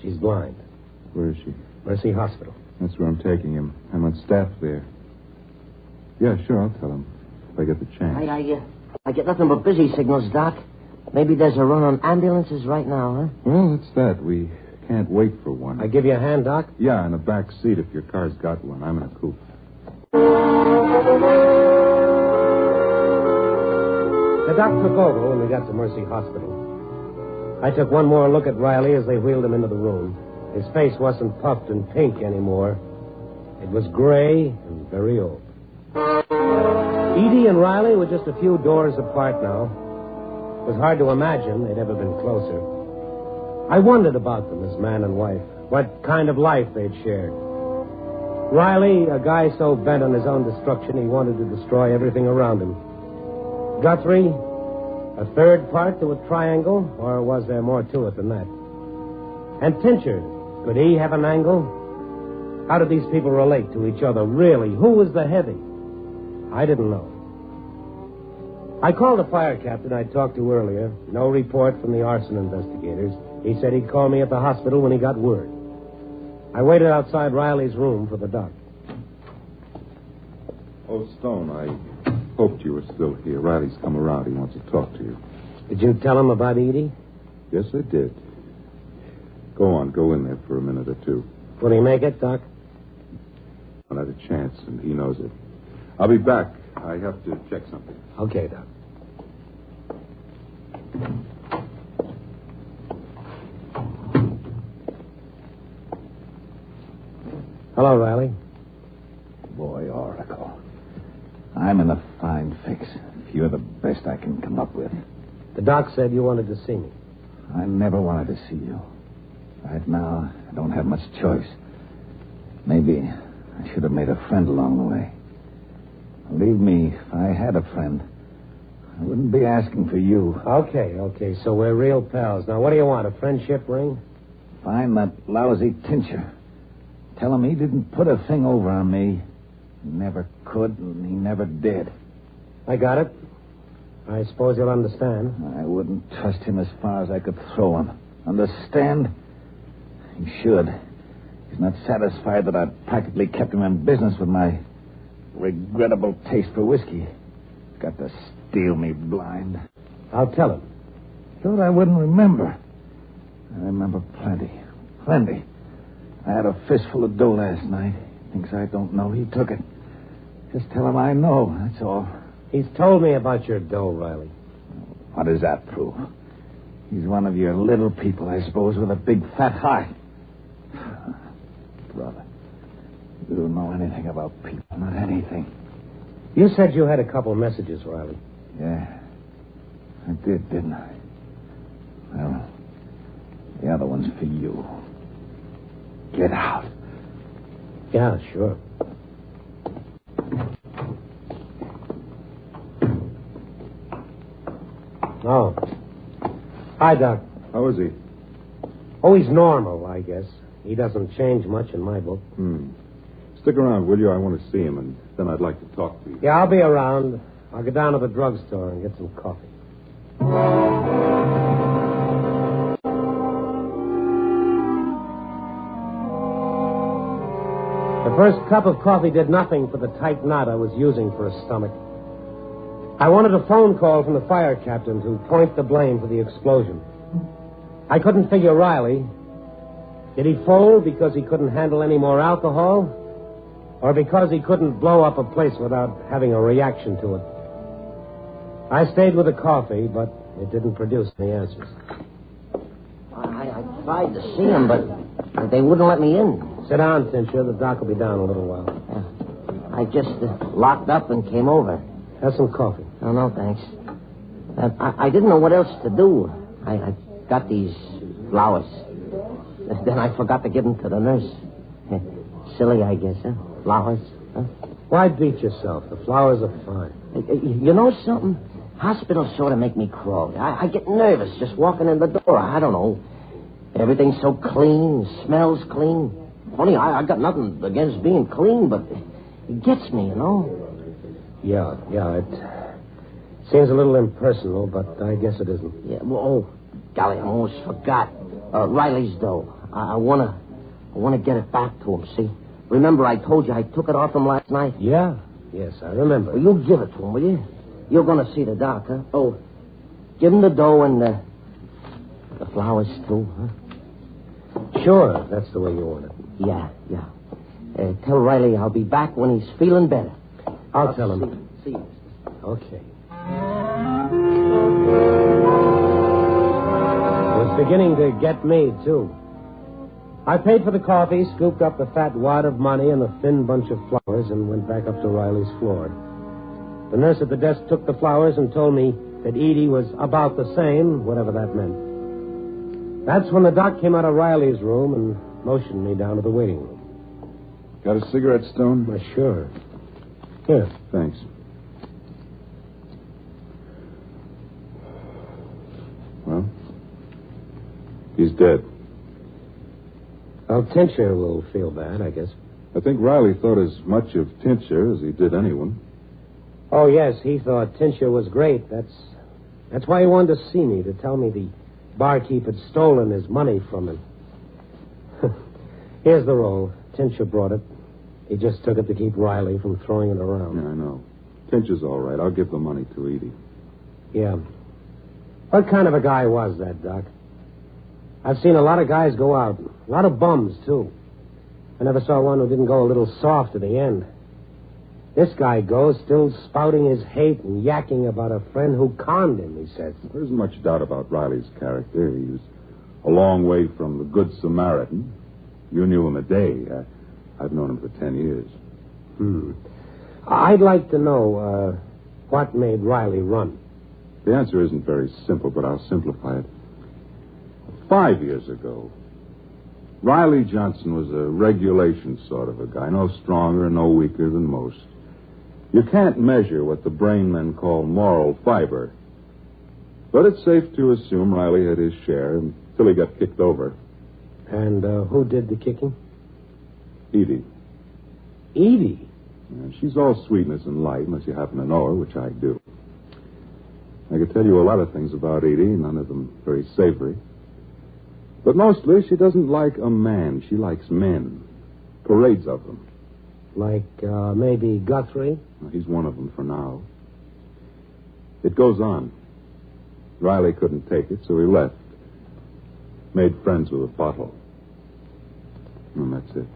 She's blind. Where is she? Mercy Hospital. That's where I'm taking him. I'm on staff there. Yeah, sure, I'll tell him if I get the chance. I get nothing but busy signals, Doc. Maybe there's a run on ambulances right now, huh? Well, it's that. We can't wait for one. I give you a hand, Doc? Yeah, in the back seat if your car's got one. I'm in a coupe. The doc took over when we got to Mercy Hospital. I took one more look at Riley as they wheeled him into the room. His face wasn't puffed and pink anymore. It was gray and very old. Edie and Riley were just a few doors apart now. It was hard to imagine they'd ever been closer. I wondered about them as man and wife, what kind of life they'd shared. Riley, a guy so bent on his own destruction he wanted to destroy everything around him. Guthrie, a third part to a triangle, or was there more to it than that? And Tincher, could he have an angle? How did these people relate to each other, really? Who was the heavy? I didn't know. I called the fire captain I talked to earlier. No report from the arson investigators. He said he'd call me at the hospital when he got word. I waited outside Riley's room for the doc. Oh, Stone, I hoped you were still here. Riley's come around. He wants to talk to you. Did you tell him about Edie? Yes, I did. Go on. Go in there for a minute or two. Will he make it, Doc? I'll have a chance, and he knows it. I'll be back. I have to check something. Okay, Doc. Hello, Riley. Boy, Oracle. I'm in a fine fix. You're the best I can come up with. The doc said you wanted to see me. I never wanted to see you. Right now, I don't have much choice. Maybe I should have made a friend along the way. Believe me, if I had a friend, I wouldn't be asking for you. Okay. So we're real pals. Now, what do you want, a friendship ring? Find that lousy Tincher. Tell him he didn't put a thing over on me. He never could, and he never did. I got it. I suppose you'll understand. I wouldn't trust him as far as I could throw him. Understand? He should. He's not satisfied that I've practically kept him in business with my regrettable taste for whiskey. He's got to steal me blind. I'll tell him. Thought I wouldn't remember. I remember plenty. Plenty. I had a fistful of dough last night. Thinks I don't know. He took it. Just tell him I know. That's all. He's told me about your dough, Riley. What does that prove? He's one of your little people, I suppose, with a big fat heart. Brother, you don't know anything about people. Not anything. You said you had a couple messages, Riley. Yeah. I did, didn't I? Well, the other one's for you. Get out. Yeah, sure. Oh. Hi, Doc. How is he? Oh, he's normal, I guess. He doesn't change much in my book. Stick around, will you? I want to see him, and then I'd like to talk to you. Yeah, I'll be around. I'll go down to the drugstore and get some coffee. The first cup of coffee did nothing for the tight knot I was using for a stomach. I wanted a phone call from the fire captain to point the blame for the explosion. I couldn't figure Riley. Did he fold because he couldn't handle any more alcohol? Or because he couldn't blow up a place without having a reaction to it? I stayed with the coffee, but it didn't produce any answers. I tried to see him, but they wouldn't let me in. Sit down, Tincher. The doc will be down in a little while. I just locked up and came over. Have some coffee. Oh, no, thanks. I didn't know what else to do. I got these flowers. Then I forgot to give them to the nurse. Silly, I guess, huh? Flowers, huh? Why beat yourself? The flowers are fine. You know something? Hospitals sort of make me crawl. I get nervous just walking in the door. I don't know. Everything's so clean, smells clean. Funny, I got nothing against being clean, but it gets me, you know? Yeah, it seems a little impersonal, but I guess it isn't. Yeah, well, golly, I almost forgot. Riley's dough. I wanna get it back to him, see? Remember I told you I took it off him last night? Yeah, yes, I remember. Well, you give it to him, will you? You're gonna see the doc, huh? Oh, give him the dough and the flowers, too, huh? Sure, that's the way you want it. Yeah. Tell Riley I'll be back when he's feeling better. I'll tell him. See you. Okay. It was beginning to get me, too. I paid for the coffee, scooped up the fat wad of money and the thin bunch of flowers, and went back up to Riley's floor. The nurse at the desk took the flowers and told me that Edie was about the same, whatever that meant. That's when the doc came out of Riley's room and motioned me down to the waiting room. Got a cigarette, Stone? Well, sure. Here. Thanks. Well, he's dead. Well, Tincher will feel bad, I guess. I think Riley thought as much of Tincher as he did anyone. Oh, yes, he thought Tincher was great. That's why he wanted to see me, to tell me the barkeep had stolen his money from him. Here's the roll. Tincher brought it. He just took it to keep Riley from throwing it around. Yeah, I know. Tincher's all right. I'll give the money to Edie. Yeah. What kind of a guy was that, Doc? I've seen a lot of guys go out. A lot of bums, too. I never saw one who didn't go a little soft at the end. This guy goes still spouting his hate and yakking about a friend who conned him, he says. There isn't much doubt about Riley's character. He was a long way from the Good Samaritan. You knew him a day. I've known him for 10 years. I'd like to know what made Riley run. The answer isn't very simple, but I'll simplify it. 5 years ago, Riley Johnson was a regulation sort of a guy. No stronger, no weaker than most. You can't measure what the brain men call moral fiber. But it's safe to assume Riley had his share until he got kicked over. And who did the kicking? Edie. Edie? She's all sweetness and light, unless you happen to know her, which I do. I could tell you a lot of things about Edie, none of them very savory. But mostly, she doesn't like a man. She likes men. Parades of them. Like, maybe Guthrie? Well, he's one of them for now. It goes on. Riley couldn't take it, so he left. Made friends with a bottle. And that's it.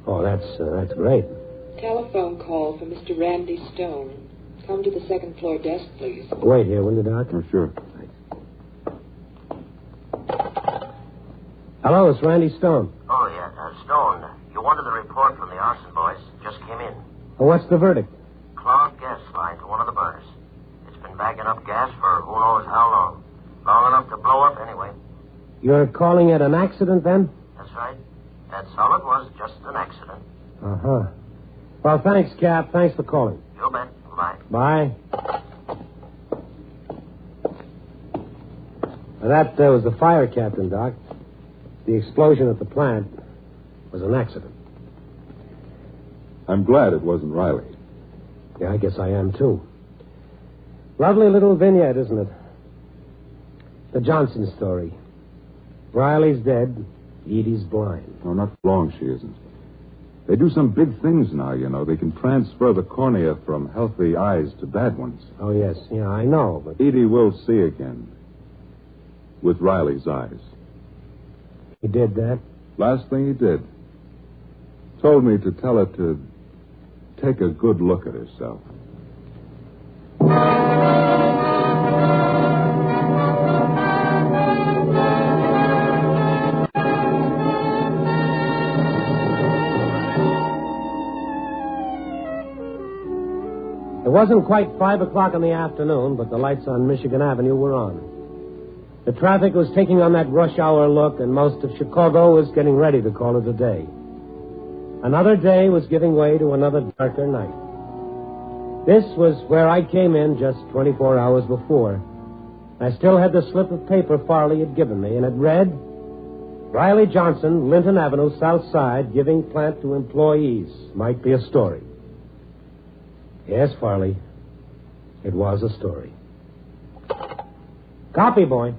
Oh, that's great. Telephone call for Mr. Randy Stone. Come to the second floor desk, please. Wait here, will you, Doc? Oh, sure. Hello, it's Randy Stone. Oh, yeah. Stone, you wanted the report from the arson boys. Just came in. Oh, what's the verdict? Clogged gas line to one of the burners. It's been bagging up gas for who knows how long. Long enough to blow up anyway. You're calling it an accident, then? That's right. That's all it was, just an accident. Uh-huh. Well, thanks, Cap. Thanks for calling. You bet. Bye. Bye. That was the fire captain, Doc. The explosion at the plant was an accident. I'm glad it wasn't Riley. Yeah, I guess I am, too. Lovely little vignette, isn't it? The Johnson story. Riley's dead. Edie's blind. No, not for long she isn't. They do some big things now, you know. They can transfer the cornea from healthy eyes to bad ones. Oh, yes. Yeah, I know, but... Edie will see again. With Riley's eyes. He did that? Last thing he did. Told me to tell her to take a good look at herself. It wasn't quite 5 o'clock in the afternoon, but the lights on Michigan Avenue were on. The traffic was taking on that rush hour look, and most of Chicago was getting ready to call it a day. Another day was giving way to another darker night. This was where I came in just 24 hours before. I still had the slip of paper Farley had given me, and it read, Riley Johnson, Linton Avenue, South Side, giving plant to employees. Might be a story. Yes, Farley, it was a story. Copy, boy.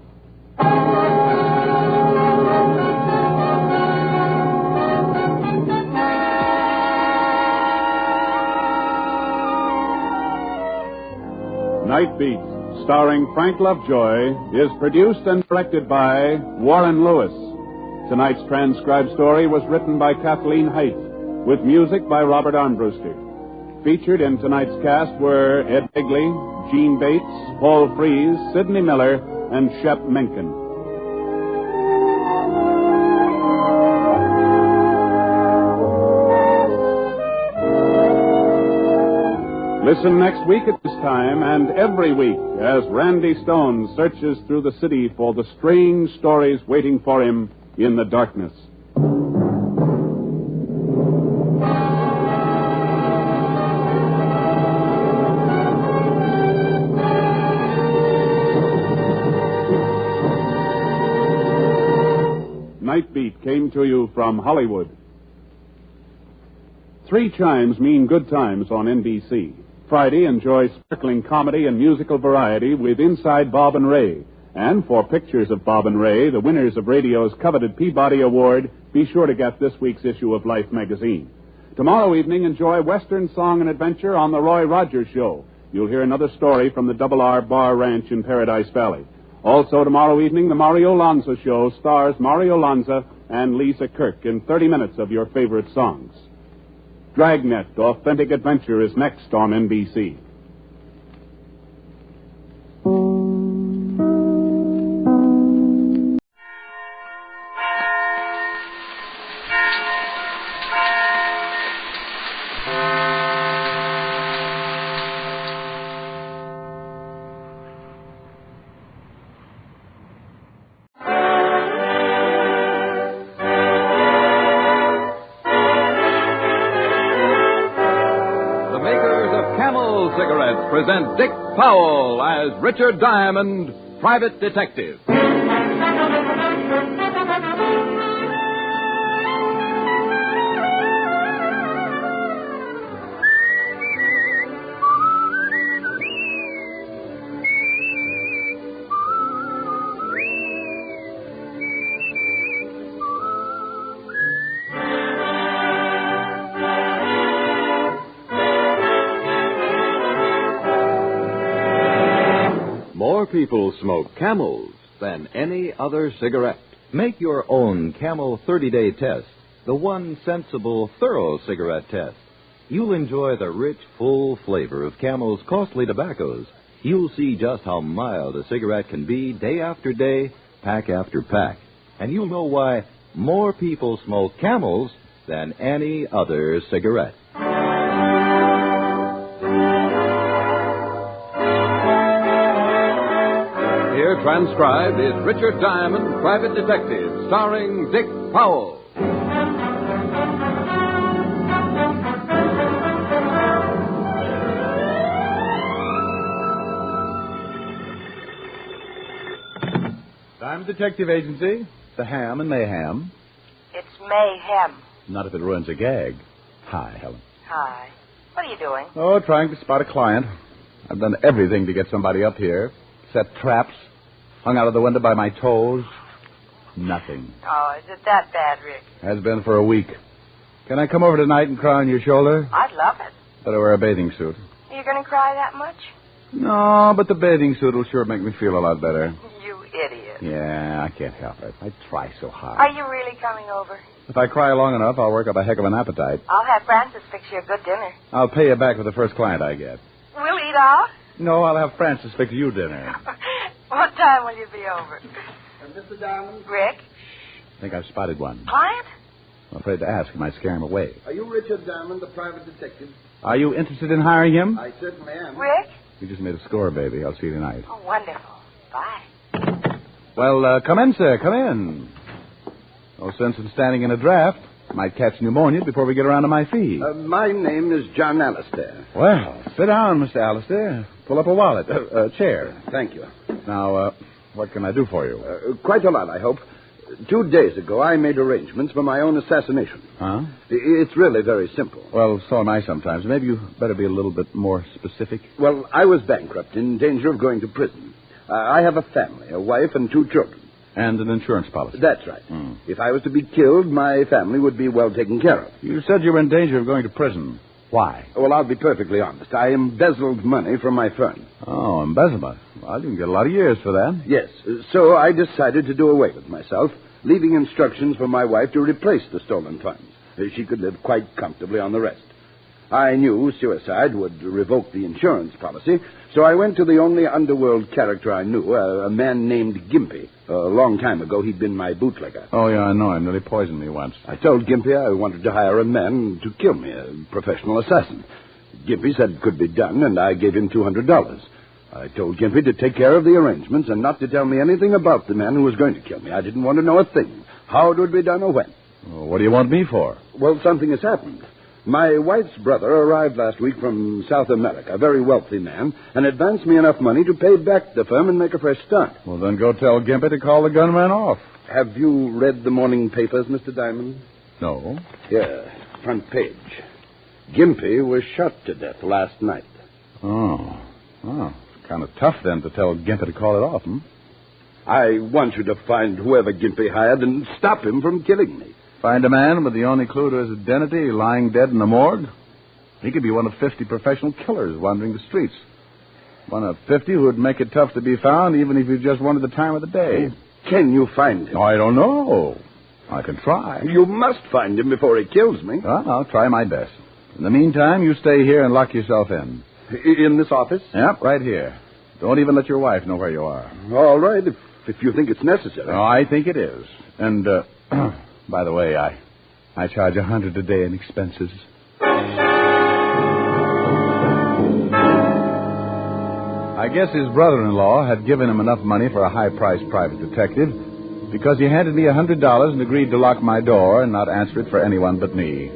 Night Beat, starring Frank Lovejoy, is produced and directed by Warren Lewis. Tonight's transcribed story was written by Kathleen Haidt, with music by Robert Armbruster. Featured in tonight's cast were Ed Begley, Gene Bates, Paul Frees, Sidney Miller, and Shep Menken. Listen next week at this time and every week as Randy Stone searches through the city for the strange stories waiting for him in the darkness. Night Beat came to you from Hollywood. 3 chimes mean good times on NBC. Friday, enjoy sparkling comedy and musical variety with Inside Bob and Ray. And for pictures of Bob and Ray, the winners of radio's coveted Peabody Award, be sure to get this week's issue of Life magazine. Tomorrow evening, enjoy Western Song and Adventure on The Roy Rogers Show. You'll hear another story from the Double R Bar Ranch in Paradise Valley. Also tomorrow evening, the Mario Lanza Show stars Mario Lanza and Lisa Kirk in 30 minutes of your favorite songs. Dragnet, Authentic Adventure is next on NBC. the makers of Camel cigarettes present Dick Powell as Richard Diamond, Private Detective. More people smoke Camels than any other cigarette. Make your own Camel 30-day test, the one sensible, thorough cigarette test. You'll enjoy the rich, full flavor of Camel's costly tobaccos. You'll see just how mild a cigarette can be day after day, pack after pack. And you'll know why more people smoke Camels than any other cigarette. Here transcribed is Richard Diamond, Private Detective, starring Dick Powell. Diamond Detective Agency, the Ham and Mayhem. It's mayhem. Not if it ruins a gag. Hi, Helen. Hi. What are you doing? Oh, trying to spot a client. I've done everything to get somebody up here. Set traps. Hung out of the window by my toes. Nothing. Oh, is it that bad, Rick? Has been for a week. Can I come over tonight and cry on your shoulder? I'd love it. Better wear a bathing suit. Are you going to cry that much? No, but the bathing suit will sure make me feel a lot better. You idiot. Yeah, I can't help it. I try so hard. Are you really coming over? If I cry long enough, I'll work up a heck of an appetite. I'll have Francis fix you a good dinner. I'll pay you back for the first client I get. We'll eat out? No, I'll have Francis fix you dinner. What time will you be over? Mr. Diamond? Rick? I think I've spotted one. Client? I'm afraid to ask. I might scare him away. Are you Richard Diamond, the private detective? Are you interested in hiring him? I certainly am. Rick? You just made a score, baby. I'll see you tonight. Oh, wonderful. Bye. Well, come in, sir. Come in. No sense in standing in a draft. Might catch pneumonia before we get around to my fee. My name is John Alistair. Well, sit down, Mr. Alistair. Pull up a wallet. Chair. Thank you. Now, what can I do for you? Quite a lot, I hope. 2 days ago, I made arrangements for my own assassination. Huh? It's really very simple. Well, so am I sometimes. Maybe you better be a little bit more specific. Well, I was bankrupt, in danger of going to prison. I have a family, a wife and 2 children. And an insurance policy. That's right. If I was to be killed, my family would be well taken care of. You said you were in danger of going to prison. Why? Well, I'll be perfectly honest. I embezzled money from my firm. Oh, embezzlement. Well, you can get a lot of years for that. Yes. So I decided to do away with myself, leaving instructions for my wife to replace the stolen funds. She could live quite comfortably on the rest. I knew suicide would revoke the insurance policy, so I went to the only underworld character I knew, a man named Gimpy. A long time ago, he'd been my bootlegger. Oh, yeah, I know him. Nearly poisoned me once. I told Gimpy I wanted to hire a man to kill me, a professional assassin. Gimpy said it could be done, and I gave him $200. I told Gimpy to take care of the arrangements and not to tell me anything about the man who was going to kill me. I didn't want to know a thing, how it would be done or when. Well, what do you want me for? Well, something has happened. My wife's brother arrived last week from South America, a very wealthy man, and advanced me enough money to pay back the firm and make a fresh start. Well, then go tell Gimpy to call the gunman off. Have you read the morning papers, Mr. Diamond? No. Here, front page. Gimpy was shot to death last night. Oh. Kind of tough, then, to tell Gimpy to call it off, I want you to find whoever Gimpy hired and stop him from killing me. Find a man with the only clue to his identity lying dead in the morgue? He could be one of 50 professional killers wandering the streets. One of 50 who would make it tough to be found even if you just wanted the time of the day. Can you find him? I don't know. I can try. You must find him before he kills me. Well, I'll try my best. In the meantime, you stay here and lock yourself in. In this office? Yep, right here. Don't even let your wife know where you are. All right, if you think it's necessary. No, I think it is. And, by the way, I charge $100 a day in expenses. I guess his brother-in-law had given him enough money for a high-priced private detective because he handed me $100 and agreed to lock my door and not answer it for anyone but me.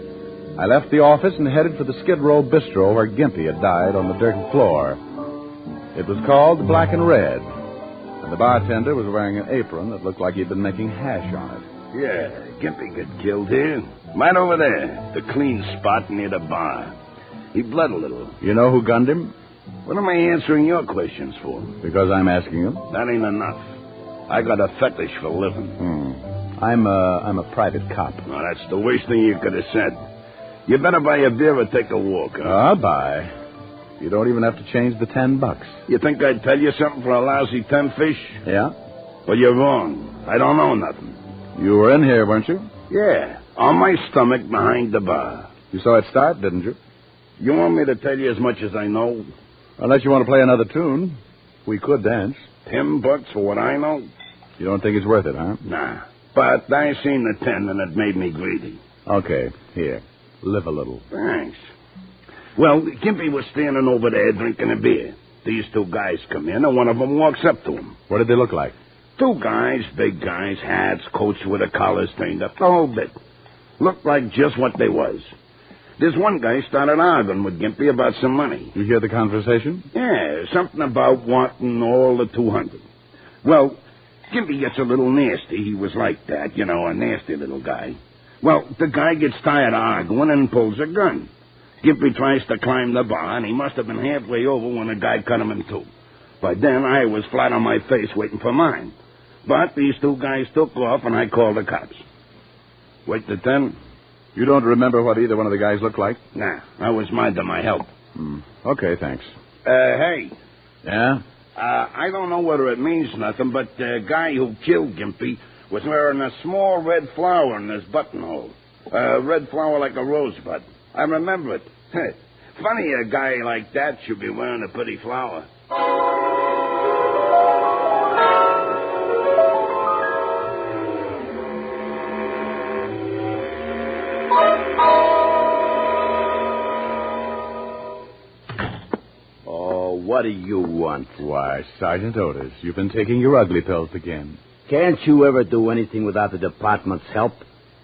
I left the office and headed for the Skid Row Bistro where Gimpy had died on the dirt floor. It was called the Black and Red, and the bartender was wearing an apron that looked like he'd been making hash on it. Yeah, Gimpy got killed here. Right over there, the clean spot near the bar. He bled a little. You know who gunned him? What am I answering your questions for? Because I'm asking them. That ain't enough. I got a fetish for living. I'm a private cop. Oh, that's the worst thing you could have said. You better buy a beer or take a walk, huh? I'll buy. You don't even have to change the $10. You think I'd tell you something for a lousy 10 fish? Yeah? Well, you're wrong. I don't know nothing. You were in here, weren't you? Yeah, on my stomach behind the bar. You saw it start, didn't you? You want me to tell you as much as I know? Unless you want to play another tune. We could dance. $10 for what I know? You don't think it's worth it, huh? Nah. But I seen the 10 and it made me greedy. Okay, here. Live a little. Thanks. Well, Gimpy was standing over there drinking a beer. These two guys come in, and one of them walks up to him. What did they look like? Two guys, big guys, hats, coats with the collars turned up, the whole bit. Looked like just what they was. This one guy started arguing with Gimpy about some money. You hear the conversation? Yeah, something about wanting all the 200. Well, Gimpy gets a little nasty. He was like that, you know, a nasty little guy. Well, the guy gets tired of arguing and pulls a gun. Gimpy tries to climb the bar, and he must have been halfway over when the guy cut him in two. By then, I was flat on my face waiting for mine. But these two guys took off, and I called the cops. Wait the 10. You don't remember what either one of the guys looked like? Nah, I was minding my help. Okay, thanks. Hey. Yeah? I don't know whether it means nothing, but the guy who killed Gimpy was wearing a small red flower in his buttonhole. A red flower like a rosebud. I remember it. Funny a guy like that should be wearing a pretty flower. Oh, what do you want? Why, Sergeant Otis, you've been taking your ugly pills again. Can't you ever do anything without the department's help?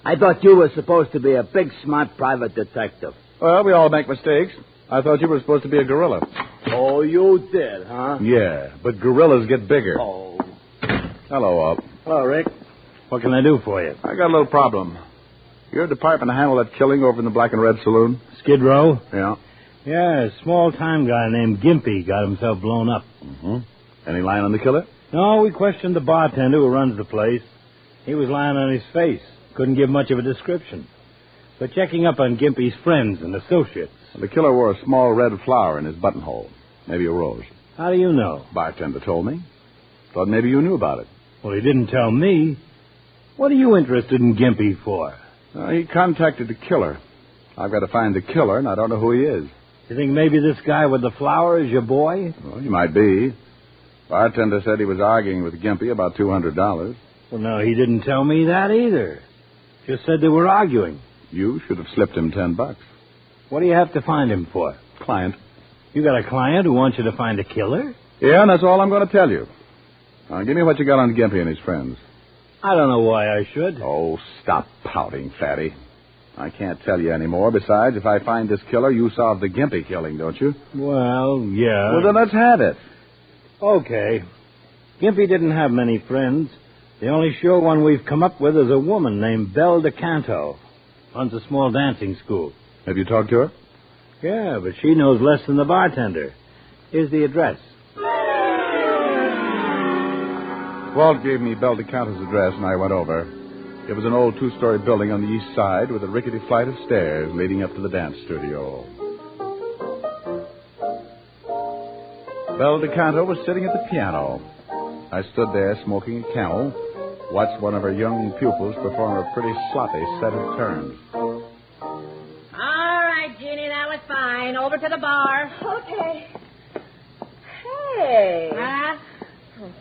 I thought you were supposed to be a big, smart private detective. Well, we all make mistakes. I thought you were supposed to be a gorilla. Oh, you did, huh? Yeah, but gorillas get bigger. Oh. Hello, Walt. Hello, Rick. What can I do for you? I got a little problem. Your department handled that killing over in the Black and Red Saloon? Skid Row? Yeah. Yeah, a small-time guy named Gimpy got himself blown up. Any line on the killer? No, we questioned the bartender who runs the place. He was lying on his face. Couldn't give much of a description. But checking up on Gimpy's friends and associates. The killer wore a small red flower in his buttonhole. Maybe a rose. How do you know? Bartender told me. Thought maybe you knew about it. Well, he didn't tell me. What are you interested in Gimpy for? He contacted the killer. I've got to find the killer, and I don't know who he is. You think maybe this guy with the flower is your boy? Well, he might be. Bartender said he was arguing with Gimpy about $200. Well, no, he didn't tell me that either. Just said they were arguing. You should have slipped him $10. What do you have to find him for? Client. You got a client who wants you to find a killer? Yeah, and that's all I'm going to tell you. Now, give me what you got on Gimpy and his friends. I don't know why I should. Oh, stop pouting, fatty. I can't tell you anymore. Besides, if I find this killer, you solve the Gimpy killing, don't you? Well, yeah. Well, then let's have it. Okay. Gimpy didn't have many friends. The only sure one we've come up with is a woman named Belle DeCanto. Runs a small dancing school. Have you talked to her? Yeah, but she knows less than the bartender. Here's the address. Walt gave me Belle DeCanto's address, and I went over. It was an old two-story building on the east side with a rickety flight of stairs leading up to the dance studio. Belle DeCanto was sitting at the piano. I stood there smoking a Camel, watched one of her young pupils perform a pretty sloppy set of turns. All right, Jeannie, that was fine. Over to the bar. Okay. Hey. Huh?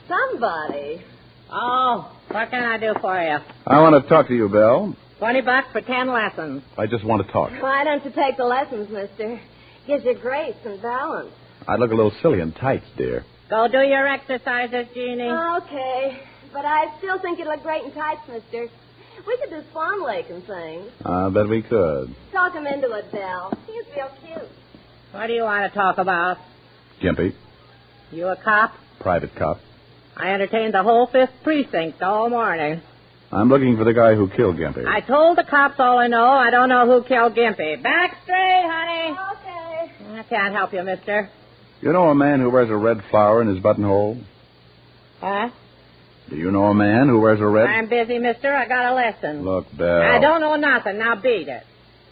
Somebody. Oh, what can I do for you? I want to talk to you, Belle. $20 for 10 lessons. I just want to talk. Why don't you take the lessons, mister? Gives you grace and balance. I look a little silly in tights, dear. Go do your exercises, Jeannie. Okay. But I still think you look great in tights, mister. We could do Swan Lake and things. I bet we could. Talk him into it, Belle. He's real cute. What do you want to talk about? Gimpy, You a cop? private cop. I entertained the whole 5th precinct all morning. I'm looking for the guy who killed Gimpy. I told the cops all I know. I don't know who killed Gimpy. Back straight, honey. Okay. I can't help you, mister. You know a man who wears a red flower in his buttonhole? Huh? Do you know a man who wears a red... I'm busy, mister. I got a lesson. Look, Belle. I don't know nothing. Now beat it.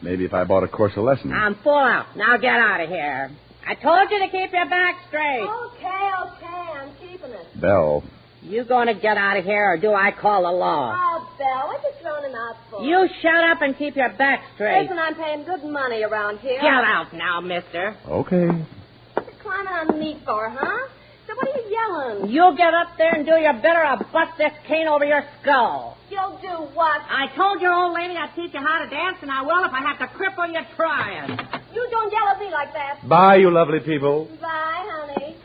Maybe if I bought a course of lessons. I'm full out. Now get out of here. I told you to keep your back straight. Okay. I'm keeping it. Belle. You going to get out of here, or do I call the law? Oh, Belle, what you throwing him out for? You shut up and keep your back straight. Listen, I'm paying good money around here. Get out now, mister. Okay. What you climbing on me for, huh? So what are you yelling? You get up there and do your bit, or I'll bust this cane over your skull. You'll do what? I told your old lady I'd teach you how to dance, and I will if I have to cripple you trying. You don't yell at me like that. Bye, you lovely people. Bye, honey.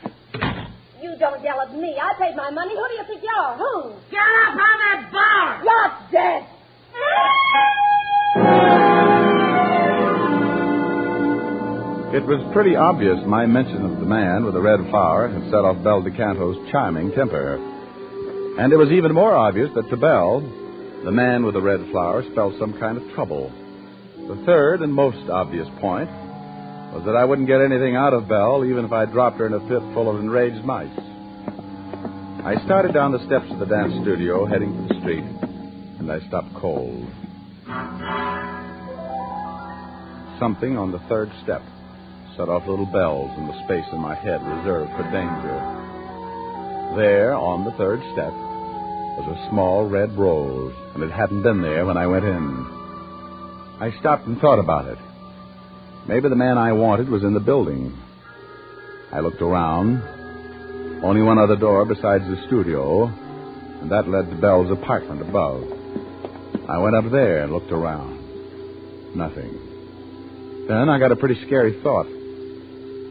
You don't yell at me. I paid my money. Who do you think you are? Who? Get up on that bar! You're dead. It was pretty obvious my mention of the man with the red flower had set off Belle DeCanto's charming temper. And it was even more obvious that to Belle, the man with the red flower spelled some kind of trouble. The third and most obvious point was that I wouldn't get anything out of Belle even if I dropped her in a pit full of enraged mice. I started down the steps of the dance studio, heading to the street, and I stopped cold. Something on the third step set off little bells in the space in my head reserved for danger. There, on the third step, was a small red rose, and it hadn't been there when I went in. I stopped and thought about it. Maybe the man I wanted was in the building. I looked around. Only one other door besides the studio, and that led to Belle's apartment above. I went up there and looked around. Nothing. Then I got a pretty scary thought.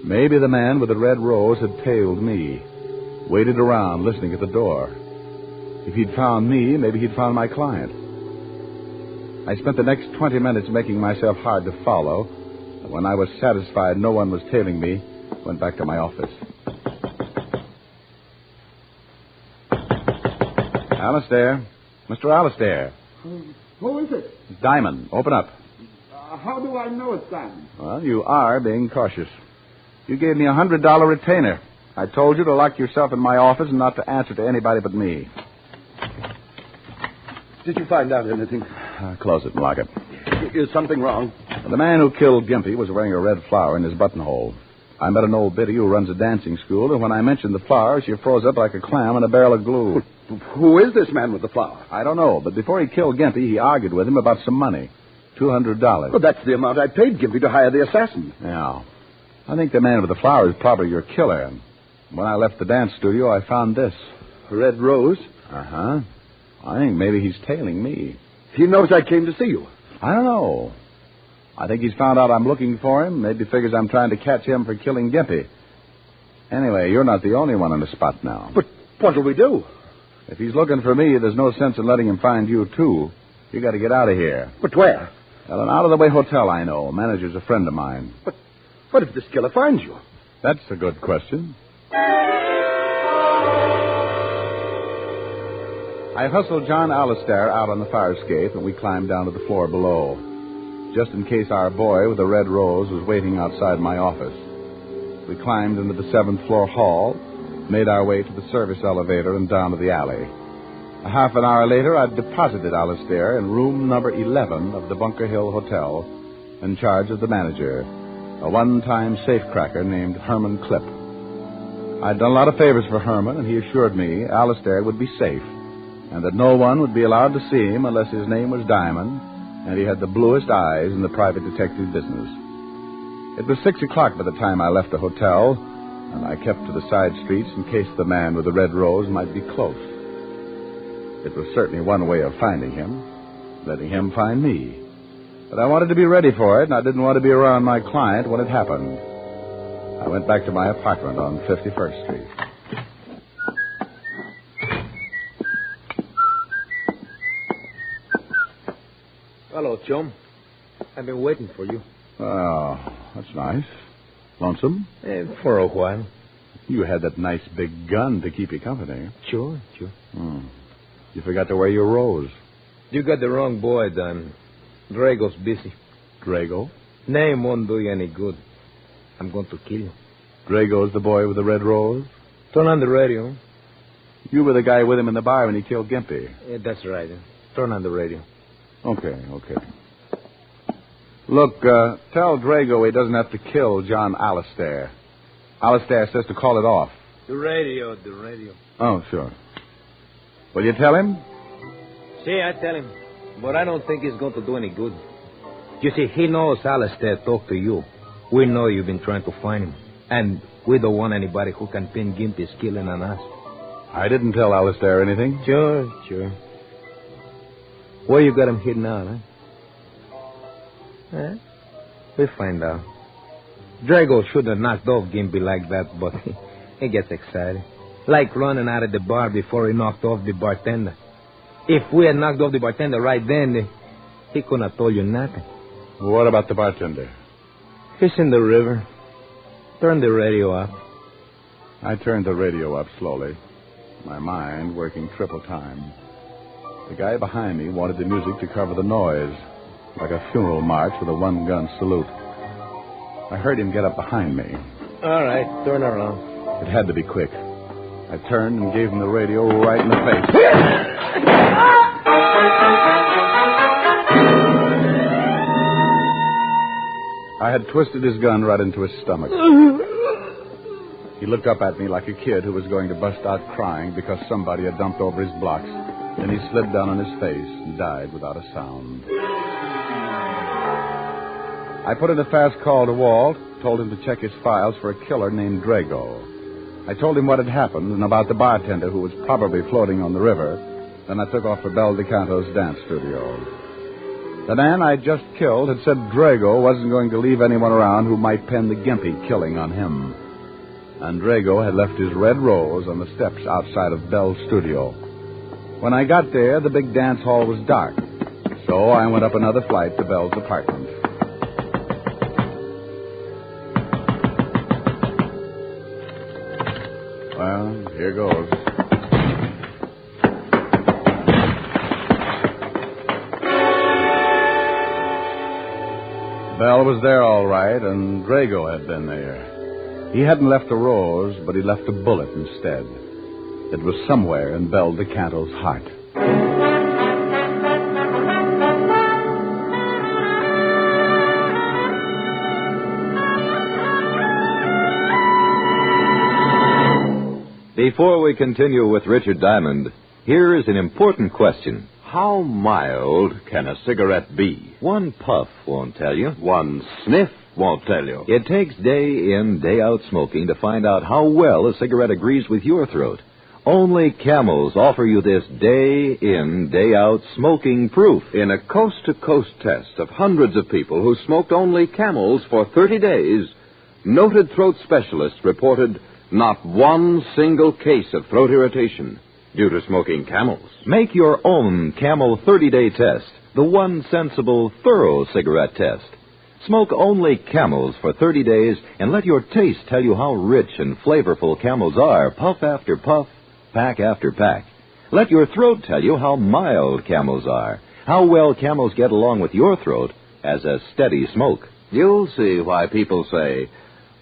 Maybe the man with the red rose had tailed me, waited around listening at the door. If he'd found me, maybe he'd found my client. I spent the next 20 minutes making myself hard to follow. When I was satisfied no one was tailing me, went back to my office. Alistair. Mr. Alistair. Who is it? Diamond. Open up. How do I know it's Diamond? Well, you are being cautious. You gave me a $100 retainer. I told you to lock yourself in my office and not to answer to anybody but me. Did you find out anything? Close it and lock it. Is something wrong? The man who killed Gimpy was wearing a red flower in his buttonhole. I met an old biddy who runs a dancing school, and when I mentioned the flower, she froze up like a clam in a barrel of glue. Who is this man with the flower? I don't know, but before he killed Gimpy, he argued with him about some money. $200. Well, that's the amount I paid Gimpy to hire the assassin. Yeah. I think the man with the flower is probably your killer. When I left the dance studio, I found this. A red rose? Uh-huh. I think maybe he's tailing me. He knows I came to see you. I don't know. I think he's found out I'm looking for him. Maybe figures I'm trying to catch him for killing Gimpy. Anyway, you're not the only one on the spot now. But what'll we do? If he's looking for me, there's no sense in letting him find you, too. You got to get out of here. But where? Well, an out-of-the-way hotel I know. Manager's a friend of mine. But what if this killer finds you? That's a good question. I hustled John Alistair out on the fire escape, and we climbed down to the floor below, just in case our boy with the red rose was waiting outside my office. We climbed into the 7th floor hall, made our way to the service elevator, and down to the alley. A half an hour later, I'd deposited Alistair in room number 11 of the Bunker Hill Hotel, in charge of the manager, a one-time safecracker named Herman Clipp. I'd done a lot of favors for Herman, and he assured me Alistair would be safe, and that no one would be allowed to see him unless his name was Diamond, and he had the bluest eyes in the private detective business. It was 6 o'clock by the time I left the hotel, and I kept to the side streets in case the man with the red rose might be close. It was certainly one way of finding him, letting him find me. But I wanted to be ready for it, and I didn't want to be around my client when it happened. I went back to my apartment on 51st Street. chum. I've been waiting for you. Oh, that's nice. Lonesome? For a while. You had that nice big gun to keep you company. Sure. You forgot to wear your rose. You got the wrong boy, Don. Drago's busy. Drago? Name won't do you any good. I'm going to kill you. Drago's the boy with the red rose? Turn on the radio. You were the guy with him in the bar when he killed Gimpy. That's right. Turn on the radio. Okay. Look, tell Drago he doesn't have to kill John Alistair. Alistair says to call it off. The radio. Oh, sure. Will you tell him? See, I tell him. But I don't think it's going to do any good. You see, he knows Alistair talked to you. We know you've been trying to find him. And we don't want anybody who can pin Gimpy's killing on us. I didn't tell Alistair anything. Sure. Where you got him hidden out, huh? We'll find out. Drago should have knocked off Gimpy like that, but he gets excited. Like running out of the bar before he knocked off the bartender. If we had knocked off the bartender right then, he couldn't have told you nothing. What about the bartender? He's in the river. Turn the radio up. I turned the radio up slowly, my mind working triple time. The guy behind me wanted the music to cover the noise, like a funeral march with a one-gun salute. I heard him get up behind me. All right, turn around. It had to be quick. I turned and gave him the radio right in the face. I had twisted his gun right into his stomach. He looked up at me like a kid who was going to bust out crying because somebody had dumped over his blocks. Then he slid down on his face and died without a sound. I put in a fast call to Walt, told him to check his files for a killer named Drago. I told him what had happened and about the bartender who was probably floating on the river. Then I took off for Bel DeCanto's dance studio. The man I just killed had said Drago wasn't going to leave anyone around who might pin the Gimpy killing on him. And Drago had left his red rose on the steps outside of Bel's studio. When I got there, the big dance hall was dark. So I went up another flight to Bel's apartment. Well, here goes. Bell was there all right, and Drago had been there. He hadn't left a rose, but he left a bullet instead. It was somewhere in Bel DeCanto's heart. Before we continue with Richard Diamond, here is an important question. How mild can a cigarette be? One puff won't tell you. One sniff won't tell you. It takes day in, day out smoking to find out how well a cigarette agrees with your throat. Only Camels offer you this day in, day out smoking proof. In a coast-to-coast test of hundreds of people who smoked only Camels for 30 days, noted throat specialists reported not one single case of throat irritation due to smoking Camels. Make your own Camel 30-day test, the one sensible, thorough cigarette test. Smoke only Camels for 30 days and let your taste tell you how rich and flavorful Camels are, puff after puff, pack after pack. Let your throat tell you how mild Camels are, how well Camels get along with your throat as a steady smoke. You'll see why people say,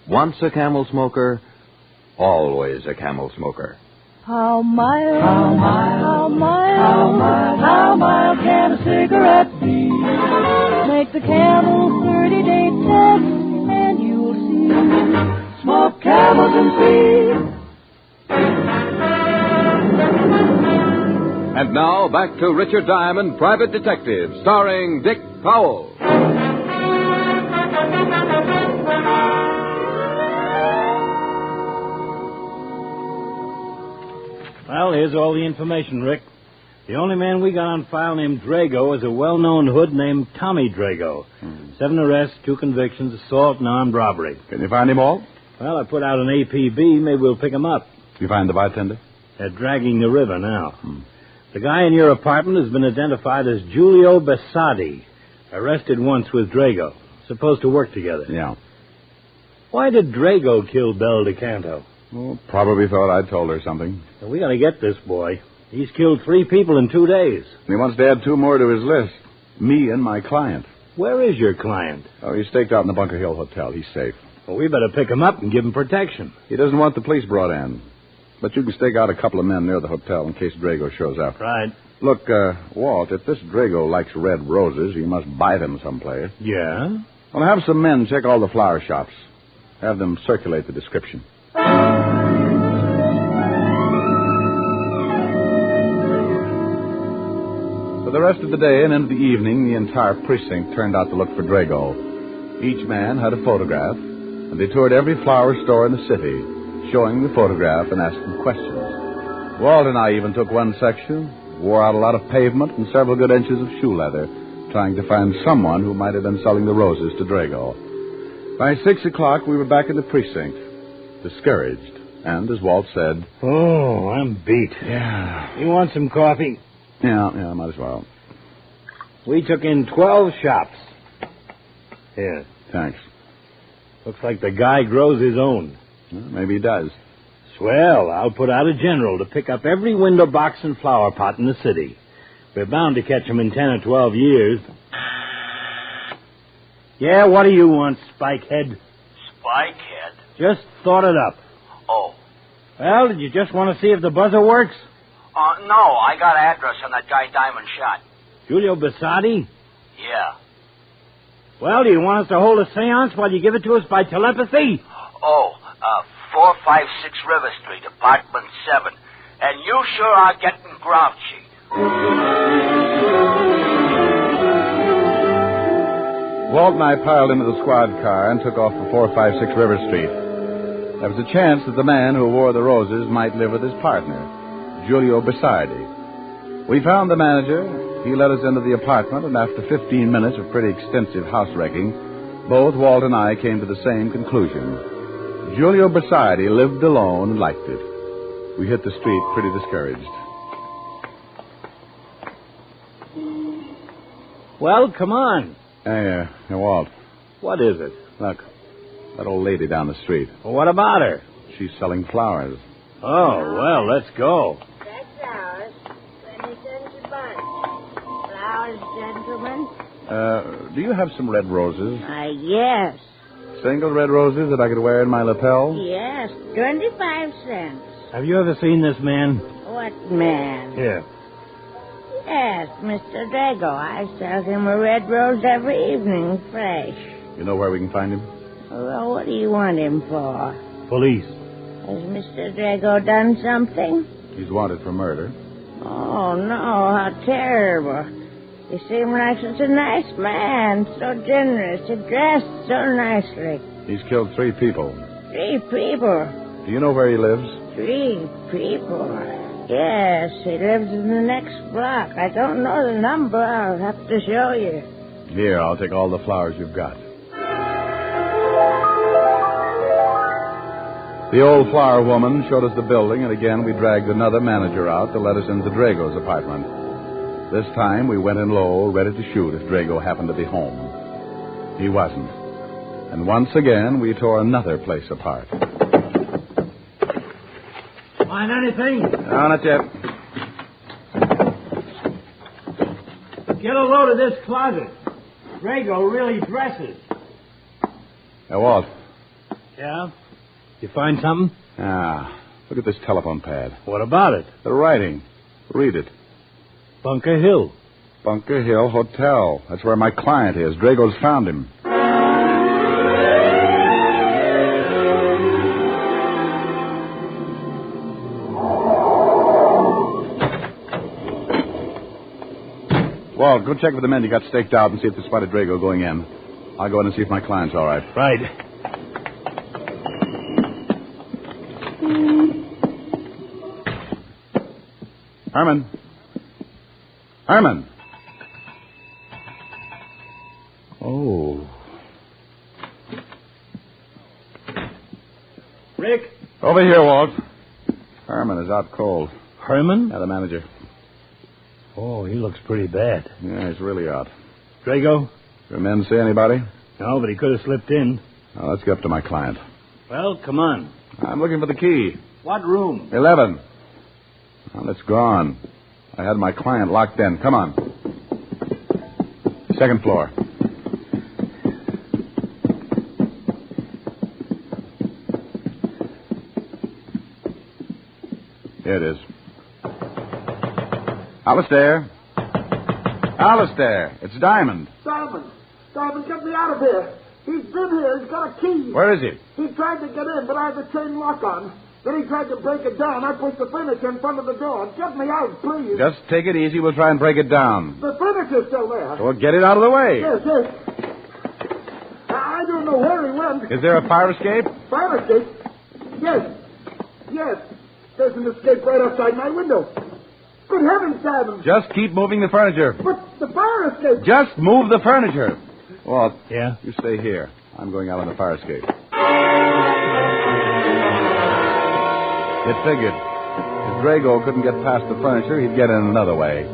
once a Camel smoker, always a Camel smoker. How mild, how mild, how mild, how mild, how mild can a cigarette be? Make the Camel 30-day test, and you'll see. Smoke Camels and see. And now, back to Richard Diamond, Private Detective, starring Dick Powell. Well, here's all the information, Rick. The only man we got on file named Drago is a well-known hood named Tommy Drago. 7 arrests, 2 convictions, assault and armed robbery. Can you find him all? Well, I put out an APB. Maybe we'll pick him up. You find the bartender? They're dragging the river now. The guy in your apartment has been identified as Giulio Bassadi. Arrested once with Drago. Supposed to work together. Yeah. Why did Drago kill Belle DeCanto? Well, probably thought I'd told her something. Well, we gotta get this boy. He's killed 3 people in 2 days. And he wants to add 2 more to his list. Me and my client. Where is your client? Oh, he's staked out in the Bunker Hill Hotel. He's safe. Well, we better pick him up and give him protection. He doesn't want the police brought in. But you can stake out a couple of men near the hotel in case Drago shows up. Right. Look, Walt, if this Drago likes red roses, he must buy them someplace. Yeah? Well, have some men check all the flower shops. Have them circulate the description. For the rest of the day and into the evening, the entire precinct turned out to look for Drago. Each man had a photograph, and they toured every flower store in the city, showing the photograph and asking questions. Walt and I even took one section, wore out a lot of pavement and several good inches of shoe leather, trying to find someone who might have been selling the roses to Drago. By 6 o'clock, we were back in the precinct, discouraged, and, as Walt said... Oh, I'm beat. Yeah. You want some coffee? Yeah, might as well. We took in 12 shops. Here. Thanks. Looks like the guy grows his own. Well, maybe he does. Swell. I'll put out a general to pick up every window box and flower pot in the city. We're bound to catch him in 10 or 12 years. Yeah, what do you want, Spikehead? Spikehead? Just thought it up. Oh. Well, did you just want to see if the buzzer works? No, I got an address on that guy Diamond shot. Julio Bassotti? Yeah. Well, do you want us to hold a seance while you give it to us by telepathy? Oh, 456 River Street, apartment 7. And you sure are getting grouchy. Walt and I piled into the squad car and took off for 456 River Street. There was a chance that the man who wore the roses might live with his partner, Julio Bassotti. We found the manager. He let us into the apartment, and after 15 minutes of pretty extensive house wrecking, both Walt and I came to the same conclusion. Julio Bassotti lived alone and liked it. We hit the street pretty discouraged. Well, come on. Hey, Walt. What is it? Look, that old lady down the street. Well, what about her? She's selling flowers. Oh, well, let's go. That's flowers. 20 cents a bunch. Flowers, gentlemen. Do you have some red roses? Yes. Single red roses that I could wear in my lapel? Yes, 25 cents. Have you ever seen this man? What man? Here. Yes, Mr. Drago. I sell him a red rose every evening, fresh. You know where we can find him? Well, what do you want him for? Police. Has Mr. Drago done something? He's wanted for murder. Oh, no, how terrible. You seem like such a nice man, so generous, he dressed so nicely. He's killed 3 people. 3 people? Do you know where he lives? 3 people? Yes, he lives in the next block. I don't know the number. I'll have to show you. Here, I'll take all the flowers you've got. The old flower woman showed us the building, and again we dragged another manager out to let us into Drago's apartment. This time we went in low, ready to shoot if Drago happened to be home. He wasn't. And once again, we tore another place apart. Find anything? No, not yet. Get a load of this closet. Drago really dresses. Hey, Walt. Yeah? You find something? Look at this telephone pad. What about it? The writing. Read it. Bunker Hill. Bunker Hill Hotel. That's where my client is. Drago's found him. Walt, go check with the men you got staked out and see if they spotted Drago going in. I'll go in and see if my client's all right. Right. Herman. Herman. Oh. Rick? Over here, Walt. Herman is out cold. Herman? Yeah, the manager. Oh, he looks pretty bad. Yeah, he's really out. Drago, Your men see anybody? No, but he could have slipped in. Now, let's get up to my client. Well, come on. I'm looking for the key. What room? 11. Well, it's gone. I had my client locked in. Come on. Second floor. Here it is. Alistair. Alistair, it's Diamond. Diamond, get me out of here. He's been here. He's got a key. Where is he? He tried to get in, but I had the chain lock on. Then he tried to break it down. I pushed the furniture in front of the door. Get me out, please. Just take it easy. We'll try and break it down. The furniture's still there. So get it out of the way. Yes. I don't know where he went. Is there a fire escape? Fire escape? Yes. There's an escape right outside my window. Good heavens, Diamond. Just keep moving the furniture. But the fire escape... Just move the furniture. Walt. Yeah? You stay here. I'm going out on the fire escape. It figured. If Drago couldn't get past the furniture, he'd get in another way.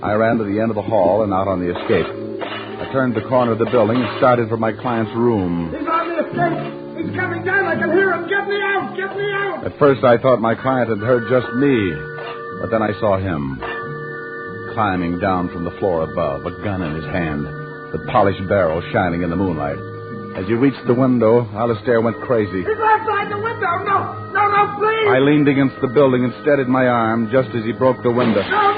I ran to the end of the hall and out on the escape. I turned the corner of the building and started for my client's room. He's on the escape. He's coming down. I can hear him. Get me out. Get me out. At first, I thought my client had heard just me. But then I saw him climbing down from the floor above, a gun in his hand, the polished barrel shining in the moonlight. As he reached the window, Alistair went crazy. He's outside the window. No, please. I leaned against the building and steadied my arm just as he broke the window. No.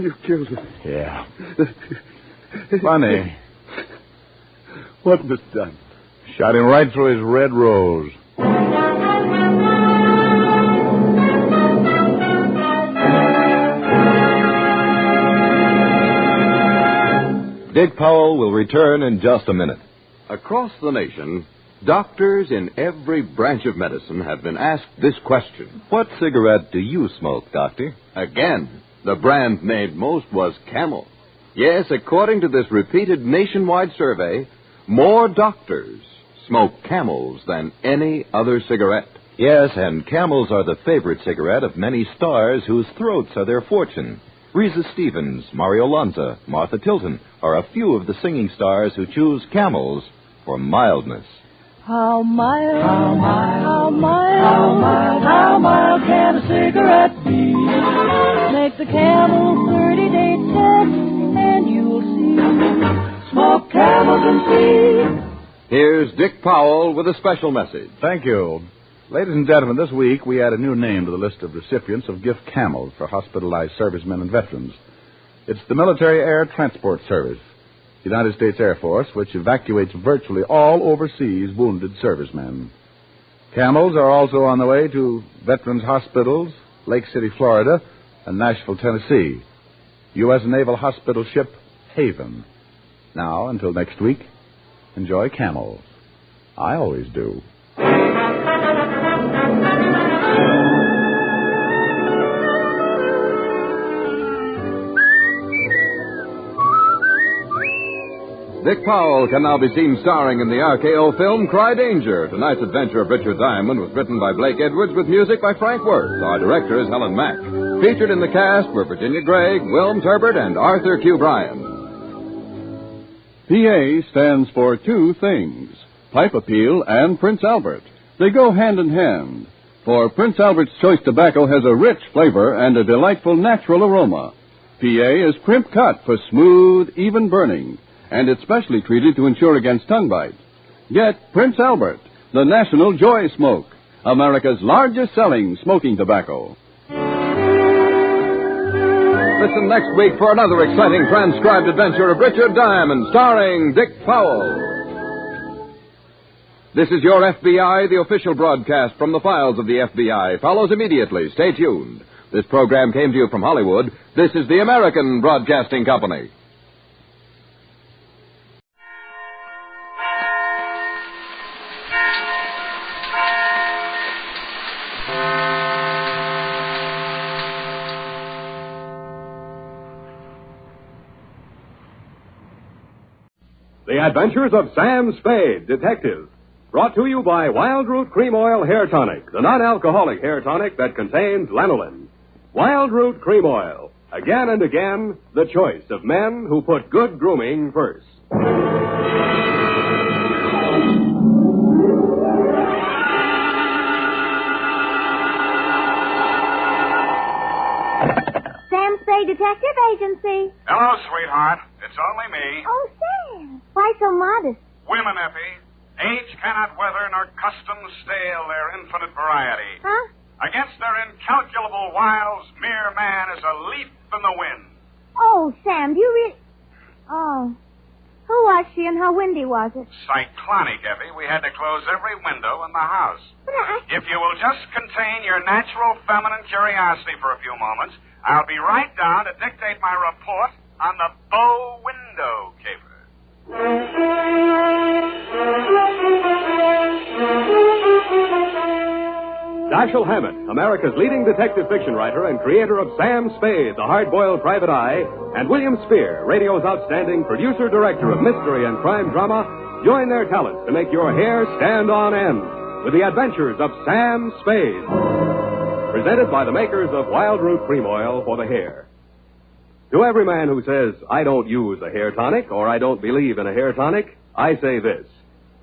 You killed him. Yeah. Funny. What was done? Shot him right through his red rose. Dick Powell will return in just a minute. Across the nation, doctors in every branch of medicine have been asked this question. What cigarette do you smoke, Doctor? Again, the brand named most was Camel. Yes, according to this repeated nationwide survey, more doctors smoke Camels than any other cigarette. Yes, and Camels are the favorite cigarette of many stars whose throats are their fortune. Reza Stevens, Mario Lanza, Martha Tilton are a few of the singing stars who choose Camels for mildness. How mild, how mild, how mild, how mild, how mild can a cigarette be? Make the Camel 30-day test, and you'll see. Smoke Camels and see. Here's Dick Powell with a special message. Thank you. Ladies and gentlemen, this week we add a new name to the list of recipients of gift Camels for hospitalized servicemen and veterans. It's the Military Air Transport Service, the United States Air Force, which evacuates virtually all overseas wounded servicemen. Camels are also on the way to veterans' hospitals, Lake City, Florida, and Nashville, Tennessee. U.S. Naval Hospital ship Haven. Now, until next week, enjoy Camels. I always do. Dick Powell can now be seen starring in the RKO film Cry Danger. Tonight's adventure of Richard Diamond was written by Blake Edwards with music by Frank Worth. Our director is Helen Mack. Featured in the cast were Virginia Gregg, Wilm Turbert, and Arthur Q. Bryan. PA stands for two things, Pipe Appeal and Prince Albert. They go hand in hand, for Prince Albert's Choice Tobacco has a rich flavor and a delightful natural aroma. PA is crimp cut for smooth, even burning, and it's specially treated to ensure against tongue bite. Get Prince Albert, the National Joy Smoke, America's largest selling smoking tobacco. Listen next week for another exciting transcribed adventure of Richard Diamond, starring Dick Powell. This is Your FBI, the official broadcast from the files of the FBI. Follows immediately. Stay tuned. This program came to you from Hollywood. This is the American Broadcasting Company. The The Adventures of Sam Spade, Detective. Brought to you by Wild Root Cream Oil Hair Tonic, the non-alcoholic hair tonic that contains lanolin. Wild Root Cream Oil. Again and again, the choice of men who put good grooming first. Sam Spade Detective Agency. Hello, sweetheart. It's only me. Oh, Sam. Why so modest? Women, Effie. Age cannot weather nor custom stale their infinite variety. Huh? Against their incalculable wiles, mere man is a leaf in the wind. Oh, Sam, do you really... Oh. Who was she and how windy was it? Cyclonic, Effie. We had to close every window in the house. But If you will just contain your natural feminine curiosity for a few moments, I'll be right down to dictate my report on the bow window caper. Dashiell Hammett, America's leading detective fiction writer and creator of Sam Spade, the hard-boiled private eye, and William Spear, radio's outstanding producer-director of mystery and crime drama, join their talents to make your hair stand on end with the adventures of Sam Spade. Presented by the makers of Wild Root Cream Oil for the hair. To every man who says, I don't use a hair tonic or I don't believe in a hair tonic, I say this.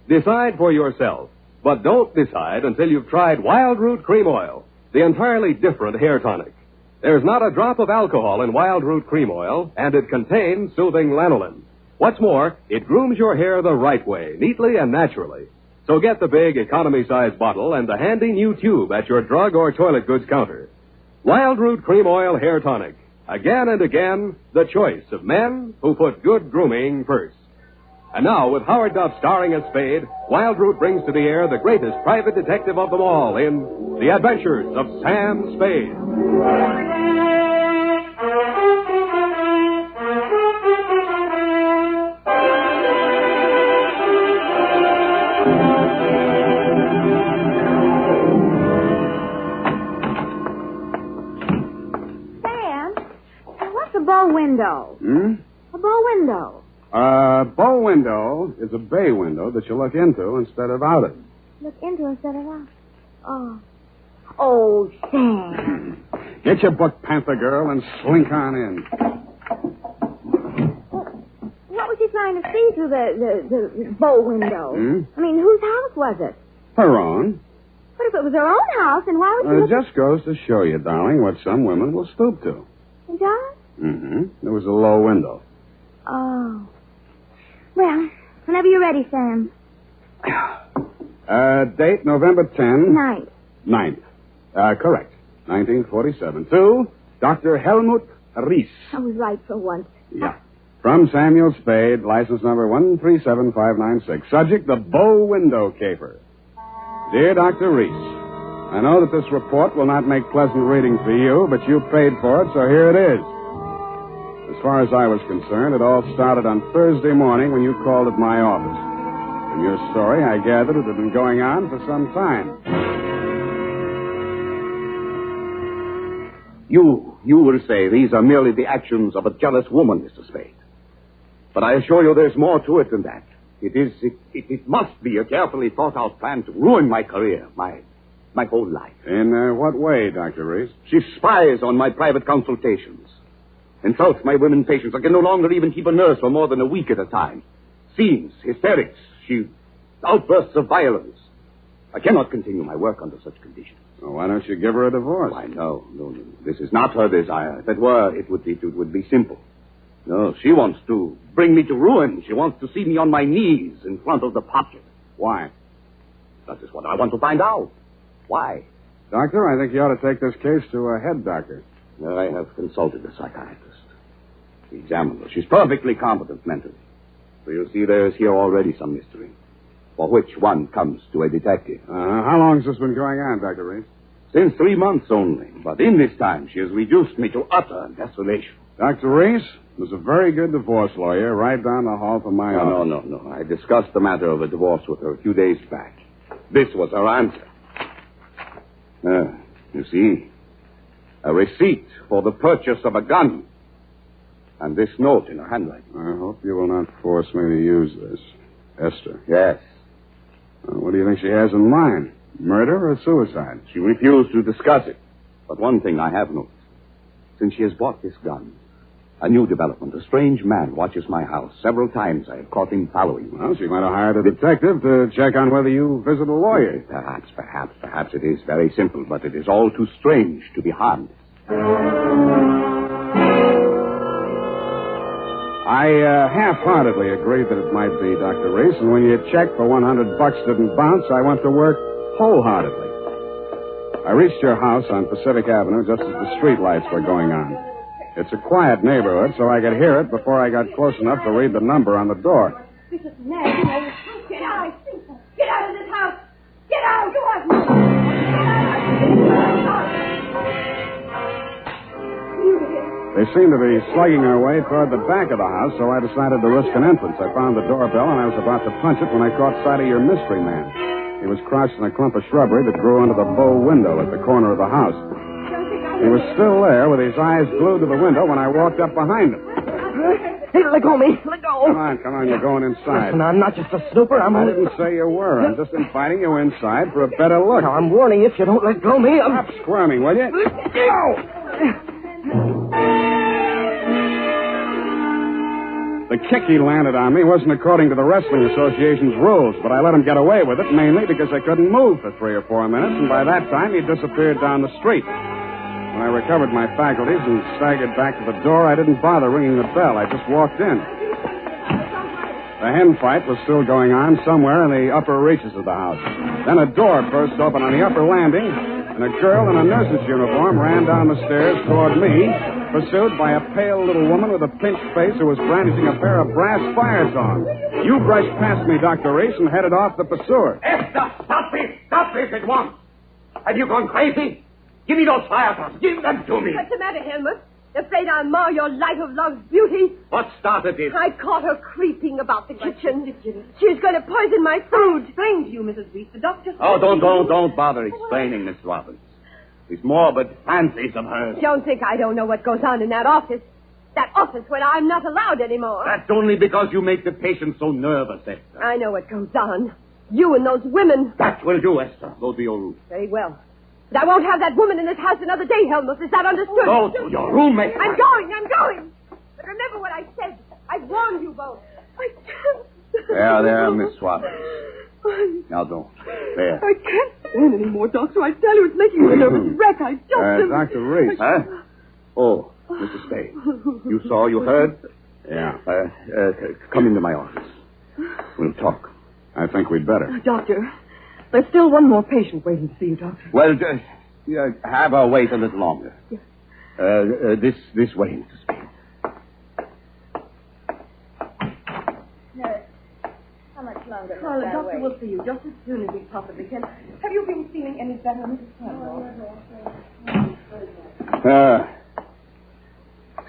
Decide for yourself, but don't decide until you've tried Wild Root Cream Oil, the entirely different hair tonic. There's not a drop of alcohol in Wild Root Cream Oil, and it contains soothing lanolin. What's more, it grooms your hair the right way, neatly and naturally. So get the big economy-size bottle and the handy new tube at your drug or toilet goods counter. Wild Root Cream Oil Hair Tonic. Again and again, the choice of men who put good grooming first. And now, with Howard Duff starring as Spade, Wild Root brings to the air the greatest private detective of them all in The Adventures of Sam Spade. Bow window. A bow window. Bow window is a bay window that you look into instead of out of. Look into instead of out. Oh. Oh, Sam. Get your book, Panther Girl, and slink on in. What was he trying to see through the bow window? I mean, whose house was it? Her own. But if it was her own house, then why would she... It just goes to show you, darling, what some women will stoop to. It does? There was a low window. Oh. Well, whenever you're ready, Sam. Date November 10. 9th. Correct. 1947. To Dr. Helmut Ries. I was right for once. Yeah. From Samuel Spade, license number 137596. Subject, the bow window caper. Dear Dr. Ries, I know that this report will not make pleasant reading for you, but you paid for it, so here it is. As far as I was concerned, it all started on Thursday morning when you called at my office. From your story, I gathered it had been going on for some time. You will say these are merely the actions of a jealous woman, Mr. Spade. But I assure you there's more to it than that. It must be a carefully thought-out plan to ruin my career, my whole life. In what way, Dr. Reese? She spies on my private consultations. Insults my women patients. I can no longer even keep a nurse for more than a week at a time. Scenes, hysterics, outbursts of violence. I cannot continue my work under such conditions. Well, why don't you give her a divorce? Why, no. This is not her desire. If it were, it would be simple. No, she wants to bring me to ruin. She wants to see me on my knees in front of the pocket. Why? That is what I want to find out. Why? Doctor, I think you ought to take this case to a head doctor. I have consulted a psychiatrist. He examined her. She's perfectly competent mentally. So you see there is here already some mystery, for which one comes to a detective. How long has this been going on, Dr. Reese? Since 3 months only. But in this time, she has reduced me to utter desolation. Dr. Reese was a very good divorce lawyer right down the hall from my office. No. I discussed the matter of a divorce with her a few days back. This was her answer. You see, a receipt for the purchase of a gun. And this note in her handwriting. I hope you will not force me to use this. Esther. Yes. What do you think she has in mind? Murder or suicide? She refused to discuss it. But one thing I have noticed. Since she has bought this gun, a new development. A strange man watches my house. Several times I have caught him following me. Well, she might have hired a detective to check on whether you visit a lawyer. Perhaps it is very simple, but it is all too strange to be harmless. I half-heartedly agreed that it might be, Dr. Reese, and when your check for $100 didn't bounce, I went to work wholeheartedly. I reached your house on Pacific Avenue just as the street lights were going on. It's a quiet neighborhood, so I could hear it before I got close enough to read the number on the door. This is nasty. Get out. Get out of this house. Get out. You have no. They seemed to be slugging their way toward the back of the house, so I decided to risk an entrance. I found the doorbell, and I was about to punch it when I caught sight of your mystery man. He was crouched in a clump of shrubbery that grew under the bow window at the corner of the house. He was still there with his eyes glued to the window when I walked up behind him. Hey, let go of me. Let go. Come on, you're going inside. Listen, I'm not just a snooper. I didn't say you were. I'm just inviting you inside for a better look. Now, I'm warning you, if you don't let go of me, Stop squirming, will you? The kick he landed on me wasn't according to the Wrestling Association's rules, but I let him get away with it, mainly because I couldn't move for 3 or 4 minutes, and by that time he disappeared down the street. When I recovered my faculties and staggered back to the door, I didn't bother ringing the bell. I just walked in. The hen fight was still going on somewhere in the upper reaches of the house. Then a door burst open on the upper landing, and a girl in a nurse's uniform ran down the stairs toward me, pursued by a pale little woman with a pinched face who was brandishing a pair of brass fire tongs. You brushed past me, Dr. Reese, and headed off the pursuer. Esther, stop this! Stop this at once! Have you gone crazy? Give me those fire tongs. Give them to me. What's the matter, Helmut? Afraid I'll mar your light of love's beauty? What started this? I caught her creeping about the kitchen. She's going to poison my food. Explain to you, Mrs. Reese. The doctor... Oh, don't bother explaining, Miss Robbins. These morbid fancies of hers. Don't think I don't know what goes on in that office. That office where I'm not allowed anymore. That's only because you make the patient so nervous, Esther. I know what goes on. You and those women. That will do, Esther. Go to your room. Very well. But I won't have that woman in this house another day, Helmut. Is that understood? Go to your room, Esther. I'm going. But remember what I said. I warned you both. I can't. There, Miss Robbins. Now don't. There. I can't stand any more, Doctor. I tell you, it's making me a nervous wreck. I just... Dr. Reese. Huh? Oh, Mr. Spade. You saw, you heard? Yeah. Come into my office. We'll talk. I think we'd better. Doctor, there's still one more patient waiting to see you, Doctor. Well, have her wait a little longer. Yes. This way, Mr. Spade. How much longer? Well, the doctor will see you just as soon as he possibly can. Have you been feeling any better, Mrs. Parrot?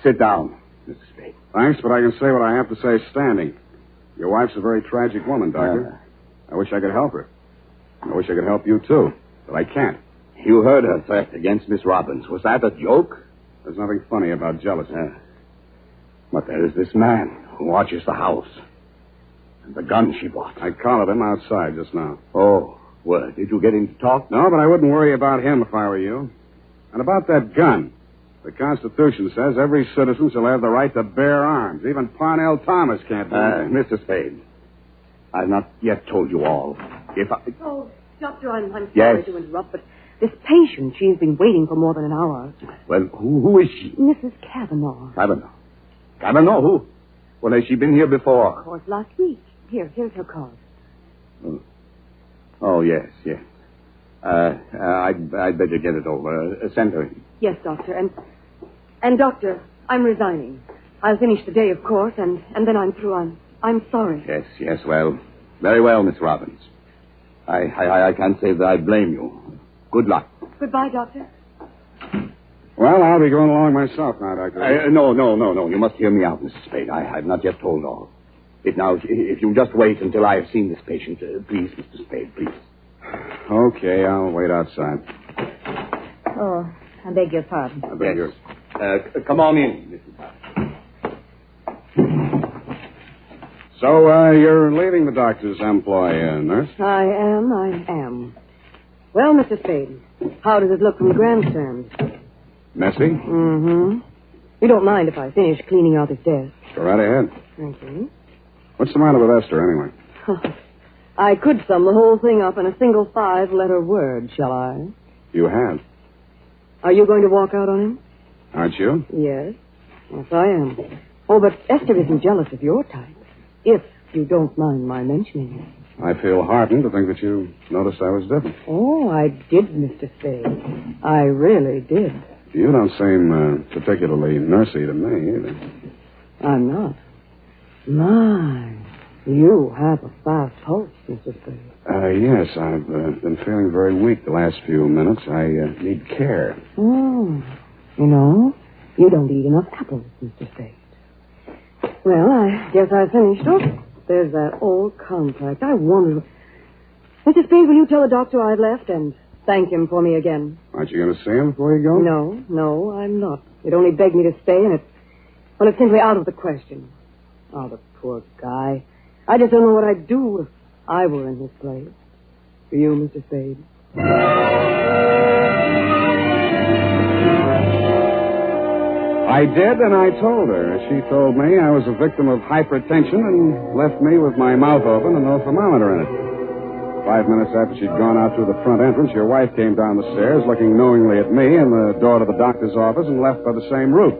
Sit down, Mr. Spade. Thanks, but I can say what I have to say standing. Your wife's a very tragic woman, Doctor. I wish I could help her. I wish I could help you, too, but I can't. You heard her threat against Miss Robbins. Was that a joke? There's nothing funny about jealousy. But there is this man who watches the house. And the gun she bought. I collared him outside just now. Oh, well, did you get him to talk? No, but I wouldn't worry about him if I were you. And about that gun. The Constitution says every citizen shall have the right to bear arms. Even Parnell Thomas can't do that. Mr. Spade, I've not yet told you all. If I... Oh, Doctor, I'm sorry Yes. to interrupt, but this patient, she's been waiting for more than an hour. Well, who is she? Mrs. Kavanaugh. Kavanaugh? Who? Well, has she been here before? Of course, last week. Here's her card. Oh, yes. I'd better get it over. Send her in. Yes, Doctor, and Doctor, I'm resigning. I'll finish the day, of course, and then I'm through. I'm sorry. Yes, well, very well, Miss Robbins. I can't say that I blame you. Good luck. Goodbye, Doctor. Well, I'll be going along myself now, Doctor. No. You must hear me out, Mrs. Spade. I've not yet told all. If you'll just wait until I have seen this patient, please, Mr. Spade, please. Okay, I'll wait outside. Oh, I beg your pardon. I beg yours. Come on in, Mrs. Parrot. So, you're leaving the doctor's employ, nurse? I am. Well, Mr. Spade, how does it look from the grandstand? Messy? Mm-hmm. You don't mind if I finish cleaning out his desk? Go right ahead. Thank you. What's the matter with Esther, anyway? I could sum the whole thing up in a single 5-letter word, shall I? You have. Are you going to walk out on him? Aren't you? Yes. Yes, I am. Oh, but Esther isn't jealous of your type, if you don't mind my mentioning it. I feel heartened to think that you noticed I was different. Oh, I did, Mr. Spade. I really did. You don't seem particularly nursey to me, either. I'm not. My, you have a fast pulse, Mr. Spade. Yes, I've been feeling very weak the last few minutes. I need care. Oh, you know, you don't eat enough apples, Mr. Spade. Well, I guess I finished. Oh, there's that old contract. I wonder... Mr. Spade, will you tell the doctor I've left and thank him for me again? Aren't you going to see him before you go? No, I'm not. It only begged me to stay, and it's simply out of the question. Oh, the poor guy. I just don't know what I'd do if I were in his place. For you, Mr. Spade. I did, and I told her. She told me I was a victim of hypertension and left me with my mouth open and no thermometer in it. 5 minutes after she'd gone out through the front entrance, your wife came down the stairs, looking knowingly at me and the door to the doctor's office, and left by the same route.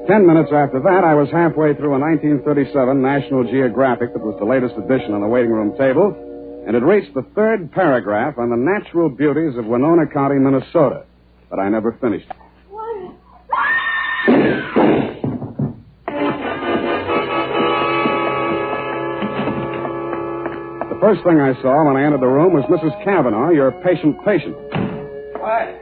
10 minutes after that, I was halfway through a 1937 National Geographic that was the latest edition on the waiting room table, and had reached the third paragraph on the natural beauties of Winona County, Minnesota. But I never finished. The first thing I saw when I entered the room was Mrs. Cavanaugh, your patient. Why?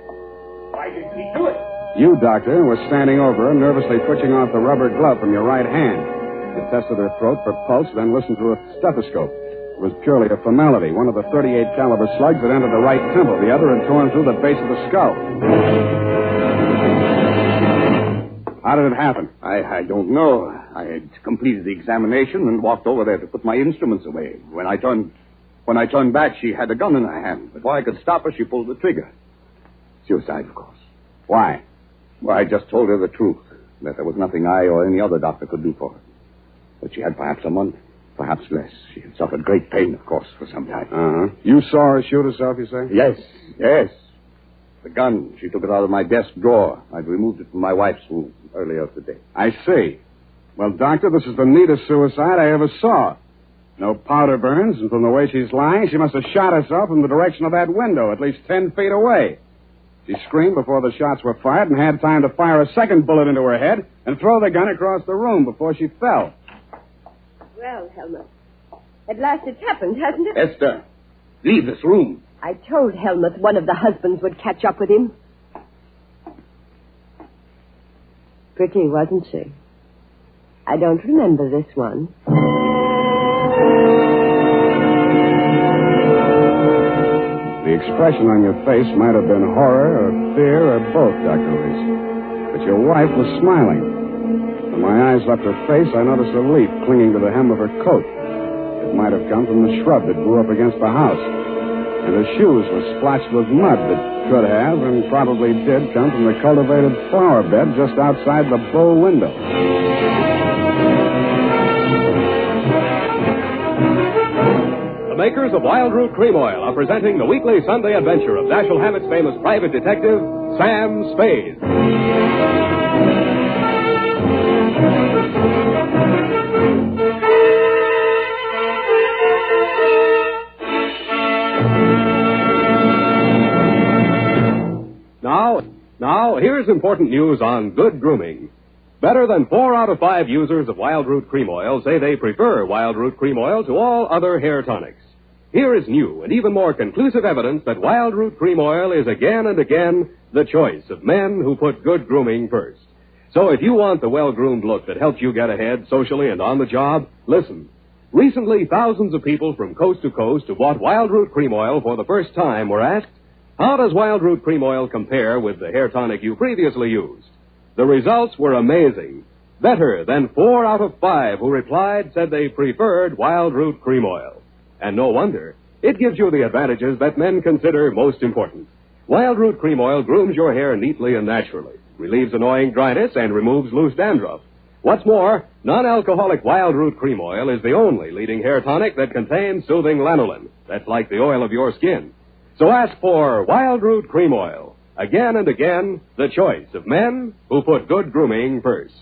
Why didn't he do it? You, doctor, were standing over her, nervously twitching off the rubber glove from your right hand. You tested her throat for pulse, then listened through a stethoscope. It was purely a formality. One of the .38 caliber slugs had entered the right temple. The other had torn through the base of the skull. How did it happen? I don't know. I had completed the examination and walked over there to put my instruments away. When I turned back, she had a gun in her hand. Before I could stop her, she pulled the trigger. Suicide, of course. Why? Well, I just told her the truth, that there was nothing I or any other doctor could do for her. That she had perhaps a month, perhaps less. She had suffered great pain, of course, for some time. Uh-huh. You saw her shoot herself, you say? Yes. The gun, she took it out of my desk drawer. I'd removed it from my wife's room earlier today. I see. Well, doctor, this is the neatest suicide I ever saw. No powder burns, and from the way she's lying, she must have shot herself from the direction of that window, at least 10 feet away. She screamed before the shots were fired and had time to fire a second bullet into her head and throw the gun across the room before she fell. Well, Helmut, at last it's happened, hasn't it? Esther, leave this room. I told Helmut one of the husbands would catch up with him. Pretty, wasn't she? I don't remember this one. The expression on your face might have been horror or fear or both, Dr. Reese. But your wife was smiling. When my eyes left her face, I noticed a leaf clinging to the hem of her coat. It might have come from the shrub that grew up against the house. And her shoes were splotched with mud that could have and probably did come from the cultivated flower bed just outside the bow window. The makers of Wild Root Cream Oil are presenting the weekly Sunday adventure of Dashiell Hammett's famous private detective, Sam Spade. Now, here's important news on good grooming. Better than 4 out of 5 users of Wild Root Cream Oil say they prefer Wild Root Cream Oil to all other hair tonics. Here is new and even more conclusive evidence that Wild Root Cream Oil is again and again the choice of men who put good grooming first. So if you want the well-groomed look that helps you get ahead socially and on the job, listen. Recently, thousands of people from coast to coast who bought Wild Root Cream Oil for the first time were asked, how does Wild Root Cream Oil compare with the hair tonic you previously used? The results were amazing. Better than 4 out of 5 who replied said they preferred Wild Root Cream Oil. And no wonder. It gives you the advantages that men consider most important. Wild Root Cream Oil grooms your hair neatly and naturally, relieves annoying dryness, and removes loose dandruff. What's more, non-alcoholic Wild Root Cream Oil is the only leading hair tonic that contains soothing lanolin. That's like the oil of your skin. So ask for Wild Root Cream Oil. Again and again, the choice of men who put good grooming first.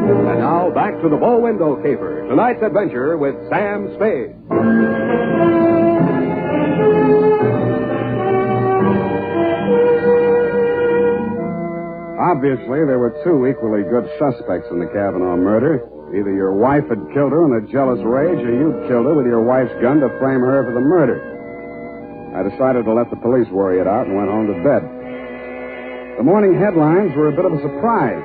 And now back to the bow window caper. Tonight's adventure with Sam Spade. Obviously, there were 2 equally good suspects in the Kavanaugh murder. Either your wife had killed her in a jealous rage, or you'd killed her with your wife's gun to frame her for the murder. I decided to let the police worry it out and went home to bed. The morning headlines were a bit of a surprise.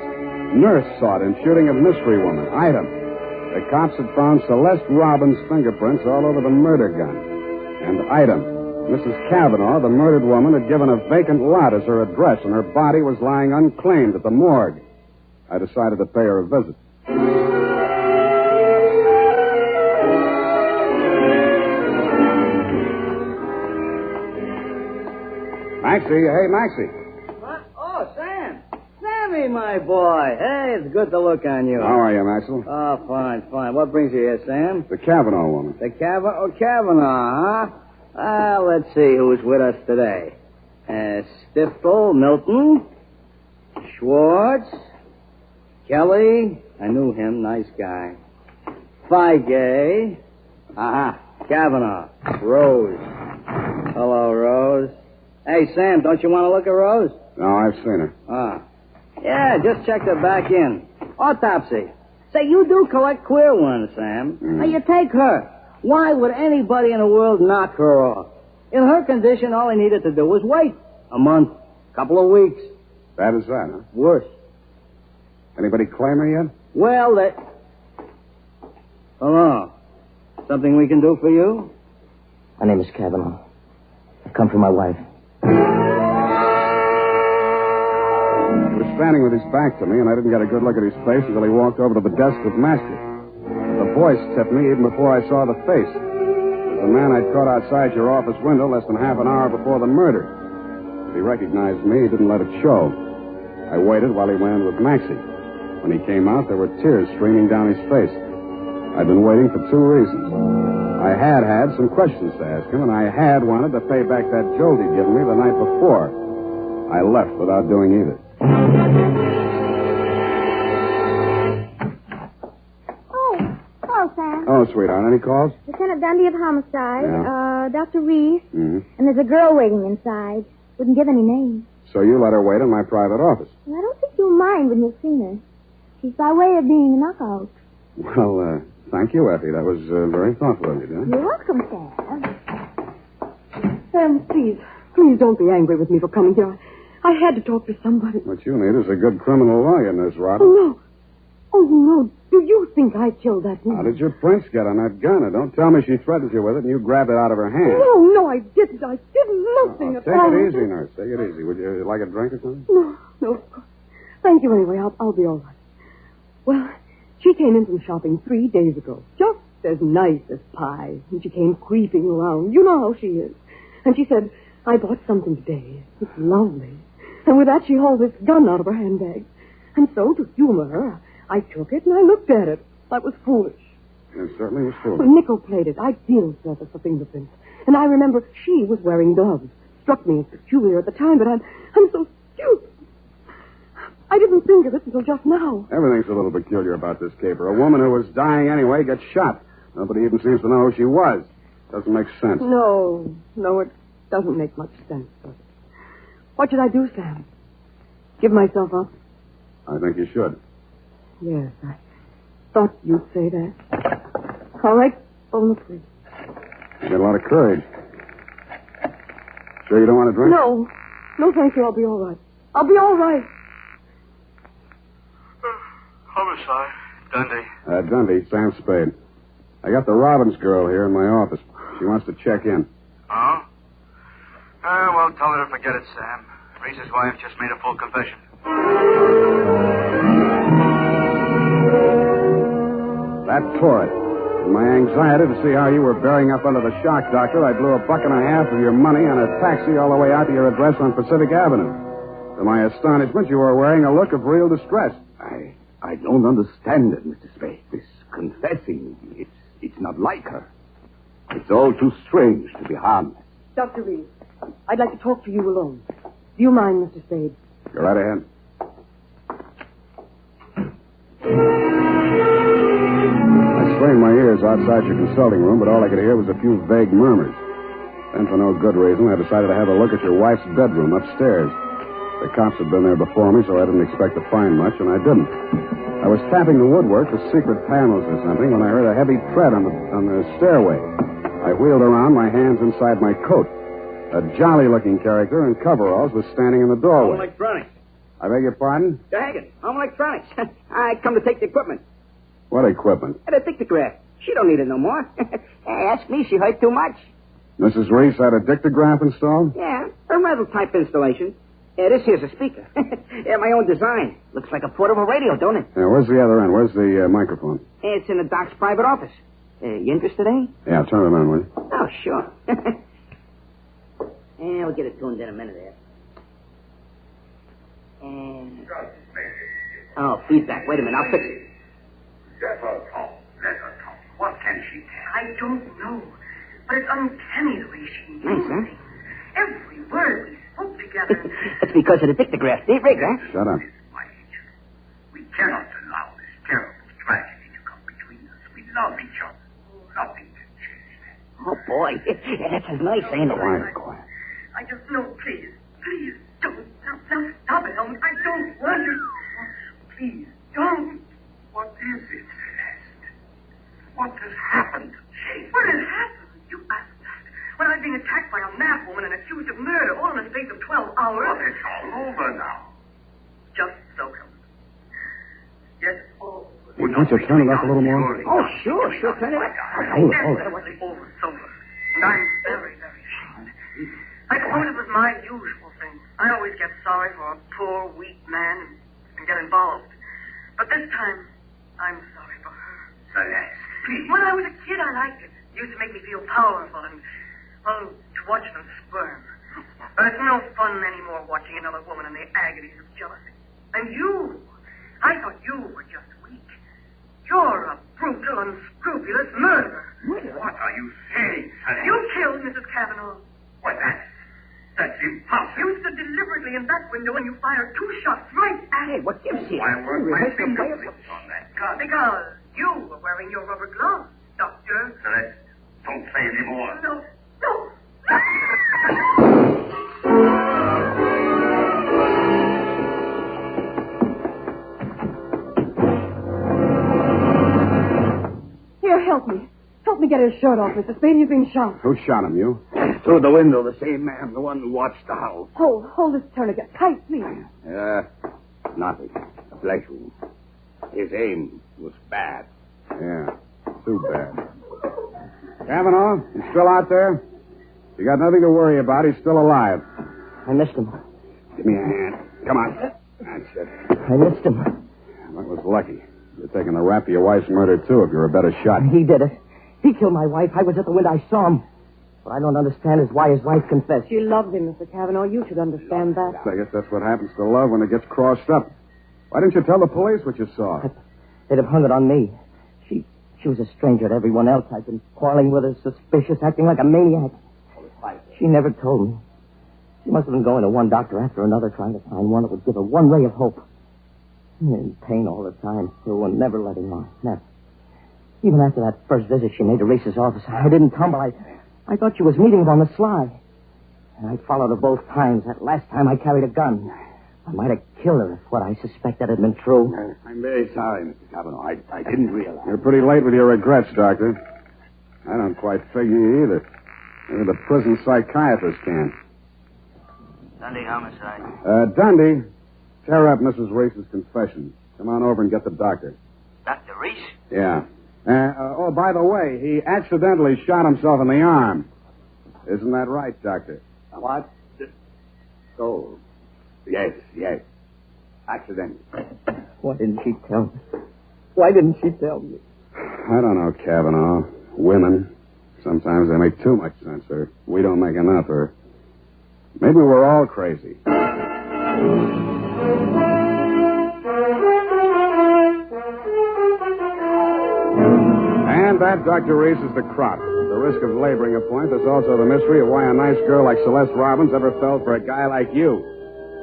Nurse sought in shooting of mystery woman. Item. The cops had found Celeste Robbins' fingerprints all over the murder gun. And item. Mrs. Kavanaugh, the murdered woman, had given a vacant lot as her address, and her body was lying unclaimed at the morgue. I decided to pay her a visit. Maxie, hey, Maxie. What? Oh, Sam. Sammy, my boy. Hey, it's good to look on you. How are you, Maxwell? Oh, fine, fine. What brings you here, Sam? The Kavanaugh woman. The Kavanaugh, huh? Let's see who's with us today. Stiftel, Milton, Schwartz, Kelly. I knew him. Nice guy. Feige. Kavanaugh. Rose. Hello, Rose. Hey, Sam, don't you want to look at Rose? No, I've seen her. Yeah, just checked her back in. Autopsy. Say, you do collect queer ones, Sam. Now, you take her. Why would anybody in the world knock her off? In her condition, all he needed to do was wait. A month. Couple of weeks. Bad as that, huh? Worse. Anybody claim her yet? Well, Hello. Something we can do for you? My name is Kavanaugh. I've come for my wife. He was standing with his back to me, and I didn't get a good look at his face until he walked over to the desk with Master. The voice tipped me even before I saw the face. It was the man I'd caught outside your office window less than half an hour before the murder. If he recognized me, he didn't let it show. I waited while he went in with Maxie. When he came out, there were tears streaming down his face. I'd been waiting for 2 reasons. I had some questions to ask him, and I had wanted to pay back that jolt he'd given me the night before. I left without doing either. Hello, Sam. Oh, sweetheart, any calls? Lieutenant Dundee of Homicide, Yeah. Dr. Reese, Mm-hmm. and there's a girl waiting inside. Wouldn't give any names. So you let her wait in my private office. And I don't think you'll mind when you've seen her. She's by way of being a knockout. Well, thank you, Effie. That was very thoughtful of you, dear. You're welcome, Sam. Sam, please don't be angry with me for coming here. I had to talk to somebody. What you need is a good criminal lawyer, Miss Robin. Oh, no. Do you think I killed that woman? How did your prints get on that gun? And don't tell me she threatened you with it and you grabbed it out of her hand. No, I didn't. I did nothing at all. Take it easy, nurse. Take it easy. Would you like a drink or something? No, of course. Thank you anyway. I'll be all right. Well, she came in from shopping 3 days ago. Just as nice as pie. And she came creeping around. You know how she is. And she said, I bought something today. It's lovely. And with that, she hauled this gun out of her handbag. And so, to humor her, I took it and I looked at it. That was foolish. It certainly was foolish. Well, nickel-plated, ideal surface for fingerprints. And I remember she was wearing gloves. Struck me as peculiar at the time, but I'm so stupid. I didn't think of it until just now. Everything's a little peculiar about this caper. A woman who was dying anyway gets shot. Nobody even seems to know who she was. Doesn't make sense. No, it doesn't make much sense, does it? What should I do, Sam? Give myself up? I think you should. Yes, I thought you'd say that. All right, phone the police. You got a lot of courage. Sure you don't want a drink? No, thank you. I'll be all right. I'll be all right. Homicide, Dundee. Dundee, Sam Spade. I got the Robbins girl here in my office. She wants to check in. Oh? Well, Oh, tell her to forget it, Sam. Reese's wife just made a full confession. That tore it. In my anxiety to see how you were bearing up under the shock, Doctor, I blew $1.50 of your money on a taxi all the way out to your address on Pacific Avenue. To my astonishment, you were wearing a look of real distress. I don't understand it, Mr. Spade. This confessing, it's not like her. It's all too strange to be harmless. Dr. Reed, I'd like to talk to you alone. Do you mind, Mr. Spade? Go right ahead. I strained my ears outside your consulting room, but all I could hear was a few vague murmurs. Then, for no good reason, I decided to have a look at your wife's bedroom upstairs. The cops had been there before me, so I didn't expect to find much, and I didn't. I was tapping the woodwork with secret panels or something when I heard a heavy tread on the stairway. I wheeled around, my hands inside my coat. A jolly-looking character in coveralls was standing in the doorway. Home Electronics. I beg your pardon? Dang it. Home Electronics. I come to take the equipment. What equipment? The dictograph. She don't need it no more. Ask me, she hurt too much. Mrs. Reese had a dictograph installed? Yeah, a rental type installation. This here's a speaker. My own design. Looks like a portable radio, don't it? Yeah, where's the other end? Where's the microphone? It's in the doc's private office. You interested, eh? Yeah, turn it on, will you? Oh, sure. We'll get it tuned in a minute there. And... Oh, feedback. Wait a minute, I'll fix it. Let her talk. What can she tell? I don't know. But it's uncanny the way she knows things. Every word we spoke together. It's because of the dictograph. Ain't Rick, huh? Shut up. We cannot allow this terrible tragedy to come between us. We love each other. Nothing can change that. Oh, boy. That's as nice, ain't it? Quiet. I just know, please don't. Now stop it, Helmut. I don't want you. Please, don't. What is it, Celeste? What has happened to Jane? What has happened? You asked that. When I've been attacked by a mad woman and accused of murder all in the space of 12 hours. Well, it's all over now. Just so, Helmut. Yes, all over. Would you turn it up a little more? Oh, sure, turn it up. Hold it. It was over sober. And I'm very, very ashamed. I suppose it was my usual thing. I always get sorry for a poor, weak man and get involved. But this time, I'm sorry for her. Celeste, please. When I was a kid, I liked it. It used to make me feel powerful and, well, to watch them squirm. But it's no fun anymore watching another woman in the agonies of jealousy. And you, I thought you were just weak. You're a brutal, unscrupulous murderer. What are you saying, Celeste? You killed Mrs. Cavanaugh. What, that's impossible. You stood deliberately in that window and you fired 2 shots right at Hey, what gives you? Why weren't my fingerprints on that gun? Because you were wearing your rubber gloves, Doctor. Celeste, don't say any more. No. Here, help me. Help me get his shirt off, Mr. Spade. He's been shot. Who shot him, you? Through the window, the same man, the one who watched the house. Hold this tourniquet tight, please. Nothing. A flesh wound. His aim was bad. Yeah, too bad. Cavanaugh, you still out there? You got nothing to worry about. He's still alive. I missed him. Give me a hand. Come on. That's it. I missed him. That was lucky. You're taking the rap for your wife's murder, too, if you're a better shot. He did it. He killed my wife. I was at the window. I saw him. What I don't understand is why his wife confessed. She loved him, Mr. Cavanaugh. You should understand that. I guess that's what happens to love when it gets crossed up. Why didn't you tell the police what you saw? They'd have hung it on me. She was a stranger to everyone else. I've been quarreling with her, suspicious, acting like a maniac. She never told me. She must have been going to one doctor after another, trying to find one that would give her one ray of hope. In pain all the time, too, and never letting on. Never. Even after that first visit she made to Reese's office, I didn't tumble. I thought she was meeting him on the sly. And I followed her both times. That last time I carried a gun. I might have killed her if what I suspected had been true. I'm very sorry, Mr. Cavanaugh. I didn't realize. You're pretty late with your regrets, Doctor. I don't quite figure either. Maybe the prison psychiatrist can. Dundee homicide. Dundee, tear up Mrs. Reese's confession. Come on over and get the doctor. Dr. Reese? Yeah. By the way, he accidentally shot himself in the arm. Isn't that right, Doctor? What? Stole. Yes. Accident. Why didn't she tell me? Why didn't she tell me? I don't know, Kavanaugh. Women. Sometimes they make too much sense, or we don't make enough, or maybe we're all crazy. And that, Dr. Reese, is the crop. The risk of laboring a point. There's also the mystery of why a nice girl like Celeste Robbins ever fell for a guy like you.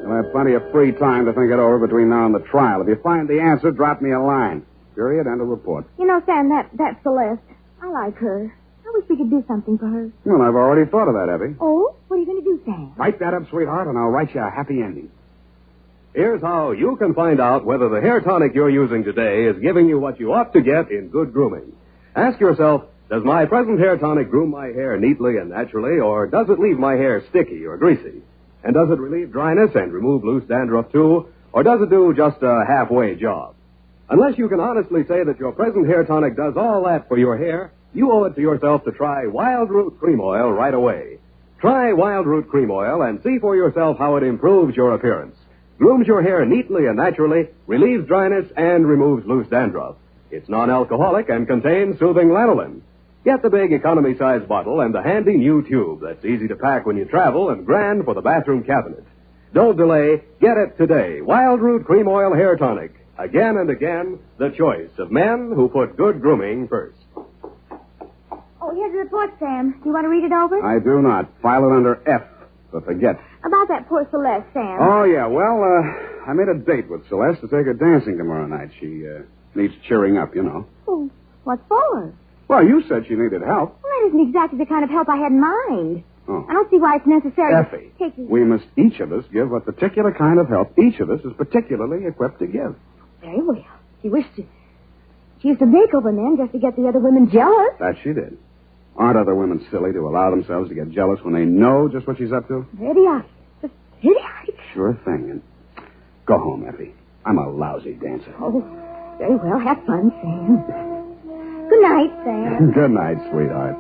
You'll have plenty of free time to think it over between now and the trial. If you find the answer, drop me a line. Period. End of report. You know, Sam, that Celeste, I like her. I wish we could do something for her. Well, I've already thought of that, Effie. Oh? What are you going to do, Sam? Write that up, sweetheart, and I'll write you a happy ending. Here's how you can find out whether the hair tonic you're using today is giving you what you ought to get in good grooming. Ask yourself, does my present hair tonic groom my hair neatly and naturally, or does it leave my hair sticky or greasy? And does it relieve dryness and remove loose dandruff, too, or does it do just a halfway job? Unless you can honestly say that your present hair tonic does all that for your hair, you owe it to yourself to try Wild Root Cream Oil right away. Try Wild Root Cream Oil and see for yourself how it improves your appearance, grooms your hair neatly and naturally, relieves dryness, and removes loose dandruff. It's non-alcoholic and contains soothing lanolin. Get the big economy-size bottle and the handy new tube that's easy to pack when you travel and grand for the bathroom cabinet. Don't delay. Get it today. Wild Root Cream Oil Hair Tonic. Again and again, the choice of men who put good grooming first. Oh, here's the report, Sam. Do you want to read it over? I do not. File it under F, for forget. About that poor Celeste, Sam. Oh, yeah. Well, I made a date with Celeste to take her dancing tomorrow night. She needs cheering up, you know. Oh, what for? Well, you said she needed help. Well, that isn't exactly the kind of help I had in mind. Oh. I don't see why it's necessary Effie, to take... we must each of us give a particular kind of help each of us is particularly equipped to give. Very well. She used to make over men just to get the other women jealous. That she did. Aren't other women silly to allow themselves to get jealous when they know just what she's up to? Idiotic. Just idiotic. Sure thing. And go home, Effie. I'm a lousy dancer. Oh, very well. Have fun, Sam. Good night, Sam. Good night, sweetheart.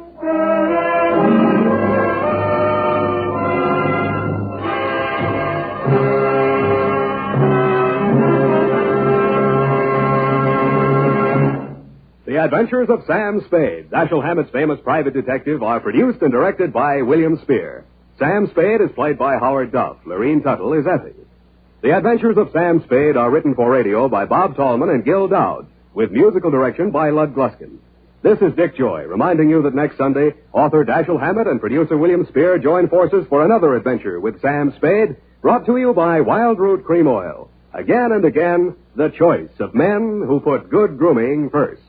The Adventures of Sam Spade, Dashiell Hammett's famous private detective, are produced and directed by William Spear. Sam Spade is played by Howard Duff. Lorene Tuttle is Effie. The Adventures of Sam Spade are written for radio by Bob Tallman and Gil Dowd, with musical direction by Lud Gluskin. This is Dick Joy, reminding you that next Sunday, author Dashiell Hammett and producer William Spear join forces for another adventure with Sam Spade, brought to you by Wild Root Cream Oil. Again and again, the choice of men who put good grooming first.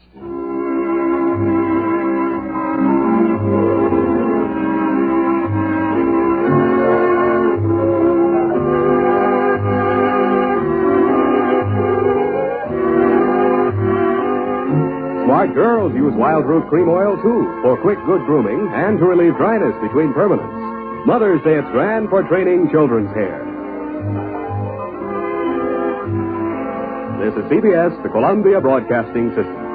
Smart girls use Wild Root Cream Oil, too, for quick, good grooming and to relieve dryness between permanents. Mothers say it's grand for training children's hair. This is CBS, the Columbia Broadcasting System.